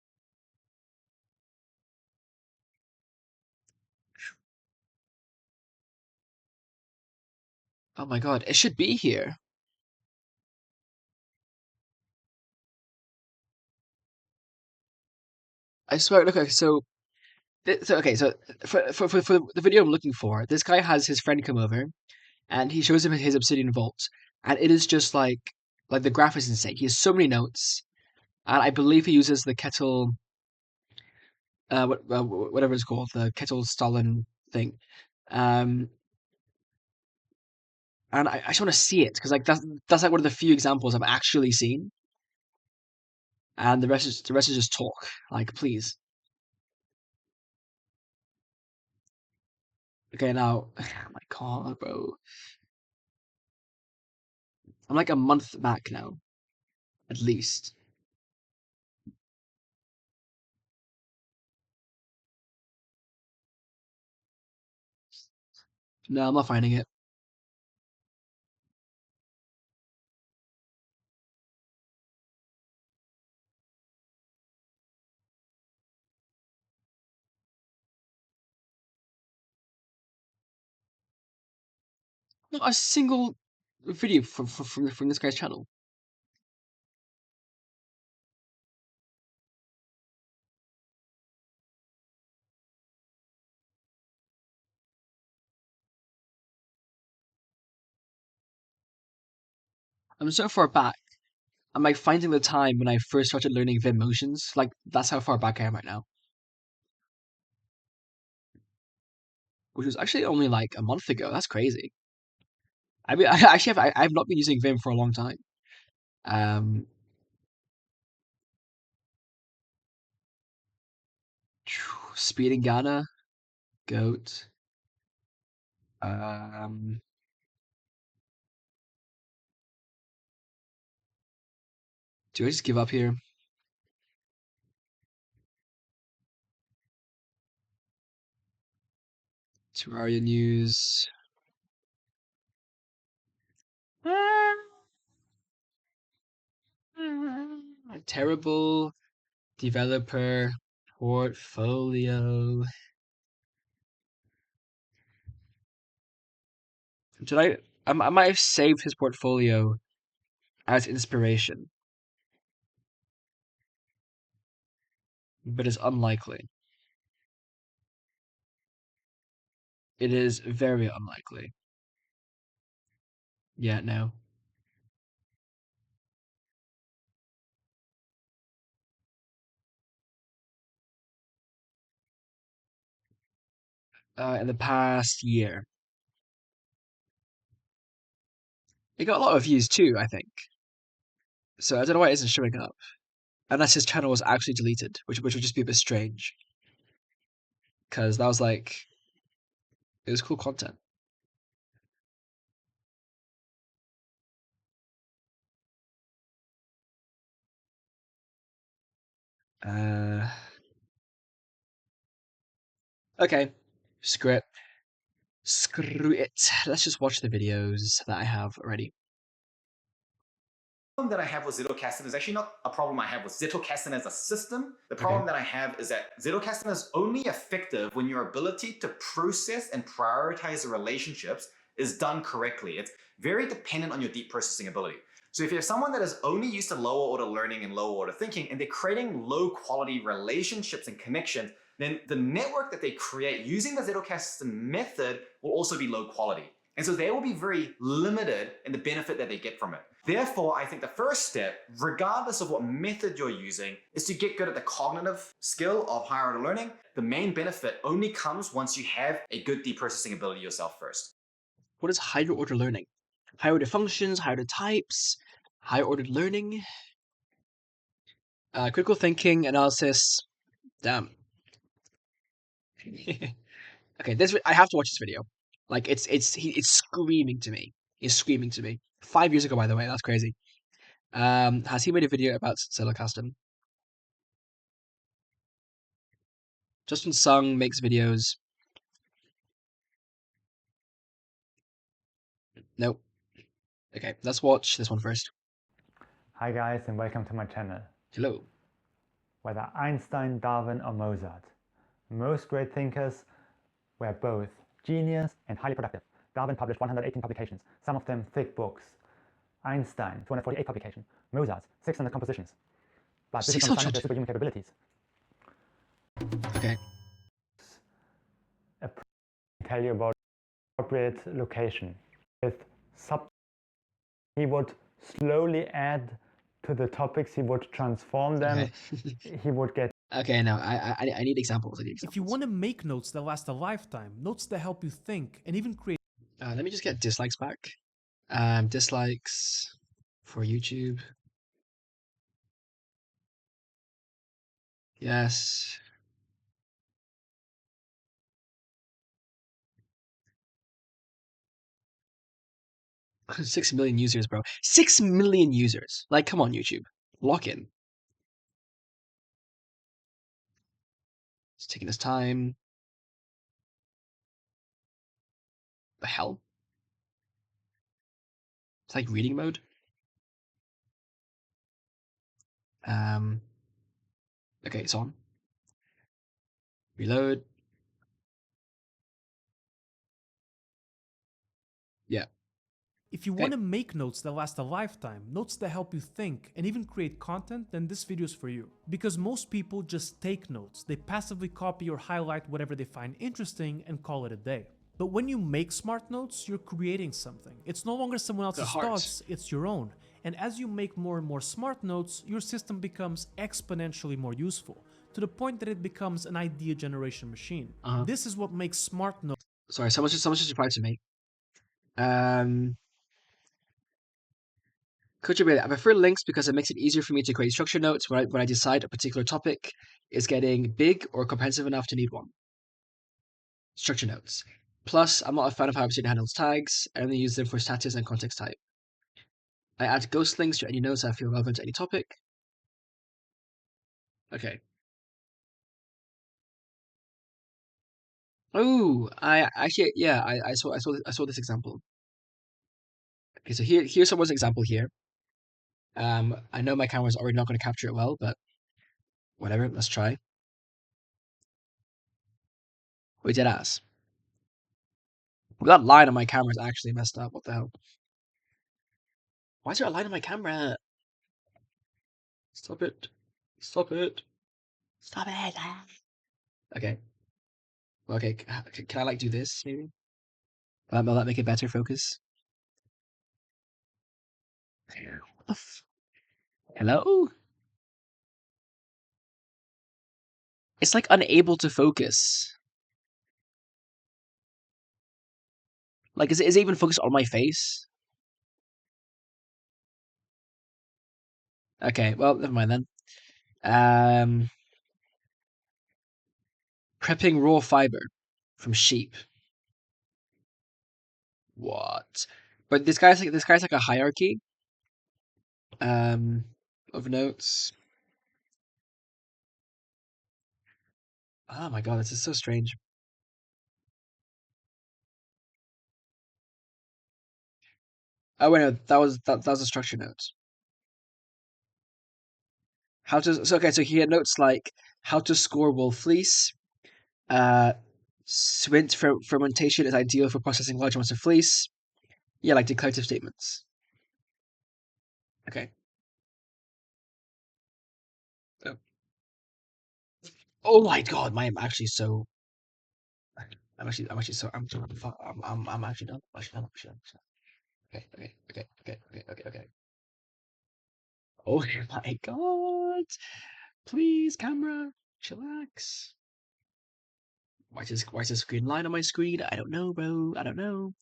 S1: Oh my god, it should be here. I swear, look, okay, so for the video I'm looking for, this guy has his friend come over, and he shows him his Obsidian vault, and it is just like the graph is insane. He has so many notes, and I believe he uses the kettle, whatever it's called, the kettle Stalin thing, um, and I just want to see it because like that's like one of the few examples I've actually seen, and the rest is just talk. Like, please. Okay, now, oh my god, bro. I'm like a month back now, at least. No, I'm not finding it. Not a single video from this guy's channel. I'm so far back. I'm like finding the time when I first started learning Vim motions. Like that's how far back I am right now. Which was actually only like a month ago. That's crazy. I mean, I've not been using Vim for a long time. Um, Speeding Ghana, goat. Um, do I just give up here? Terraria news. Terrible developer portfolio. Did I might have saved his portfolio as inspiration, but it's unlikely. It is very unlikely. Yeah, no. In the past year. It got a lot of views too, I think. So I don't know why it isn't showing up. Unless his channel was actually deleted, which would just be a bit strange. Because that was like, it was cool content. Uh, okay. Screw it. Screw it. Let's just watch the videos that I have already.
S7: That I have with Zettelkasten is actually not a problem I have with Zettelkasten as a system. The problem that I have is that Zettelkasten is only effective when your ability to process and prioritize the relationships is done correctly. It's very dependent on your deep processing ability. So if you have someone that is only used to lower order learning and lower order thinking, and they're creating low quality relationships and connections, then the network that they create using the Zettelkasten method will also be low quality. And so they will be very limited in the benefit that they get from it. Therefore, I think the first step, regardless of what method you're using, is to get good at the cognitive skill of higher order learning. The main benefit only comes once you have a good deep processing ability yourself first.
S1: What is higher order learning? Higher order functions, higher order types, higher ordered learning, critical thinking, analysis. Damn. Okay, I have to watch this video. Like it's screaming to me. It's screaming to me. 5 years ago, by the way. That's crazy. Has he made a video about Zettelkasten? Justin Sung makes videos. Nope. Okay, let's watch this one first.
S8: Hi guys and welcome to my channel.
S1: Hello.
S8: Whether Einstein, Darwin or Mozart, most great thinkers were both genius and highly productive. Darwin published 118 publications, some of them thick books. Einstein, 248 publications. Mozart, 600 compositions. But this is on science with superhuman capabilities.
S1: Okay.
S8: Tell you about appropriate location. With sub, he would slowly add to the topics, he would transform them,
S1: Okay.
S8: he would get...
S1: Okay, now I need examples.
S3: If you want to make notes that last a lifetime, notes that help you think, and even create...
S1: Let me just get dislikes back. Dislikes for YouTube. Yes. $6 million users, bro. 6 million users. Like, come on, YouTube. Lock in. It's taking its time. The hell? It's like reading mode. Okay, it's on. Reload. Yeah.
S3: If you want to make notes that last a lifetime, notes that help you think, and even create content, then this video is for you. Because most people just take notes. They passively copy or highlight whatever they find interesting and call it a day. But when you make smart notes, you're creating something. It's no longer someone else's thoughts, it's your own. And as you make more and more smart notes, your system becomes exponentially more useful, to the point that it becomes an idea generation machine. This is what makes smart notes...
S1: Sorry, someone just replied to me. KojoBailey, I prefer links because it makes it easier for me to create structure notes when I decide a particular topic is getting big or comprehensive enough to need one. Structure notes. Plus, I'm not a fan of how Obsidian handles tags. I only use them for status and context type. I add ghost links to any notes I feel relevant to any topic. Okay. Oh, I actually, yeah, I saw this example. Okay, so here's someone's example here. I know my camera's already not going to capture it well, but whatever, let's try. We did ass. That line on my camera is actually messed up. What the hell? Why is there a line on my camera? Stop it. Stop it. Stop it. Okay. Okay, can I like do this maybe? Will that make it better focus? What the Hello? It's like unable to focus. Like, is it even focused on my face? Okay, well, never mind then. Prepping raw fiber from sheep. What? But this guy's like a hierarchy. Of notes. Oh my god, this is so strange. Oh wait, no, that was a structure note. So he had notes like how to score wool fleece. Swint fermentation is ideal for processing large amounts of fleece. Yeah, like declarative statements. Okay. Oh, oh my god, I'm actually so. I'm actually so. I'm actually done. I'm actually done. Okay. Oh my god. Please, camera, chillax. Why is this green line on my screen? I don't know, bro. I don't know.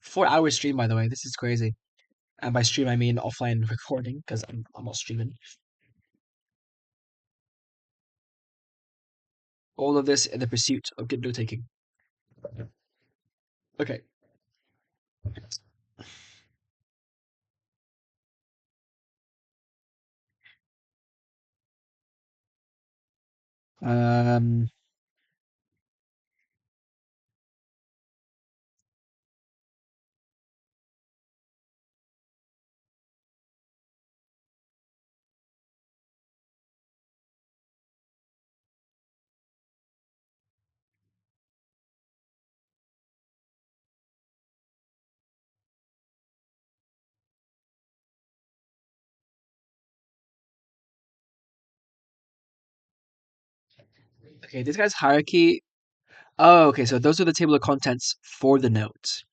S1: 4 hour stream, by the way. This is crazy. And by stream, I mean offline recording, because I'm not streaming. All of this in the pursuit of good note taking. Okay. Um. Okay, this guy's hierarchy. Oh, okay, so those are the table of contents for the nodes.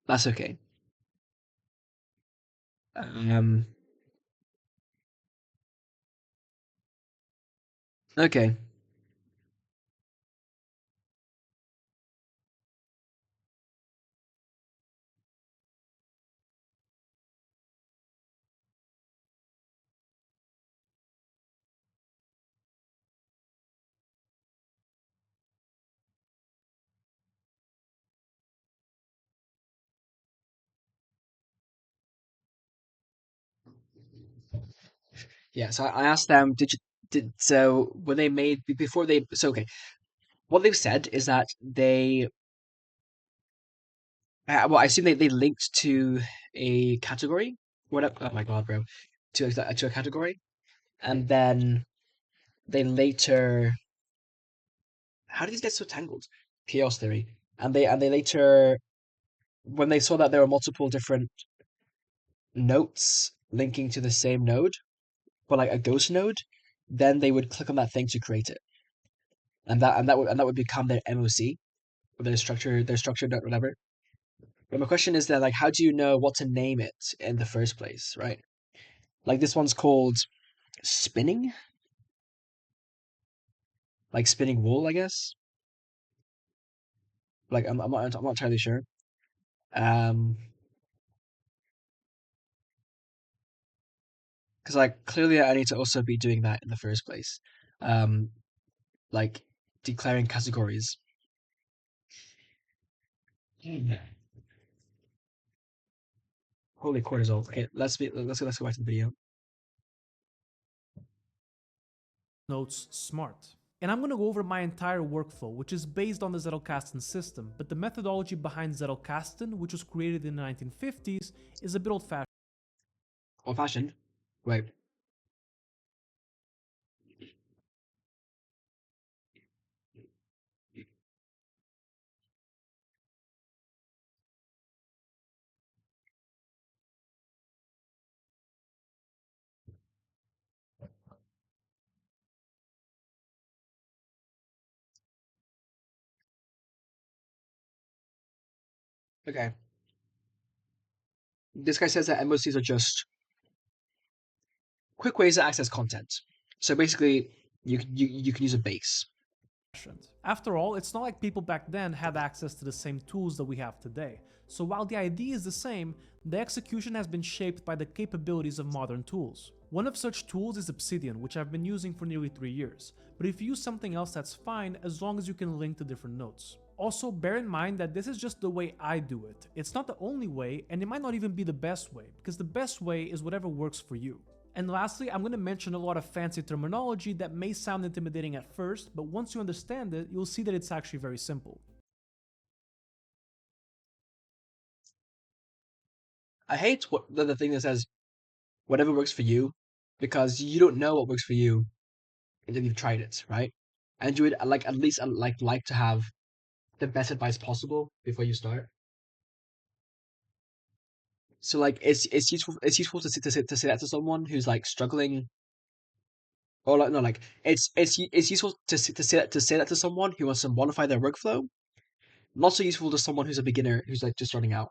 S1: That's okay. Okay. Yeah, so I asked them, so when they made, before they, so okay, what they've said is that they, well, I assume they linked to a category, whatever, oh my god, bro, to a category, and then they later, how did these get so tangled? Chaos theory. And they later, when they saw that there were multiple different notes linking to the same node, but like a ghost node, then they would click on that thing to create it. And that would become their MOC, or their structured node, whatever. But my question is then, like, how do you know what to name it in the first place, right? Like this one's called spinning, like spinning wool, I guess. Like I'm not entirely sure. Um, because like clearly I need to also be doing that in the first place. Um, like declaring categories. Holy cortisol. Okay, let's go back to the video.
S9: Notes smart. And I'm going to go over my entire workflow, which is based on the Zettelkasten system, but the methodology behind Zettelkasten, which was created in the 1950s, is a bit old-fashioned.
S1: Old-fashioned? Wait. Okay. This guy says that MOCs are just quick ways to access content. So basically, you can use a base.
S9: After all, it's not like people back then had access to the same tools that we have today. So while the idea is the same, the execution has been shaped by the capabilities of modern tools. One of such tools is Obsidian, which I've been using for nearly 3 years. But if you use something else, that's fine, as long as you can link to different nodes. Also, bear in mind that this is just the way I do it. It's not the only way, and it might not even be the best way, because the best way is whatever works for you. And lastly, I'm going to mention a lot of fancy terminology that may sound intimidating at first, but once you understand it, you'll see that it's actually very simple.
S1: I hate the thing that says whatever works for you, because you don't know what works for you until you've tried it, right? And you would like at least like to have the best advice possible before you start. So like it's useful to say that to someone who's like struggling, or like no like it's useful to say that to someone who wants to modify their workflow. Not so useful to someone who's a beginner who's like just starting out,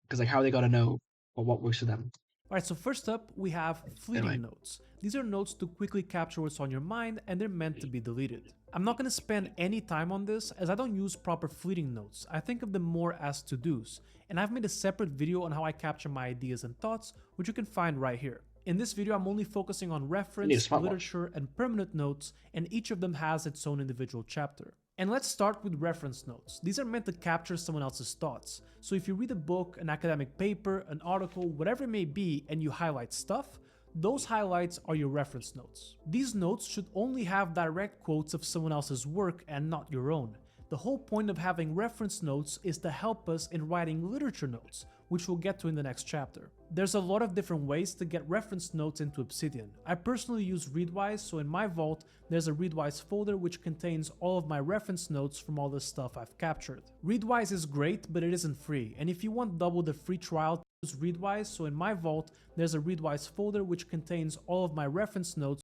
S1: because like how are they gonna know what works for them?
S9: Alright, so first up, we have fleeting
S1: Anyway.
S9: notes. These are notes to quickly capture what's on your mind, and they're meant to be deleted. I'm not going to spend any time on this, as I don't use proper fleeting notes. I think of them more as to-dos, and I've made a separate video on how I capture my ideas and thoughts, which you can find right here. In this video, I'm only focusing on reference, literature, and permanent notes, and each of them has its own individual chapter. And let's start with reference notes. These are meant to capture someone else's thoughts. So if you read a book, an academic paper, an article, whatever it may be, and you highlight stuff, those highlights are your reference notes. These notes should only have direct quotes of someone else's work and not your own. The whole point of having reference notes is to help us in writing literature notes, which we'll get to in the next chapter. There's a lot of different ways to get reference notes into Obsidian. I personally use Readwise, so in my vault, there's a Readwise folder which contains all of my reference notes from all the stuff I've captured. Readwise is great, but it isn't free, and if you want double the free trial, use Readwise, so in my vault, there's a Readwise folder which contains all of my reference notes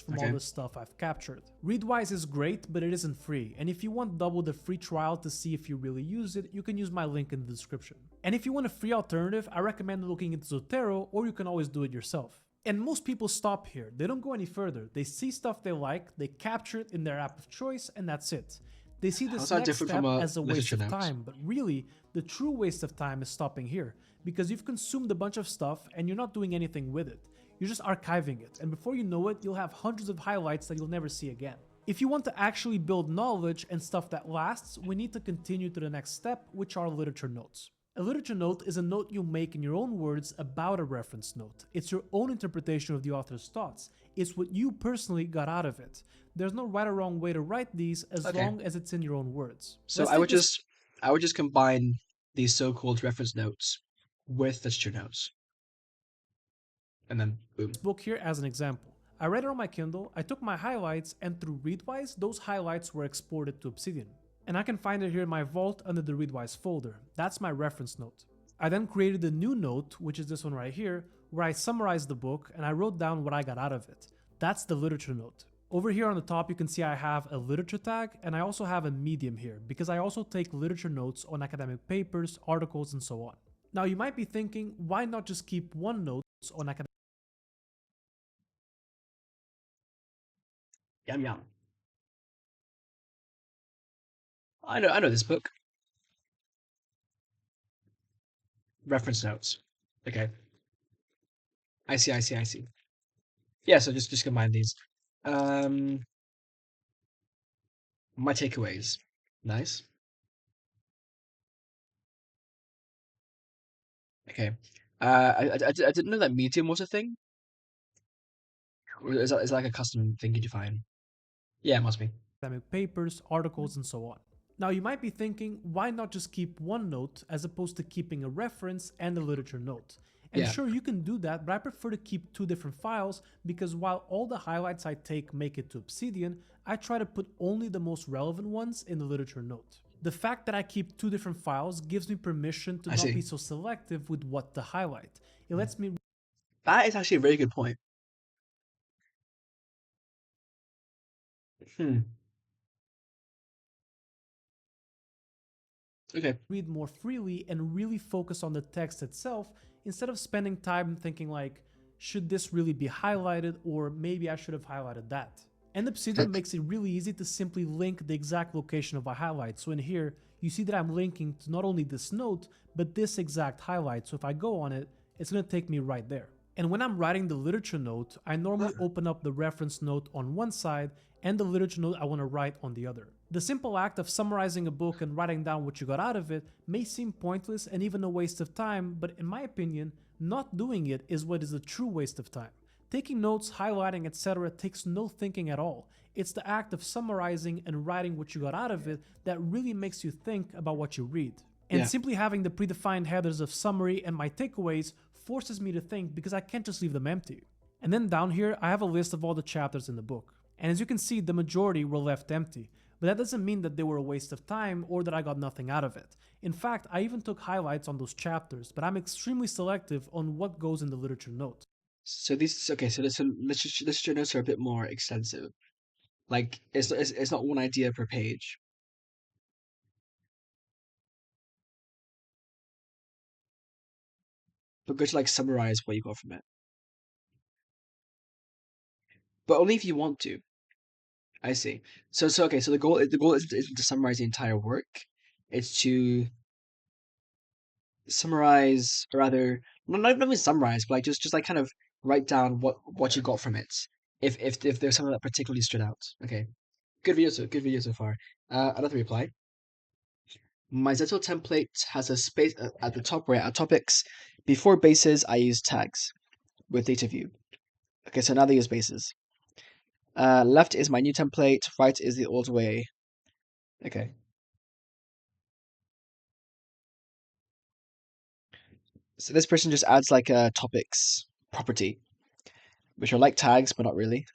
S9: from all the stuff I've captured. Readwise is great, but it isn't free, and if you want double the free trial to see if you really use it, you can use my link in the description. And if you want a free alternative, I recommend looking into Zotero, or you can always do it yourself. And most people stop here, they don't go any further. They see stuff they like, they capture it in their app of choice, and that's it. They see this next step as a waste of time, but really, the true waste of time is stopping here, because you've consumed a bunch of stuff and you're not doing anything with it. You're just archiving it, and before you know it, you'll have hundreds of highlights that you'll never see again. If you want to actually build knowledge and stuff that lasts, we need to continue to the next step, which are literature notes. A literature note is a note you make in your own words about a reference note. It's your own interpretation of the author's thoughts. It's what you personally got out of it. There's no right or wrong way to write these as long as it's in your own words.
S1: So I would just combine these so-called reference notes with literature notes. And then boom.
S9: Book here as an example. I read it on my Kindle, I took my highlights, and through Readwise, those highlights were exported to Obsidian. And I can find it here in my vault under the Readwise folder. That's my reference note. I then created a new note, which is this one right here, where I summarized the book and I wrote down what I got out of it. That's the literature note. Over here on the top, you can see I have a literature tag, and I also have a medium here, because I also take literature notes on academic papers, articles, and so on. Now you might be thinking, why not just keep one note on academic?
S1: Yum yum. I know this book. Reference notes. Okay. I see. Yeah, so just combine these. My takeaways. Nice. Okay. I didn't know that medium was a thing. Or is that like a custom thing you define? Yeah, it must be.
S9: Academic papers, articles, and so on. Now you might be thinking, why not just keep one note as opposed to keeping a reference and a literature note? And sure, you can do that, but I prefer to keep two different files because while all the highlights I take make it to Obsidian, I try to put only the most relevant ones in the literature note. The fact that I keep two different files gives me permission to not be so selective with what to highlight. It lets me...
S1: That is actually a very good point. Okay.
S9: Read more freely and really focus on the text itself instead of spending time thinking like, should this really be highlighted, or maybe I should have highlighted that. And Obsidian makes it really easy to simply link the exact location of a highlight. So in here, you see that I'm linking to not only this note, but this exact highlight. So if I go on it, it's going to take me right there. And when I'm writing the literature note, I normally open up the reference note on one side and the literature note I want to write on the other. The simple act of summarizing a book and writing down what you got out of it may seem pointless and even a waste of time, but in my opinion, not doing it is what is a true waste of time. Taking notes, highlighting, etc. takes no thinking at all. It's the act of summarizing and writing what you got out of it that really makes you think about what you read. And simply having the predefined headers of summary and my takeaways forces me to think because I can't just leave them empty. And then down here, I have a list of all the chapters in the book. And as you can see, the majority were left empty. But that doesn't mean that they were a waste of time or that I got nothing out of it. In fact, I even took highlights on those chapters, but I'm extremely selective on what goes in the literature note.
S1: So these literature notes are a bit more extensive. Like it's not one idea per page. But go to like summarize what you got from it. But only if you want to. I see. So okay. So the goal isn't to summarize the entire work. It's to summarize, or rather, not even summarize, but like just like kind of write down what you got from it. If there's something that particularly stood out. Okay. Good video so far. Another reply. My Zettel template has a space at the top where I add topics. Before bases, I use tags with data view. Okay, so now they use bases. Left is my new template. Right is the old way. Okay. So this person just adds like a topics property, which are like tags, but not really.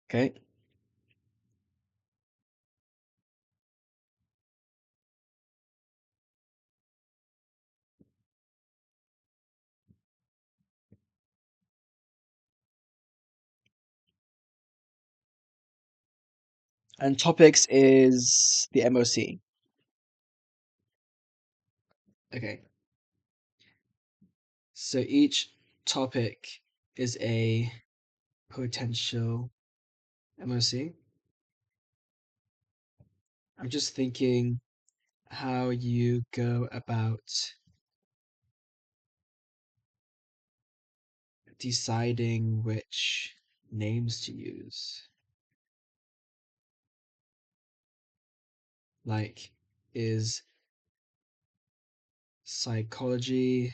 S1: Okay. And topics is the MOC. Okay. So each topic is a potential MOC. I'm just thinking how you go about deciding which names to use. Like, is psychology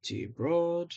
S1: too broad?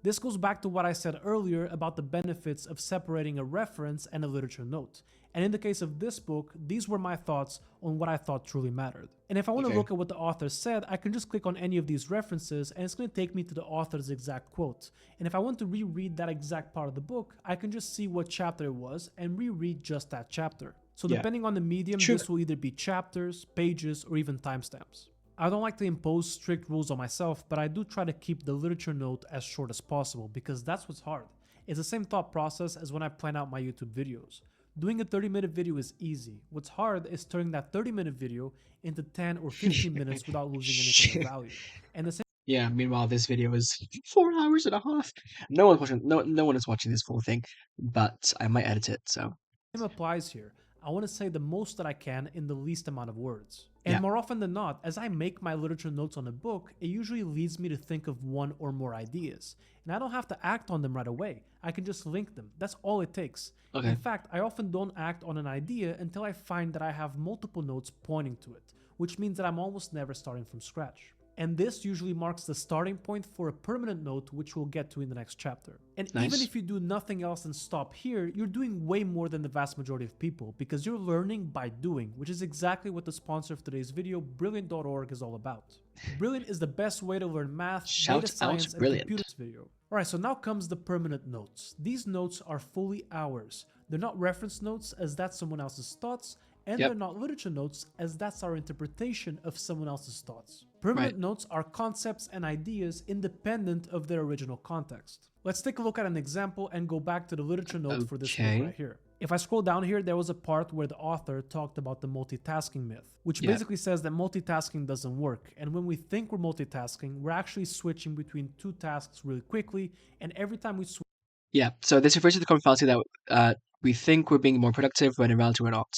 S9: This goes back to what I said earlier about the benefits of separating a reference and a literature note. And in the case of this book, these were my thoughts on what I thought truly mattered. And if I want to look at what the author said, I can just click on any of these references and it's going to take me to the author's exact quote. And if I want to reread that exact part of the book, I can just see what chapter it was and reread just that chapter. So depending on the medium, this will either be chapters, pages, or even timestamps. I don't like to impose strict rules on myself, but I do try to keep the literature note as short as possible because that's what's hard. It's the same thought process as when I plan out my YouTube videos. Doing a 30-minute video is easy. What's hard is turning that 30-minute video into 10 or 15 minutes without losing anything of value. And the same
S1: meanwhile this video is 4 hours and a half. No one is watching this full thing, but I might edit it, so.
S9: Same applies here. I want to say the most that I can in the least amount of words. And more often than not, as I make my literature notes on a book, it usually leads me to think of one or more ideas. And I don't have to act on them right away. I can just link them. That's all it takes. In fact, I often don't act on an idea until I find that I have multiple notes pointing to it, which means that I'm almost never starting from scratch. And this usually marks the starting point for a permanent note, which we'll get to in the next chapter. And even if you do nothing else and stop here, you're doing way more than the vast majority of people because you're learning by doing, which is exactly what the sponsor of today's video, Brilliant.org, is all about. Brilliant is the best way to learn math, data science, and computers video. Alright, so now comes the permanent notes. These notes are fully ours. They're not reference notes as that's someone else's thoughts, and they're not literature notes as that's our interpretation of someone else's thoughts. Permanent notes are concepts and ideas independent of their original context. Let's take a look at an example and go back to the literature note for this book right here. If I scroll down here, there was a part where the author talked about the multitasking myth, which basically says that multitasking doesn't work. And when we think we're multitasking, we're actually switching between two tasks really quickly. And every time we switch...
S1: Yeah, so this refers to the common fallacy that we think we're being more productive when in reality we're not.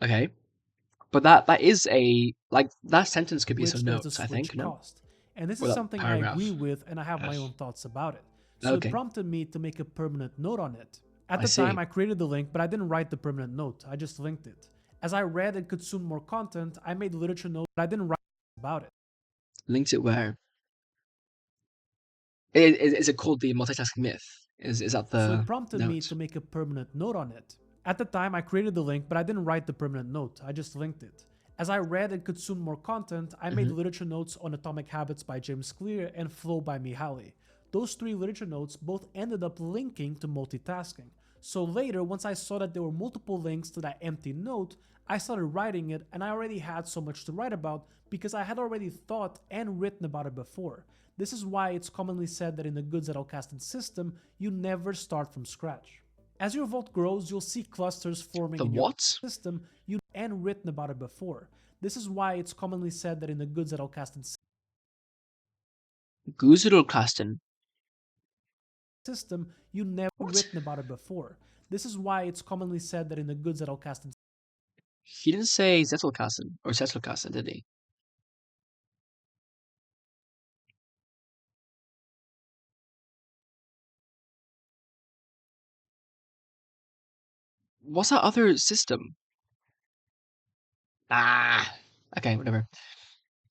S1: Okay. But that is a, like, that sentence could be some notes, I think, no?
S9: And this is something I agree with and I have my own thoughts about it. So it prompted me to make a permanent note on it. At the time, I created the link, but I didn't write the permanent note. I just linked it. As I read and consumed more content, I made literature notes, but I didn't write about it.
S1: Linked it where? Is it called the multitasking myth? Is that the
S9: So it prompted me to make a permanent note on it. At the time, I created the link, but I didn't write the permanent note. I just linked it. As I read and consumed more content, I made literature notes on Atomic Habits by James Clear and Flow by Mihaly. Those three literature notes both ended up linking to multitasking. So later, once I saw that there were multiple links to that empty note, I started writing it and I already had so much to write about because I had already thought and written about it before. This is why it's commonly said that in the good Zettelkasten system, you never start from scratch. As your vault grows, you'll see clusters forming in your system and written about it before. This is why it's commonly said that in the good Zettelkasten system, you never written about it before. This is why it's commonly said that in the good Zettelkasten.
S1: He didn't say Zettelkasten or Zettelkasten, did he? What's that other system? Okay, whatever.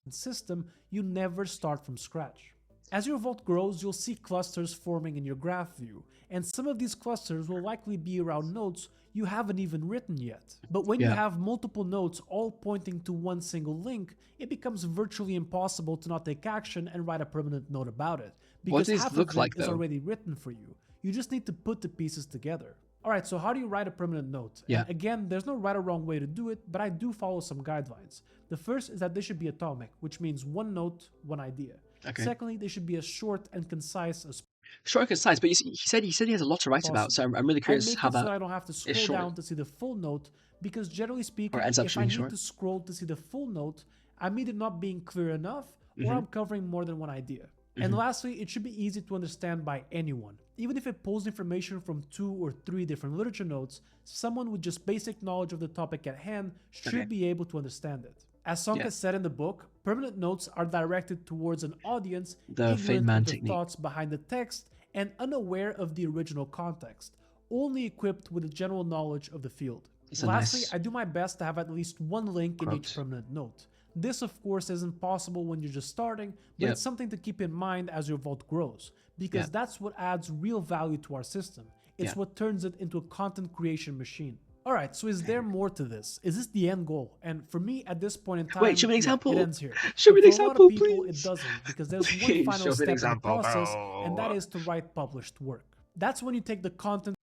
S9: System, you never start from scratch. As your vault grows, you'll see clusters forming in your graph view, and some of these clusters will likely be around nodes you haven't even written yet. But when you have multiple nodes all pointing to one single link, it becomes virtually impossible to not take action and write a permanent note about it, because half of it is already written for you. You just need to put the pieces together. Alright, so how do you write a permanent note?
S1: Yeah.
S9: And again, there's no right or wrong way to do it, but I do follow some guidelines. The first is that they should be atomic, which means one note, one idea.
S1: Okay.
S9: Secondly, they should be as short and concise as
S1: Short and concise, but you see, he said he has a lot to write about, so I'm really
S9: I
S1: curious
S9: make
S1: how
S9: it so
S1: that
S9: that I don't have to scroll
S1: short.
S9: down to see the full note, because generally speaking,
S1: ends up
S9: if I
S1: being
S9: need
S1: short.
S9: to scroll to see the full note, I'm either not being clear enough or I'm covering more than one idea. And lastly, it should be easy to understand by anyone. Even if it pulls information from 2 or 3 different literature notes, someone with just basic knowledge of the topic at hand should be able to understand it. As Sonka said in the book, permanent notes are directed towards an audience
S1: The Feynman
S9: ignorant of the
S1: technique.
S9: thoughts behind the text and unaware of the original context, only equipped with a general knowledge of the field.
S1: It's a
S9: Lastly,
S1: nice
S9: I do my best to have at least one link in each
S1: quote.
S9: permanent note. This, of course, isn't possible when you're just starting, but it's something to keep in mind as your vault grows, because that's what adds real value to our system. It's what turns it into a content creation machine. Alright, so is there more to this? Is this the end goal? And for me, at this point in time,
S1: Wait, show me an example.
S9: it ends here.
S1: Show me
S9: But
S1: an
S9: for a lot
S1: example,
S9: of people,
S1: please.
S9: it doesn't, because there's one
S1: Please
S9: final
S1: show me an
S9: step in the
S1: example,
S9: process,
S1: bro.
S9: and that is to write published work. That's when you take the content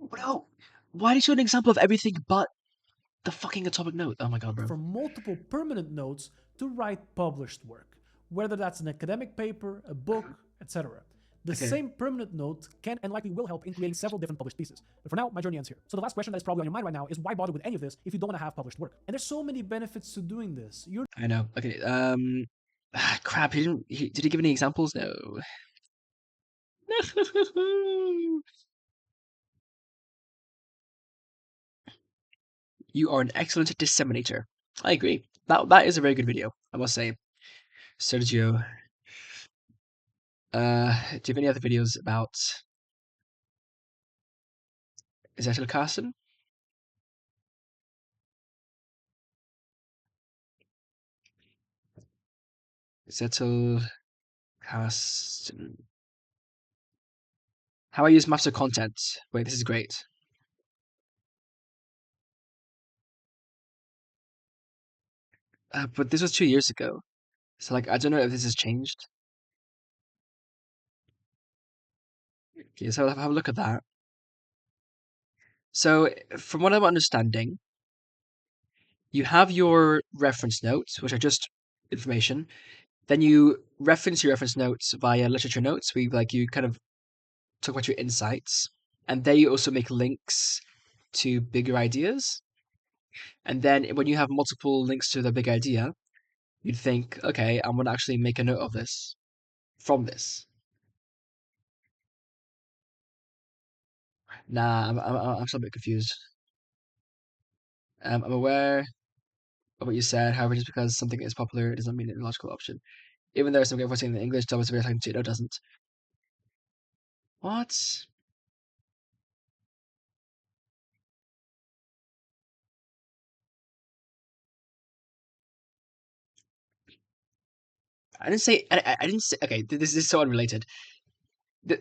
S1: Bro, why did you show an example of everything but the fucking atomic note? Oh my god, bro.
S9: from multiple permanent notes to write published work, whether that's an academic paper, a book, etc. The same permanent note can and likely will help in creating several different published pieces. But for now, my journey ends here. So the last question that is probably on your mind right now is why bother with any of this if you don't want to have published work? And there's so many benefits to doing this. You're
S1: I know. Okay. Crap. Did he give any examples? No. You are an excellent disseminator. I agree. That is a very good video, I must say. Sergio. Do you have any other videos about Zettelkasten? Zettelkasten. How I use master content. Wait, this is great. But this was 2 years ago. So, like, I don't know if this has changed. Okay, so have a look at that. So, from what I'm understanding, you have your reference notes, which are just information. Then you reference your reference notes via literature notes, where you kind of talk about your insights. And there you also make links to bigger ideas. And then when you have multiple links to the big idea, you'd think, okay, I'm going to actually make a note of this from this. Nah, I'm still a bit confused. I'm aware of what you said. However, just because something is popular, it doesn't mean it's a logical option. Even though some great voicing in the English dub is very to it, no, it doesn't. What? I didn't say. I didn't say. Okay, this is so unrelated.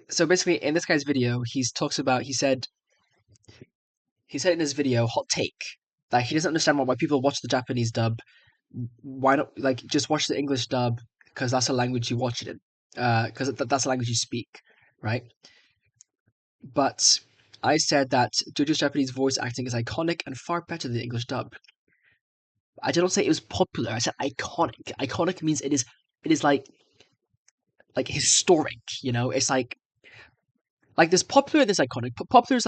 S1: So basically, in this guy's video, he said in his video, hot take, that he doesn't understand why people watch the Japanese dub. Why not just watch the English dub, because that's the language you watch it in, because that's the language you speak, right? But I said that JoJo's Japanese voice acting is iconic and far better than the English dub. I didn't say it was popular. I said iconic. Iconic means it is like historic. It's like there's popular and there's iconic. Popular is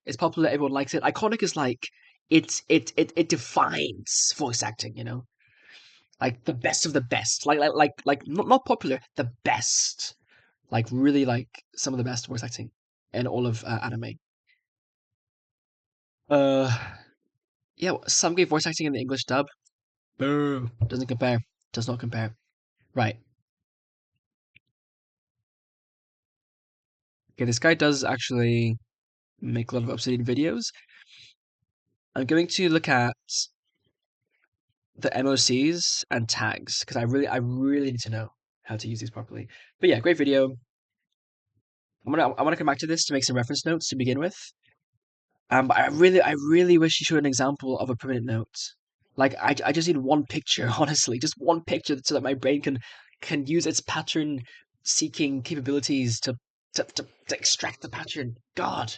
S1: it's popular, everyone likes it. Iconic is like it defines voice acting. Like the best of the best. Like not popular, the best. Like really some of the best voice acting in all of anime. Yeah, some great voice acting in the English dub. Boo. Doesn't compare. Does not compare. Right. Okay, this guy does actually make a lot of Obsidian videos. I'm going to look at the MOCs and tags because I really need to know how to use these properly. But yeah, great video. I want to come back to this to make some reference notes to begin with. But I really wish you showed an example of a permanent note. Like I just need one picture, honestly, just one picture so that my brain can use its pattern seeking capabilities to extract the pattern. God.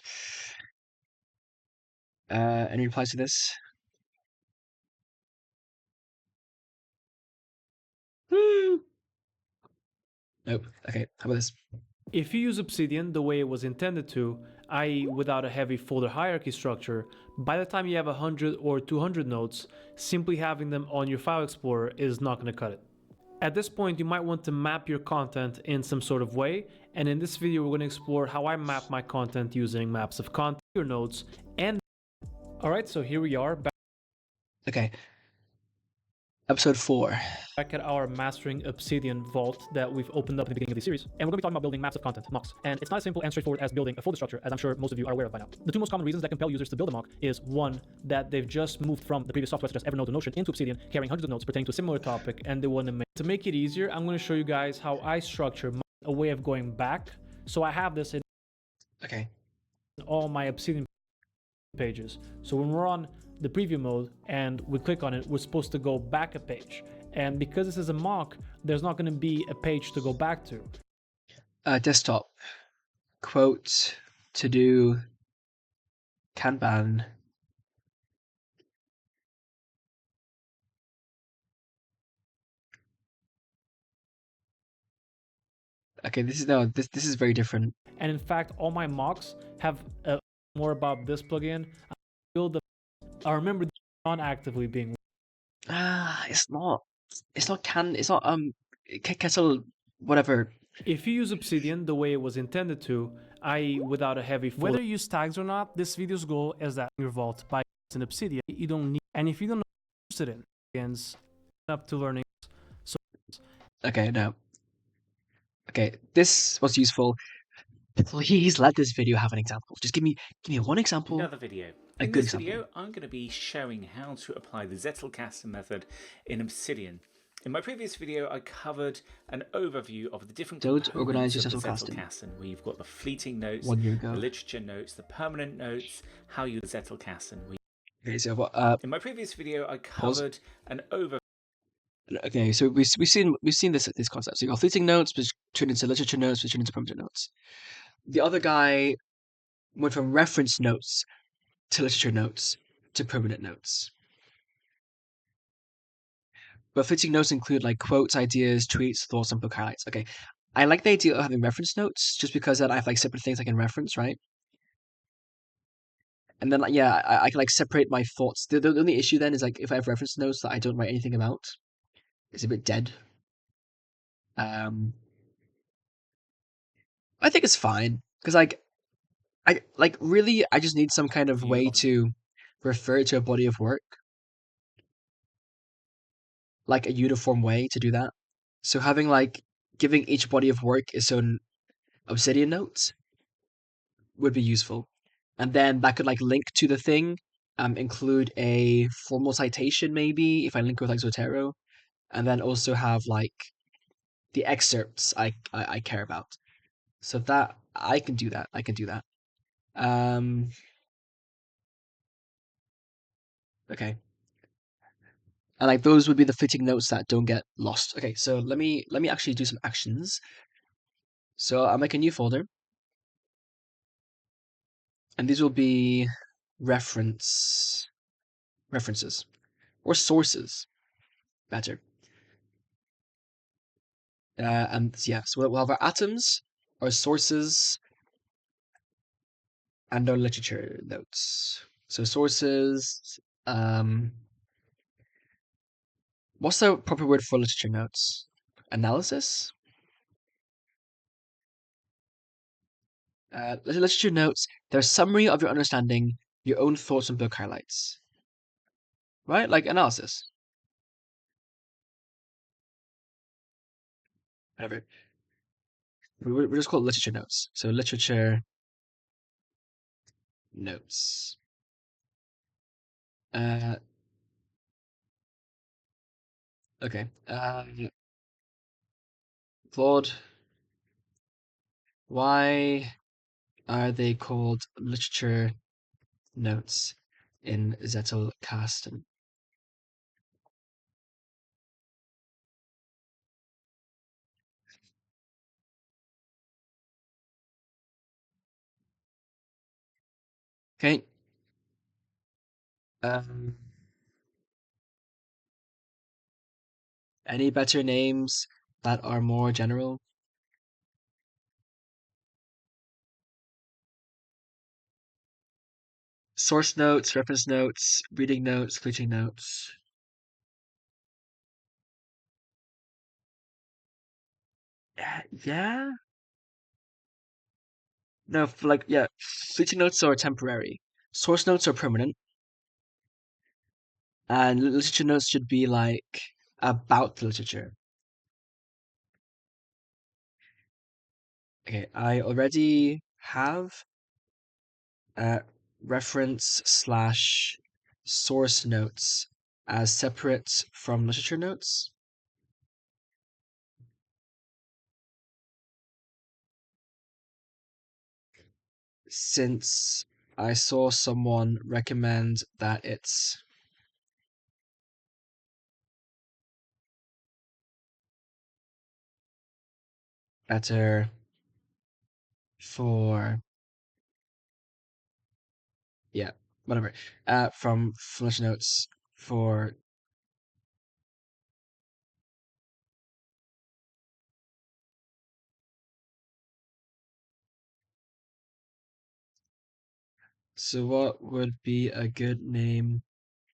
S1: Any replies to this? Nope. Okay, how about this?
S9: If you use Obsidian the way it was intended to, i.e. without a heavy folder hierarchy structure, by the time you have 100 or 200 nodes, simply having them on your file explorer is not going to cut it. At this point, you might want to map your content in some sort of way, and in this video we're going to explore how I map my content using maps of content, your nodes, and... Alright, so here we are,
S1: Okay. Episode 4.
S9: back at our mastering Obsidian vault that we've opened up in the beginning of the series, and we're going to be talking about building maps of content, mocks. And it's not as simple and straightforward as building a folder structure, as I'm sure most of you are aware of by now. The two most common reasons that compel users to build a mock is, one, that they've just moved from the previous software such as Evernote or Notion into Obsidian, carrying hundreds of notes pertaining to a similar topic, and they want to make it easier, I'm going to show you guys how I structure a way of going back. So I have this in
S1: Okay.
S9: all my Obsidian pages. So when we're on the preview mode and we click on it, we're supposed to go back a page. And because this is a mock, there's not going to be a page to go back to.
S1: Desktop. Quote. To do. Kanban. Okay, this is very different.
S9: And in fact, all my mocks have more about this plugin. I remember not actively being.
S1: It's not Kessel whatever.
S9: If you use Obsidian the way it was intended to, i.e. without a heavy folder. Whether you use tags or not, this video's goal is that your vault by using Obsidian, you don't need, and if you don't know what you're interested in, again, up to learning. So
S1: Okay, no. Okay, this was useful. Please let this video have an example. Just give me one example.
S10: Another video.
S1: A
S10: In
S1: good
S10: this
S1: example.
S10: video, I'm going to be showing how to apply the Zettelkasten method in Obsidian. In my previous video, I covered an overview of the different
S1: Don't
S10: components
S1: organize your
S10: of the
S1: Zettelkasten.
S10: Zettelkasten, where you've got the fleeting notes,
S1: 1 year ago.
S10: the literature notes, the permanent notes, how you use Zettelkasten.
S1: Okay, so what?
S10: In my previous video, I
S1: Pause.
S10: covered an overview.
S1: Okay, so we've seen this concept. So you got fleeting notes, which turn into literature notes, which turn into permanent notes. The other guy went from reference notes to literature notes to permanent notes. But fleeting notes include like quotes, ideas, tweets, thoughts, and book highlights. Okay, I like the idea of having reference notes just because then I have like separate things I can reference, right? And then like yeah, I can like separate my thoughts. The only issue then is like if I have reference notes that I don't write anything about, it's a bit dead. I think it's fine because I really I just need some kind of way to refer to a body of work, like a uniform way to do that. So having like giving each body of work its own Obsidian notes would be useful, and then that could like link to the thing, include a formal citation maybe if I link with like Zotero, and then also have like the excerpts I care about. So that I can do that. Okay. And like those would be the fitting notes that don't get lost. Okay, so let me actually do some actions. So I'll make a new folder. And these will be references or sources, better. And yeah, so we'll have our atoms, our sources, and our literature notes. So sources, what's the proper word for literature notes? Analysis? Literature notes, they're a summary of your understanding, your own thoughts and book highlights. Right? Like analysis. Whatever. We're just called literature notes. So literature notes. Okay. Claude, why are they called literature notes in Zettelkasten? Okay. Any better names that are more general? Source notes, reference notes, reading notes, fleeting notes. Yeah? No, yeah, fleeting notes are temporary. Source notes are permanent. And literature notes should be like about the literature. Okay, I already have reference / source notes as separate from literature notes. Since I saw someone recommend that it's better for, yeah, whatever, from literature notes for So what would be a good name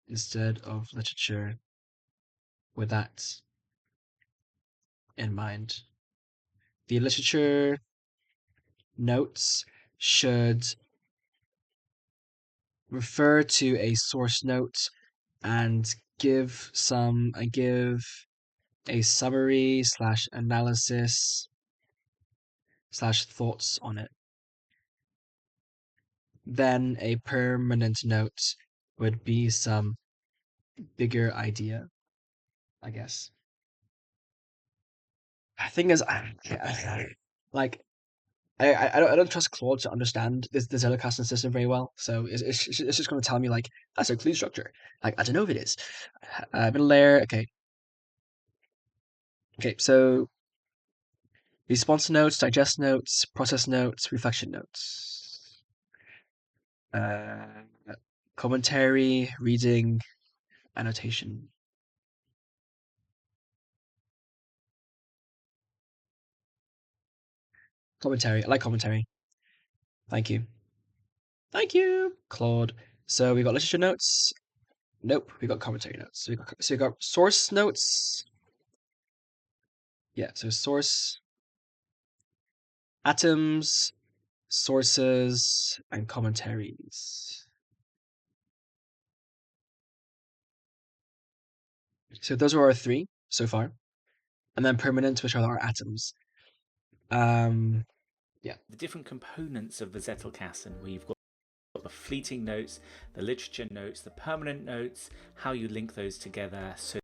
S1: instead of literature with that in mind? The literature notes should refer to a source note and give a summary / analysis / thoughts on it. Then a permanent note would be some bigger idea, I guess. The thing is, like, I don't trust Claude to understand the Zettelkasten system very well, so it's just going to tell me like that's a clue structure. Like I don't know if it is. Middle layer, okay. Okay, so response notes, digest notes, process notes, reflection notes. Commentary, reading, annotation. Commentary. I like commentary. Thank you. Thank you, Claude. So we got literature notes. Nope, we got commentary notes. So we got source notes. Yeah, so source, atoms, sources, and commentaries. So those are our three so far. And then permanent, which are our atoms. Yeah.
S10: The different components of the Zettelkasten, where you've got the fleeting notes, the literature notes, the permanent notes, how you link those together. So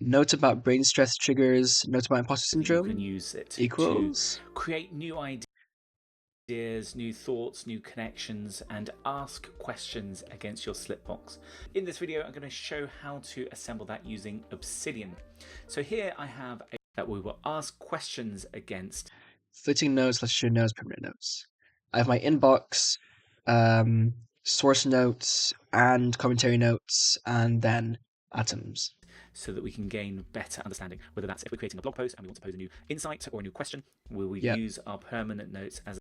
S1: Notes about brain stress triggers, notes about imposter syndrome.
S10: You can use it
S1: equals
S10: to create new ideas, new thoughts, new connections, and ask questions against your slipbox. In this video, I'm going to show how to assemble that using Obsidian. So here I have that we will ask questions against.
S1: Fleeting notes, literature notes, permanent notes. I have my inbox, source notes, and commentary notes, and then atoms.
S10: So that we can gain better understanding, whether that's if we're creating a blog post and we want to pose a new insight or a new question, we will use our permanent notes as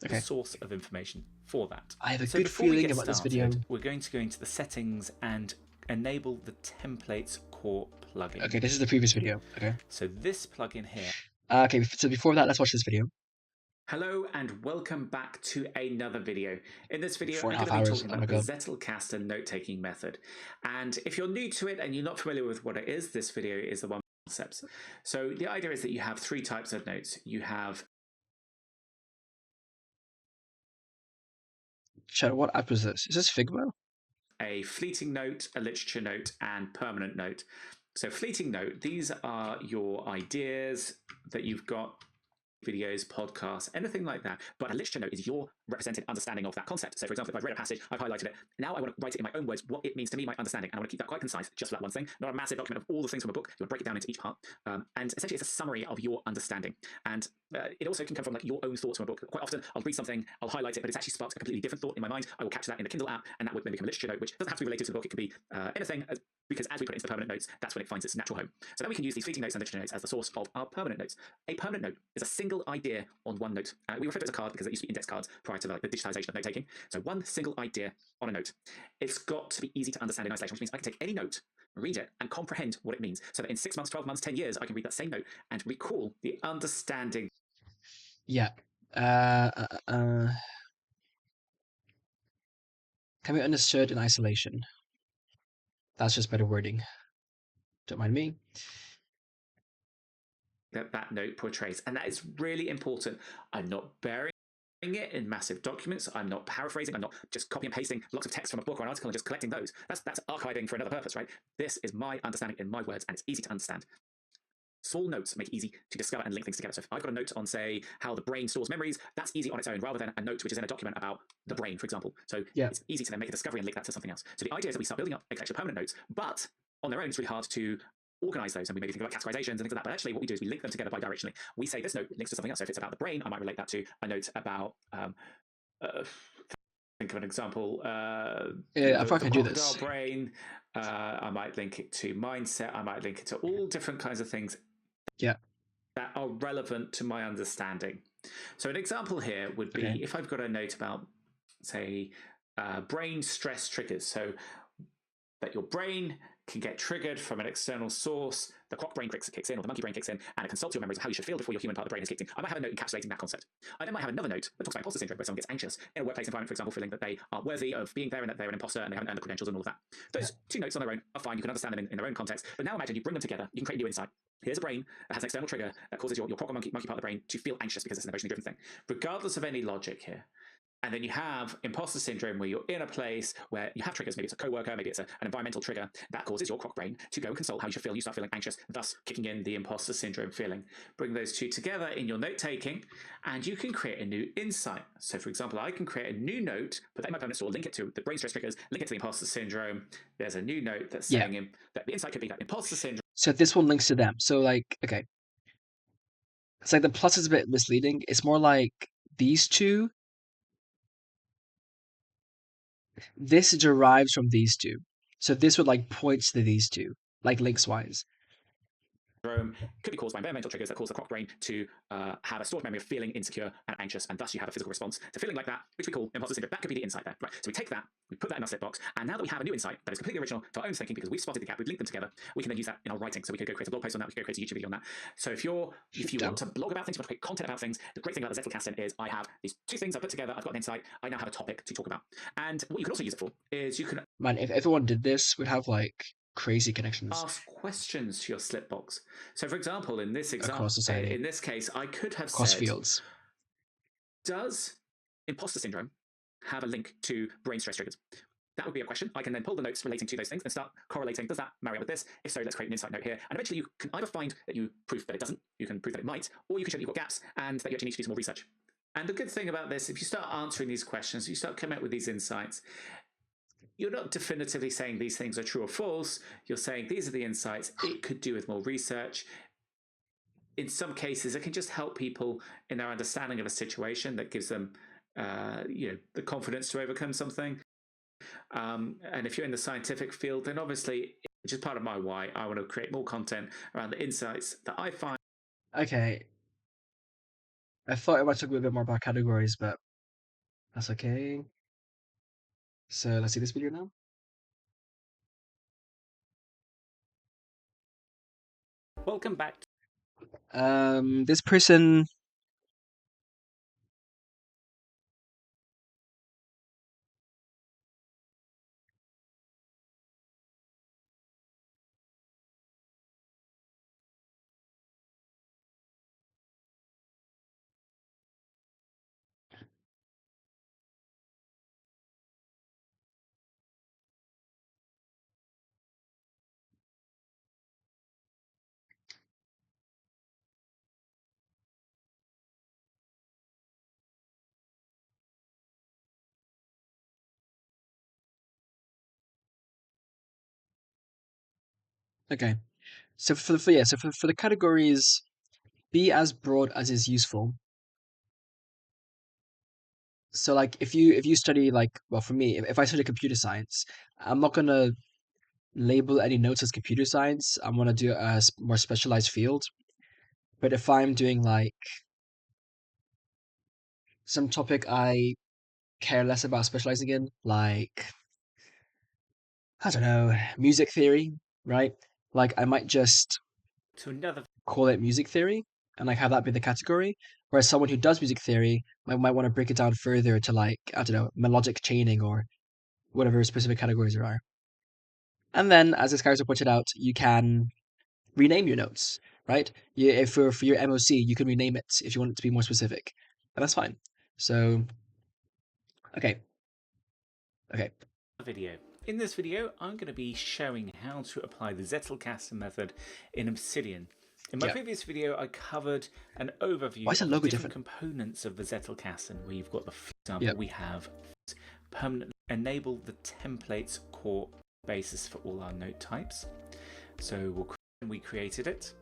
S10: a source of information for that.
S1: I have a good feeling about this video.
S10: We're going to go into the settings and enable the templates core plugin.
S1: Okay, this is the previous video. Okay.
S10: So this plugin here.
S1: Okay, so before that, let's watch this video.
S11: Hello and welcome back to another video. In this video, I'm
S1: 4.5
S11: going to be
S1: hours.
S11: talking about the Zettelkasten note-taking method. And if you're new to it and you're not familiar with what it is, this video is the one concepts. So the idea is that you have three types of notes. You have
S1: Shadow, what app is this? Is this Figma?
S11: A fleeting note, a literature note, and permanent note. So fleeting note, these are your ideas that you've got videos, podcasts, anything like that. But a literature note is your represented understanding of that concept. So, for example, if I've read a passage, I've highlighted it. Now I want to write it in my own words, what it means to me, my understanding. And I want to keep that quite concise, just for that one thing, not a massive document of all the things from a book. You want to break it down into each part. And essentially, it's a summary of your understanding. And it also can come from like your own thoughts from a book. Quite often, I'll read something, I'll highlight it, but it's actually sparked a completely different thought in my mind. I will capture that in the Kindle app, and that would then become a literature note, which doesn't have to be related to the book. It could be anything, because as we put it into the permanent notes, that's when it finds its natural home. So then we can use these fleeting notes and literature notes as the source of our permanent notes. A permanent note is a single idea on one note. We refer to it as a card because it used to be index cards prior to like, the digitization of note taking. So one single idea on a note. It's got to be easy to understand in isolation, which means I can take any note, read it, and comprehend what it means. So that in 6 months, 12 months, 10 years, I can read that same note and recall the understanding.
S1: Yeah. Can be understood in isolation. That's just better wording. Don't mind me.
S11: That note portrays. And that is really important. I'm not burying it in massive documents. I'm not paraphrasing. I'm not just copy and pasting lots of text from a book or an article and just collecting those. That's archiving for another purpose, right? This is my understanding in my words, and it's easy to understand. Small notes make it easy to discover and link things together. So if I've got a note on, say, how the brain stores memories, that's easy on its own, rather than a note which is in a document about the brain, for example. So it's easy to then make a discovery and link that to something else. So the idea is that we start building up a collection of permanent notes, but on their own, it's really hard to organize those, and we maybe think about categorizations and things like that. But actually, what we do is we link them together bidirectionally. We say this note links to something else. So if it's about the brain, I might relate that to a note about. Think of an example.
S1: If I can do
S11: crocodile
S1: this.
S11: brain. I might link it to mindset. I might link it to all different kinds of things.
S1: Yeah.
S11: That are relevant to my understanding. So an example here would be if I've got a note about, say, brain stress triggers. So that your brain can get triggered from an external source. The croc brain kicks in, or the monkey brain kicks in, and it consults your memories of how you should feel before your human part of the brain has kicked in. I might have a note encapsulating that concept. I then might have another note that talks about imposter syndrome, where someone gets anxious in a workplace environment, for example, feeling that they are worthy of being there and that they're an imposter and they haven't earned the credentials and all of that. Those two notes on their own are fine. You can understand them in their own context. But now imagine you bring them together. You can create a new insight. Here's a brain that has an external trigger that causes your croc or monkey part of the brain to feel anxious because it's an emotionally driven thing, regardless of any logic here. And then you have imposter syndrome, where you're in a place where you have triggers. Maybe it's a coworker, maybe it's an environmental trigger that causes your croc brain to go and consult how you should feel. You start feeling anxious, thus kicking in the imposter syndrome feeling. Bring those two together in your note taking, and you can create a new insight. So, for example, I can create a new note, put that in my permanent store, link it to the brain stress triggers, link it to the imposter syndrome. There's a new note that's saying that the insight could be that imposter syndrome.
S1: So this one links to them. So like, okay. It's like the plus is a bit misleading. It's more like these two. This derives from these two. So this would like point to these two, like links wise.
S11: Could be caused by environmental triggers that cause the croc brain to have a stored memory of feeling insecure and anxious, and thus you have a physical response to feeling like that, which we call imposter syndrome. That could be the insight there, right? So we take that, we put that in our slip box, and now that we have a new insight that is completely original to our own thinking because we've spotted the gap, we've linked them together, we can then use that in our writing. So we could go create a blog post on that, we could go create a YouTube video on that. So if you want to blog about things, you want to create content about things, the great thing about the Zettelkasten is I have these two things I put together, I've got an insight, I now have a topic to talk about. And what you can also use it for is you can...
S1: Man, if everyone did this, we'd have like crazy connections.
S11: Ask questions to your slip box. So, for example, in this case, I could have
S1: across
S11: said,
S1: fields.
S11: Does imposter syndrome have a link to brain stress triggers? That would be a question. I can then pull the notes relating to those things and start correlating. Does that marry up with this? If so, let's create an insight note here. And eventually you can either find that you prove that it doesn't, you can prove that it might, or you can show that you've got gaps and that you actually need to do some more research. And the good thing about this, if you start answering these questions, you start coming up with these insights, you're not definitively saying these things are true or false. You're saying these are the insights. It could do with more research. In some cases, it can just help people in their understanding of a situation that gives them, the confidence to overcome something. And if you're in the scientific field, then obviously, which is part of my why, I want to create more content around the insights that I find.
S1: Okay. I thought I might talk a little bit more about categories, but that's okay. So let's see this video now.
S11: Welcome back.
S1: This person Okay. So for the categories, be as broad as is useful. So like if you study like, well, for me, if I study computer science, I'm not gonna label any notes as computer science. I'm gonna do a more specialized field. But if I'm doing like some topic I care less about specializing in, like I don't know, music theory, right? Like I might just
S11: To another
S1: call it music theory and like have that be the category. Whereas someone who does music theory might want to break it down further to like, I don't know, melodic chaining or whatever specific categories there are. And then, as this character pointed out, you can rename your notes, right? If for your MOC, you can rename it if you want it to be more specific, and that's fine. So, okay.
S11: video. In this video, I'm going to be showing how to apply the Zettelkasten method in Obsidian. In my previous video, I covered an overview of the different components of the Zettelkasten, where you've got the, for example, we have permanently enable the templates core basis for all our note types. So we created it,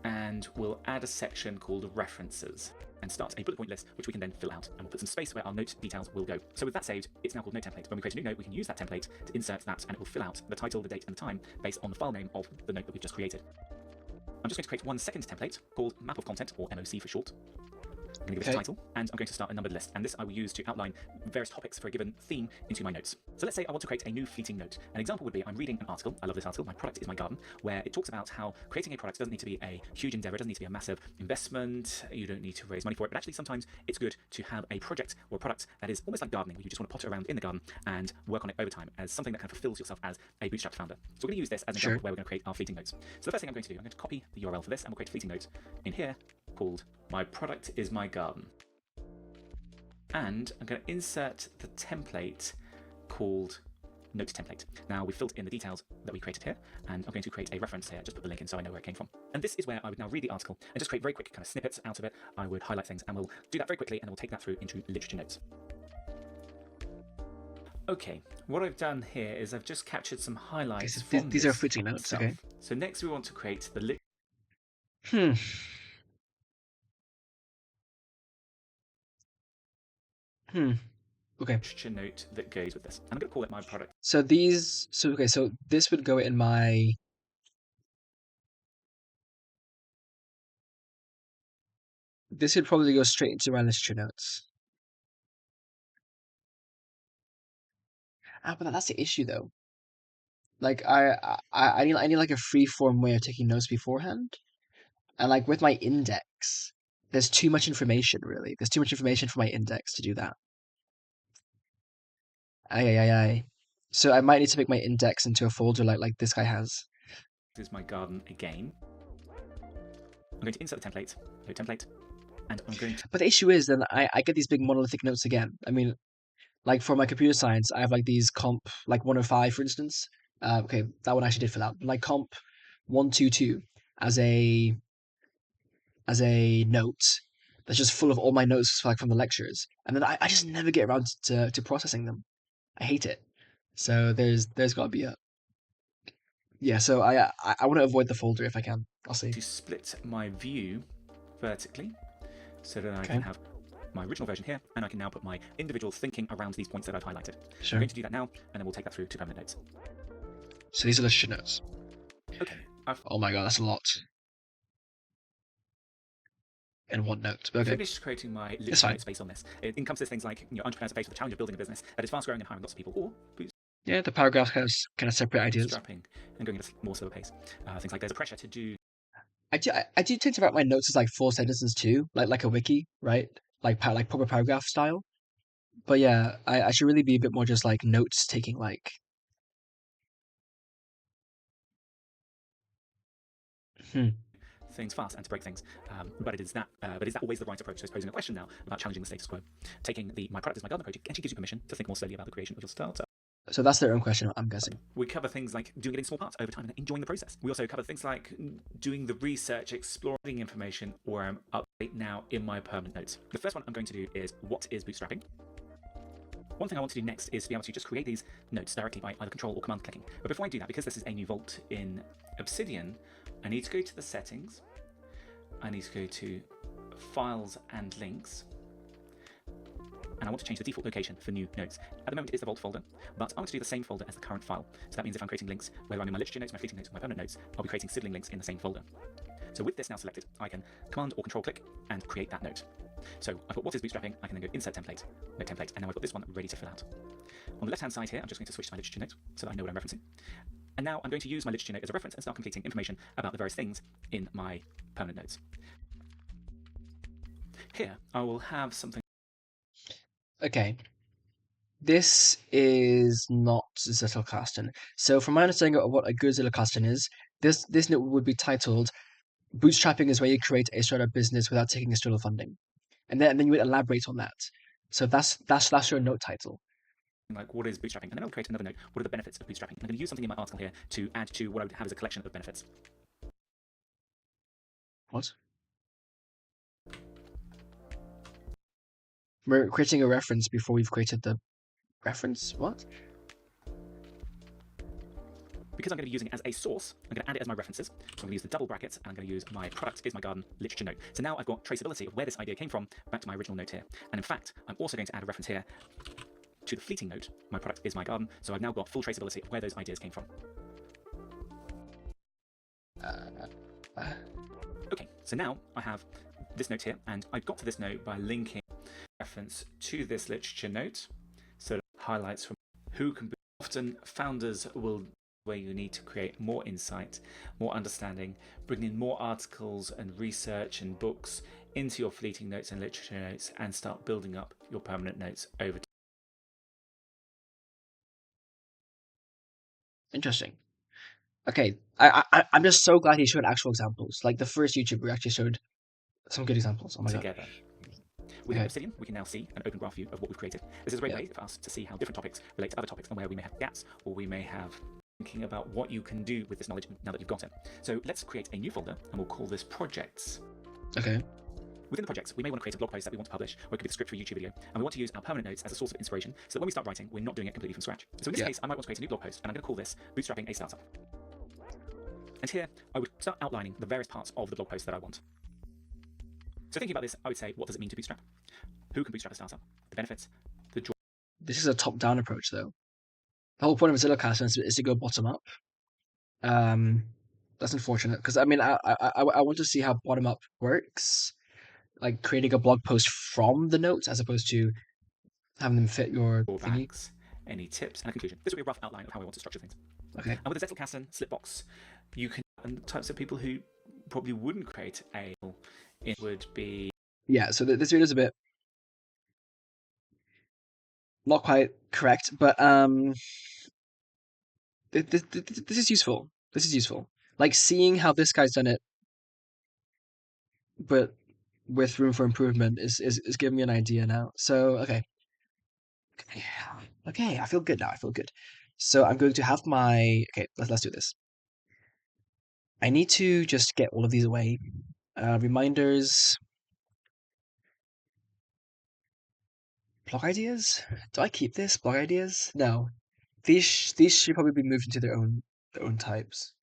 S11: and we'll add a section called references and start a bullet point list, which we can then fill out, and we'll put some space where our note details will go. So with that saved, it's now called note template. When we create a new note, we can use that template to insert that, and it will fill out the title, the date, and the time based on the file name of the note that we've just created. I'm just going to create one second template called map of content, or MOC for short. I'm going to give it a title, and I'm going to start a numbered list, and this I will use to outline various topics for a given theme into my notes. So let's say I want to create a new fleeting note. An example would be I'm reading an article, I love this article, My Product is My Garden, where it talks about how creating a product doesn't need to be a huge endeavor, it doesn't need to be a massive investment, you don't need to raise money for it, but actually sometimes it's good to have a project or a product that is almost like gardening, where you just want to potter around in the garden and work on it over time as something that kind of fulfills yourself as a bootstrapped founder. So we're going to use this as an example where we're going to create our fleeting notes. So the first thing I'm going to do, I'm going to copy the URL for this, and we'll create a fleeting note in here called My Product is My Garden. And I'm going to insert the template called note template. Now we've filled in the details that we created here, and I'm going to create a reference here, just put the link in so I know where it came from. And this is where I would now read the article and just create very quick kind of snippets out of it. I would highlight things, and we'll do that very quickly, and then we'll take that through into literature notes. Okay, what I've done here is I've just captured some highlights from
S1: these are footing notes,
S11: itself.
S1: okay.
S11: So next we want to create the
S1: Okay.
S11: literature note that goes with this. I'm going to call it My Product.
S1: So so this would go in my. This would probably go straight into my literature notes. But that's the issue, though. Like I need like a free form way of taking notes beforehand, and like with my index, there's too much information. Really, there's too much information for my index to do that. Aye. So I might need to make my index into a folder like this guy has.
S11: This is my garden again. I'm going to insert the template, note template, and I'm going to.
S1: But the issue is then I get these big monolithic notes again. I mean, like for my computer science, I have like these comp like 105, for instance. Okay, that one I actually did fill out. Like comp 122 as a note that's just full of all my notes like from the lectures, and then I just never get around to processing them. I hate it. So there's got to be a So I want to avoid the folder if I can. I'll see.
S11: To split my view vertically, so that I can have my original version here, and I can now put my individual thinking around these points that I've highlighted.
S1: Sure.
S11: I'm going to do that now, and then we'll take that through to permanent notes.
S1: So these are literature notes.
S11: Okay.
S1: Oh my god, that's a lot. In one note. Okay.
S11: Finished creating my literature notes based on this. It encompasses things like, entrepreneurs are faced with the challenge of building a business that is fast growing and hiring lots of people, or
S1: yeah, the paragraphs kind of separate ideas.
S11: Strapping and going at a more slower pace. Things like there's a pressure to do.
S1: I do tend to write my notes as like 4 sentences too, like a wiki, right? Like proper paragraph style. But yeah, I should really be a bit more just like notes taking like.
S11: Things fast and to break things, but is that always the right approach? So it's posing a question now about challenging the status quo. Taking the My Product is My Garden approach actually gives you permission to think more slowly about the creation of your startup.
S1: So that's their own question, I'm guessing.
S11: We cover things like doing it in small parts over time and enjoying the process. We also cover things like doing the research, exploring information, or update now in my permanent notes. The first one I'm going to do is what is bootstrapping?
S10: One thing I want to do next is to be able to just create these notes directly by either control or command clicking. But before I do that, because this is a new vault in Obsidian, I need to go to the settings. I need to go to files and links. And I want to change the default location for new notes. At the moment it's the vault folder, but I want to do the same folder as the current file. So that means if I'm creating links, whether I'm in my literature notes, my fleeting notes, or my permanent notes, I'll be creating sibling links in the same folder. So with this now selected, I can command or control click and create that note. So I've got what is bootstrapping, I can then go insert template, note template, and now I've got this one ready to fill out. On the left hand side here, I'm just going to switch to my literature note so that I know what I'm referencing. And now I'm going to use my literature note as a reference and start completing information about the various things in my permanent notes. Here, I will have something.
S1: Okay. This is not Zettelkasten. So from my understanding of what a good Zettelkasten is, this note would be titled "Bootstrapping is where you create a startup business without taking external funding," and then you would elaborate on that. So that's your note title.
S10: Like, what is bootstrapping? And then I'll create another note. What are the benefits of bootstrapping? I'm going to use something in my article here to add to what I would have as a collection of benefits.
S1: What? We're creating a reference before we've created the reference? What?
S10: Because I'm going to be using it as a source, I'm going to add it as my references. So I'm going to use the double brackets, and I'm going to use my product is my garden literature note. So now I've got traceability of where this idea came from back to my original note here. And in fact, I'm also going to add a reference here to the fleeting note, my product is my garden. So I've now got full traceability of where those ideas came from. Okay, so now I have this note here, and I got to this note by linking reference to this literature note. So it highlights from who can be. Often founders will where you need to create more insight, more understanding, bring in more articles and research and books into your fleeting notes and literature notes, and start building up your permanent notes over time.
S1: Interesting. Okay, I'm just so glad he showed actual examples. Like the first YouTuber actually showed some good examples. Oh my
S10: Together.
S1: God.
S10: Within
S1: Okay.
S10: Obsidian, we can now see an open graph view of what we've created. This is a great way for us to see how different topics relate to other topics and where we may have gaps, or we may have thinking about what you can do with this knowledge now that you've got it. So let's create a new folder, and we'll call this projects.
S1: Okay.
S10: Within the projects, we may want to create a blog post that we want to publish, or it could be the script for a YouTube video, and we want to use our permanent notes as a source of inspiration, so that when we start writing, we're not doing it completely from scratch. So in this case, I might want to create a new blog post, and I'm going to call this Bootstrapping a Startup. And here, I would start outlining the various parts of the blog post that I want. So thinking about this, I would say, what does it mean to bootstrap? Who can bootstrap a startup? The benefits, the joy.
S1: This is a top-down approach, though. The whole point of Zettelkasten is to go bottom-up. That's unfortunate, because I mean, I want to see how bottom-up works, like creating a blog post from the notes as opposed to having them fit your thingy.
S10: Any tips and a conclusion. This will be a rough outline of how we want to structure things.
S1: Okay.
S10: And with the Zettelkasten Slipbox, you can, and types of people who probably wouldn't create a, it would be.
S1: Yeah, so this video is a bit not quite correct, but this is useful. This is useful. Like seeing how this guy's done it, but with room for improvement is giving me an idea now. So okay. Okay, I feel good now. I feel good. So I'm going to have my let's do this. I need to just get all of these away. Reminders. Blog ideas? Do I keep this? Blog ideas? No. These should probably be moved into their own types.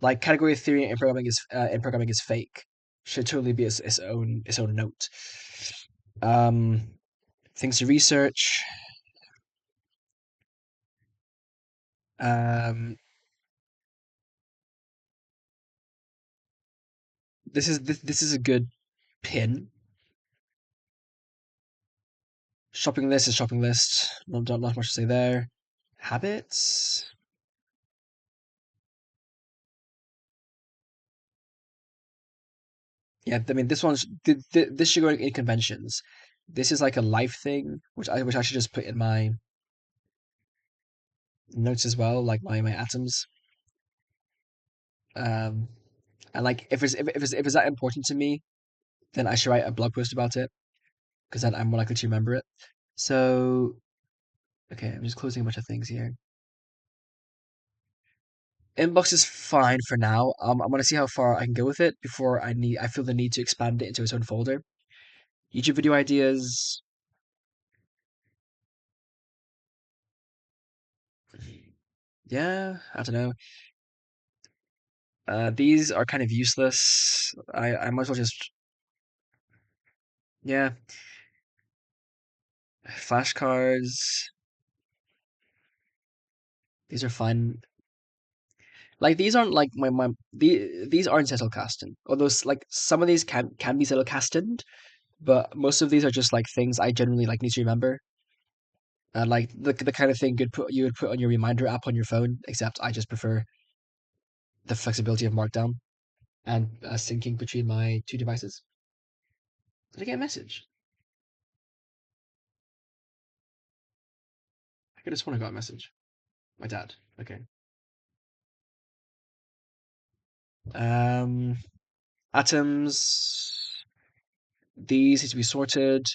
S1: Like category theory in programming is fake. Should totally be its own note. Things to research. This is a good pin. Shopping list is shopping list. Not much to say there. Habits. Yeah, I mean this should go in conventions. This is like a life thing, which I should just put in my notes as well, like my atoms. And like if it's that important to me, then I should write a blog post about it, because then I'm more likely to remember it. So, okay, I'm just closing a bunch of things here. Inbox is fine for now. I'm gonna see how far I can go with it before I feel the need to expand it into its own folder. YouTube video ideas. Yeah, I don't know. These are kind of useless. I might as well just, yeah. Flashcards. These are fun. Like these aren't like these aren't Zettelkasten. Although like some of these can be Zettelkastened, but most of these are just like things I generally like need to remember. Like the kind of thing you would put on your reminder app on your phone, except I just prefer the flexibility of Markdown and syncing between my two devices. Did I get a message? I could have sworn I got a message. My dad. Okay. Atoms. These need to be sorted.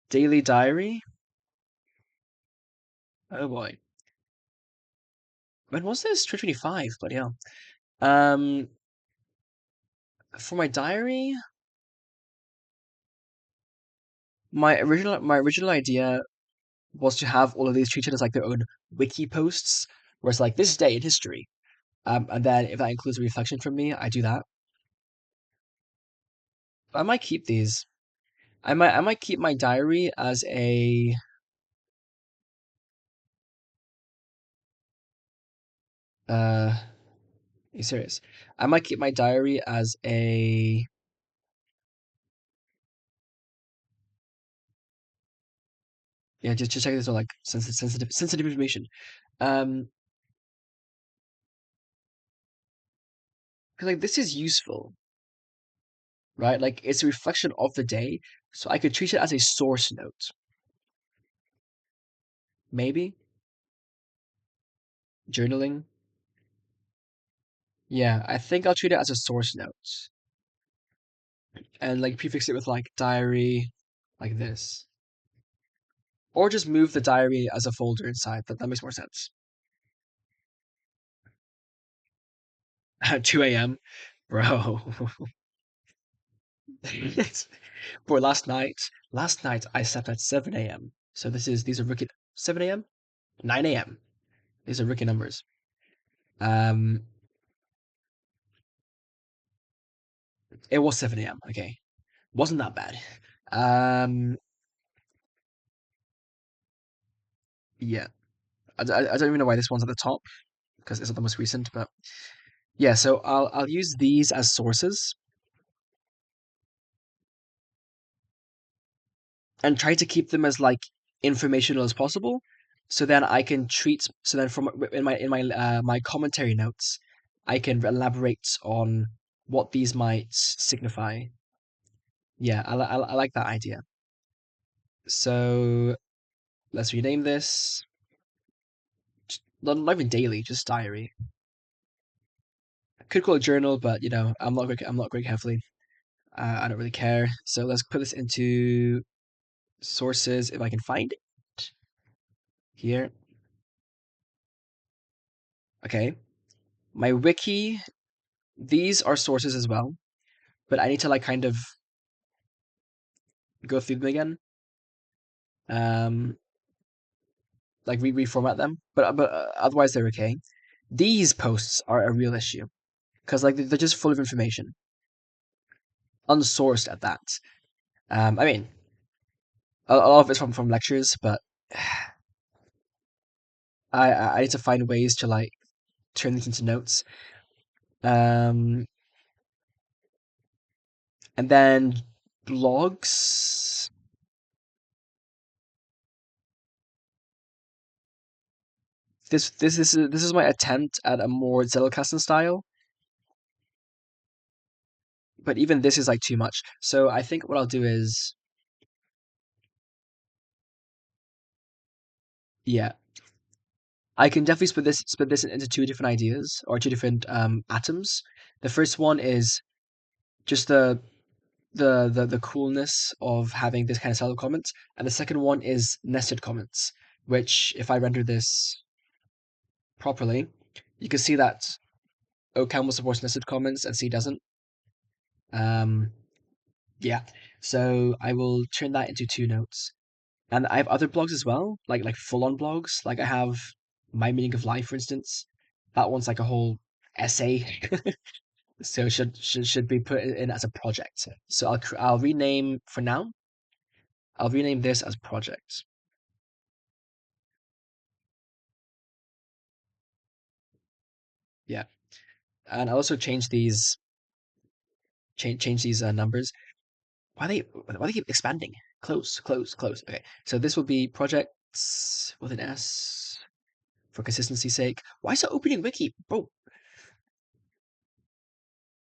S1: Daily diary. Oh boy. When was this? 2025. Bloody hell. For my diary, my original idea was to have all of these treated as like their own wiki posts, where it's like this day in history. And then if that includes a reflection from me, I do that. I might keep these. I might keep my diary as a are you serious? I might keep my diary as a yeah, just check this out like sensitive information. Because like this is useful, right? Like it's a reflection of the day, so I could treat it as a source note. Maybe journaling. Yeah, I think I'll treat it as a source note and like prefix it with like diary, like this, or just move the diary as a folder inside. That makes more sense. At 2 a.m., bro. Boy, last night I slept at 7 a.m. So these are rookie 7 a.m., 9 a.m. These are rookie numbers. It was 7 a.m. Okay, wasn't that bad. Yeah, I don't even know why this one's at the top because it's not the most recent, but yeah. So I'll use these as sources and try to keep them as like informational as possible. So then I can treat. So then from my commentary notes, I can elaborate on what these might signify. Yeah, I like that idea. So let's rename this. Not even daily, just diary. Could call it journal, but you know I'm not going carefully. I don't really care. So let's put this into sources if I can find it here. Okay, my wiki. These are sources as well, but I need to like kind of go through them again. Like reformat them, but otherwise they're okay. These posts are a real issue because like they're just full of information, unsourced at that. I mean, a lot of it's from lectures, but I need to find ways to like turn these into notes. And then blogs. This is my attempt at a more Zettelkasten style, but even this is like too much. So I think what I'll do is, yeah, I can definitely split this into two different ideas or two different atoms. The first one is just the coolness of having this kind of style of comments, and the second one is nested comments, which if I render this properly, you can see that OCaml supports nested comments and C doesn't. Yeah, so I will turn that into two notes, and I have other blogs as well, like full on blogs. Like I have my meaning of life, for instance. That one's like a whole essay. So should be put in as a project. So I'll rename for now. I'll rename this as project. Yeah, and I'll also change these numbers. Why they keep expanding? Close. Okay, so this will be projects with an S for consistency's sake. Why is it opening wiki, bro?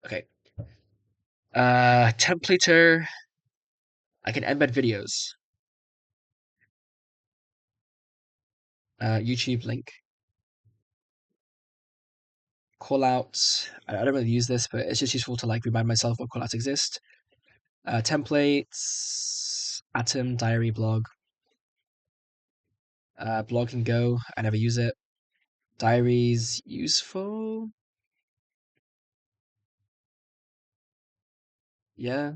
S1: Okay. Templater. I can embed videos. YouTube link. Callouts. I don't really use this, but it's just useful to like remind myself what callouts exist. Templates. Atom diary blog. Blog and go. I never use it. Diaries useful. Yeah.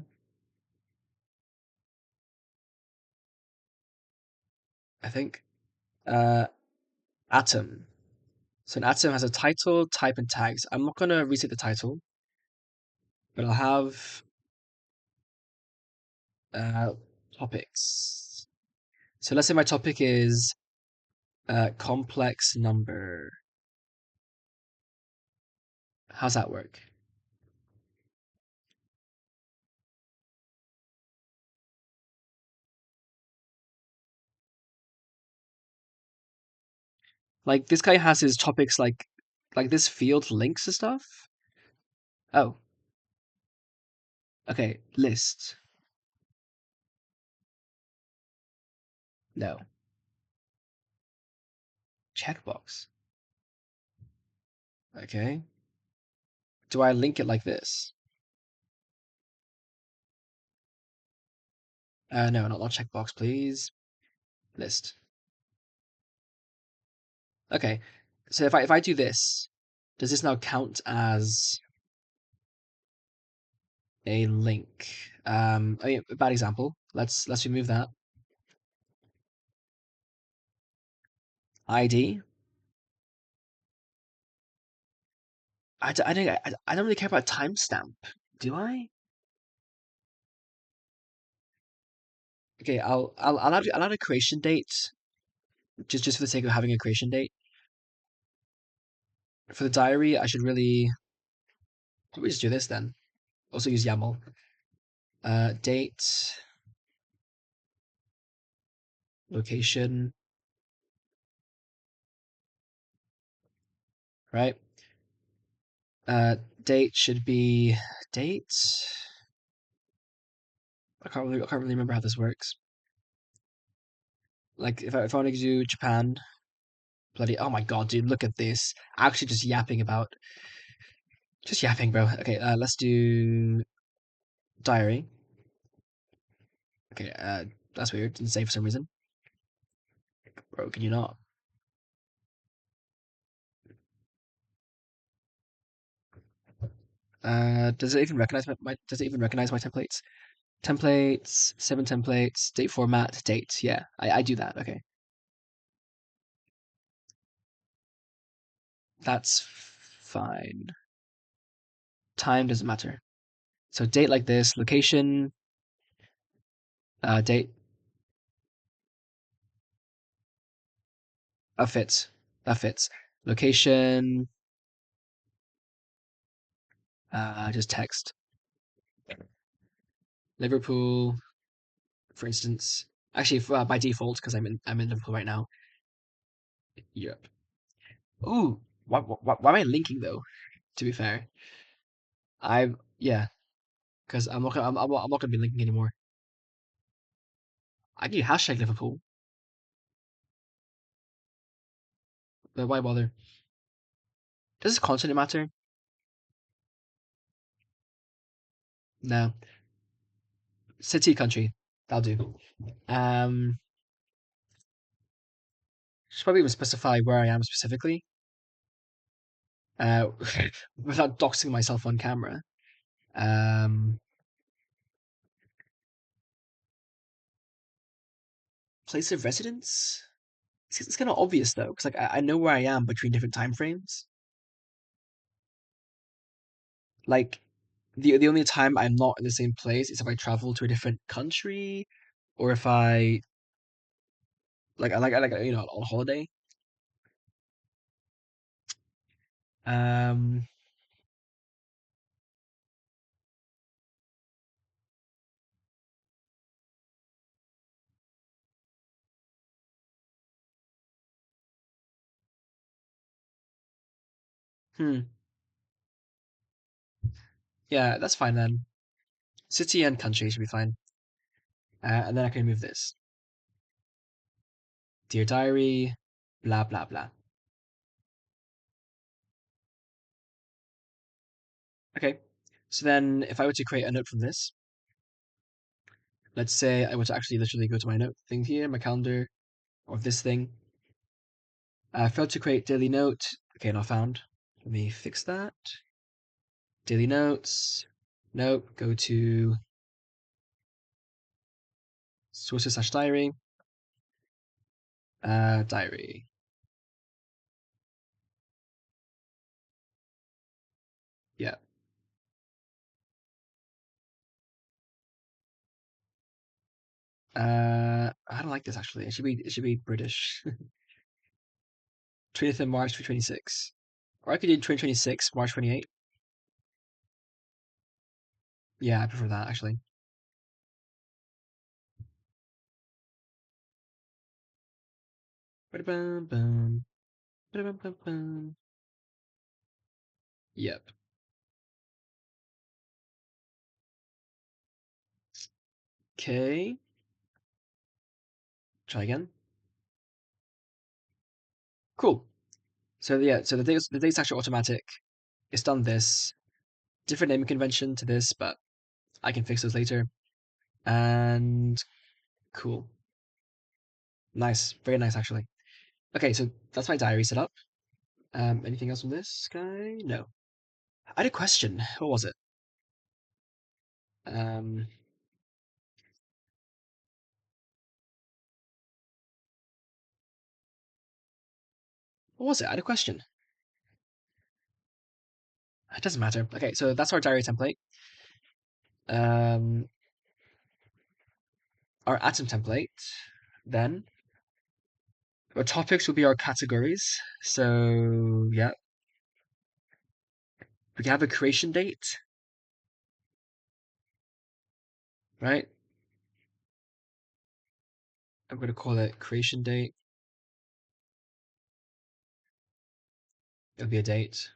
S1: I think. Atom. So an atom has a title, type, and tags. I'm not gonna reset the title, but I'll have topics. So let's say my topic is complex number. How's that work? Like this guy has his topics like this field links and stuff. Oh. Okay, list. No. Checkbox. Okay. Do I link it like this? No, not checkbox, please. List. Okay. So if I do this, does this now count as a link? I mean, a bad example. Let's remove that. ID. I don't really care about timestamp, do I? Okay, I'll add a creation date, just for the sake of having a creation date. For the diary, I should really probably just do this then. Also use YAML. Date, location, right? Date should be date. I can't really remember how this works. Like if I want to do Japan, bloody oh my god, dude, look at this. Actually, just yapping, bro. Okay, let's do diary. Okay, that's weird. Didn't save for some reason. Bro, can you not? Does it even recognize does it even recognize my templates? Templates, 7 templates, date format, date. Yeah, I do that. Okay. That's fine. Time doesn't matter. So date like this, location, date. That fits. Location, just text. Liverpool, for instance. Actually, by default, because I'm in Liverpool right now. Europe. Ooh, why am I linking though? To be fair, yeah, because I'm not gonna be linking anymore. I can hashtag Liverpool, but why bother? Does content matter? No. City, country, that'll do. Should probably even specify where I am specifically, without doxing myself on camera. Place of residence? It's kind of obvious though, because like I know where I am between different time frames. Like the only time I'm not in the same place is if I travel to a different country, or if I you know, on holiday. Um, hmm. Yeah, that's fine then. City and country should be fine. And then I can move this. Dear diary, blah blah blah. Okay. So then if I were to create a note from this, let's say I were to actually literally go to my note thing here, my calendar, or this thing. Failed to create daily note. Okay, not found. Let me fix that. Daily notes. Nope. Go to sources / diary. Diary. Yeah. I don't like this actually. It should be British. 20th of March 2026. Or I could do 2026, March 28. Yeah, I prefer that actually. Ba-da-bum-bum. Ba-da-bum-bum-bum. Yep. Okay. Try again. Cool. So yeah, so the date's actually automatic. It's done this. Different naming convention to this, but I can fix those later. And cool. Nice. Very nice actually. Okay, so that's my diary set up. Anything else from this guy? No. I had a question. What was it? Um, what was it? I had a question. It doesn't matter. Okay, so that's our diary template. Um, our atom template. Then our topics will be our categories. So yeah, we can have a creation date, right? I'm going to call it creation date. It'll be a date.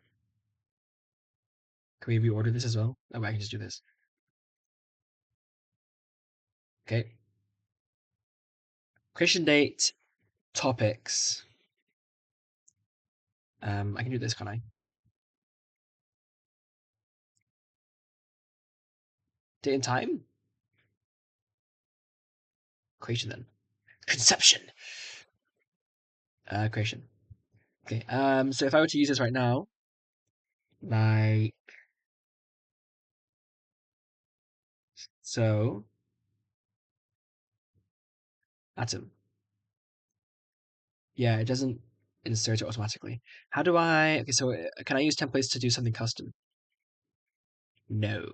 S1: Can we reorder this as well? Oh, I can just do this. Okay. Creation date, topics. I can do this, can I? Date and time? Creation then. Conception. Creation. Okay. So if I were to use this right now, like so, atom. Yeah, it doesn't insert it automatically. How do I? Okay, so can I use templates to do something custom? No.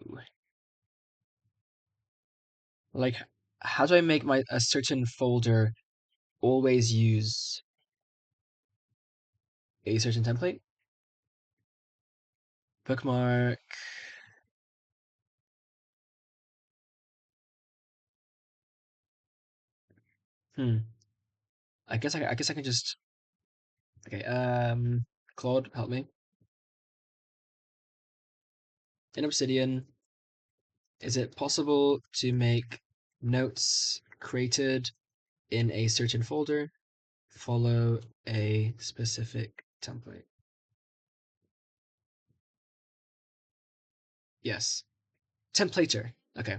S1: Like, how do I make a certain folder always use a certain template? Bookmark. I guess I can just okay. Claude, help me. In Obsidian, is it possible to make notes created in a certain folder follow a specific template? Yes. Templater. Okay.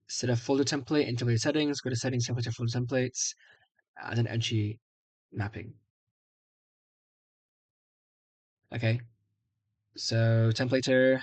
S1: Set a folder template in template settings. Go to settings, templater, folder templates, and then entry mapping. Okay. So templater.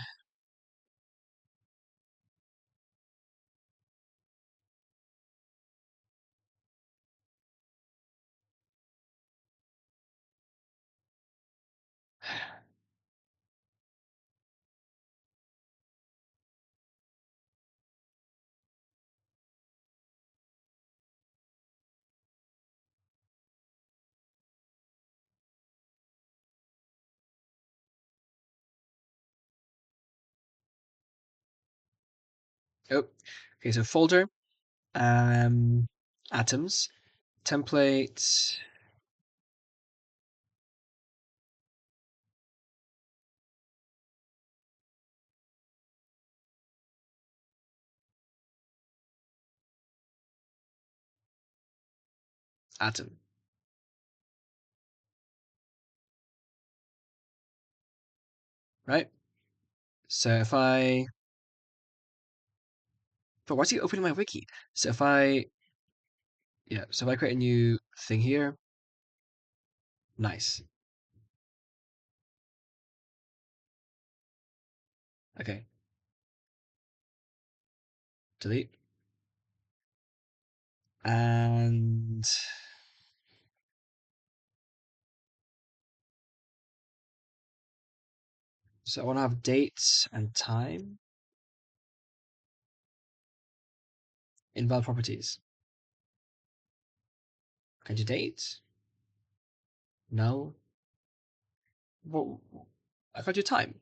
S1: Oh, okay. So folder, atoms, template. Atom. Right? So if I... But why is he opening my wiki? So if I... Yeah, so if I create a new thing here... Nice. Okay. Delete. And... So I want to have date and time. Invalid properties. Can I do date? No. Well, I can't do time.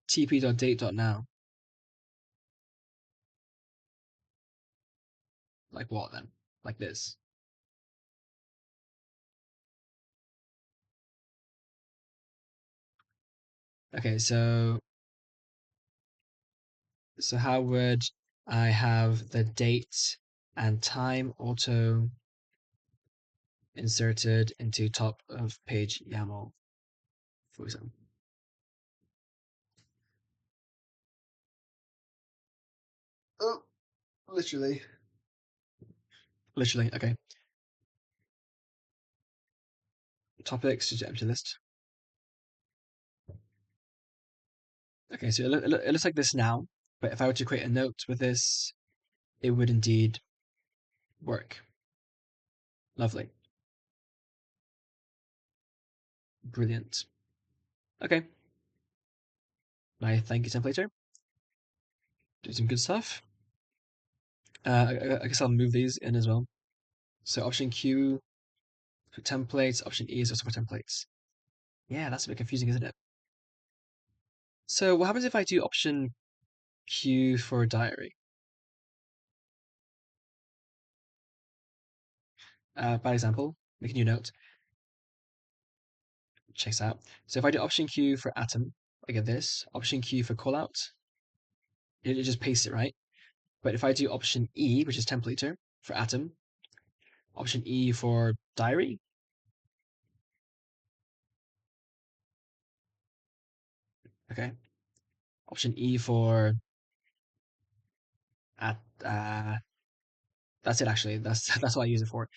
S1: tp.date.now. Like what then? Like this. Okay, so how would I have the date and time auto inserted into top of page YAML, for example? Oh, literally. Literally, okay. Topics, just empty list. Okay, so it looks like this now, but if I were to create a note with this, it would indeed work. Lovely. Brilliant. Okay. My thank you templater. Do some good stuff. I guess I'll move these in as well. So option Q for templates, option E is also for templates. Yeah, that's a bit confusing, isn't it? So what happens if I do option Q for diary? By example, make a new note. Check this out. So if I do option Q for atom, I get this. Option Q for callout, it just pastes it, right? But if I do option E, which is templater for atom, option E for diary, okay. Option E for at that's it actually. That's what I use it for.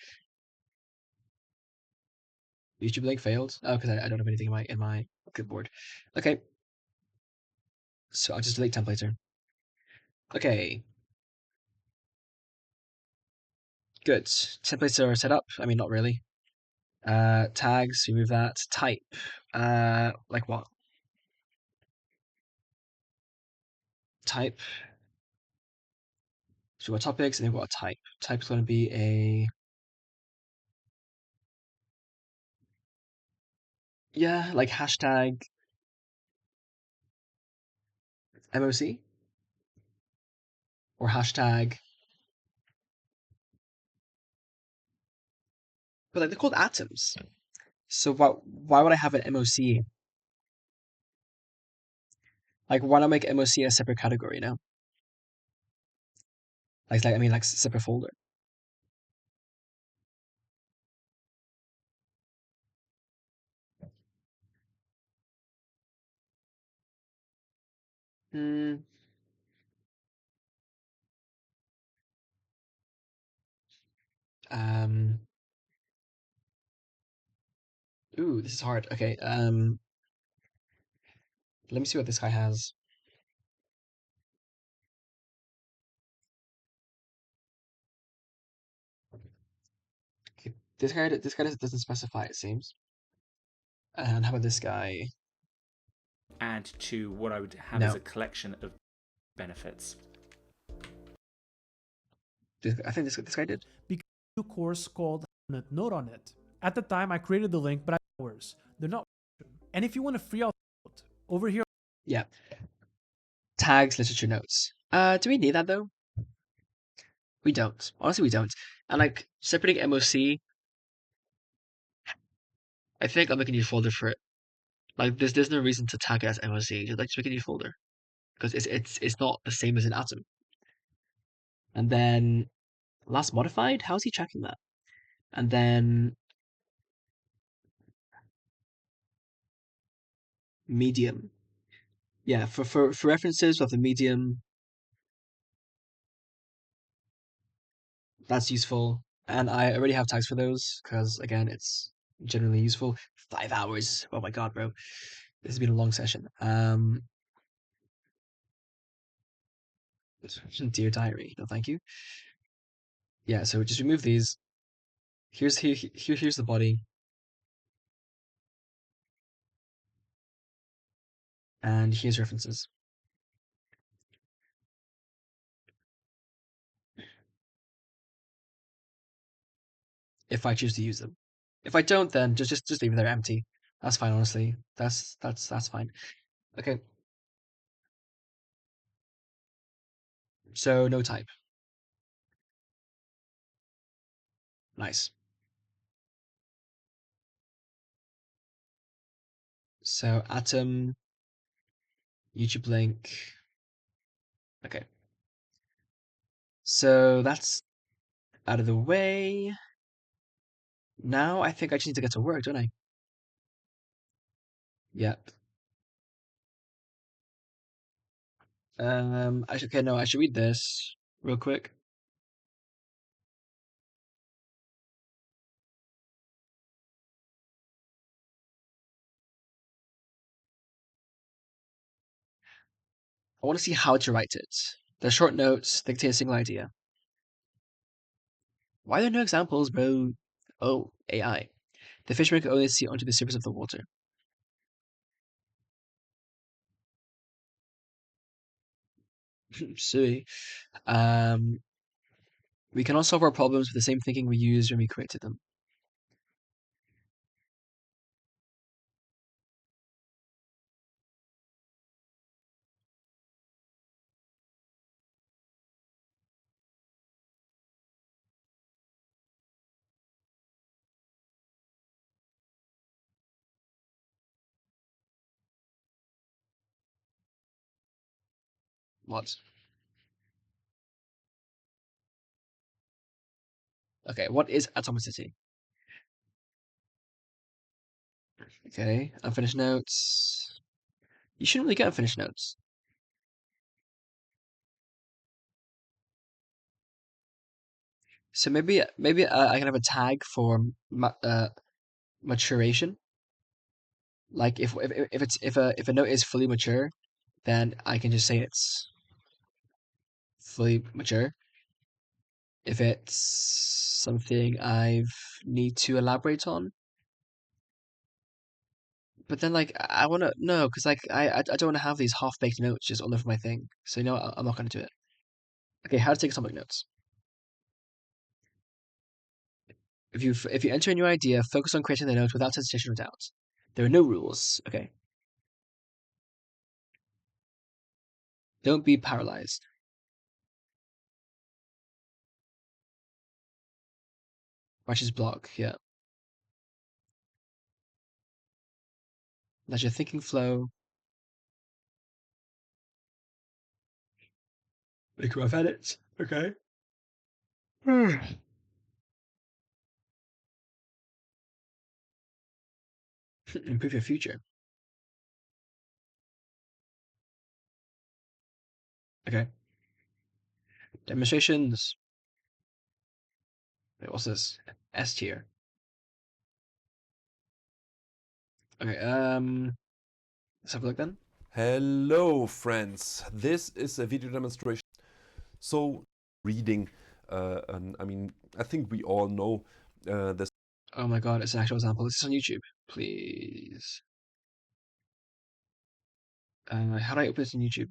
S1: YouTube link failed. Oh, because I don't have anything in my clipboard. Okay. So I'll just delete templater. Okay. Good. Templates are set up. I mean, not really. Tags, remove that. Type. Like what? Type. So we've got topics and then we've got a type. Type is going to be a... Yeah, like hashtag MOC or hashtag... But like they're called atoms. So why would I have an MOC? Like why not make MOC a separate category, you know? Like separate folder. Hmm. Ooh, this is hard. Okay. Let me see what this guy has. Okay, this guy doesn't specify, it seems. And how about this guy?
S11: Add to what I would have
S1: No.
S11: as a collection of benefits.
S1: I think this guy did.
S9: new course called Note on It. At the time, I created the link, but they're not. And if you want a free out over here.
S1: Yeah. Tags, literature notes. Do we need that though? We don't. Honestly, we don't. And like separating MOC, I think I'll make a new folder for it. Like there's no reason to tag it as MOC. Just make a new folder because it's not the same as an atom. And then last modified. How's he tracking that? And then medium. Yeah, for references of the medium, that's useful. And I already have tags for those because again, it's generally useful. 5 hours. Oh my god, bro. This has been a long session. Dear diary, no thank you. Yeah, so just remove these. Here's the body. And here's references. If I choose to use them. If I don't, then just leave them there empty. That's fine, honestly. That's fine. Okay. So no type. Nice. So atom, YouTube link. Okay. So that's out of the way. Now I think I just need to get to work, don't I? Yep. I should read this real quick. I want to see how to write it. The short notes, they contain a single idea. Why are there no examples, bro? Oh, AI. The fisherman can only see onto the surface of the water. Sui. We cannot solve our problems with the same thinking we used when we created them. What? Okay, what is atomicity? Okay, unfinished notes. You shouldn't really get unfinished notes. So maybe I can have a tag for maturation. Like if a note is fully mature, then I can just say it's fully mature. If it's something I need to elaborate on, but then like I want to no, because like I don't want to have these half-baked notes just all over my thing. So you know what? I'm not going to do it. Okay, how to take atomic notes. If you enter a new idea, focus on creating the note without hesitation or doubt. There are no rules. Okay. Don't be paralyzed. Writer's block. Yeah. Let your thinking flow. Make rough edits. Okay. Improve your future. Okay. Demonstrations. Wait, what's this? S tier. Okay, let's have a look then.
S12: Hello friends, this is a video demonstration. So reading, I mean, I think we all know this.
S1: Oh my god, it's an actual example. This is on YouTube. Please. How do I open this on YouTube?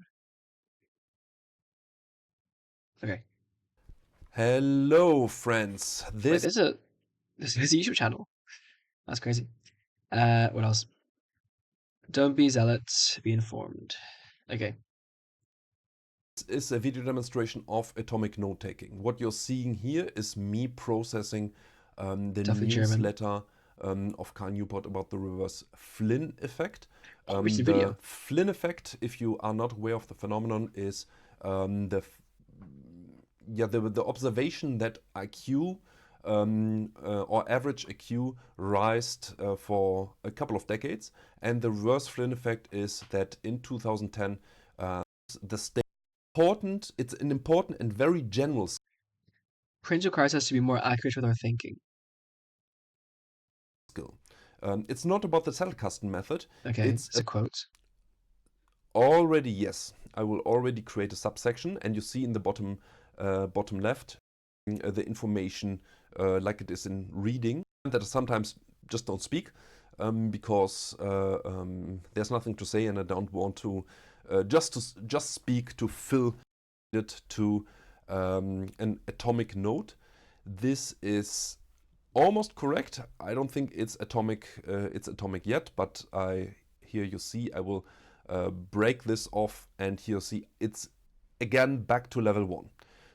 S1: Okay.
S12: Hello, friends.
S1: Wait,
S12: This
S1: there's a YouTube channel. That's crazy. What else? Don't be zealots, be informed. Okay.
S12: is a video demonstration of atomic note taking. What you're seeing here is me processing the
S1: Definitely German.
S12: newsletter of Carl Newport about the reverse Flynn effect.
S1: Which is the
S12: The
S1: video.
S12: Flynn effect, if you are not aware of the phenomenon, is the observation that IQ or average IQ rised for a couple of decades, and the reverse Flynn effect is that in 2010 the state important. It's an important and very general
S1: Prince requires us to be more accurate with our thinking.
S12: skill. It's not about the Zettelkasten method.
S1: Okay,
S12: It's
S1: a quote.
S12: already, yes, I will already create a subsection, and you see in the bottom left the information like it is in reading, that I sometimes just don't speak because there's nothing to say, and I don't want to just speak to fill it to an atomic note. This is almost correct. I don't think it's atomic yet, but here you see I will break this off, and here you see it's again back to level 1.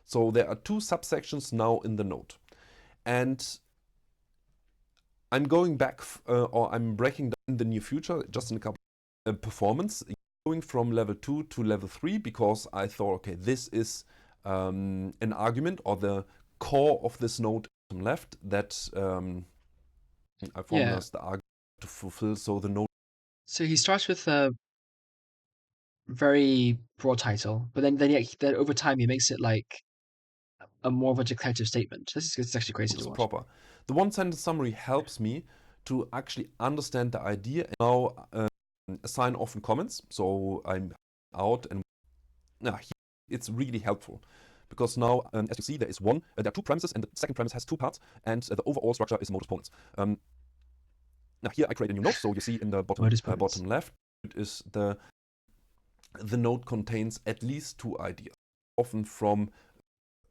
S12: So there are 2 subsections now in the node, and I'm going back or I'm breaking down in the near future just in a couple performance, going from level 2 to level 3, because I thought, okay, this is an argument or the core of this node on the left that I formalized the argument to fulfill. So the node.
S1: So he starts with a very broad title, but then over time he makes it like a more of a declarative statement. This is actually crazy to watch.
S12: Proper. The one-sentence summary helps me to actually understand the idea and now assign often comments. So I'm out, and it's really helpful. Because now, as you see, there are 2 premises, and the second premise has 2 parts, and the overall structure is modus ponens. Now here I create a new node, so you see in the bottom left is the node contains at least 2 ideas, often from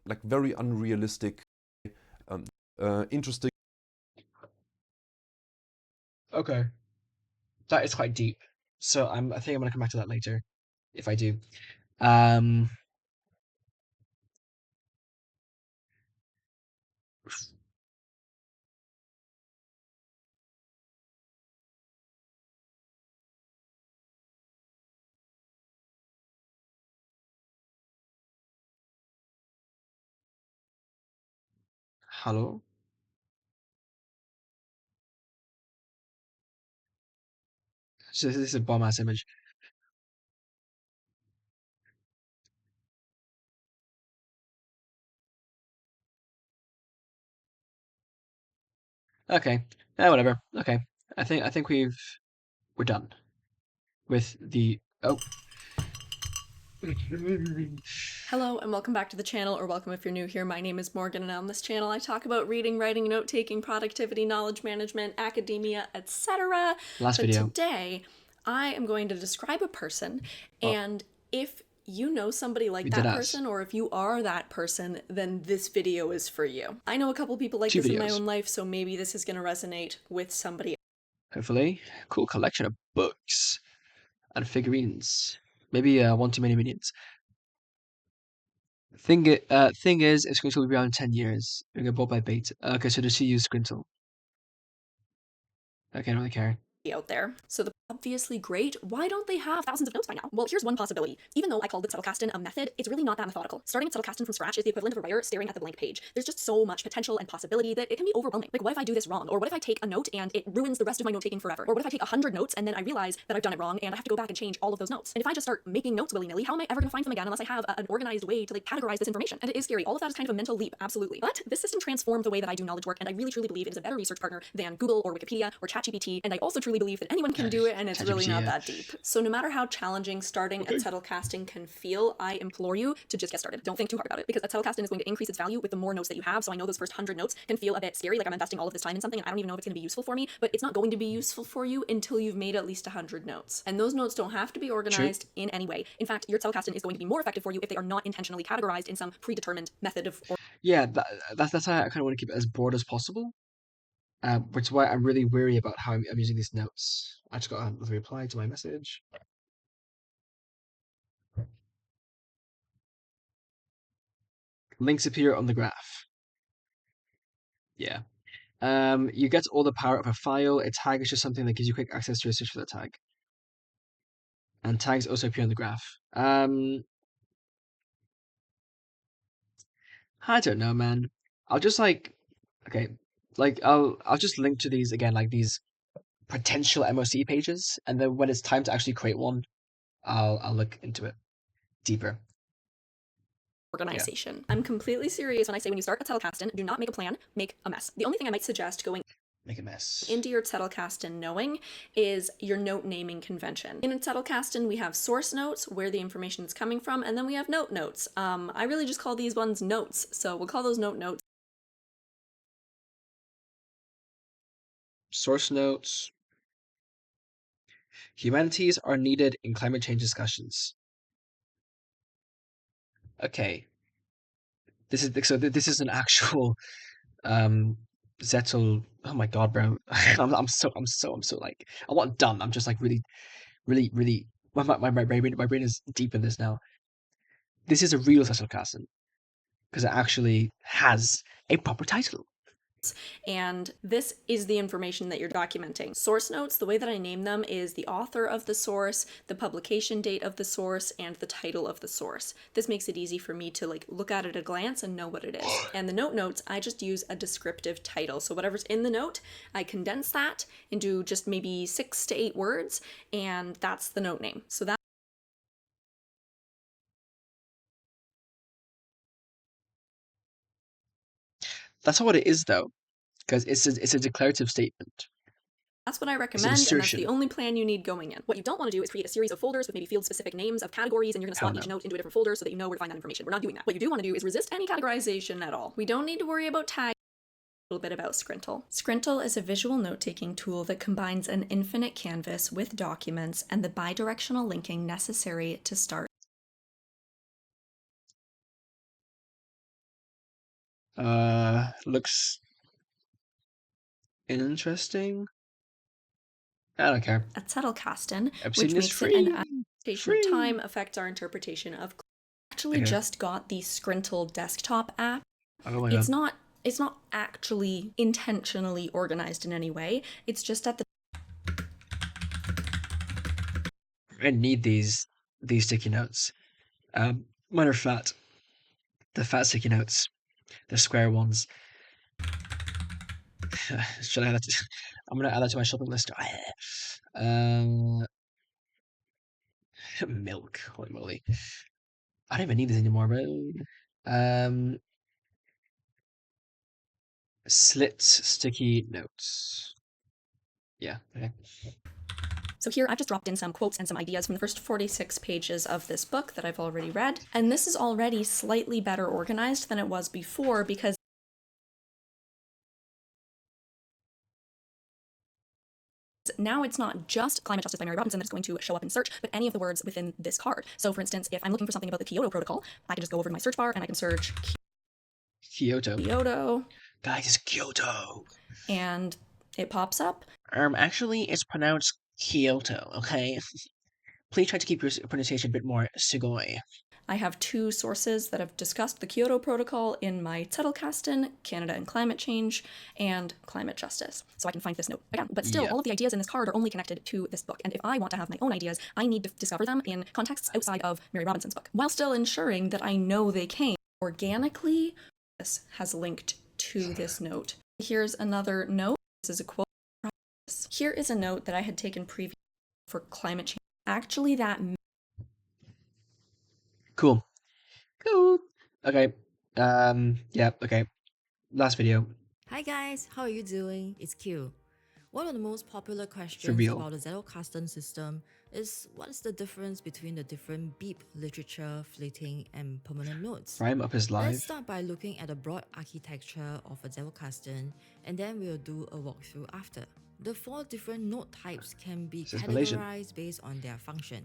S12: like very unrealistic, interesting.
S1: Okay, that is quite deep. So I think I'm gonna come back to that later, if I do. Hello? So this is a bomb-ass image. Okay. Whatever. Okay. I think we're done with the
S13: Hello and welcome back to the channel, or welcome if you're new here. My name is Morgan, and on this channel I talk about reading, writing, note-taking, productivity, knowledge management, academia, etc.
S1: Last video.
S13: Today I am going to describe a person, and if you know somebody like that person, or if you are that person, then this video is for you. I know a couple people like this in my own life, so maybe this is going to resonate with somebody.
S1: Hopefully. Cool collection of books and figurines. Maybe one too many minions. Thing is, if Squintle will be around 10 years. It'll get bought by Beta. Okay, so does she use Squintle? Okay, I don't really care.
S13: Out there. So the obviously great, why don't they have thousands of notes by now? Well, here's one possibility. Even though I called the Zettelkasten a method, it's really not that methodical. Starting a Zettelkasten from scratch is the equivalent of a writer staring at the blank page. There's just so much potential and possibility that it can be overwhelming. Like, what if I do this wrong? Or what if I take a note and it ruins the rest of my note taking forever? Or what if I take 100 notes and then I realize that I've done it wrong and I have to go back and change all of those notes? And if I just start making notes willy-nilly, how am I ever going to find them again unless I have an organized way to like categorize this information? And it is scary. All of that is kind of a mental leap, absolutely. But this system transformed the way that I do knowledge work, and I really truly believe it is a better research partner than Google or Wikipedia or ChatGPT. And I also truly truly believe that anyone can do it, and it's really
S1: ChatGPT,
S13: not
S1: yeah.
S13: that deep. So no matter how challenging starting a Zettelkasten can feel, I implore you to just get started. Don't think too hard about it, because a Zettelkasten is going to increase its value with the more notes that you have. So I know those first 100 notes can feel a bit scary, like I'm investing all of this time in something and I don't even know if it's going to be useful for me, but it's not going to be useful for you until you've made at least 100 notes. And those notes don't have to be organized in any way. In fact, your Zettelkasten is going to be more effective for you if they are not intentionally categorized in some predetermined method of
S1: Yeah, that's why I kind of want to keep it as broad as possible. Which is why I'm really wary about how I'm using these notes. I just got a reply to my message. Links appear on the graph. Yeah. You get all the power of a file. A tag is just something that gives you quick access to a search for the tag. And tags also appear on the graph. I don't know, man. I'll just okay, I'll just link to these again, like these potential MOC pages, and then when it's time to actually create one, I'll look into it deeper.
S13: organization. Yeah. I'm completely serious when I say when you start a Zettelkasten, do not make a plan, make a mess. The only thing I might suggest going
S1: make a mess
S13: into your Zettelkasten knowing is your note naming convention. In a Zettelkasten, we have source notes, where the information is coming from, and then we have note notes. I really just call these ones notes, so we'll call those note notes.
S1: Source notes. Humanities are needed in climate change discussions. Okay. This is an actual Zettel. Oh my god, bro! I'm so like I'm not done. I'm just like really. My brain is deep in this now. This is a real Zettelkasten because it actually has a proper title.
S13: And this is the information that you're documenting. Source notes, the way that I name them is the author of the source, the publication date of the source, and the title of the source. This makes it easy for me to like look at it at a glance and know what it is. And the note notes, I just use a descriptive title. So whatever's in the note, I condense that into just maybe 6 to 8 words, and that's the note name. So
S1: that's not what it is though, because it's a declarative statement.
S13: that's what I recommend, and that's the only plan you need going in. What you don't want to do is create a series of folders with maybe field-specific names of categories, and you're going to slot each note into a different folder so that you know where to find that information. We're not doing that. What you do want to do is resist any categorization at all. We don't need to worry about tags. A little bit about Scrintl. Scrintl is a visual note-taking tool that combines an infinite canvas with documents and the bidirectional linking necessary to start.
S1: Looks interesting. I don't care.
S13: A Zettelkasten,
S1: Obsidian
S13: which
S1: is
S13: makes
S1: free.
S13: it an adaptation of time affects our interpretation of. Actually, just got the Scrintl desktop app.
S1: Oh my
S13: God. It's not actually intentionally organized in any way. It's just that
S1: I need these sticky notes. Mine are fat. The fat sticky notes. The square ones. Should I add that to, I'm gonna add that to my shopping list. Milk. Holy moly. I don't even need this anymore, bro. Slit sticky notes. Yeah, okay.
S13: So here I've just dropped in some quotes and some ideas from the first 46 pages of this book that I've already read. And this is already slightly better organized than it was before because now it's not just climate justice by Mary Robinson that's going to show up in search, but any of the words within this card. So for instance, if I'm looking for something about the Kyoto Protocol, I can just go over to my search bar and I can search
S1: Kyoto. Guys, it's Kyoto.
S13: And it pops up.
S1: Actually, it's pronounced Kyoto, okay? Please try to keep your pronunciation a bit more sugoi.
S13: I have 2 sources that have discussed the Kyoto Protocol in my Zettelkasten, Canada and Climate Change, and Climate Justice. So I can find this note again. But still, all of the ideas in this card are only connected to this book. And if I want to have my own ideas, I need to discover them in contexts outside of Mary Robinson's book, while still ensuring that I know they came organically. This has linked to this note. Here's another note. This is a quote. Here is a note that I had taken previously for climate change. Actually, that.
S1: Cool. Okay. Yeah, okay. Last video.
S14: Hi guys, how are you doing? It's Q. One of the most popular questions
S1: real.
S14: about the Zettelkasten system is what is the difference between the different beep, literature, fleeting, and permanent nodes?
S1: Rhyme up his live.
S14: Let's start by looking at the broad architecture of a Zettelkasten, and then we'll do a walkthrough after. The 4 different node types can be categorized based on their function.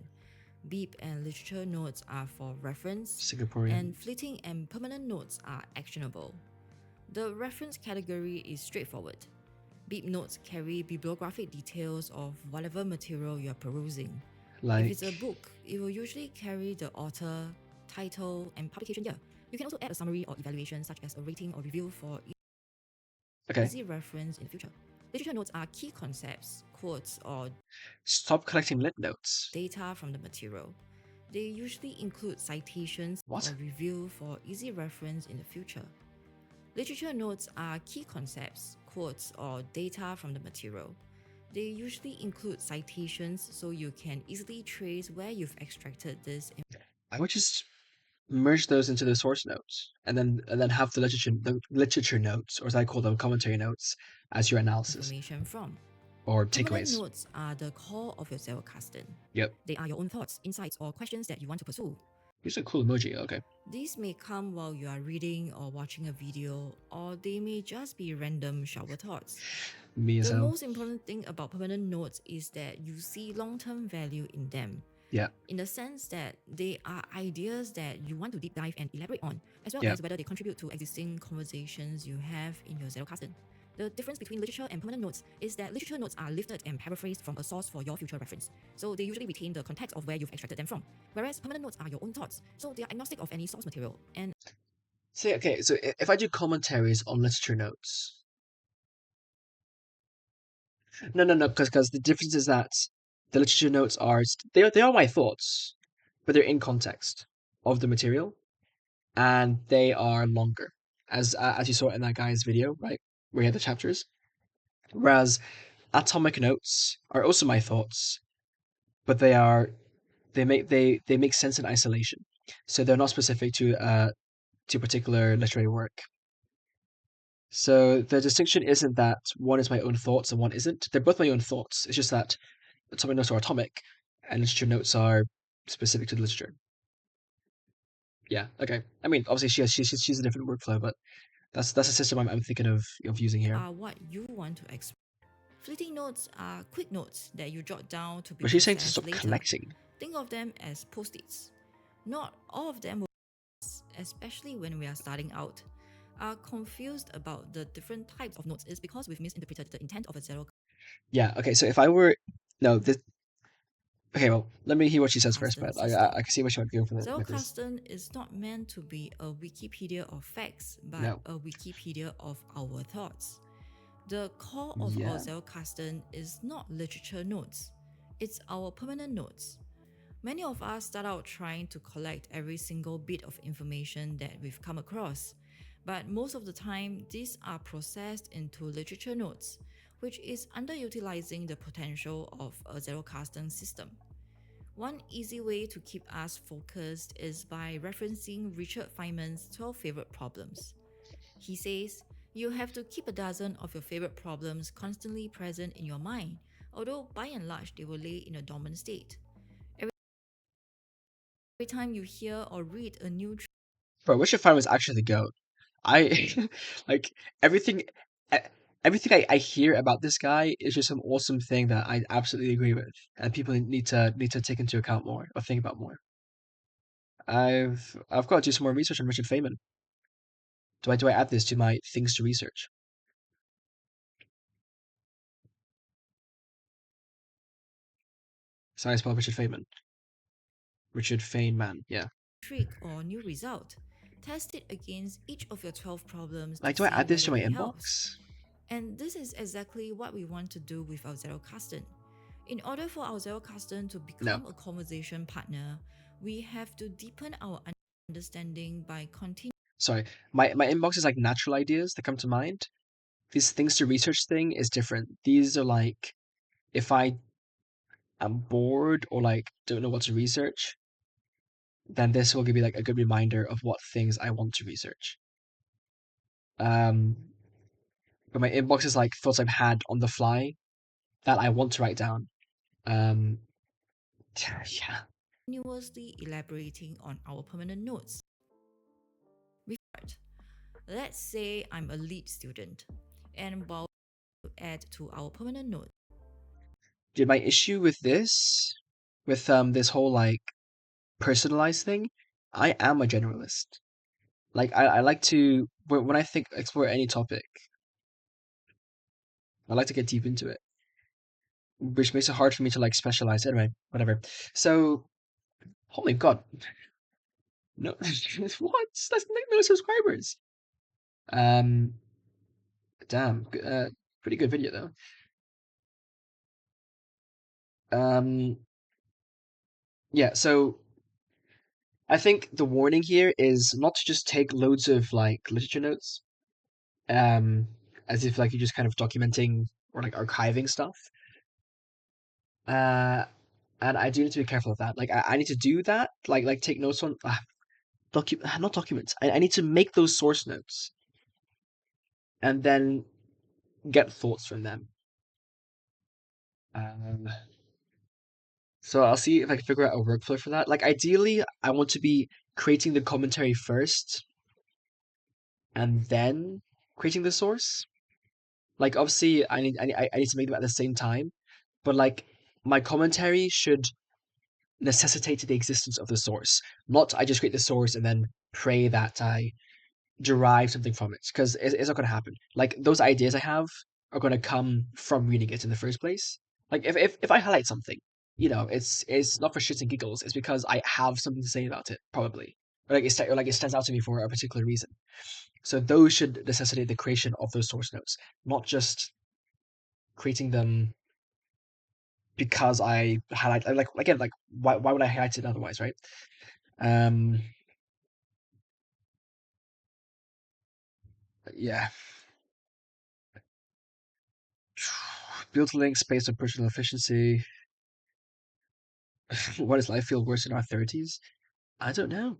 S14: Beep and literature nodes are for reference,
S1: Singaporean.
S14: and fleeting and permanent nodes are actionable. The reference category is straightforward. Beep nodes carry bibliographic details of whatever material you're perusing.
S1: Like,
S14: if it's a book, it will usually carry the author, title, and publication year. You can also add a summary or evaluation such as a rating or review for easy reference in the future. Literature notes are key concepts, quotes, or
S1: stop collecting lit notes.
S14: Data from the material. They usually include citations or review for easy reference in the future. Literature notes are key concepts, quotes, or data from the material. They usually include citations so you can easily trace where you've extracted this.
S1: I would just merge those into the source notes, and then have the literature notes, or as I call them, commentary notes, as your analysis.
S14: Information from.
S1: Or
S14: Permanent
S1: takeaways.
S14: notes are the core of your Zettelkasten.
S1: Yep.
S14: They are your own thoughts, insights, or questions that you want to pursue.
S1: Use a cool emoji, okay.
S14: These may come while you are reading or watching a video, or they may just be random shower thoughts.
S1: Me as
S14: The
S1: hell.
S14: most important thing about permanent notes is that you see long-term value in them.
S1: Yeah.
S14: In the sense that they are ideas that you want to deep dive and elaborate on, as well as whether they contribute to existing conversations you have in your Zettelkasten. The difference between literature and permanent notes is that literature notes are lifted and paraphrased from a source for your future reference, so they usually retain the context of where you've extracted them from, whereas permanent notes are your own thoughts, so they are agnostic of any source material. And
S1: See, okay, so if I do commentaries on literature notes, no, because the difference is that the literature notes are they are my thoughts, but they're in context of the material, and they are longer, as you saw in that guy's video, right, where he had the chapters. Whereas atomic notes are also my thoughts, but they make sense in isolation, so they're not specific to particular literary work. So the distinction isn't that one is my own thoughts and one isn't. They're both my own thoughts. It's just that atomic notes are atomic, and literature notes are specific to the literature. Yeah. Okay. I mean, obviously she's a different workflow, but that's a system I'm thinking of using here.
S14: are what you want to express. Fleeting notes are quick notes that you jot down to be
S1: But she's saying to
S14: processed
S1: stop
S14: later.
S1: collecting.
S14: Think of them as post-its. Not all of them will, especially when we are starting out, are confused about the different types of notes is because we've misinterpreted the intent of a Zettelkasten.
S1: Yeah. Okay. So if I were this. Okay. Well, let me hear what she says first, but I can see what she might go for with this.
S14: Zettelkasten is not meant to be a Wikipedia of facts, but a Wikipedia of our thoughts. The core of our Zettelkasten is not literature notes, it's our permanent notes. Many of us start out trying to collect every single bit of information that we've come across, but most of the time these are processed into literature notes, which is underutilizing the potential of a Zettelkasten system. One easy way to keep us focused is by referencing Richard Feynman's 12 favorite problems. He says, you have to keep a dozen of your favorite problems constantly present in your mind, although by and large they will lay in a dormant state. Every time you hear or read a new
S1: Bro, Richard Feynman was actually the GOAT. I like everything I hear about this guy is just some awesome thing that I absolutely agree with, and people need to take into account more or think about more. I've got to do some more research on Richard Feynman. Do I add this to my things to research? So I spell Richard Feynman. Richard Feynman, yeah.
S14: Trick or new result. Test it against each of your 12 problems.
S1: Like, do I add this to my inbox?
S14: And this is exactly what we want to do with our Zettelkasten. In order for our Zettelkasten to become a conversation partner, we have to deepen our understanding by continuing.
S1: Sorry, my inbox is like natural ideas that come to mind. These things to research thing is different. These are like, if I am bored or like don't know what to research, then this will give me like a good reminder of what things I want to research. But my inbox is like thoughts I've had on the fly that I want to write down. Yeah.
S14: Continuously elaborating on our permanent notes. Let's say I'm a lead student and while to add to our permanent note.
S1: Dude, my issue with this this whole like personalized thing, I am a generalist. Like I like to when I think explore any topic, I like to get deep into it, which makes it hard for me to like specialize. Anyway, whatever. So, oh my god, no, what? That's like no subscribers. Damn, pretty good video though. Yeah. So I think the warning here is not to just take loads of like literature notes, as if like you're just kind of documenting or like archiving stuff. And I do need to be careful of that. Like I need to do that, like take notes on not documents. I need to make those source notes and then get thoughts from them. So I'll see if I can figure out a workflow for that. Like ideally, I want to be creating the commentary first and then creating the source. Like obviously, I need to make them at the same time, but like my commentary should necessitate the existence of the source, not I just create the source and then pray that I derive something from it, because it's not going to happen. Like those ideas I have are going to come from reading it in the first place. Like if I highlight something, it's not for shits and giggles. It's because I have something to say about it, probably, or like it stands out to me for a particular reason. So those should necessitate the creation of those source notes, not just creating them because I highlight like again like why would I highlight it otherwise, right? Yeah. Build links based on personal efficiency. What does life feel worse in our 30s? I don't know.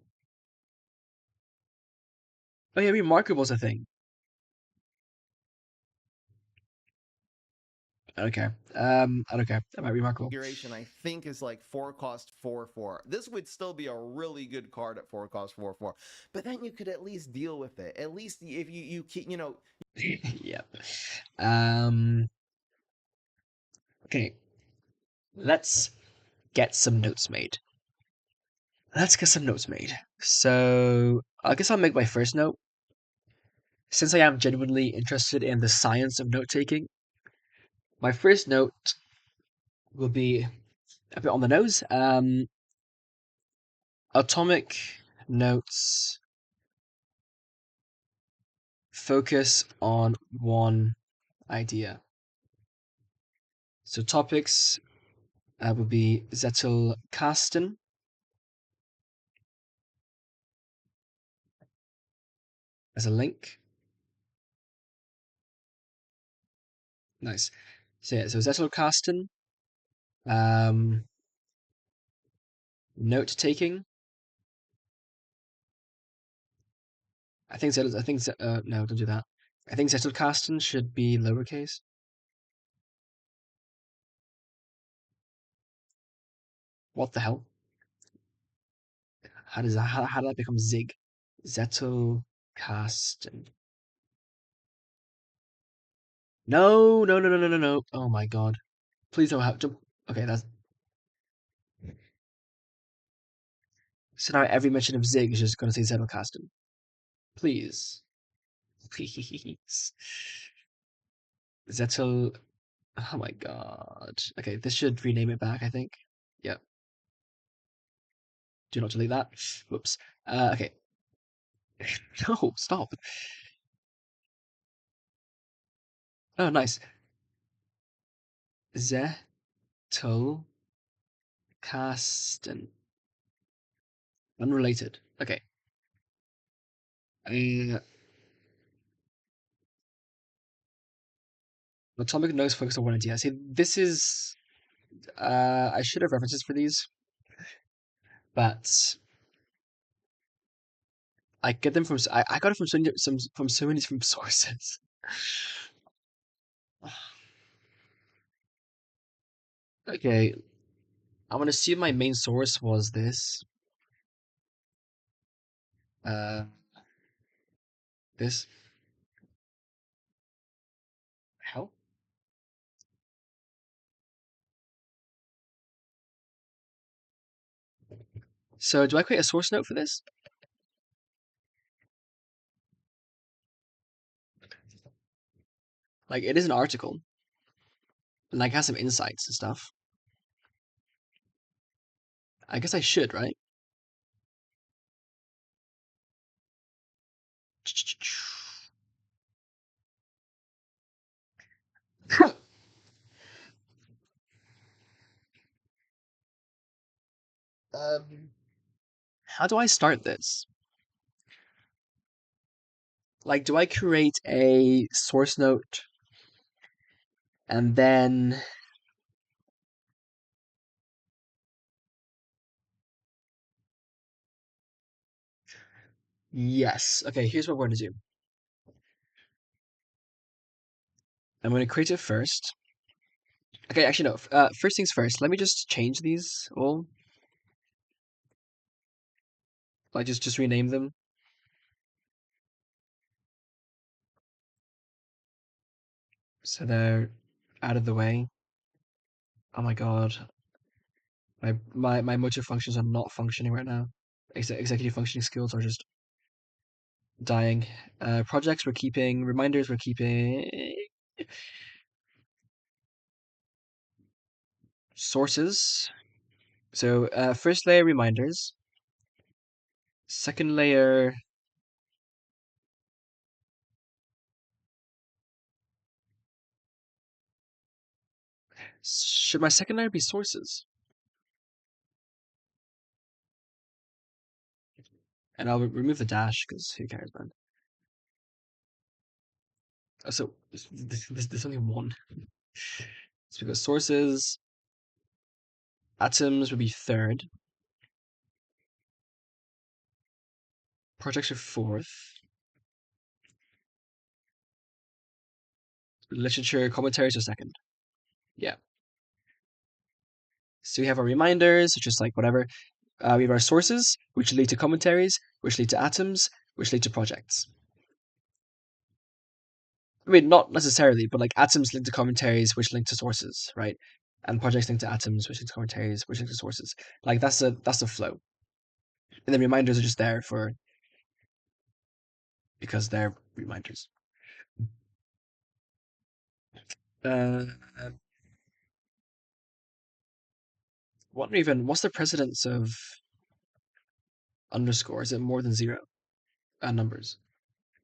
S1: Oh yeah, remarkable's a thing. Okay. I don't care about remarkable.
S15: Configuration, I think, is like 4 cost 4/4. This would still be a really good card at 4 cost 4/4, but then you could at least deal with it. At least if you keep,
S1: Yep. Okay. Let's get some notes made. So I guess I'll make my first note. Since I am genuinely interested in the science of note taking, my first note will be a bit on the nose. Atomic notes focus on one idea. So topics would be Zettelkasten, as a link. Nice. So yeah, so Zettelkasten, note taking. No, don't do that. I think Zettelkasten should be lowercase. What the hell? How did that become Zig? Zettelkasten. No, no, no, no, no, no, no. Oh my god. Please don't have to. Okay, that's. So now every mention of Zig is just going to say Zettelkasten. Please. Please. Zettel. Oh my god. Okay, this should rename it back, I think. Yep. Do not delete that. Whoops. Okay. No, stop. Oh, nice. Zettelkasten. Unrelated. Okay. Atomic notes focus on one idea. See, this is. I should have references for these, but I get them from. I got it from so many different sources. Okay, I'm gonna assume my main source was this. This. Hell? So do I create a source note for this? Like, it is an article. And like, has some insights and stuff. I guess I should, right? How do I start this? Like, do I create a source note and then yes. Okay, here's what we're gonna do. I'm gonna create it first. Okay, actually no. First things first. Let me just change these all. Like just rename them. So they're out of the way. Oh my god. My motor functions are not functioning right now. Executive functioning skills are just dying. Projects we're keeping. Reminders we're keeping. Sources. So first layer reminders. Second layer. Should my second layer be sources? And I'll remove the dash because who cares, man? So there's only one. So we've got sources. Atoms would be third. Projects are fourth. Literature commentaries are second. Yeah. So we have our reminders, just like whatever. We have our sources, which lead to commentaries, which lead to atoms, which lead to projects. I mean, not necessarily, but like atoms link to commentaries, which link to sources, right? And projects link to atoms, which link to commentaries, which link to sources. Like that's a flow. And then reminders are just there for because they're reminders. What's the precedence of underscore? Is it more than zero? Numbers.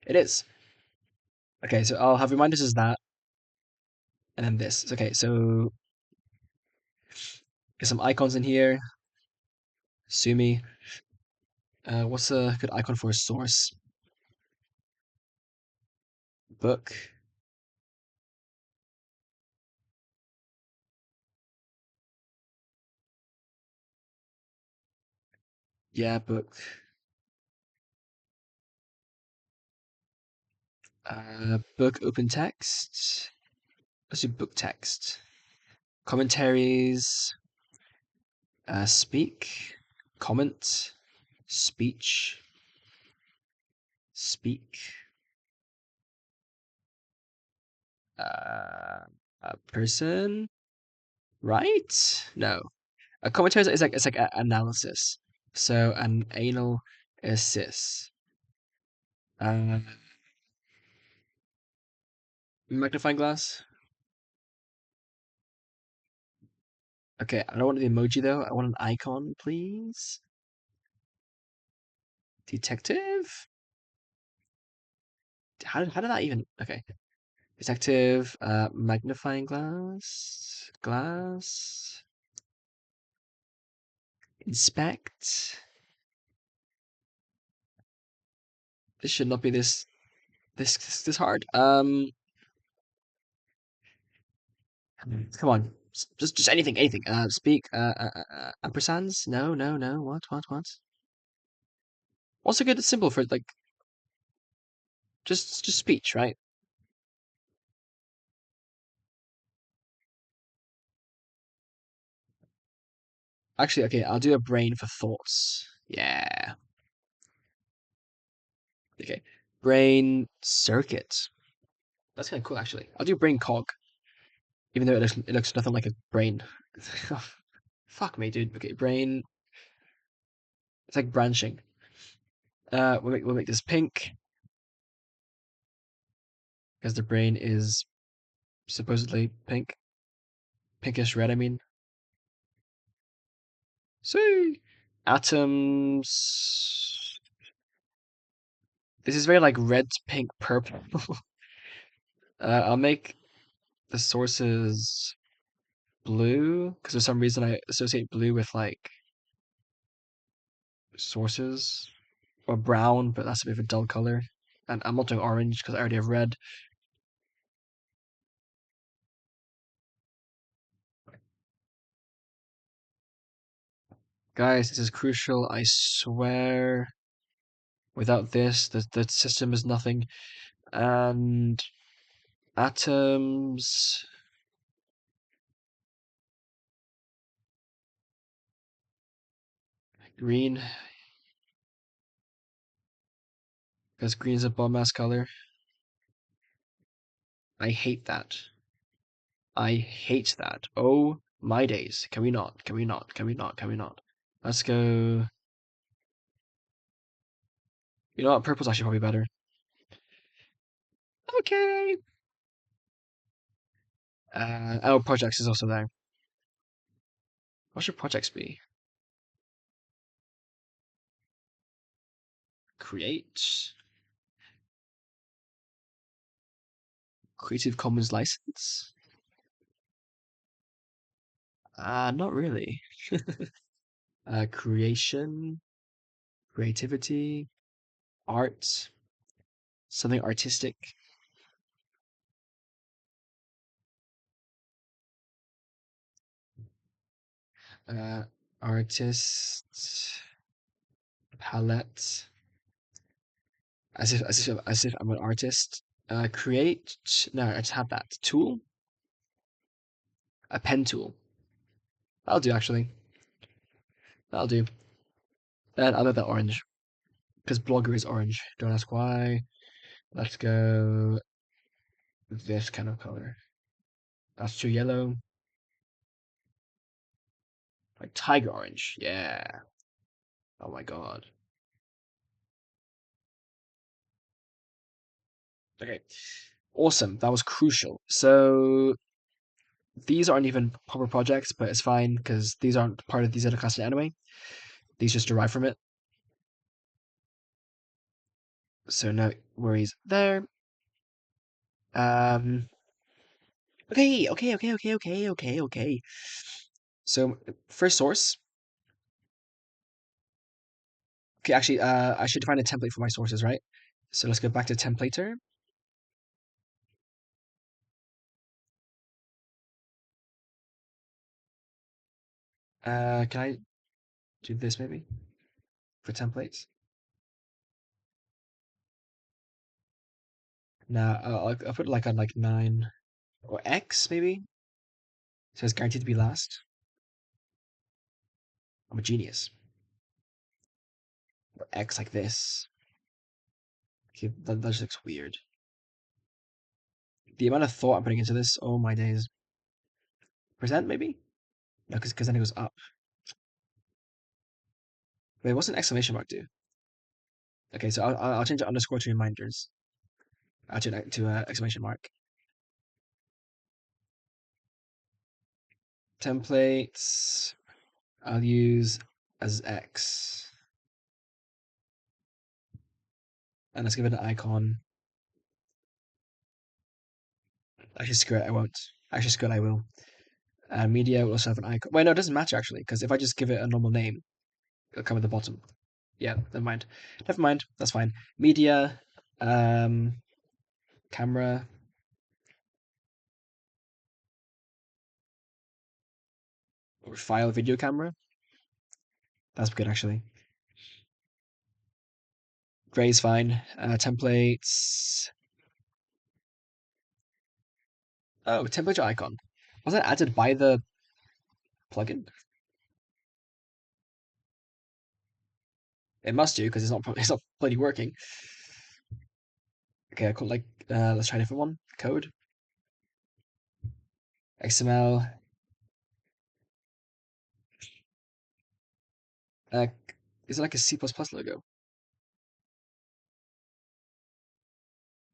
S1: It is. Okay, so I'll have reminders as that. And then this. Okay, so get some icons in here. Sumi. What's a good icon for a source? Book. Yeah, book. Book open text. Let's do book text. Commentaries. Speak. Comment. Speech. Speak. A person. Right? No. A commentary is like it's like analysis. So an anal assist. Magnifying glass. Okay, I don't want the emoji though. I want an icon, please. Detective. How did that even? Okay, detective. Magnifying glass. Glass. Inspect. This should not be this hard. Come on, just anything. Speak. Ampersands. No. What? What's a good symbol for like? Just speech, right? Actually, okay, I'll do a brain for thoughts. Yeah. Okay. Brain circuit. That's kind of cool, actually. I'll do brain cog, even though it looks nothing like a brain. Fuck me, dude. Okay, brain. It's like branching. We'll make this pink because the brain is supposedly pink, pinkish red. I mean. See, atoms. This is very like red, pink, purple. I'll make the sources blue because for some reason I associate blue with like sources, or brown, but that's a bit of a dull color. And I'm not doing orange because I already have red. Guys, this is crucial. I swear. Without this, the system is nothing. And atoms. Green. Because green is a bomb ass color. I hate that. I hate that. Oh my days. Can we not? Can we not? Can we not? Can we not? Let's go. You know what? Purple's actually probably better. Okay. Oh, projects is also there. What should projects be? Create. Creative Commons license? Not really. Creation, creativity, art, something artistic. Artist, palette. As if I'm an artist. Create. No, I just have that. Tool. A pen tool. That'll do actually. That'll do. And I'll make that orange. Because Blogger is orange. Don't ask why. Let's go this kind of color. That's too yellow. Like tiger orange. Yeah. Oh my god. Okay. Awesome. That was crucial. So these aren't even proper projects, but it's fine because these aren't part of the Zettelkasten anyway. These just derive from it. So no worries there. Okay. So first source. Okay, actually, I should define a template for my sources, right? So let's go back to templater. Can I do this maybe for templates? No, I'll put like on like 9 or X maybe. So it's guaranteed to be last. I'm a genius. Or X like this. Okay, that just looks weird. The amount of thought I'm putting into this, oh my days. Percent maybe? No, because then it goes up. Wait, what's an exclamation mark do? Okay, so I'll change the underscore to reminders. To exclamation mark. Templates. I'll use as X. And let's give it an icon. Actually, screw it, I won't. Actually, screw it, I will. Media will also have an icon. Wait, no, it doesn't matter actually, because if I just give it a normal name, it'll come at the bottom. Yeah, never mind. Never mind, that's fine. Media, camera. Or file video camera. That's good actually. Gray is fine. Templates. Oh, temperature icon. Was that added by the plugin? It must do because it's not bloody working. Okay, I call like let's try a different one. Code. XML. Is it like a C++ logo?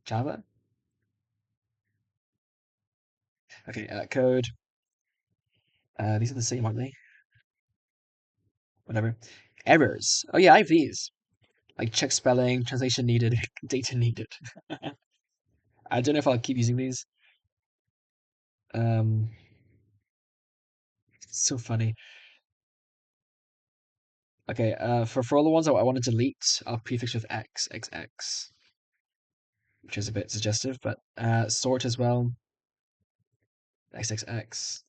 S1: Java? Okay, code. These are the same, aren't they? Whatever. Errors. Oh yeah, I have these. Like check spelling, translation needed, data needed. I don't know if I'll keep using these. So funny. Okay, for all the ones I want to delete, I'll prefix with x, xx, which is a bit suggestive, but sort as well, xxx.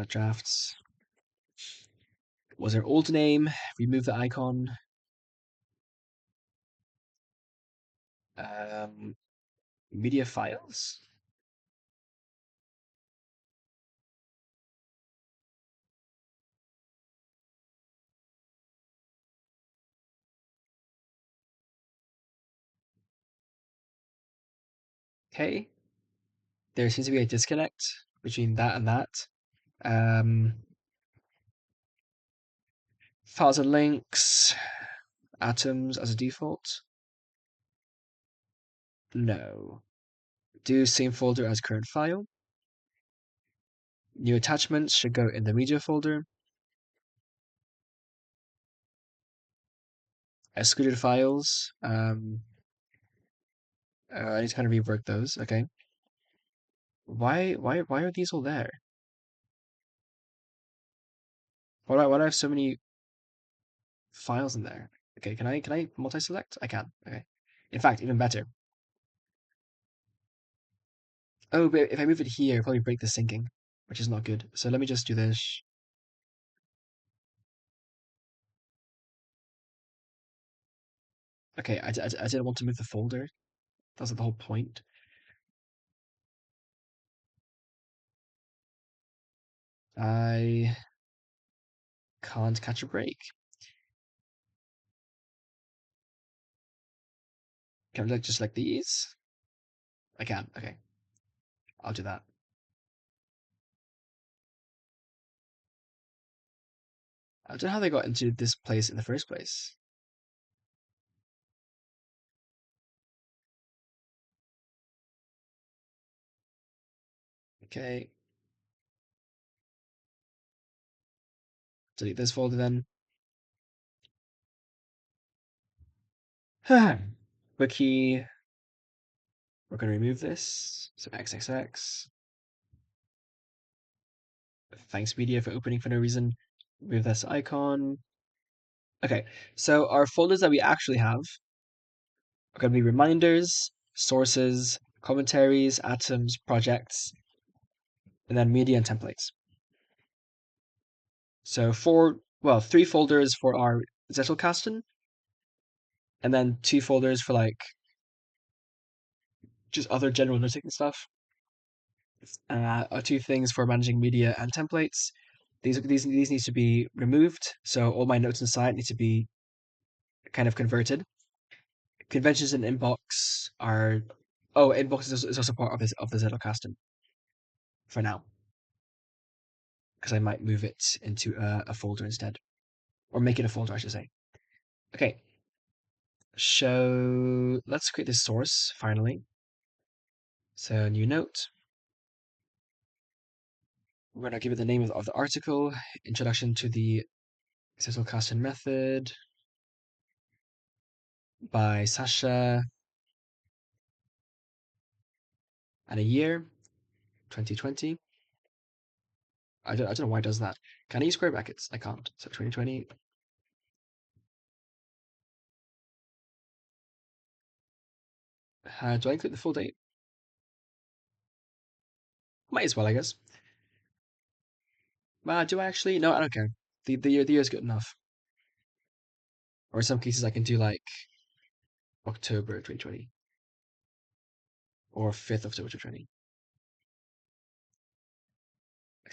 S1: Drafts. Was there old name? Remove the icon. Media files. Okay. There seems to be a disconnect between that and that. Files and links. Atoms as a default. No. Do same folder as current file. New attachments should go in the media folder. Excluded files. I need to kind of rework those. Okay. Why are these all there? Why do I have so many files in there? Okay, can I multi-select? I can. Okay. In fact, even better. Oh, but if I move it here, it'll probably break the syncing, which is not good. So let me just do this. Okay, I didn't want to move the folder. That was the whole point. I can't catch a break. Can I just select these? I can. Okay. I'll do that. I don't know how they got into this place in the first place. Okay. Delete this folder then. Wiki. We're going to remove this. So XXX. Thanks, media, for opening for no reason. Remove this icon. Okay, so our folders that we actually have are going to be reminders, sources, commentaries, atoms, projects, and then media and templates. So three folders for our Zettelkasten, and then two folders for like just other general noting and stuff. Are two things for managing media and templates. These need to be removed, so all my notes inside need to be kind of converted. Conventions and inbox are inbox is also part of the Zettelkasten for now, because I might move it into a folder instead, or make it a folder, I should say. Okay. Let's create this source finally. So new note. We're going to give it the name of the article, introduction to the Zettelkasten method by Sasha, and a year, 2020. I don't know why it does that. Can I use square brackets? I can't. So 2020. Do I include the full date? Might as well, I guess. Do I actually? No, I don't care. The year is good enough. Or in some cases, I can do like October 2020 or 5th October 2020.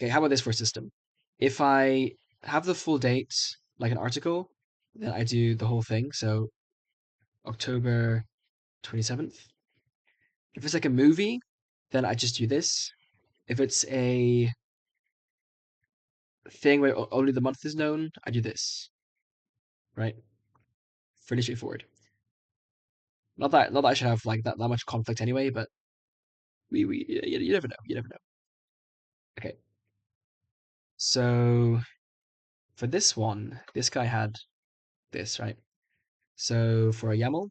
S1: Okay, how about this for a system? If I have the full date, like an article, then I do the whole thing. So October 27th. If it's like a movie, then I just do this. If it's a thing where only the month is known, I do this. Right? Pretty straightforward. Not that I should have like that much conflict anyway, but you never know. You never know. Okay. So for this one, this guy had this, right? So for a YAML.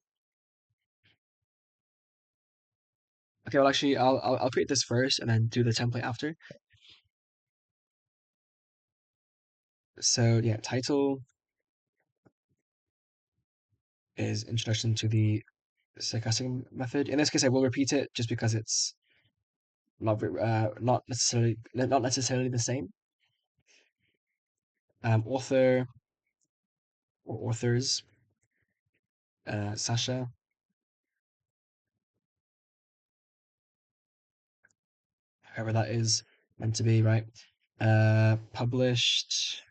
S1: Okay, well actually I'll create this first and then do the template after. So yeah, title is introduction to the sarcastic method. In this case, I will repeat it just because it's not necessarily the same. Author or authors, Sasha. However that is meant to be, right? Published.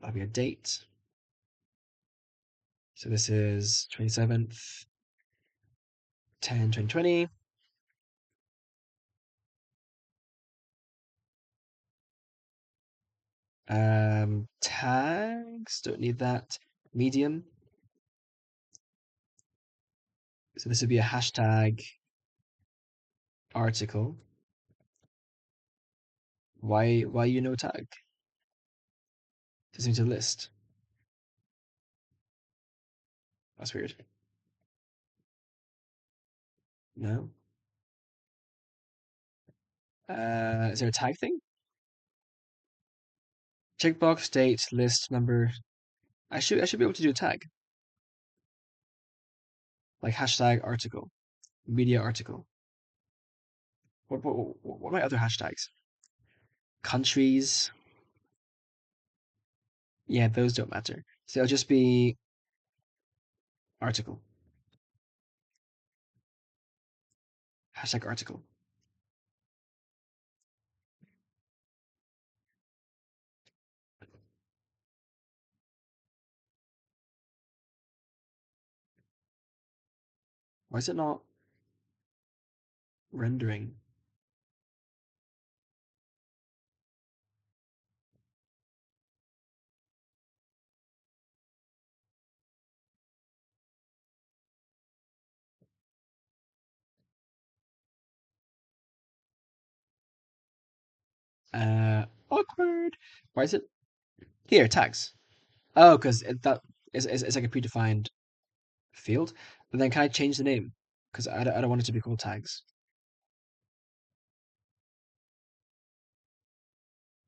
S1: That'll be a date. So this is 27th, 10, 2020. Tags, don't need that. Medium. So this would be a hashtag article. Why no tag? Just need to list. That's weird. No. Is there a tag thing? Checkbox, date, list, number. I should be able to do a tag. Like hashtag article, media article. What are my other hashtags? Countries. Yeah, those don't matter. So it'll just be article. Hashtag article. Why is it not rendering? Awkward. Why is it here? Tags. Oh, because that is like a predefined field. But then can I change the name? Because I don't want it to be called tags.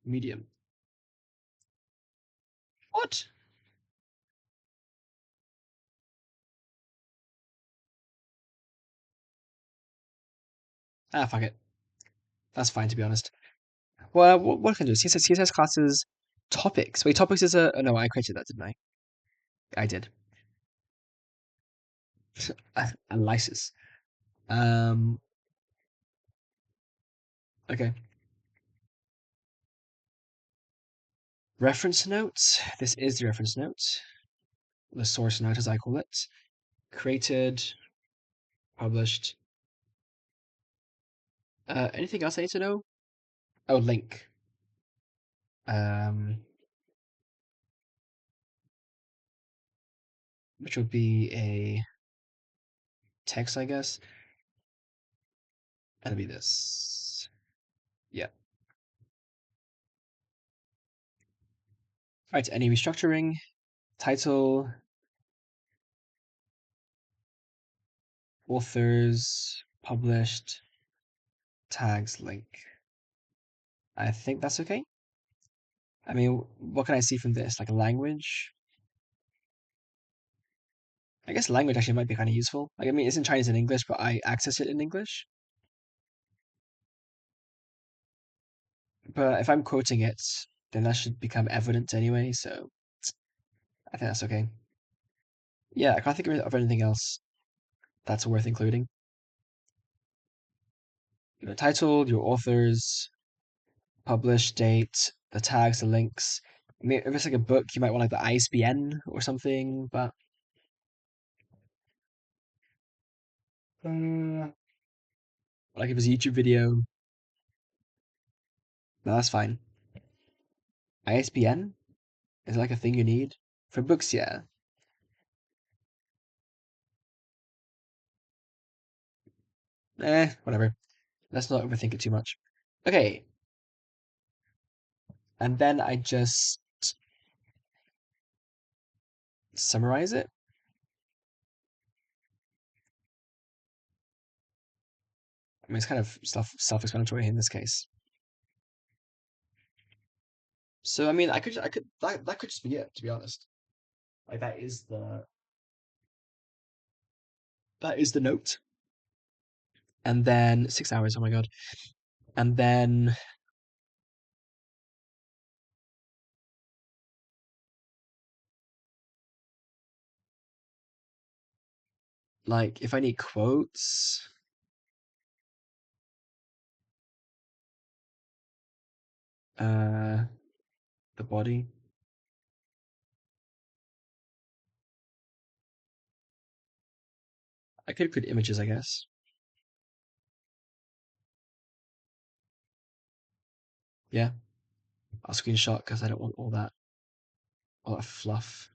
S1: Medium. What? Ah, fuck it. That's fine, to be honest. Well, what can I do? CSS classes topics. Wait, topics is a... Oh, no, I created that, didn't I? I did. Lysis. Okay. Reference notes. This is the reference note. The source note, as I call it. Created. Published. Anything else I need to know? Oh, link. Which would be a text, I guess. And it'll be this. Yeah. Alright, any restructuring? Title. Authors. Published. Tags, link. I think that's okay. I mean, what can I see from this? Like a language? I guess language actually might be kind of useful. Like, I mean, it's in Chinese and English, but I access it in English. But if I'm quoting it, then that should become evident anyway, so I think that's okay. Yeah, I can't think of anything else that's worth including. Your title, your authors, publish, date, the tags, the links. I mean, if it's like a book, you might want like the ISBN or something, but like if it's a YouTube video, no, that's fine. ISBN is like a thing you need for books, yeah. Whatever. Let's not overthink it too much. Okay. And then I just summarize it. I mean, it's kind of self-explanatory in this case. So I mean, that could just be it, to be honest. Like that is the note. And then 6 hours. Oh my god. And then like if I need quotes, the body. I could put images, I guess. Yeah. I'll screenshot because I don't want all that fluff.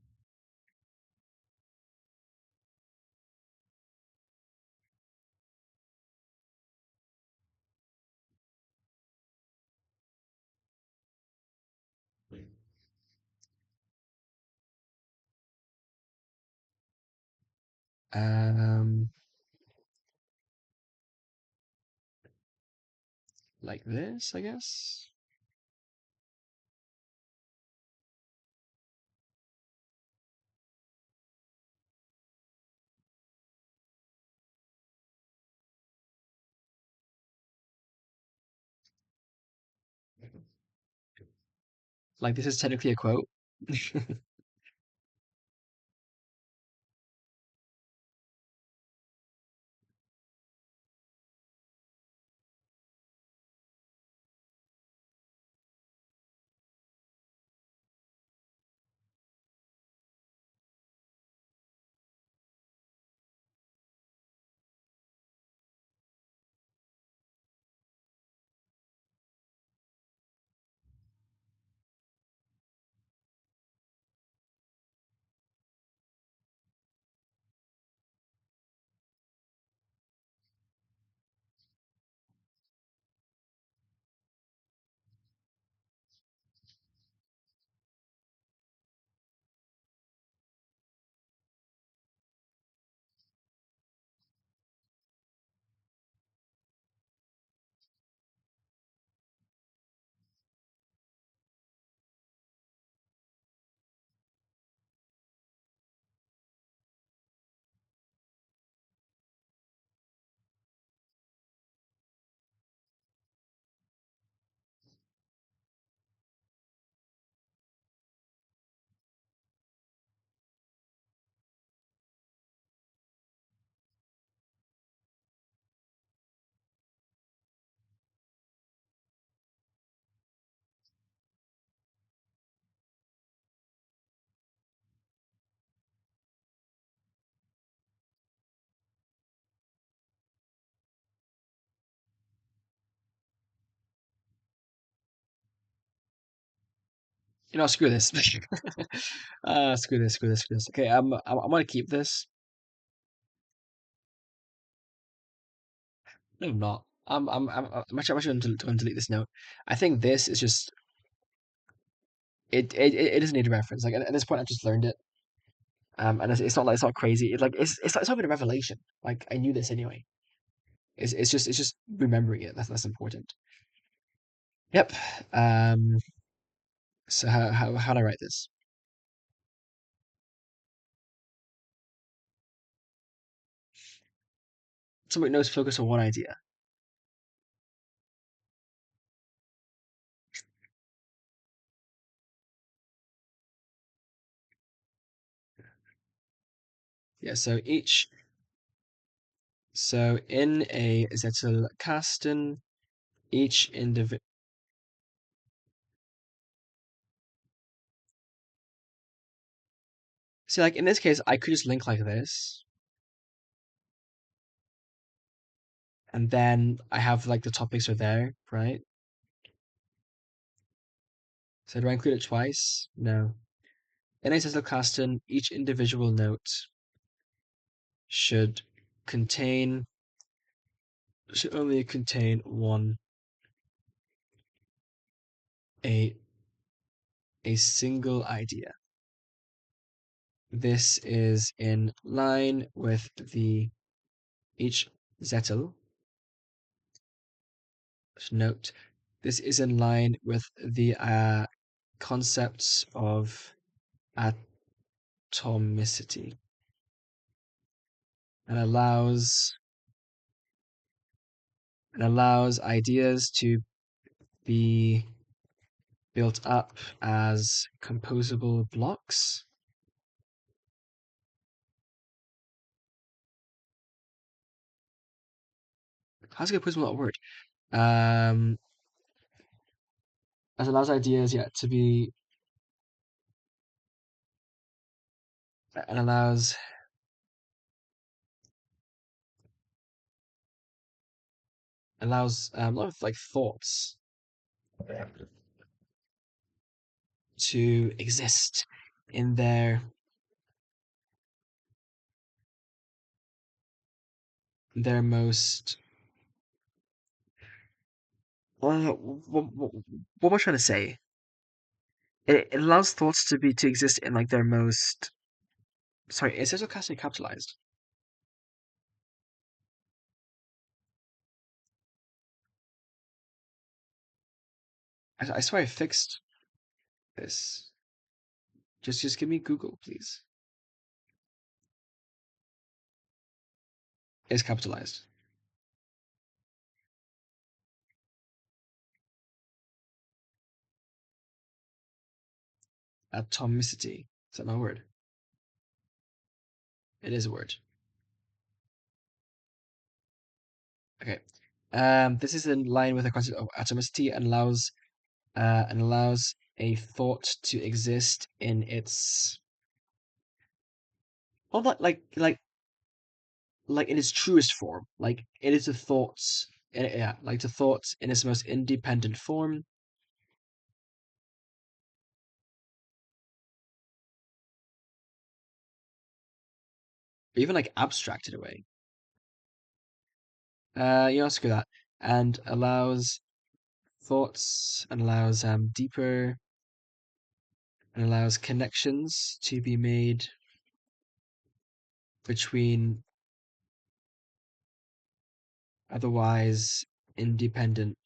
S1: Like this, I guess. Like this is technically a quote. You know, screw this. Screw this. Okay, I'm gonna keep this. No, I'm not. I'm actually going to delete this note. I think this is just it doesn't need a reference. Like at this point, I just learned it. And it's not like it's not crazy. It's not even a revelation. Like I knew this anyway. It's just remembering it. That's important. Yep. So how do I write this? Somebody knows focus on one idea. Yeah. So in a Zettelkasten, each individual. See, like in this case, I could just link like this. And then I have like the topics are there, right? So do I include it twice? No. In a Zettelkasten, each individual note should only contain a single idea. This is in line with each Zettel. Note, this is in line with the concepts of atomicity and allows ideas to be built up as composable blocks. How's composable not a word? As allows ideas, to be and allows a lot of like thoughts to exist in their most what am I trying to say? It allows thoughts to exist in like their most. Sorry, is sarcastic capitalized? I swear I fixed this. Just give me Google, please. It's capitalized. Atomicity. Is that not a word? It is a word. Okay. This is in line with the concept of atomicity and allows a thought to exist in its like in its truest form. Like it is a thoughts, like the thoughts in its most independent form. Or even like abstracted away. Screw that. And allows thoughts and allows deeper and allows connections to be made between otherwise independent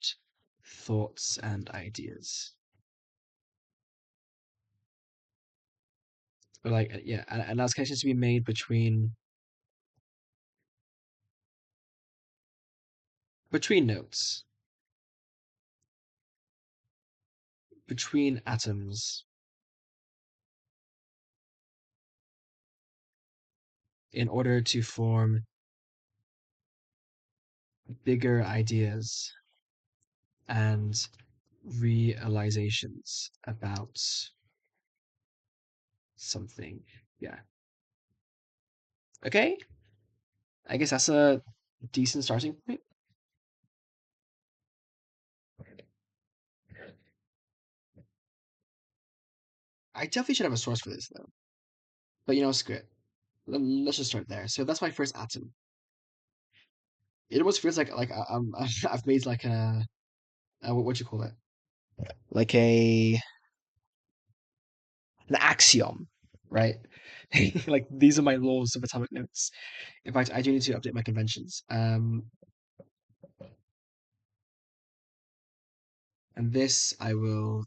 S1: thoughts and ideas. But like and allows connections to be made between notes, between atoms, in order to form bigger ideas and realizations about something. Yeah. Okay. I guess that's a decent starting point. I definitely should have a source for this though. But screw it. Let's just start there. So that's my first atom. It almost feels like I've made like a what you call it? Like an axiom, right? Like these are my laws of atomic notes. In fact, I do need to update my conventions. And this I'll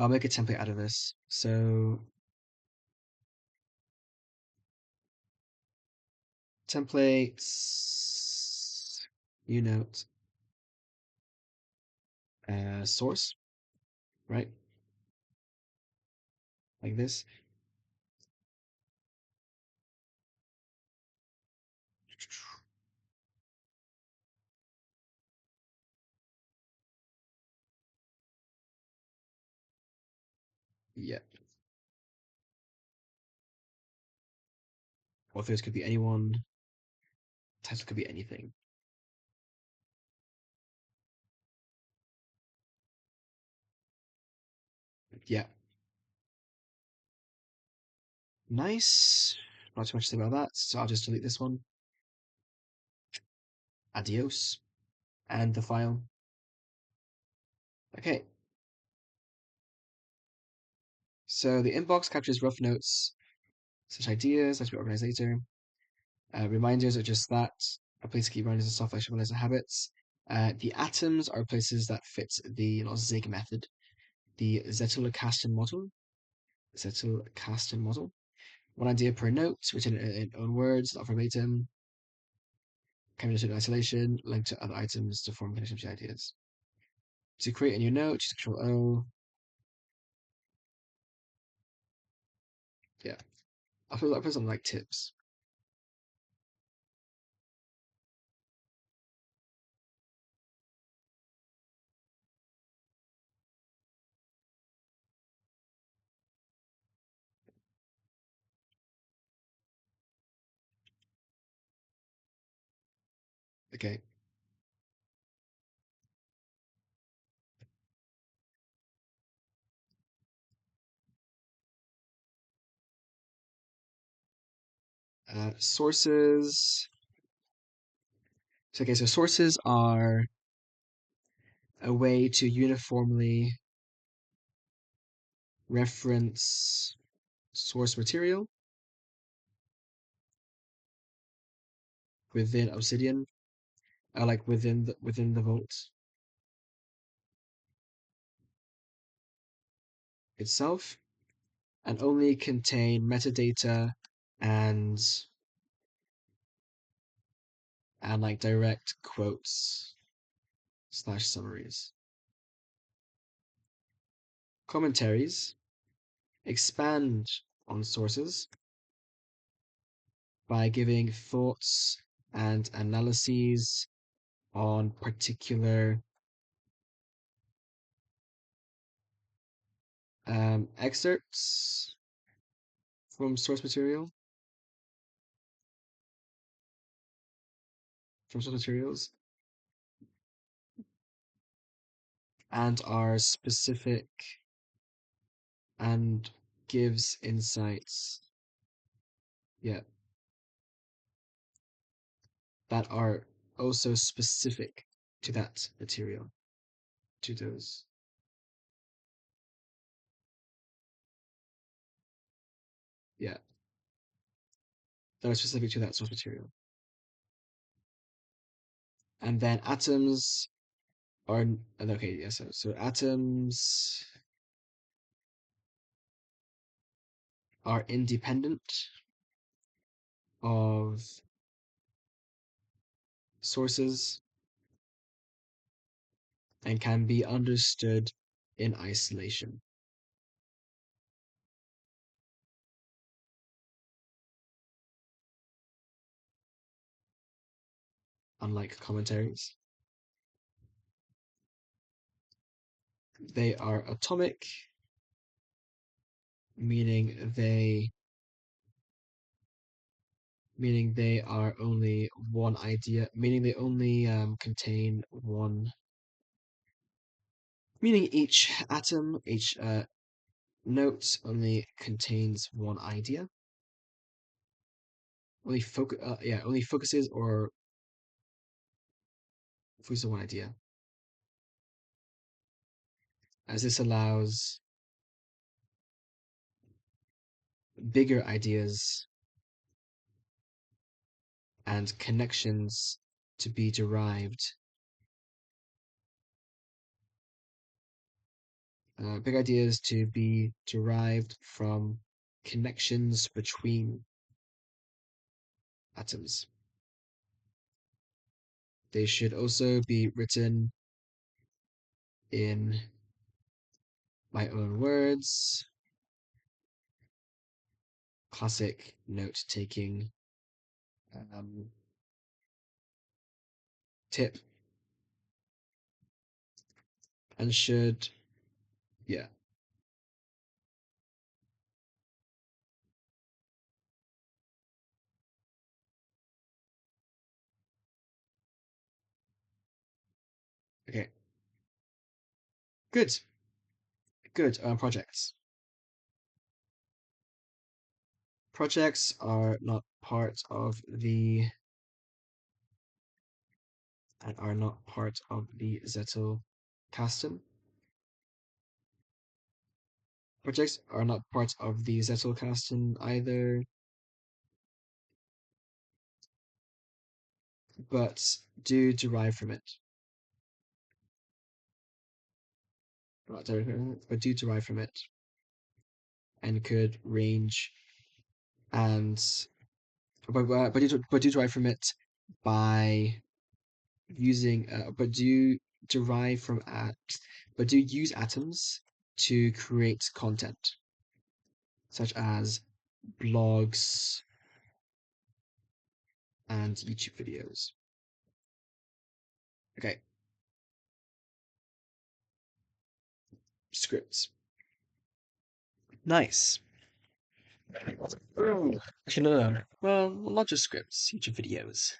S1: make a template out of this. So templates, note, source, right? Like this. Yeah. Authors could be anyone. Title could be anything. Yeah. Nice. Not too much to say about that, so I'll just delete this one. Adios. And the file. Okay. So the inbox captures rough notes, such ideas, as we organize later. Reminders are just that, a place to keep reminders of soft flexibilizer habits. The atoms are places that fit the Zig method. The Zettelkasten model. One idea per note, written in own words, not verbatim. Combination in isolation, linked to other items to form connections between ideas. To create a new note, choose Control O. Yeah. I'll put something like tips. Okay. Sources. So sources are a way to uniformly reference source material within Obsidian, like within the vault itself, and only contain metadata and like direct quotes / summaries. Commentaries expand on sources by giving thoughts and analyses on particular excerpts from source materials, and are specific and gives insights, that are also specific to that material, to those. Yeah. That are specific to that source material. And then atoms are, okay, yeah, so atoms are independent of sources and can be understood in isolation. Unlike commentaries. They are atomic, meaning they are only one idea, meaning they only contain one, meaning each atom, each note only contains one idea, only focuses on one idea, as this allows bigger ideas and connections to be derived. Big ideas to be derived from connections between atoms. They should also be written in my own words. Classic note-taking tip. And should, Okay. Good. Good. Projects. Projects are not part of the Zettelkasten. Projects are not part of the Zettelkasten either, but do derive from it. Not directly, but do derive from it, and could range and but do derive from it by using but do derive from but do use atoms to create content, such as blogs and YouTube videos. Okay. Scripts. Nice. Actually, no. Well, not just scripts, YouTube videos.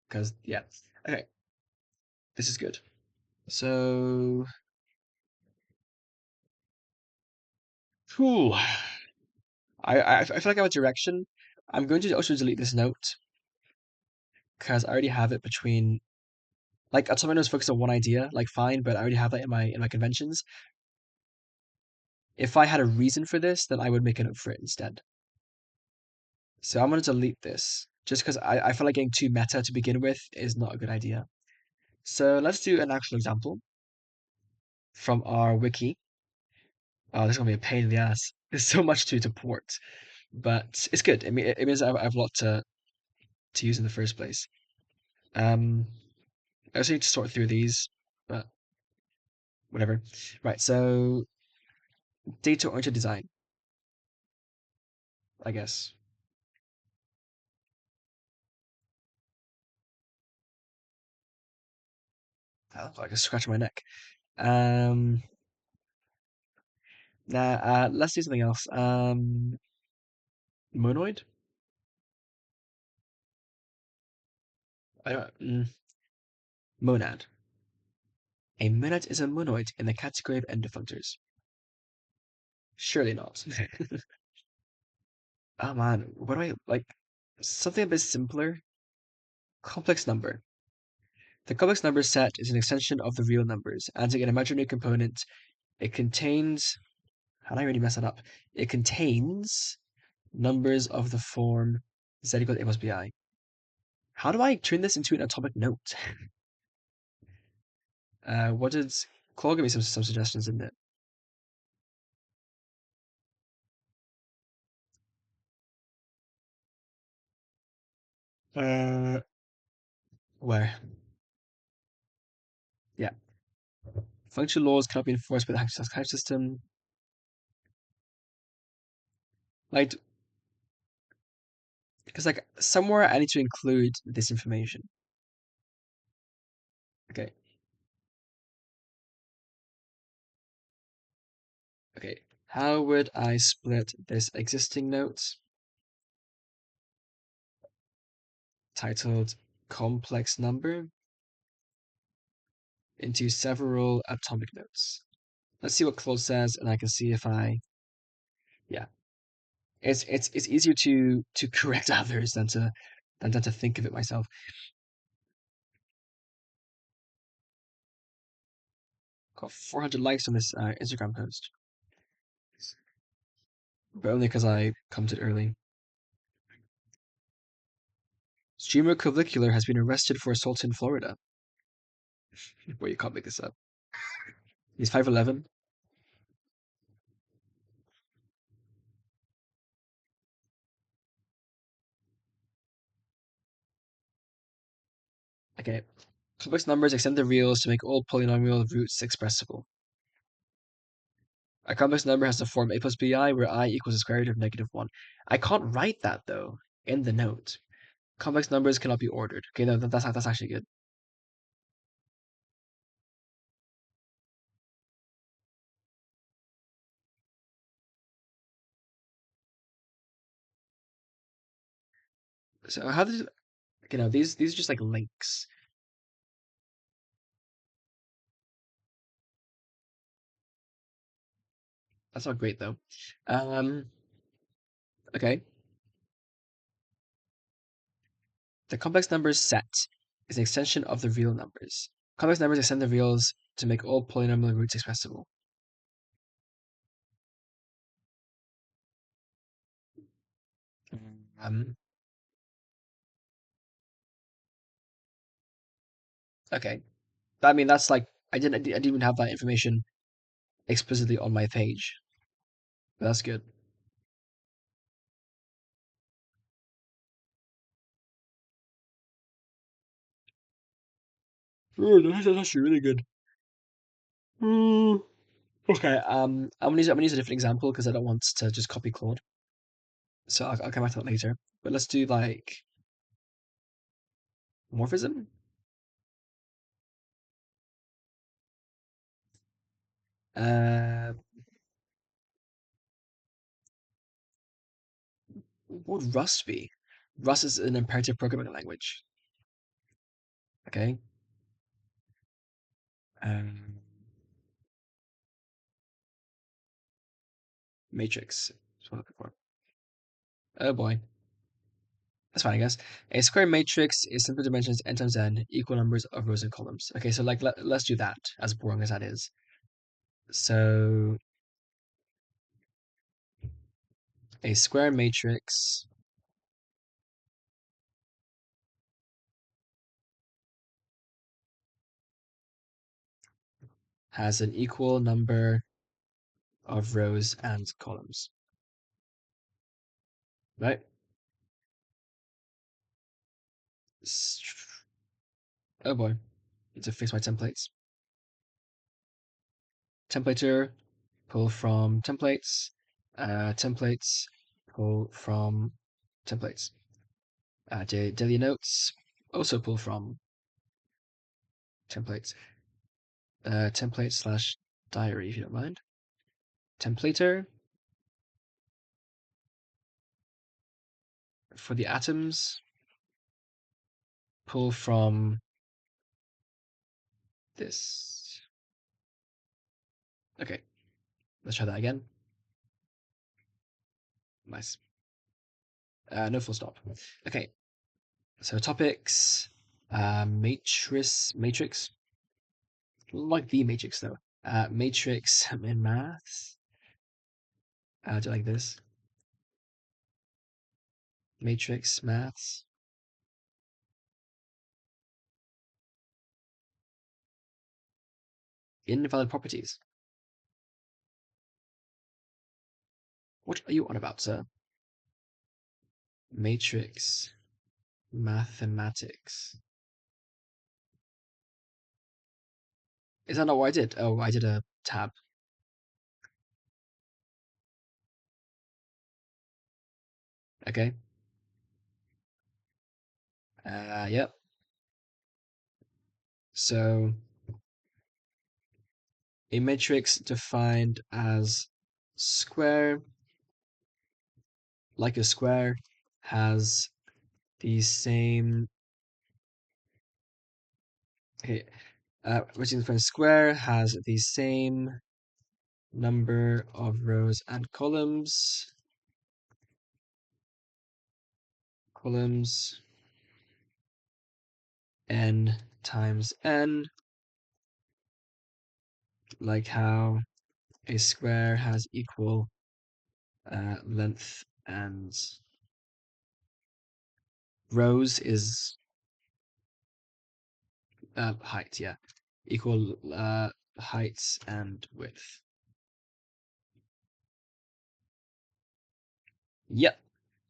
S1: Because, yeah. Okay. This is good. So, whew. I feel like I have a direction. I'm going to also delete this note because I already have it between, like, atomic notes focus on one idea, like fine, but I already have that in my conventions. If I had a reason for this, then I would make a note for it instead. So I'm going to delete this just because I feel like getting too meta to begin with is not a good idea. So let's do an actual example from our wiki. Oh, this is going to be a pain in the ass. There's so much to port, but it's good. I mean, it means I have a lot to use in the first place. I also need to sort through these, but whatever. Right, so data-oriented design, I guess. I look like a scratch on my neck. Let's do something else. Monoid? I don't, monad. A monad is a monoid in the category of endofunctors. Surely not. Oh man, what do I like? Something a bit simpler. Complex number. The complex number set is an extension of the real numbers. Adding an imaginary component, it contains. How did I really mess that up? It contains numbers of the form z equals a plus bi. How do I turn this into an atomic note? What did Claude give me some suggestions in it? Where? Yeah. Function laws cannot be enforced by the hash system. Like, because like somewhere I need to include this information. Okay. Okay. How would I split this existing note titled complex number into several atomic notes? Let's see what Claude says, and I can see if yeah. It's easier to correct others than to think of it myself. Got 400 likes on this Instagram post, but only because I commented early. Streamer Clavicular has been arrested for assault in Florida. Boy, you can't make this up. He's 5'11". Okay. Complex numbers extend the reals to make all polynomial roots expressible. A complex number has the form a plus bi, where I equals the square root of -1. I can't write that, though, in the note. Complex numbers cannot be ordered. Okay, no, that's actually good. So how does these are just like links. That's not great though. Okay. The complex numbers set is an extension of the real numbers. Complex numbers extend the reals to make all polynomial roots expressible. Okay. I mean, that's like I didn't even have that information explicitly on my page. But that's good. Oh, that's actually really good. Okay. I'm gonna use a different example because I don't want to just copy Claude. So I'll come back to that later. But let's do like morphism. What would Rust be? Rust is an imperative programming language. Okay. Matrix. That's what I'm looking for. Oh boy. That's fine, I guess. A square matrix is simple dimensions n times n, equal numbers of rows and columns. Okay, so like let's do that, as boring as that is. So a square matrix has an equal number of rows and columns. Right? Oh boy. Need to fix my templates. Templater, pull from templates. Templates, pull from templates. Daily notes, also pull from templates. Template slash diary, if you don't mind. Templater. For the atoms, pull from this. Okay, let's try that again. Nice. No full stop. Okay, so topics, matrix. Like the matrix though. Matrix in maths. Do like this. Matrix maths. Invalid properties. What are you on about, sir? Matrix mathematics. Is that not what I did? Oh, I did a tab. Okay. Yep. So a matrix defined as square, like a square, has the same. Okay, matrix defined as square has the same number of rows and columns. Columns n times n, like how a square has equal length and rows is height, yeah, equal height and width. Yep.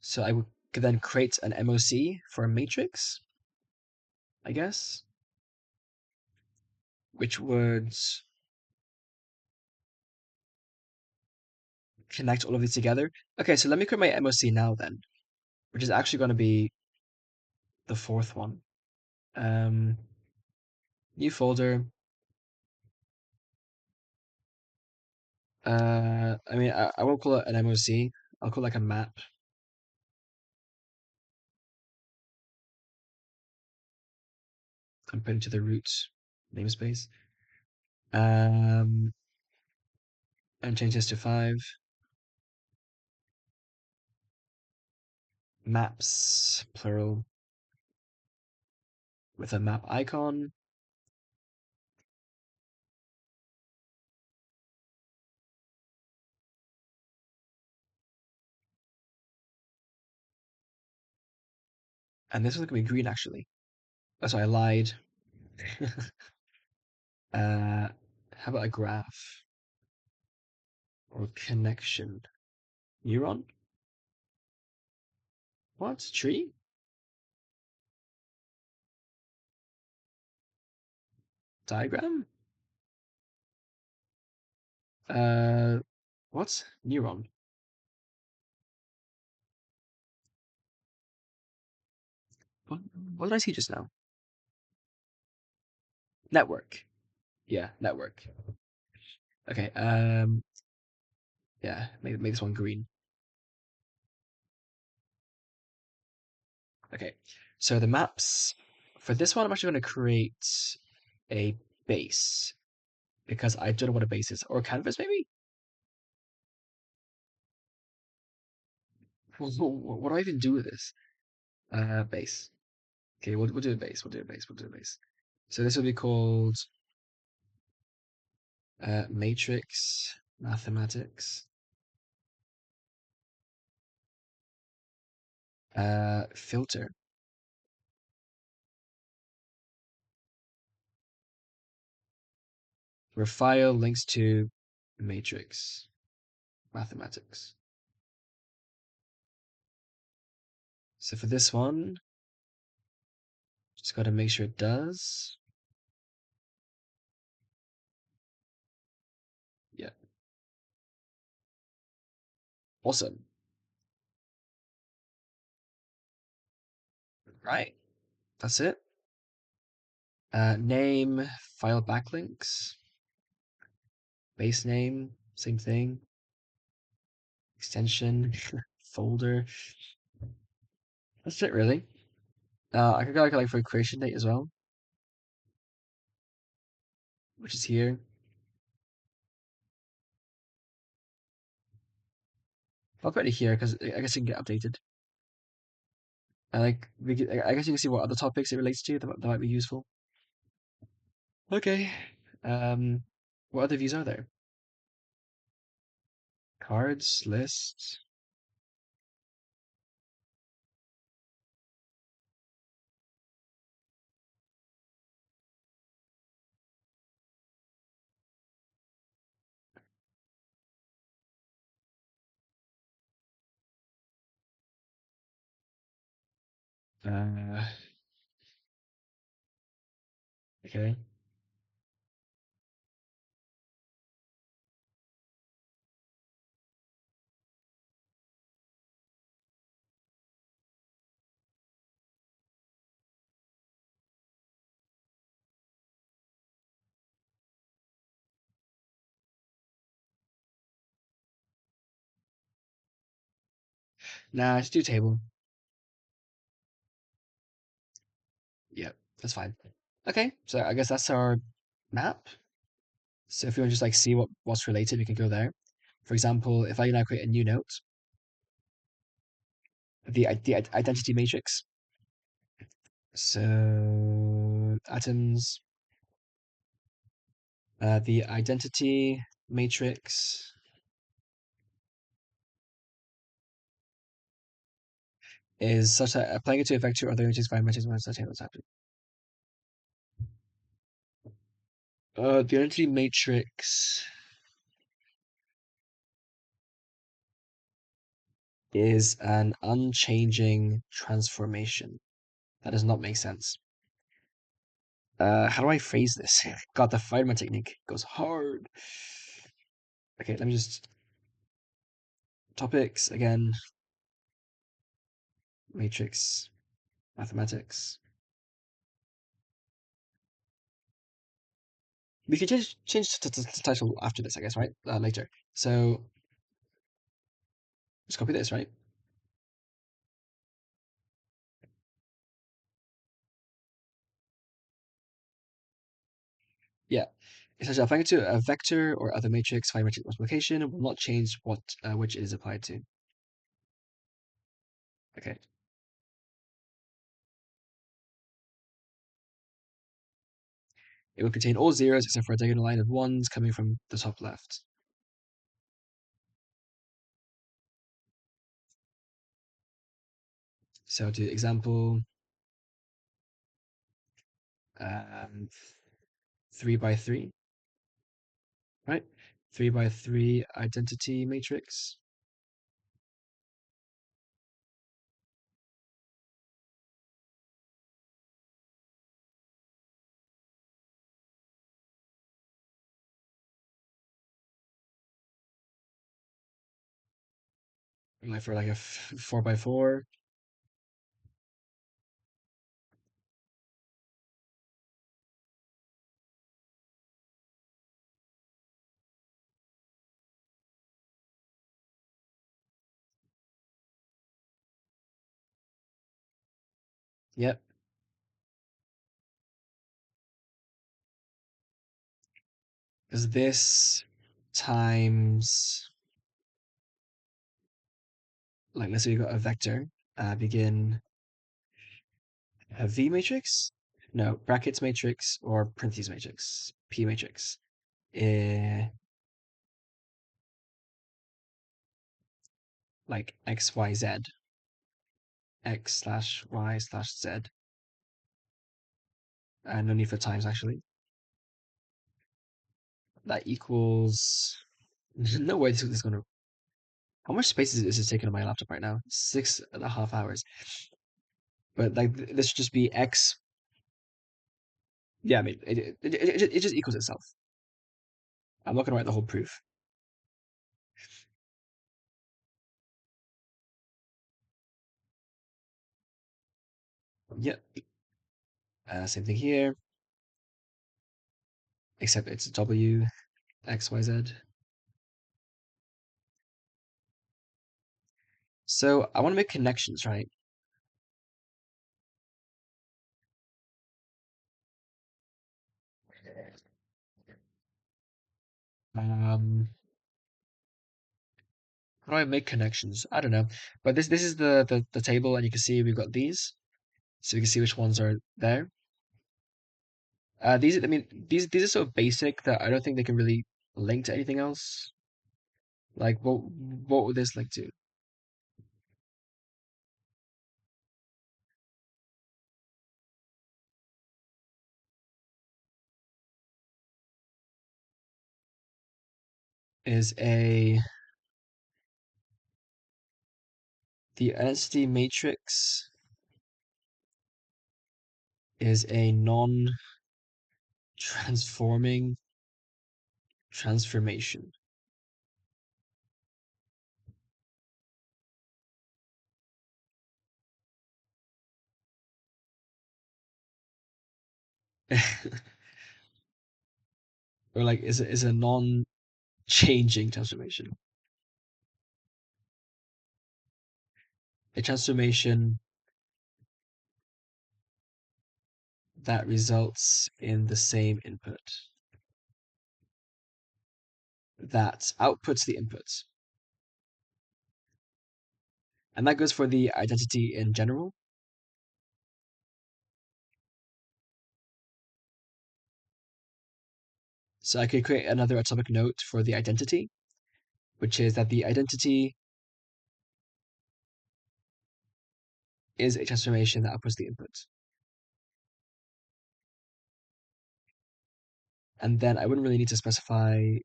S1: So I could then create an MOC for a matrix, I guess, which would connect all of these together. Okay, so let me create my MOC now then, which is actually going to be the fourth one. New folder. I mean, I won't call it an MOC. I'll call it like a map. And put into the root namespace. and change this to 5. Maps, plural, with a map icon. And this one's going to be green, actually. Oh, sorry, I lied. How about a graph? Or connection? Neuron? What? Tree? Diagram? What? Neuron? What did I see just now? Network. Yeah, network. Okay, yeah, make this one green. Okay, so the maps, for this one, I'm actually going to create a base, because I don't know what a base is. Or canvas, maybe? What do I even do with this? Base. Okay, we'll do a base, we'll do a base, we'll do a base. So this will be called matrix mathematics. Filter. Where file links to matrix mathematics. So for this one, just got to make sure it does. Yeah. Awesome. Right. That's it. Name, file backlinks. Base name, same thing. Extension, folder. That's it, really. I could go like for a creation date as well, which is here. I'll put it here because I guess it can get updated. And like, I guess you can see what other topics it relates to that might be useful. Okay. What other views are there? Cards, lists. Okay. Nah, just do table. Yep, that's fine. Okay, so I guess that's our map. So if you want to just like see what's related, we can go there. For example, if I now create a new note, the identity matrix. So atoms, the identity matrix is such that applying it to a vector or the images 5 matches when such what's happening. The identity matrix is an unchanging transformation. That does not make sense. How do I phrase this? God, the Feynman technique goes hard. Okay, let me just topics again. Matrix, mathematics. We can change the title after this, I guess, right? Later. So just copy this, right? Yeah. Essentially, applying it to a vector or other matrix by matrix multiplication will not change which it is applied to. Okay. It will contain all zeros except for a diagonal line of ones coming from the top left. So I'll do example 3 by 3, right? 3 by 3 identity matrix. Like for like a 4 by 4. Yep. Is this times, like, let's say we got a vector, begin a V matrix? No, brackets matrix or parentheses matrix, P matrix. Like X, Y, Z. X slash Y slash Z. No need for times, actually. That equals, no way this is going to, how much space is this taking on my laptop right now? 6.5 hours. But like this should just be X. Yeah, I mean, it just equals itself. I'm not going to write the whole proof. Yep. Same thing here. Except it's W, X, Y, Z. So I want to make connections, right? How do I make connections? I don't know. But this is the table, and you can see we've got these. So we can see which ones are there. These, I mean, these are so basic that I don't think they can really link to anything else. Like, what would this link to? Is the identity matrix is a non-transforming transformation. Or like is a non-changing transformation. A transformation that results in the same input that outputs the inputs. And that goes for the identity in general. So I could create another atomic note for the identity, which is that the identity is a transformation that outputs the input. And then I wouldn't really need to specify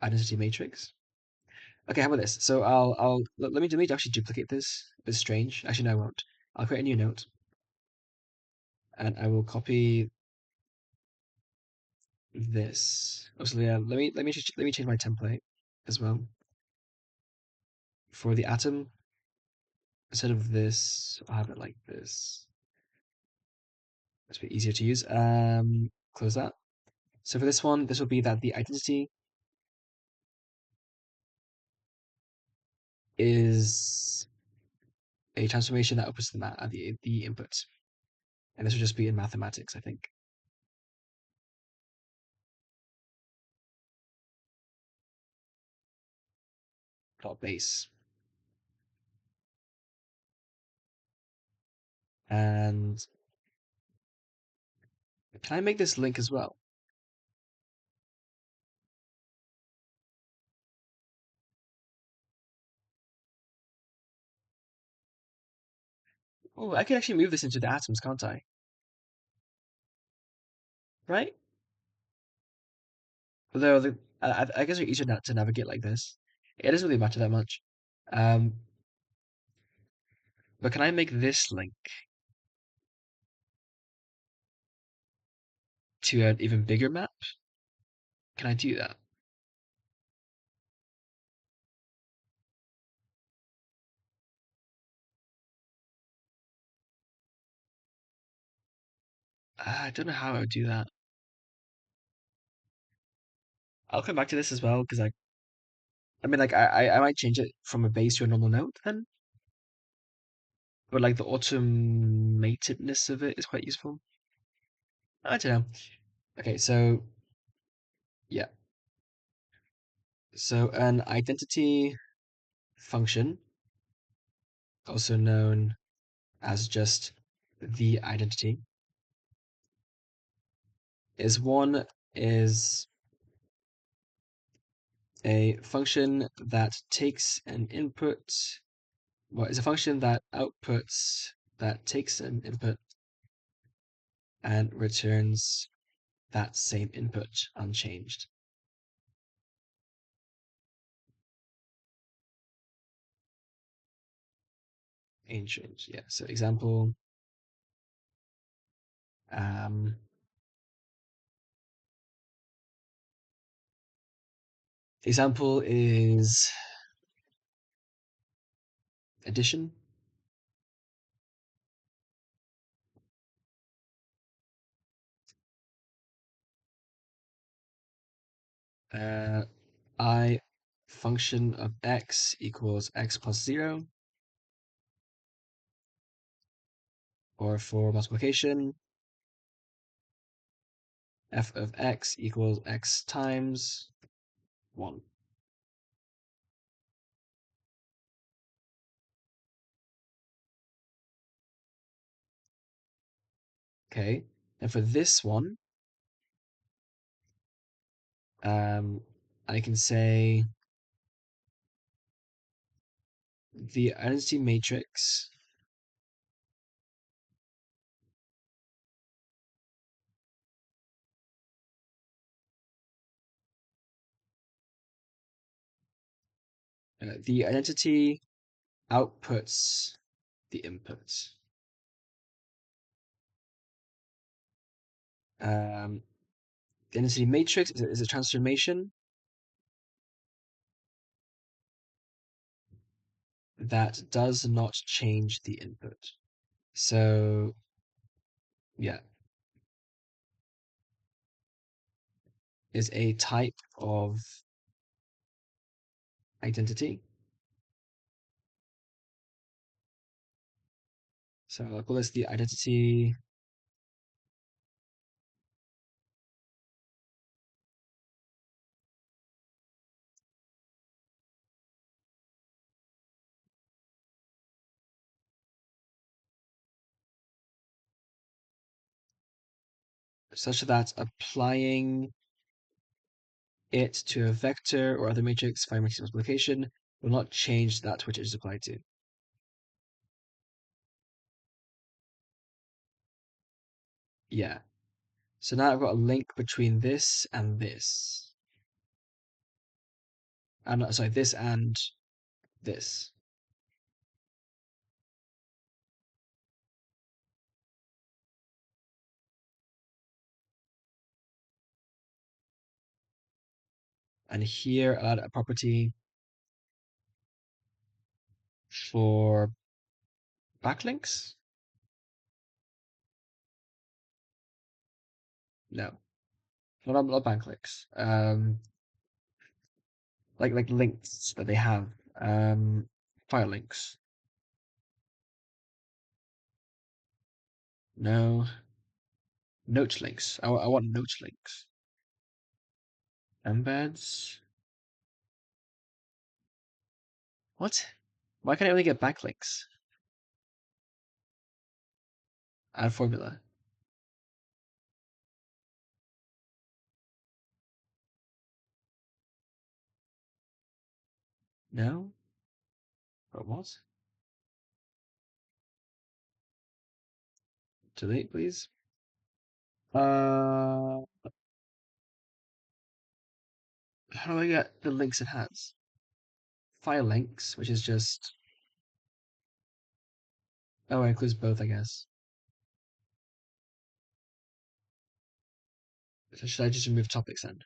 S1: identity matrix. Okay, how about this? So let me actually duplicate this. It's strange. Actually, no, I won't. I'll create a new note, and I will copy this. Oh, so yeah, let me change my template as well for the atom. Instead of this, I'll have it like this. It's a bit easier to use. Close that. So for this one, this will be that the identity is a transformation that opens the input. And this will just be in mathematics, I think. dot base. And can I make this link as well? Oh, I can actually move this into the atoms, can't I? Right? Although I guess it's easier to navigate like this. It doesn't really matter that much. But can I make this link to an even bigger map? Can I do that? I don't know how I would do that. I'll come back to this as well because I mean, like I might change it from a base to a normal node then, but like the automatedness of it is quite useful. I don't know. Okay, so yeah, so an identity function, also known as just the identity, is a function that takes an input. Well, it's a function that takes an input and returns that same input unchanged. Unchanged, yeah. So example, example is addition. I function of x equals x plus 0. Or for multiplication, f of x equals x times 1. Okay, and for this one, I can say the identity matrix the identity outputs the inputs. The identity matrix is a transformation that does not change the input. So, yeah, is a type of identity. So I'll call this the identity such that applying it to a vector or other matrix by matrix multiplication will not change that which it is applied to. Yeah. So now I've got a link between this and this. Sorry, this and this. And here I'll add a property for backlinks. No, not backlinks. Like links that they have. File links. No. Note links. I want note links. Embeds. What? Why can I only get backlinks? Add formula. No? Or what? Delete, please. How do I get the links it has? File links, which is just... Oh, it includes both, I guess. So should I just remove topics then?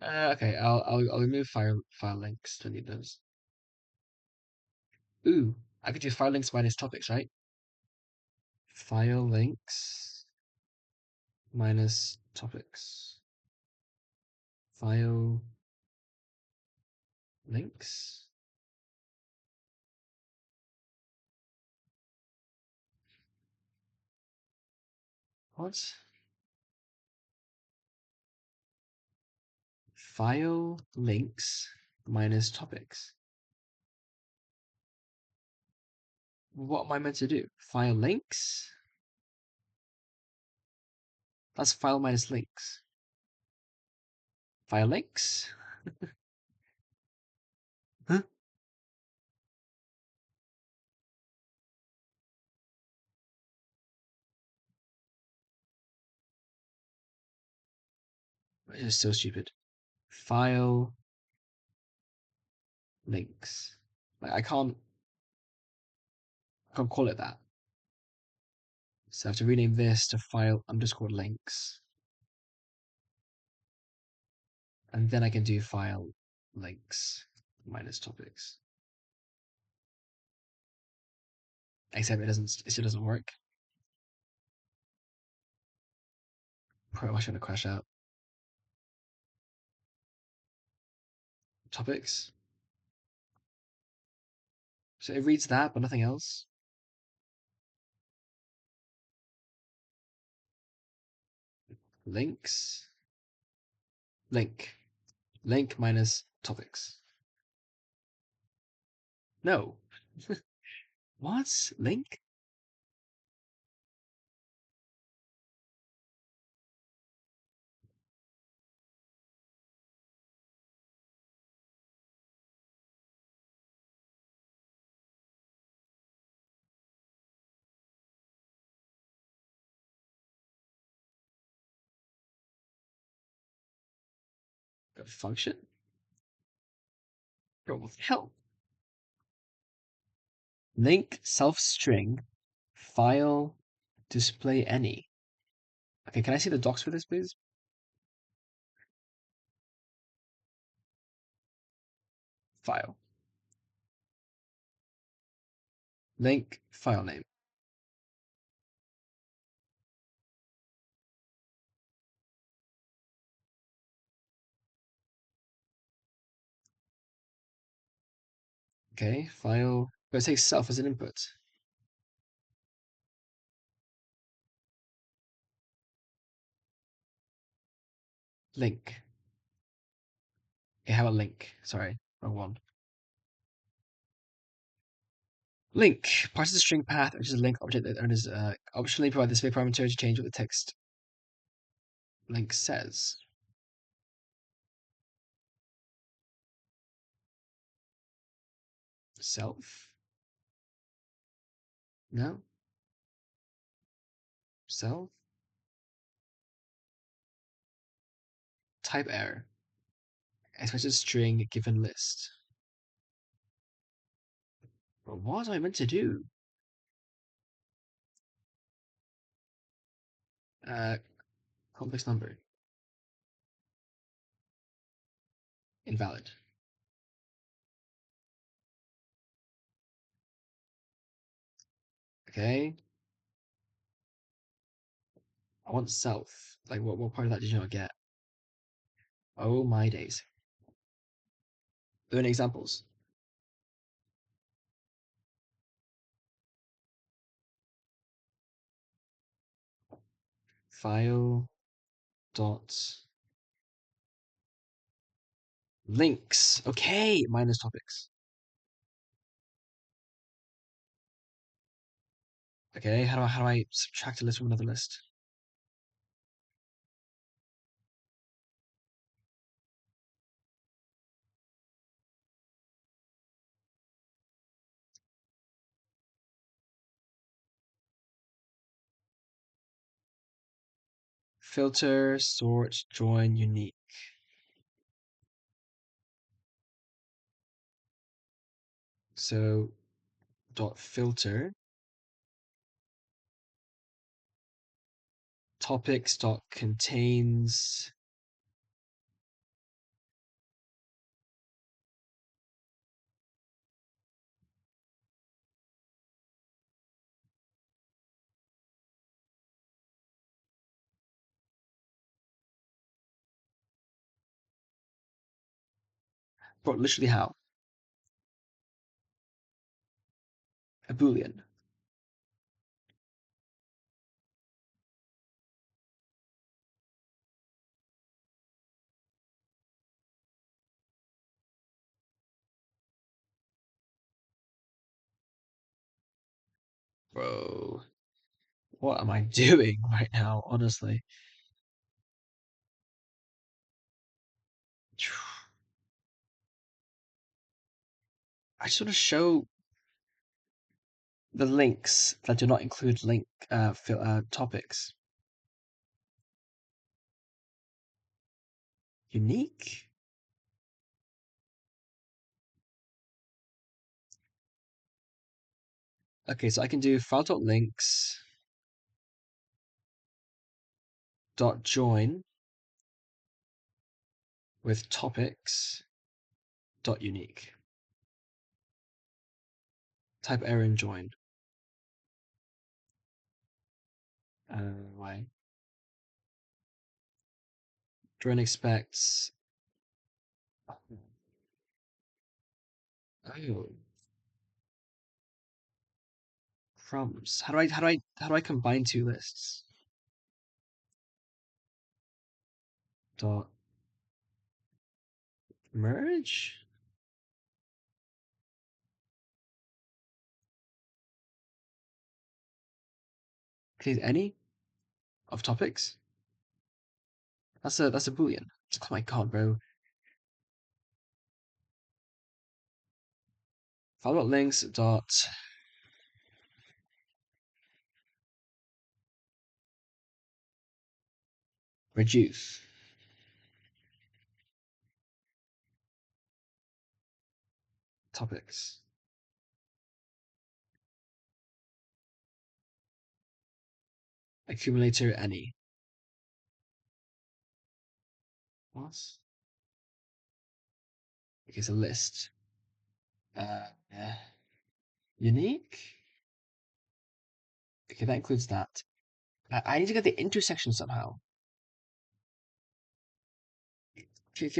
S1: Okay, I'll remove file links. Don't need those. Ooh, I could do file links minus topics, right? File links minus topics. File links. What? File links minus topics. What am I meant to do? File links? That's file minus links. File links? Huh? This is so stupid. File links. Like I can't call it that. So I have to rename this to file underscore links. And then I can do file links minus topics. Except it still doesn't work. Probably gonna crash out. Topics. So it reads that, but nothing else. Links. Link. Link minus topics. No. What? Link? A function? Bro, what the hell? Link self-string file display any. Okay, can I see the docs for this, please? File. Link file name. Okay, file. But it takes self as an input. Link. Okay, how about link? Sorry, wrong one. Link parses the string path, which is a link object that owners optionally provide this big parameter to change what the text link says. Self? No? Self? Type error. Expected string given list. But what was I meant to do? Complex number. Invalid. Okay. I want self. Like, what part of that did you not get? Oh my days. Are there any examples? File dot Links. Okay, minus topics. Okay, how do I subtract a list from another list? Filter, sort, join, unique. So dot filter topics dot contains but literally how? A boolean. Bro, what am I doing right now, honestly? I just want to show the links that do not include topics. Unique? Okay, so I can do file.links dot join with topics dot unique. Type error in join. Why? Join expects. Oh. Crumbs. How do I combine two lists? Dot merge? Okay, any of topics? That's a boolean. Oh my god, bro. File.links dot reduce. Topics. Accumulator any. What? Okay, it's a list. Yeah. Unique? Okay, that includes that. I need to get the intersection somehow. Can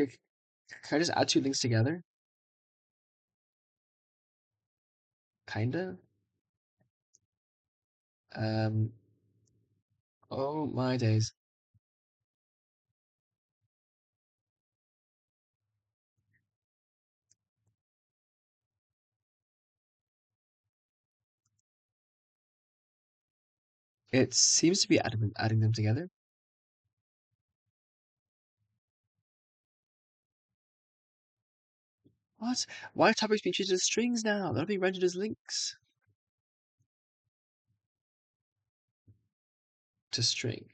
S1: I just add two links together? Kinda. Oh my days. It seems to be adding them together. What? Why are topics being treated as strings now? They're not being rendered as links. To string.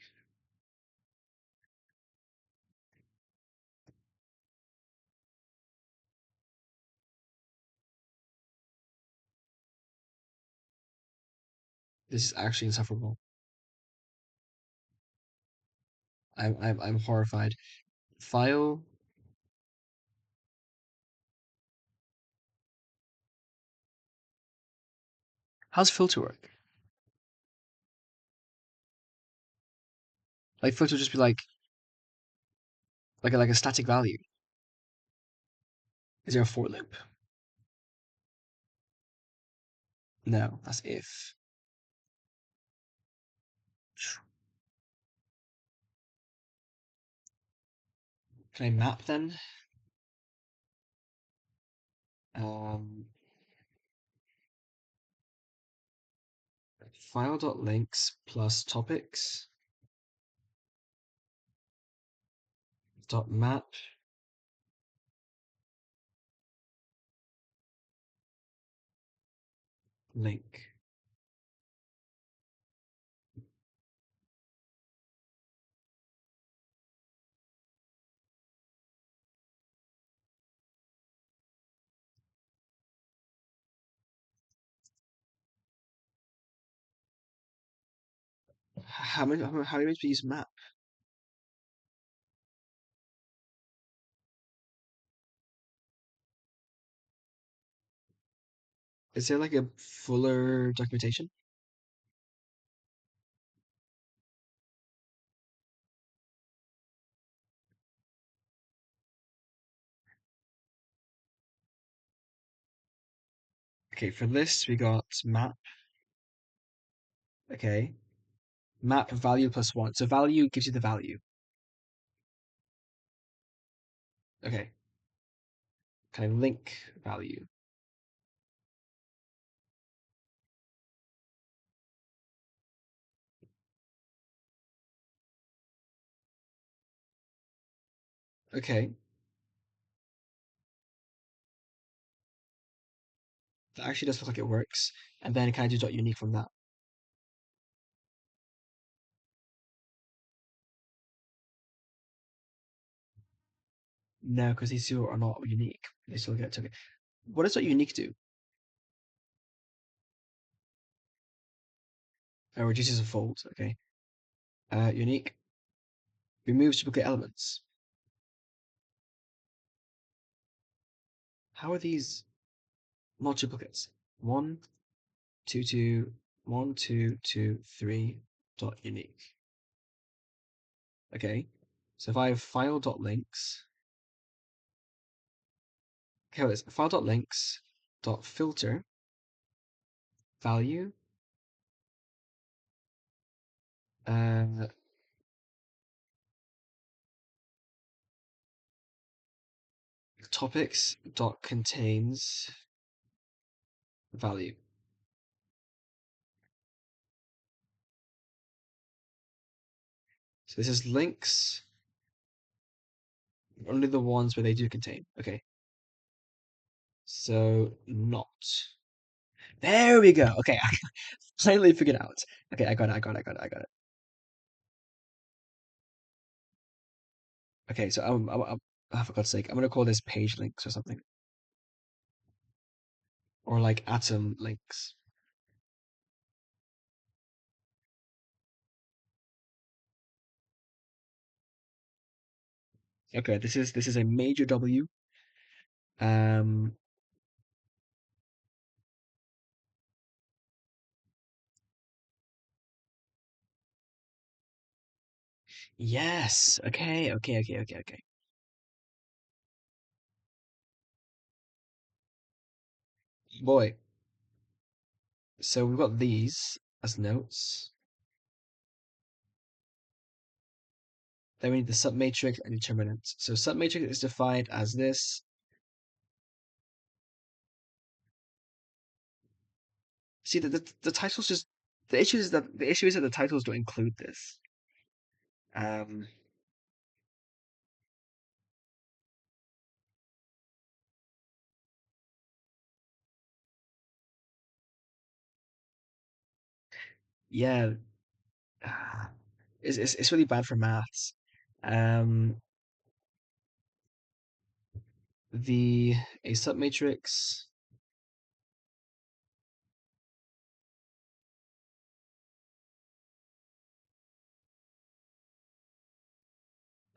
S1: This is actually insufferable. I'm horrified. File. How's filter work? Like filter just be like a static value. Is there a for loop? No, that's if. Can I map then? File.links plus topics dot map link. How many ways do we use map? Is there like a fuller documentation? Okay, for lists we got map. Okay. Map value plus 1. So value gives you the value. Okay. Kind of link value. Okay. That actually does look like it works. And then can I do dot unique from that? No, because these two are not unique. They still get token. What does dot unique do? Oh, reduces a fold. Okay. Unique removes duplicate elements. How are these not duplicates? 1, 2, 2, 1, 2, 2, 3 dot unique. Okay. So if I have file dot links, okay, well, it's file dot links dot filter value topics dot contains value. So this is links, only the ones where they do contain. Okay. So not. There we go. Okay, I finally figured it out. Okay, I got it. Okay, so for God's sake, I'm gonna call this page links or something. Or like atom links. Okay, this is a major W. Yes. Okay. Boy. So we've got these as notes. Then we need the submatrix and determinant. So submatrix is defined as this. See, the titles just the issue is that the titles don't include this. Yeah, it's really bad for maths. A submatrix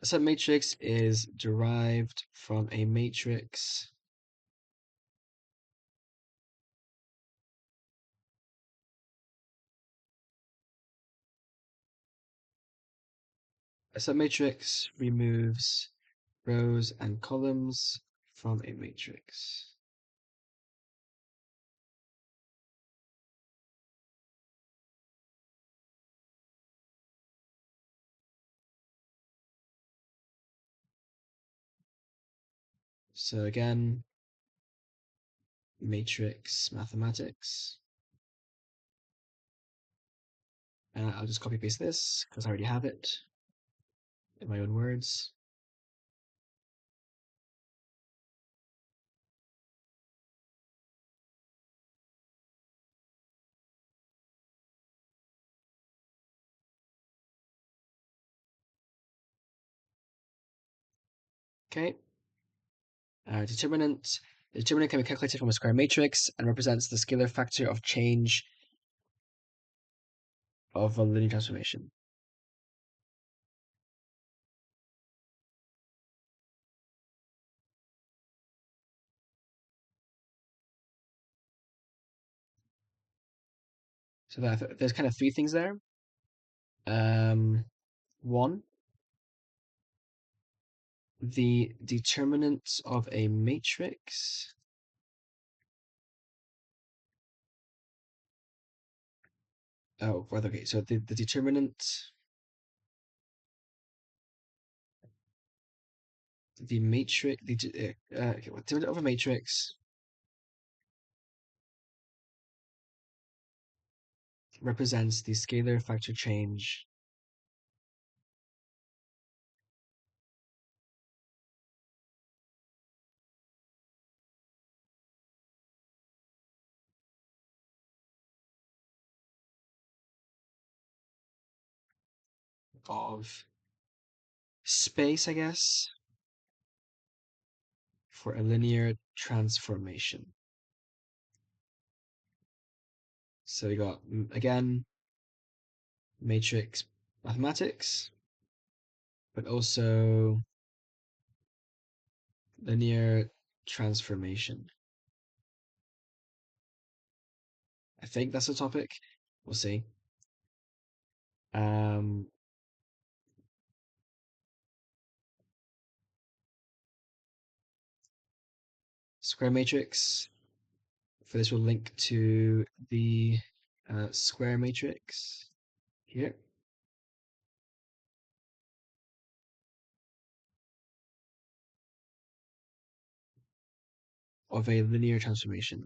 S1: a submatrix is derived from a matrix a submatrix removes rows and columns from a matrix. So again, matrix mathematics. And I'll just copy paste this because I already have it in my own words. Okay. Determinant. The determinant can be calculated from a square matrix and represents the scalar factor of change of a linear transformation. So there's kind of three things there. One, the determinant of a matrix okay, so the determinant, the matrix, okay, determinant of a matrix represents the scalar factor change of space, I guess, for a linear transformation. So we got, again, matrix mathematics, but also linear transformation. I think that's the topic. We'll see. Square matrix. For this, we'll link to the square matrix here. Of a linear transformation.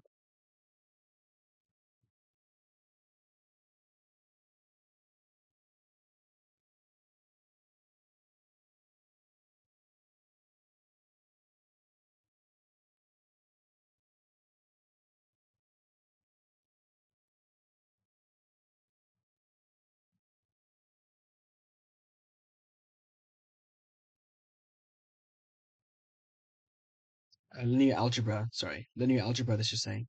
S1: Linear algebra, sorry. Linear algebra, this is saying.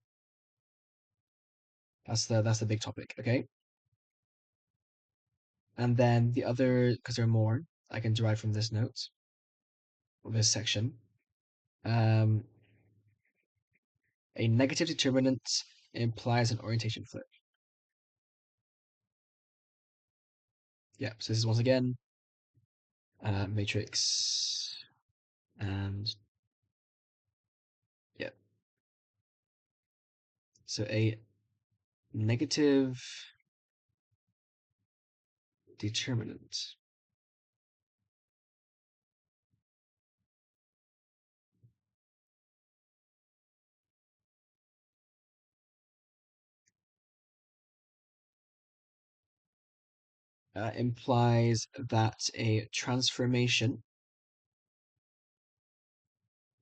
S1: That's the big topic, okay? And then the other, because there are more, I can derive from this note, or this section. A negative determinant implies an orientation flip. Yeah, so this is once again matrix and yeah. So a negative determinant implies that a transformation,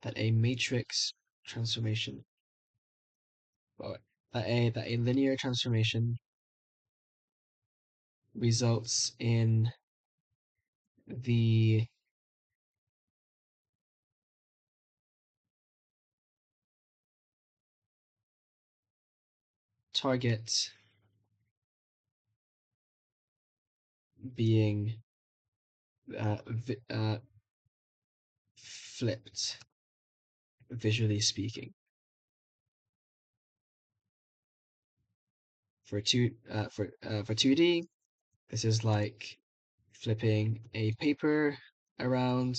S1: that a matrix transformation, well, that a linear transformation results in the target being flipped, visually speaking. For 2D, this is like flipping a paper around.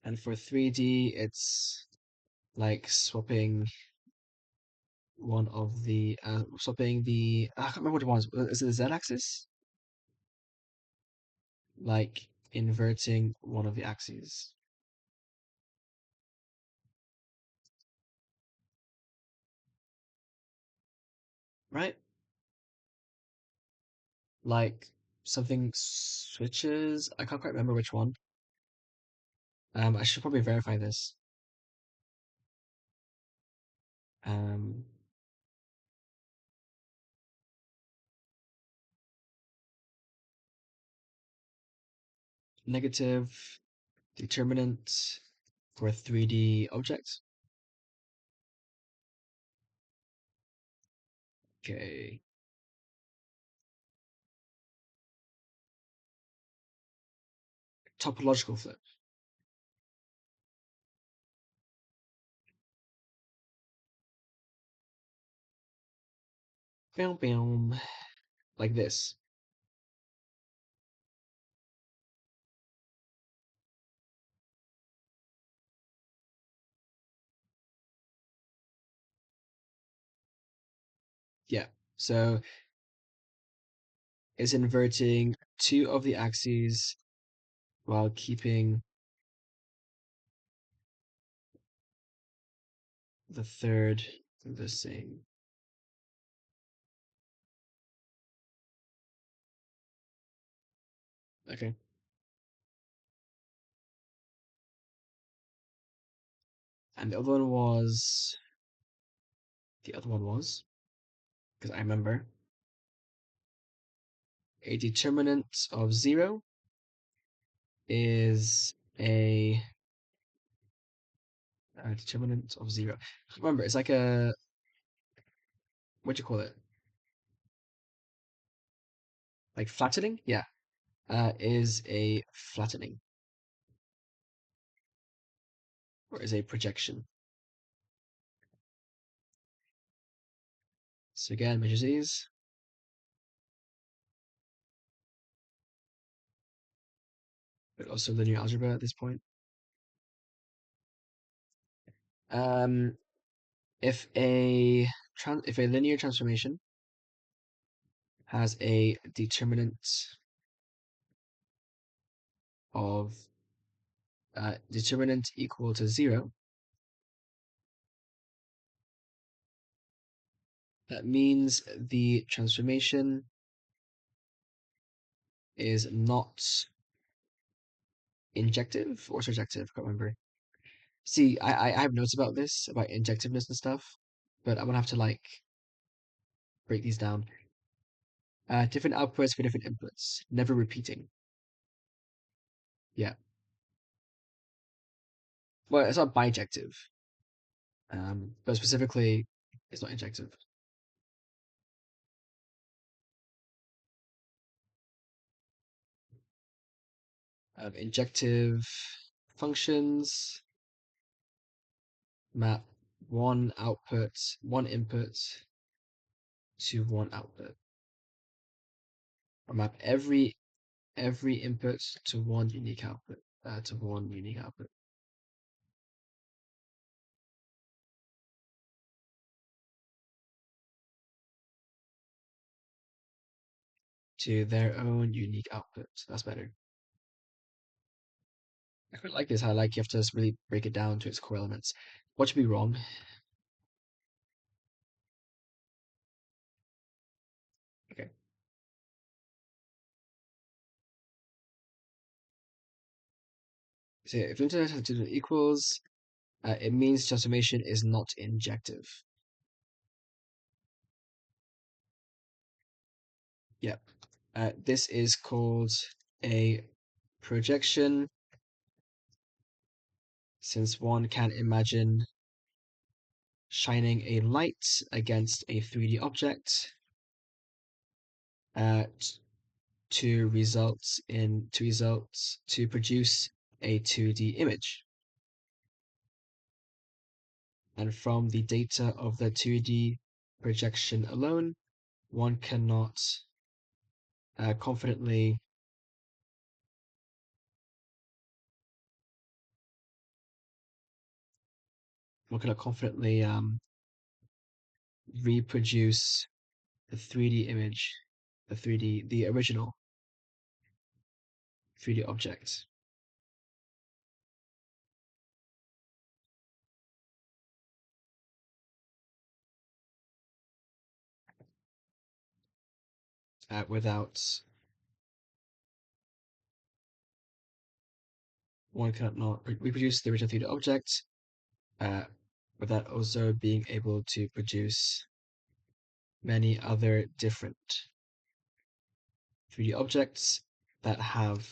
S1: And for 3D, it's like swapping one of the I can't remember what it was. Is it the Z-axis? like inverting one of the axes. Right? Like something switches. I can't quite remember which one. I should probably verify this. Um, Negative determinant for a 3D object. Okay. Topological flip. Boom, boom. Like this. Yeah. So it's inverting two of the axes while keeping the third the same. Okay. And the other one was, because I remember, a determinant of 0 is a determinant of 0. Remember, it's like a, what do you call it? Like flattening? Yeah. Is a flattening. Or is a projection. So again, measures these. But also linear algebra at this point. If a linear transformation has a determinant of determinant equal to 0, that means the transformation is not injective or surjective. I can't remember. See, I have notes about this, about injectiveness and stuff, but I'm gonna have to like break these down. Different outputs for different inputs, never repeating. Yeah. Well, it's not bijective. But specifically, it's not injective. Injective functions map one input to one output. Or map every input to one unique output. To their own unique output. That's better. I quite like this. I like you have to just really break it down to its core elements. What should be wrong? Okay. So if internet has two equals, it means transformation is not injective. Yep. This is called a projection, since one can imagine shining a light against a 3D object to produce a 2D image. And from the data of the 2D projection alone, one cannot confidently reproduce the 3D image, the original 3D object. Without one cannot not reproduce the original 3D object without also being able to produce many other different 3D objects that have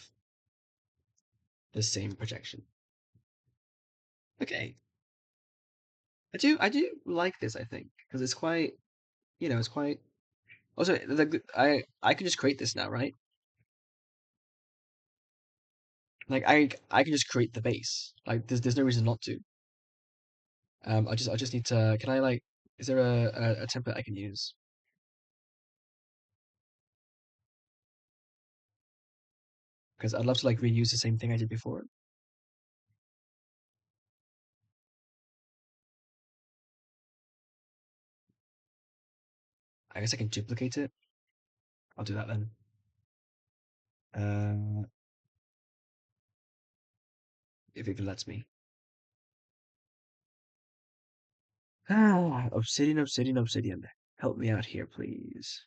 S1: the same projection. Okay. I do like this, I think, because it's quite, it's quite. Also, I can just create this now, right? Like I can just create the base. Like there's no reason not to. I just need to. Can I like? Is there a template I can use? Because I'd love to like reuse the same thing I did before. I guess I can duplicate it. I'll do that then. If it even lets me. Obsidian, Obsidian, Obsidian. Help me out here, please.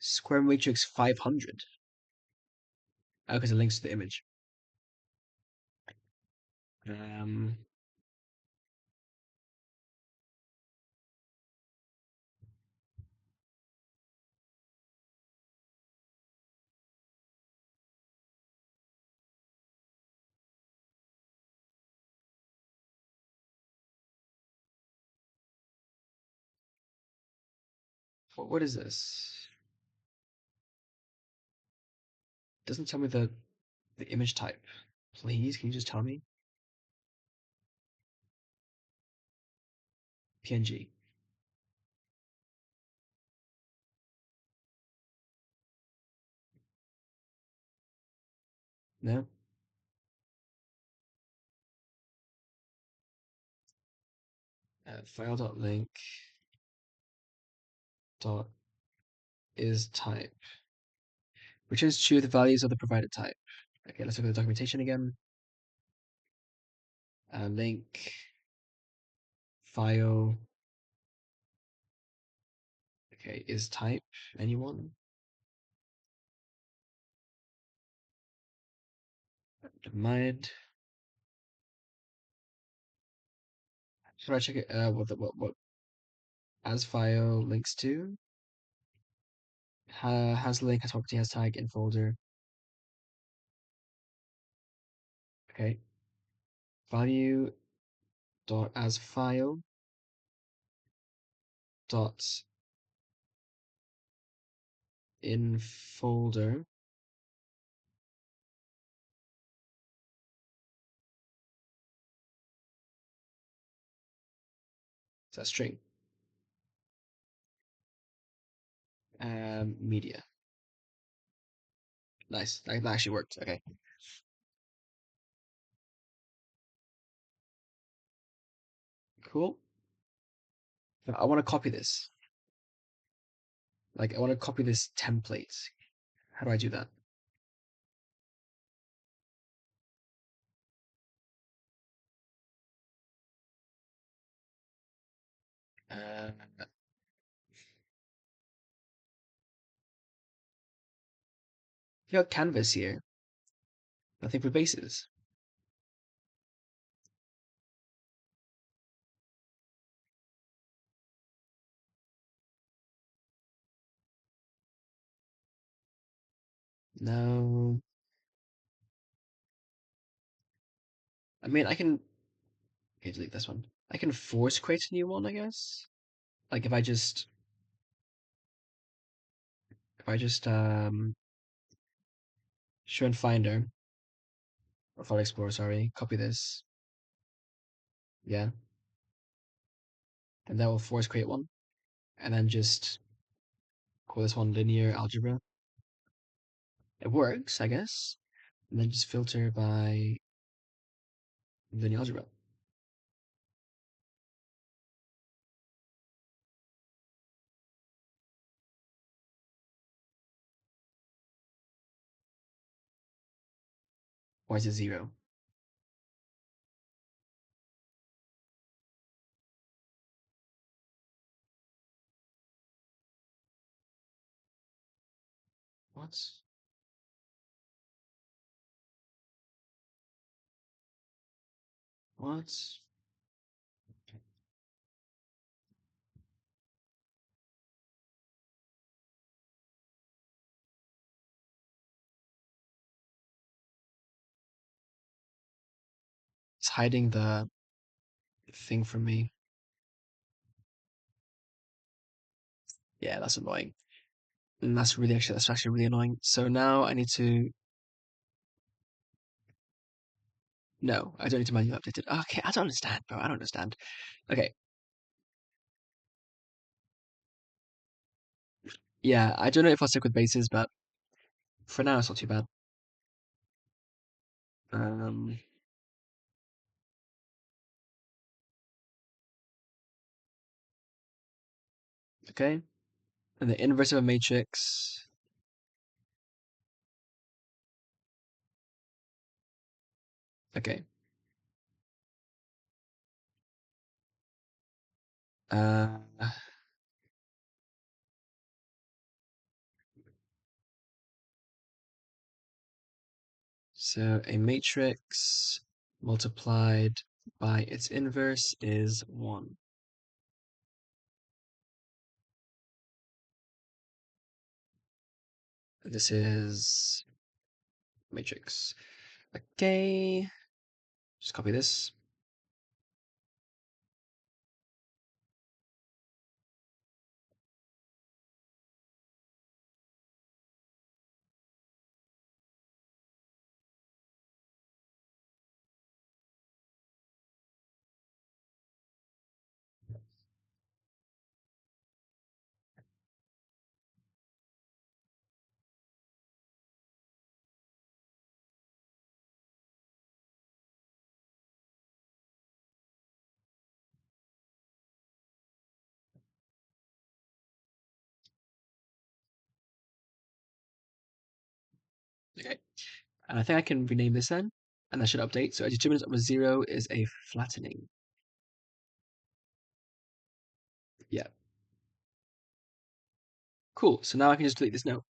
S1: Square matrix 500. Oh, because it links to the image. What is this? It doesn't tell me the image type. Please, can you just tell me? PNG. No. File.link dot is type. Returns true the values of the provided type. Okay, let's look at the documentation again. Link file. Okay, is type anyone? Mind. Should I check it? What as file links to? Has link, has property, has tag in folder. Okay. Value dot as file dot in folder. Is that string? Media. Nice. That actually worked. Okay. Cool. I want to copy this. Like, I want to copy this template. How do I do that? You got canvas here. Nothing for bases. No. I mean, I can. Okay, delete this one. I can force create a new one, I guess. Like if I just show in Finder or File Explorer, sorry, copy this. Yeah. And that will force create one. And then just call this one linear algebra. It works, I guess. And then just filter by linear algebra. Or is it 0? What? What? It's hiding the thing from me. Yeah, that's annoying. And that's actually really annoying. So now I need to. No, I don't need to manually update it. Okay, I don't understand, bro. I don't understand. Okay. Yeah, I don't know if I'll stick with bases, but for now it's not too bad. Okay. And the inverse of a matrix. Okay. So a matrix multiplied by its inverse is 1. This is matrix. Okay. Just copy this. Okay. And I think I can rename this then, and that should update. So a determinant of a 0 is a flattening. Yeah. Cool. So now I can just delete this note.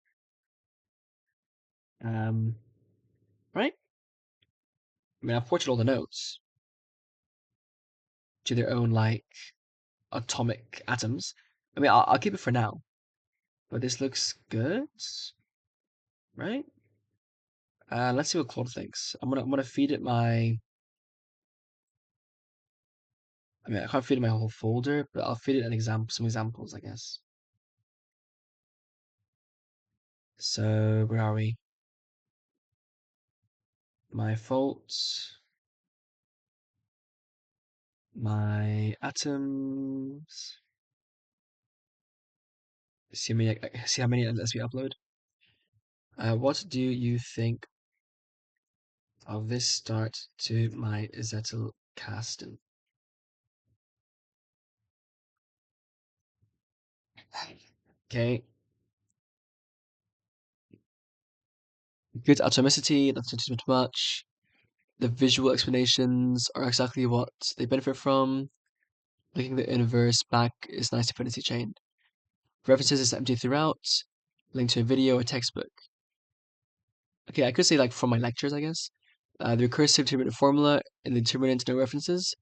S1: Right? I mean, I've ported all the notes to their own, like, atomic atoms. I mean, I'll keep it for now. But this looks good, right? Let's see what Claude thinks. I'm gonna feed it my. I mean, I can't feed it my whole folder, but I'll feed it some examples, I guess. So where are we? My faults, my atoms. See how many unless we upload. What do you think of this start to my Zettelkasten? Okay. Good atomicity, that's not too much. The visual explanations are exactly what they benefit from. Linking the inverse back is nice dependency chain. References is empty throughout. Link to a video or textbook. Okay, I could say like from my lectures, I guess. The recursive determinant formula in the determinant no references,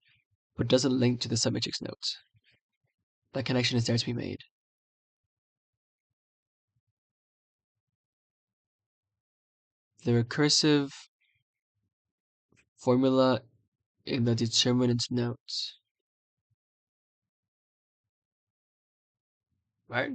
S1: but doesn't link to the submatrix note. That connection is there to be made. The recursive formula in the determinant note. Right?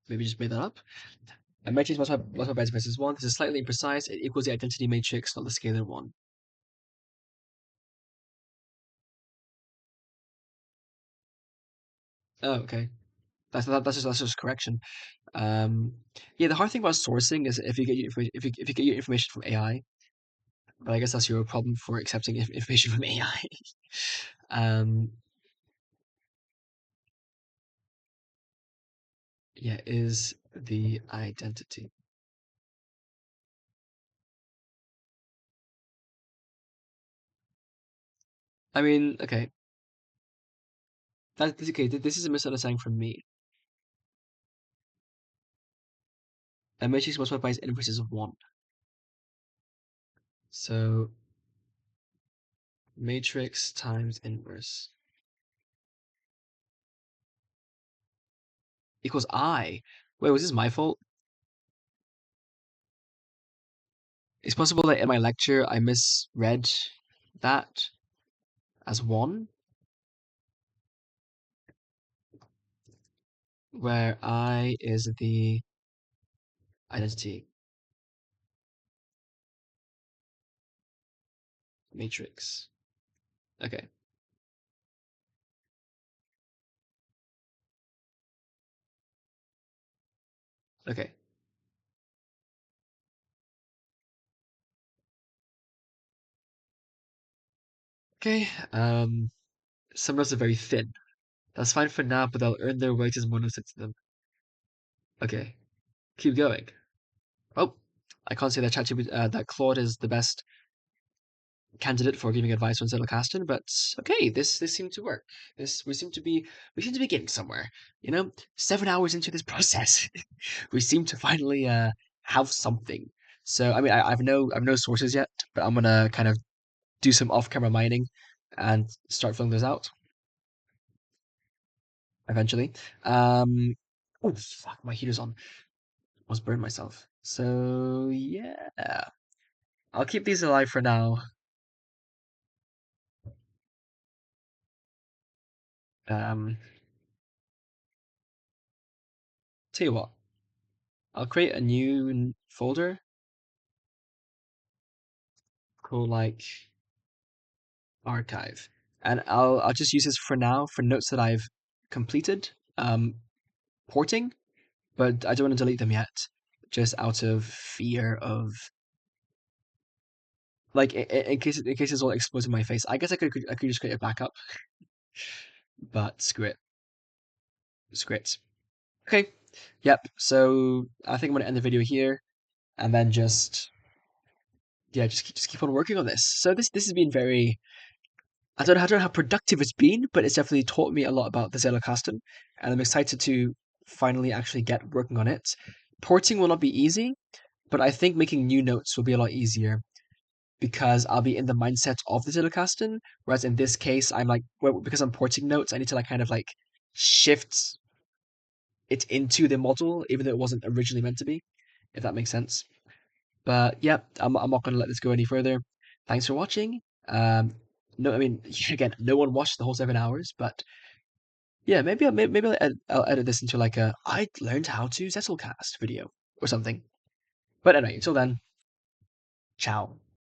S1: Maybe just made that up. A matrix multiplied by its versus 1. This is slightly imprecise. It equals the identity matrix, not the scalar one. Oh, okay. That's just correction. Yeah, the hard thing about sourcing is if you get your if you get your information from AI, but I guess that's your problem for accepting information from AI. Yeah, is the identity. I mean, okay. That's okay. This is a misunderstanding from me. A matrix multiplied by its inverse is 1. So matrix times inverse equals I. Wait, was this my fault? It's possible that in my lecture I misread that as 1, where I is the identity matrix. Okay. Okay. Okay. Some nodes are very thin. That's fine for now, but they'll earn their weight as more nodes to them. Okay. Keep going. Oh, I can't say that that Claude is the best candidate for giving advice on Zettelkasten, but okay, this seemed to work. We seem to be getting somewhere. 7 hours into this process, we seem to finally have something. So I mean, I've no sources yet, but I'm gonna kind of do some off-camera mining and start filling those out eventually. Oh fuck, my heater's on. Almost burned myself. So yeah, I'll keep these alive for now. Tell you what, I'll create a new folder called like archive, and I'll just use this for now for notes that I've completed porting, but I don't want to delete them yet, just out of fear of like in case it's all exposed in my face. I guess I could just create a backup, but screw it. Okay, yep. So I think I'm gonna end the video here, and then just keep on working on this. So this has been very. I don't know how productive it's been, but it's definitely taught me a lot about the Zettelkasten, and I'm excited to finally actually get working on it. Porting will not be easy, but I think making new notes will be a lot easier because I'll be in the mindset of the Zettelkasten, whereas in this case, I'm like, well, because I'm porting notes, I need to like kind of like shift it into the model, even though it wasn't originally meant to be, if that makes sense. But yeah, I'm not going to let this go any further. Thanks for watching. No, I mean, again, no one watched the whole 7 hours, but yeah, maybe I'll edit this into like a I learned how to Zettelcast video or something. But anyway, until then, ciao.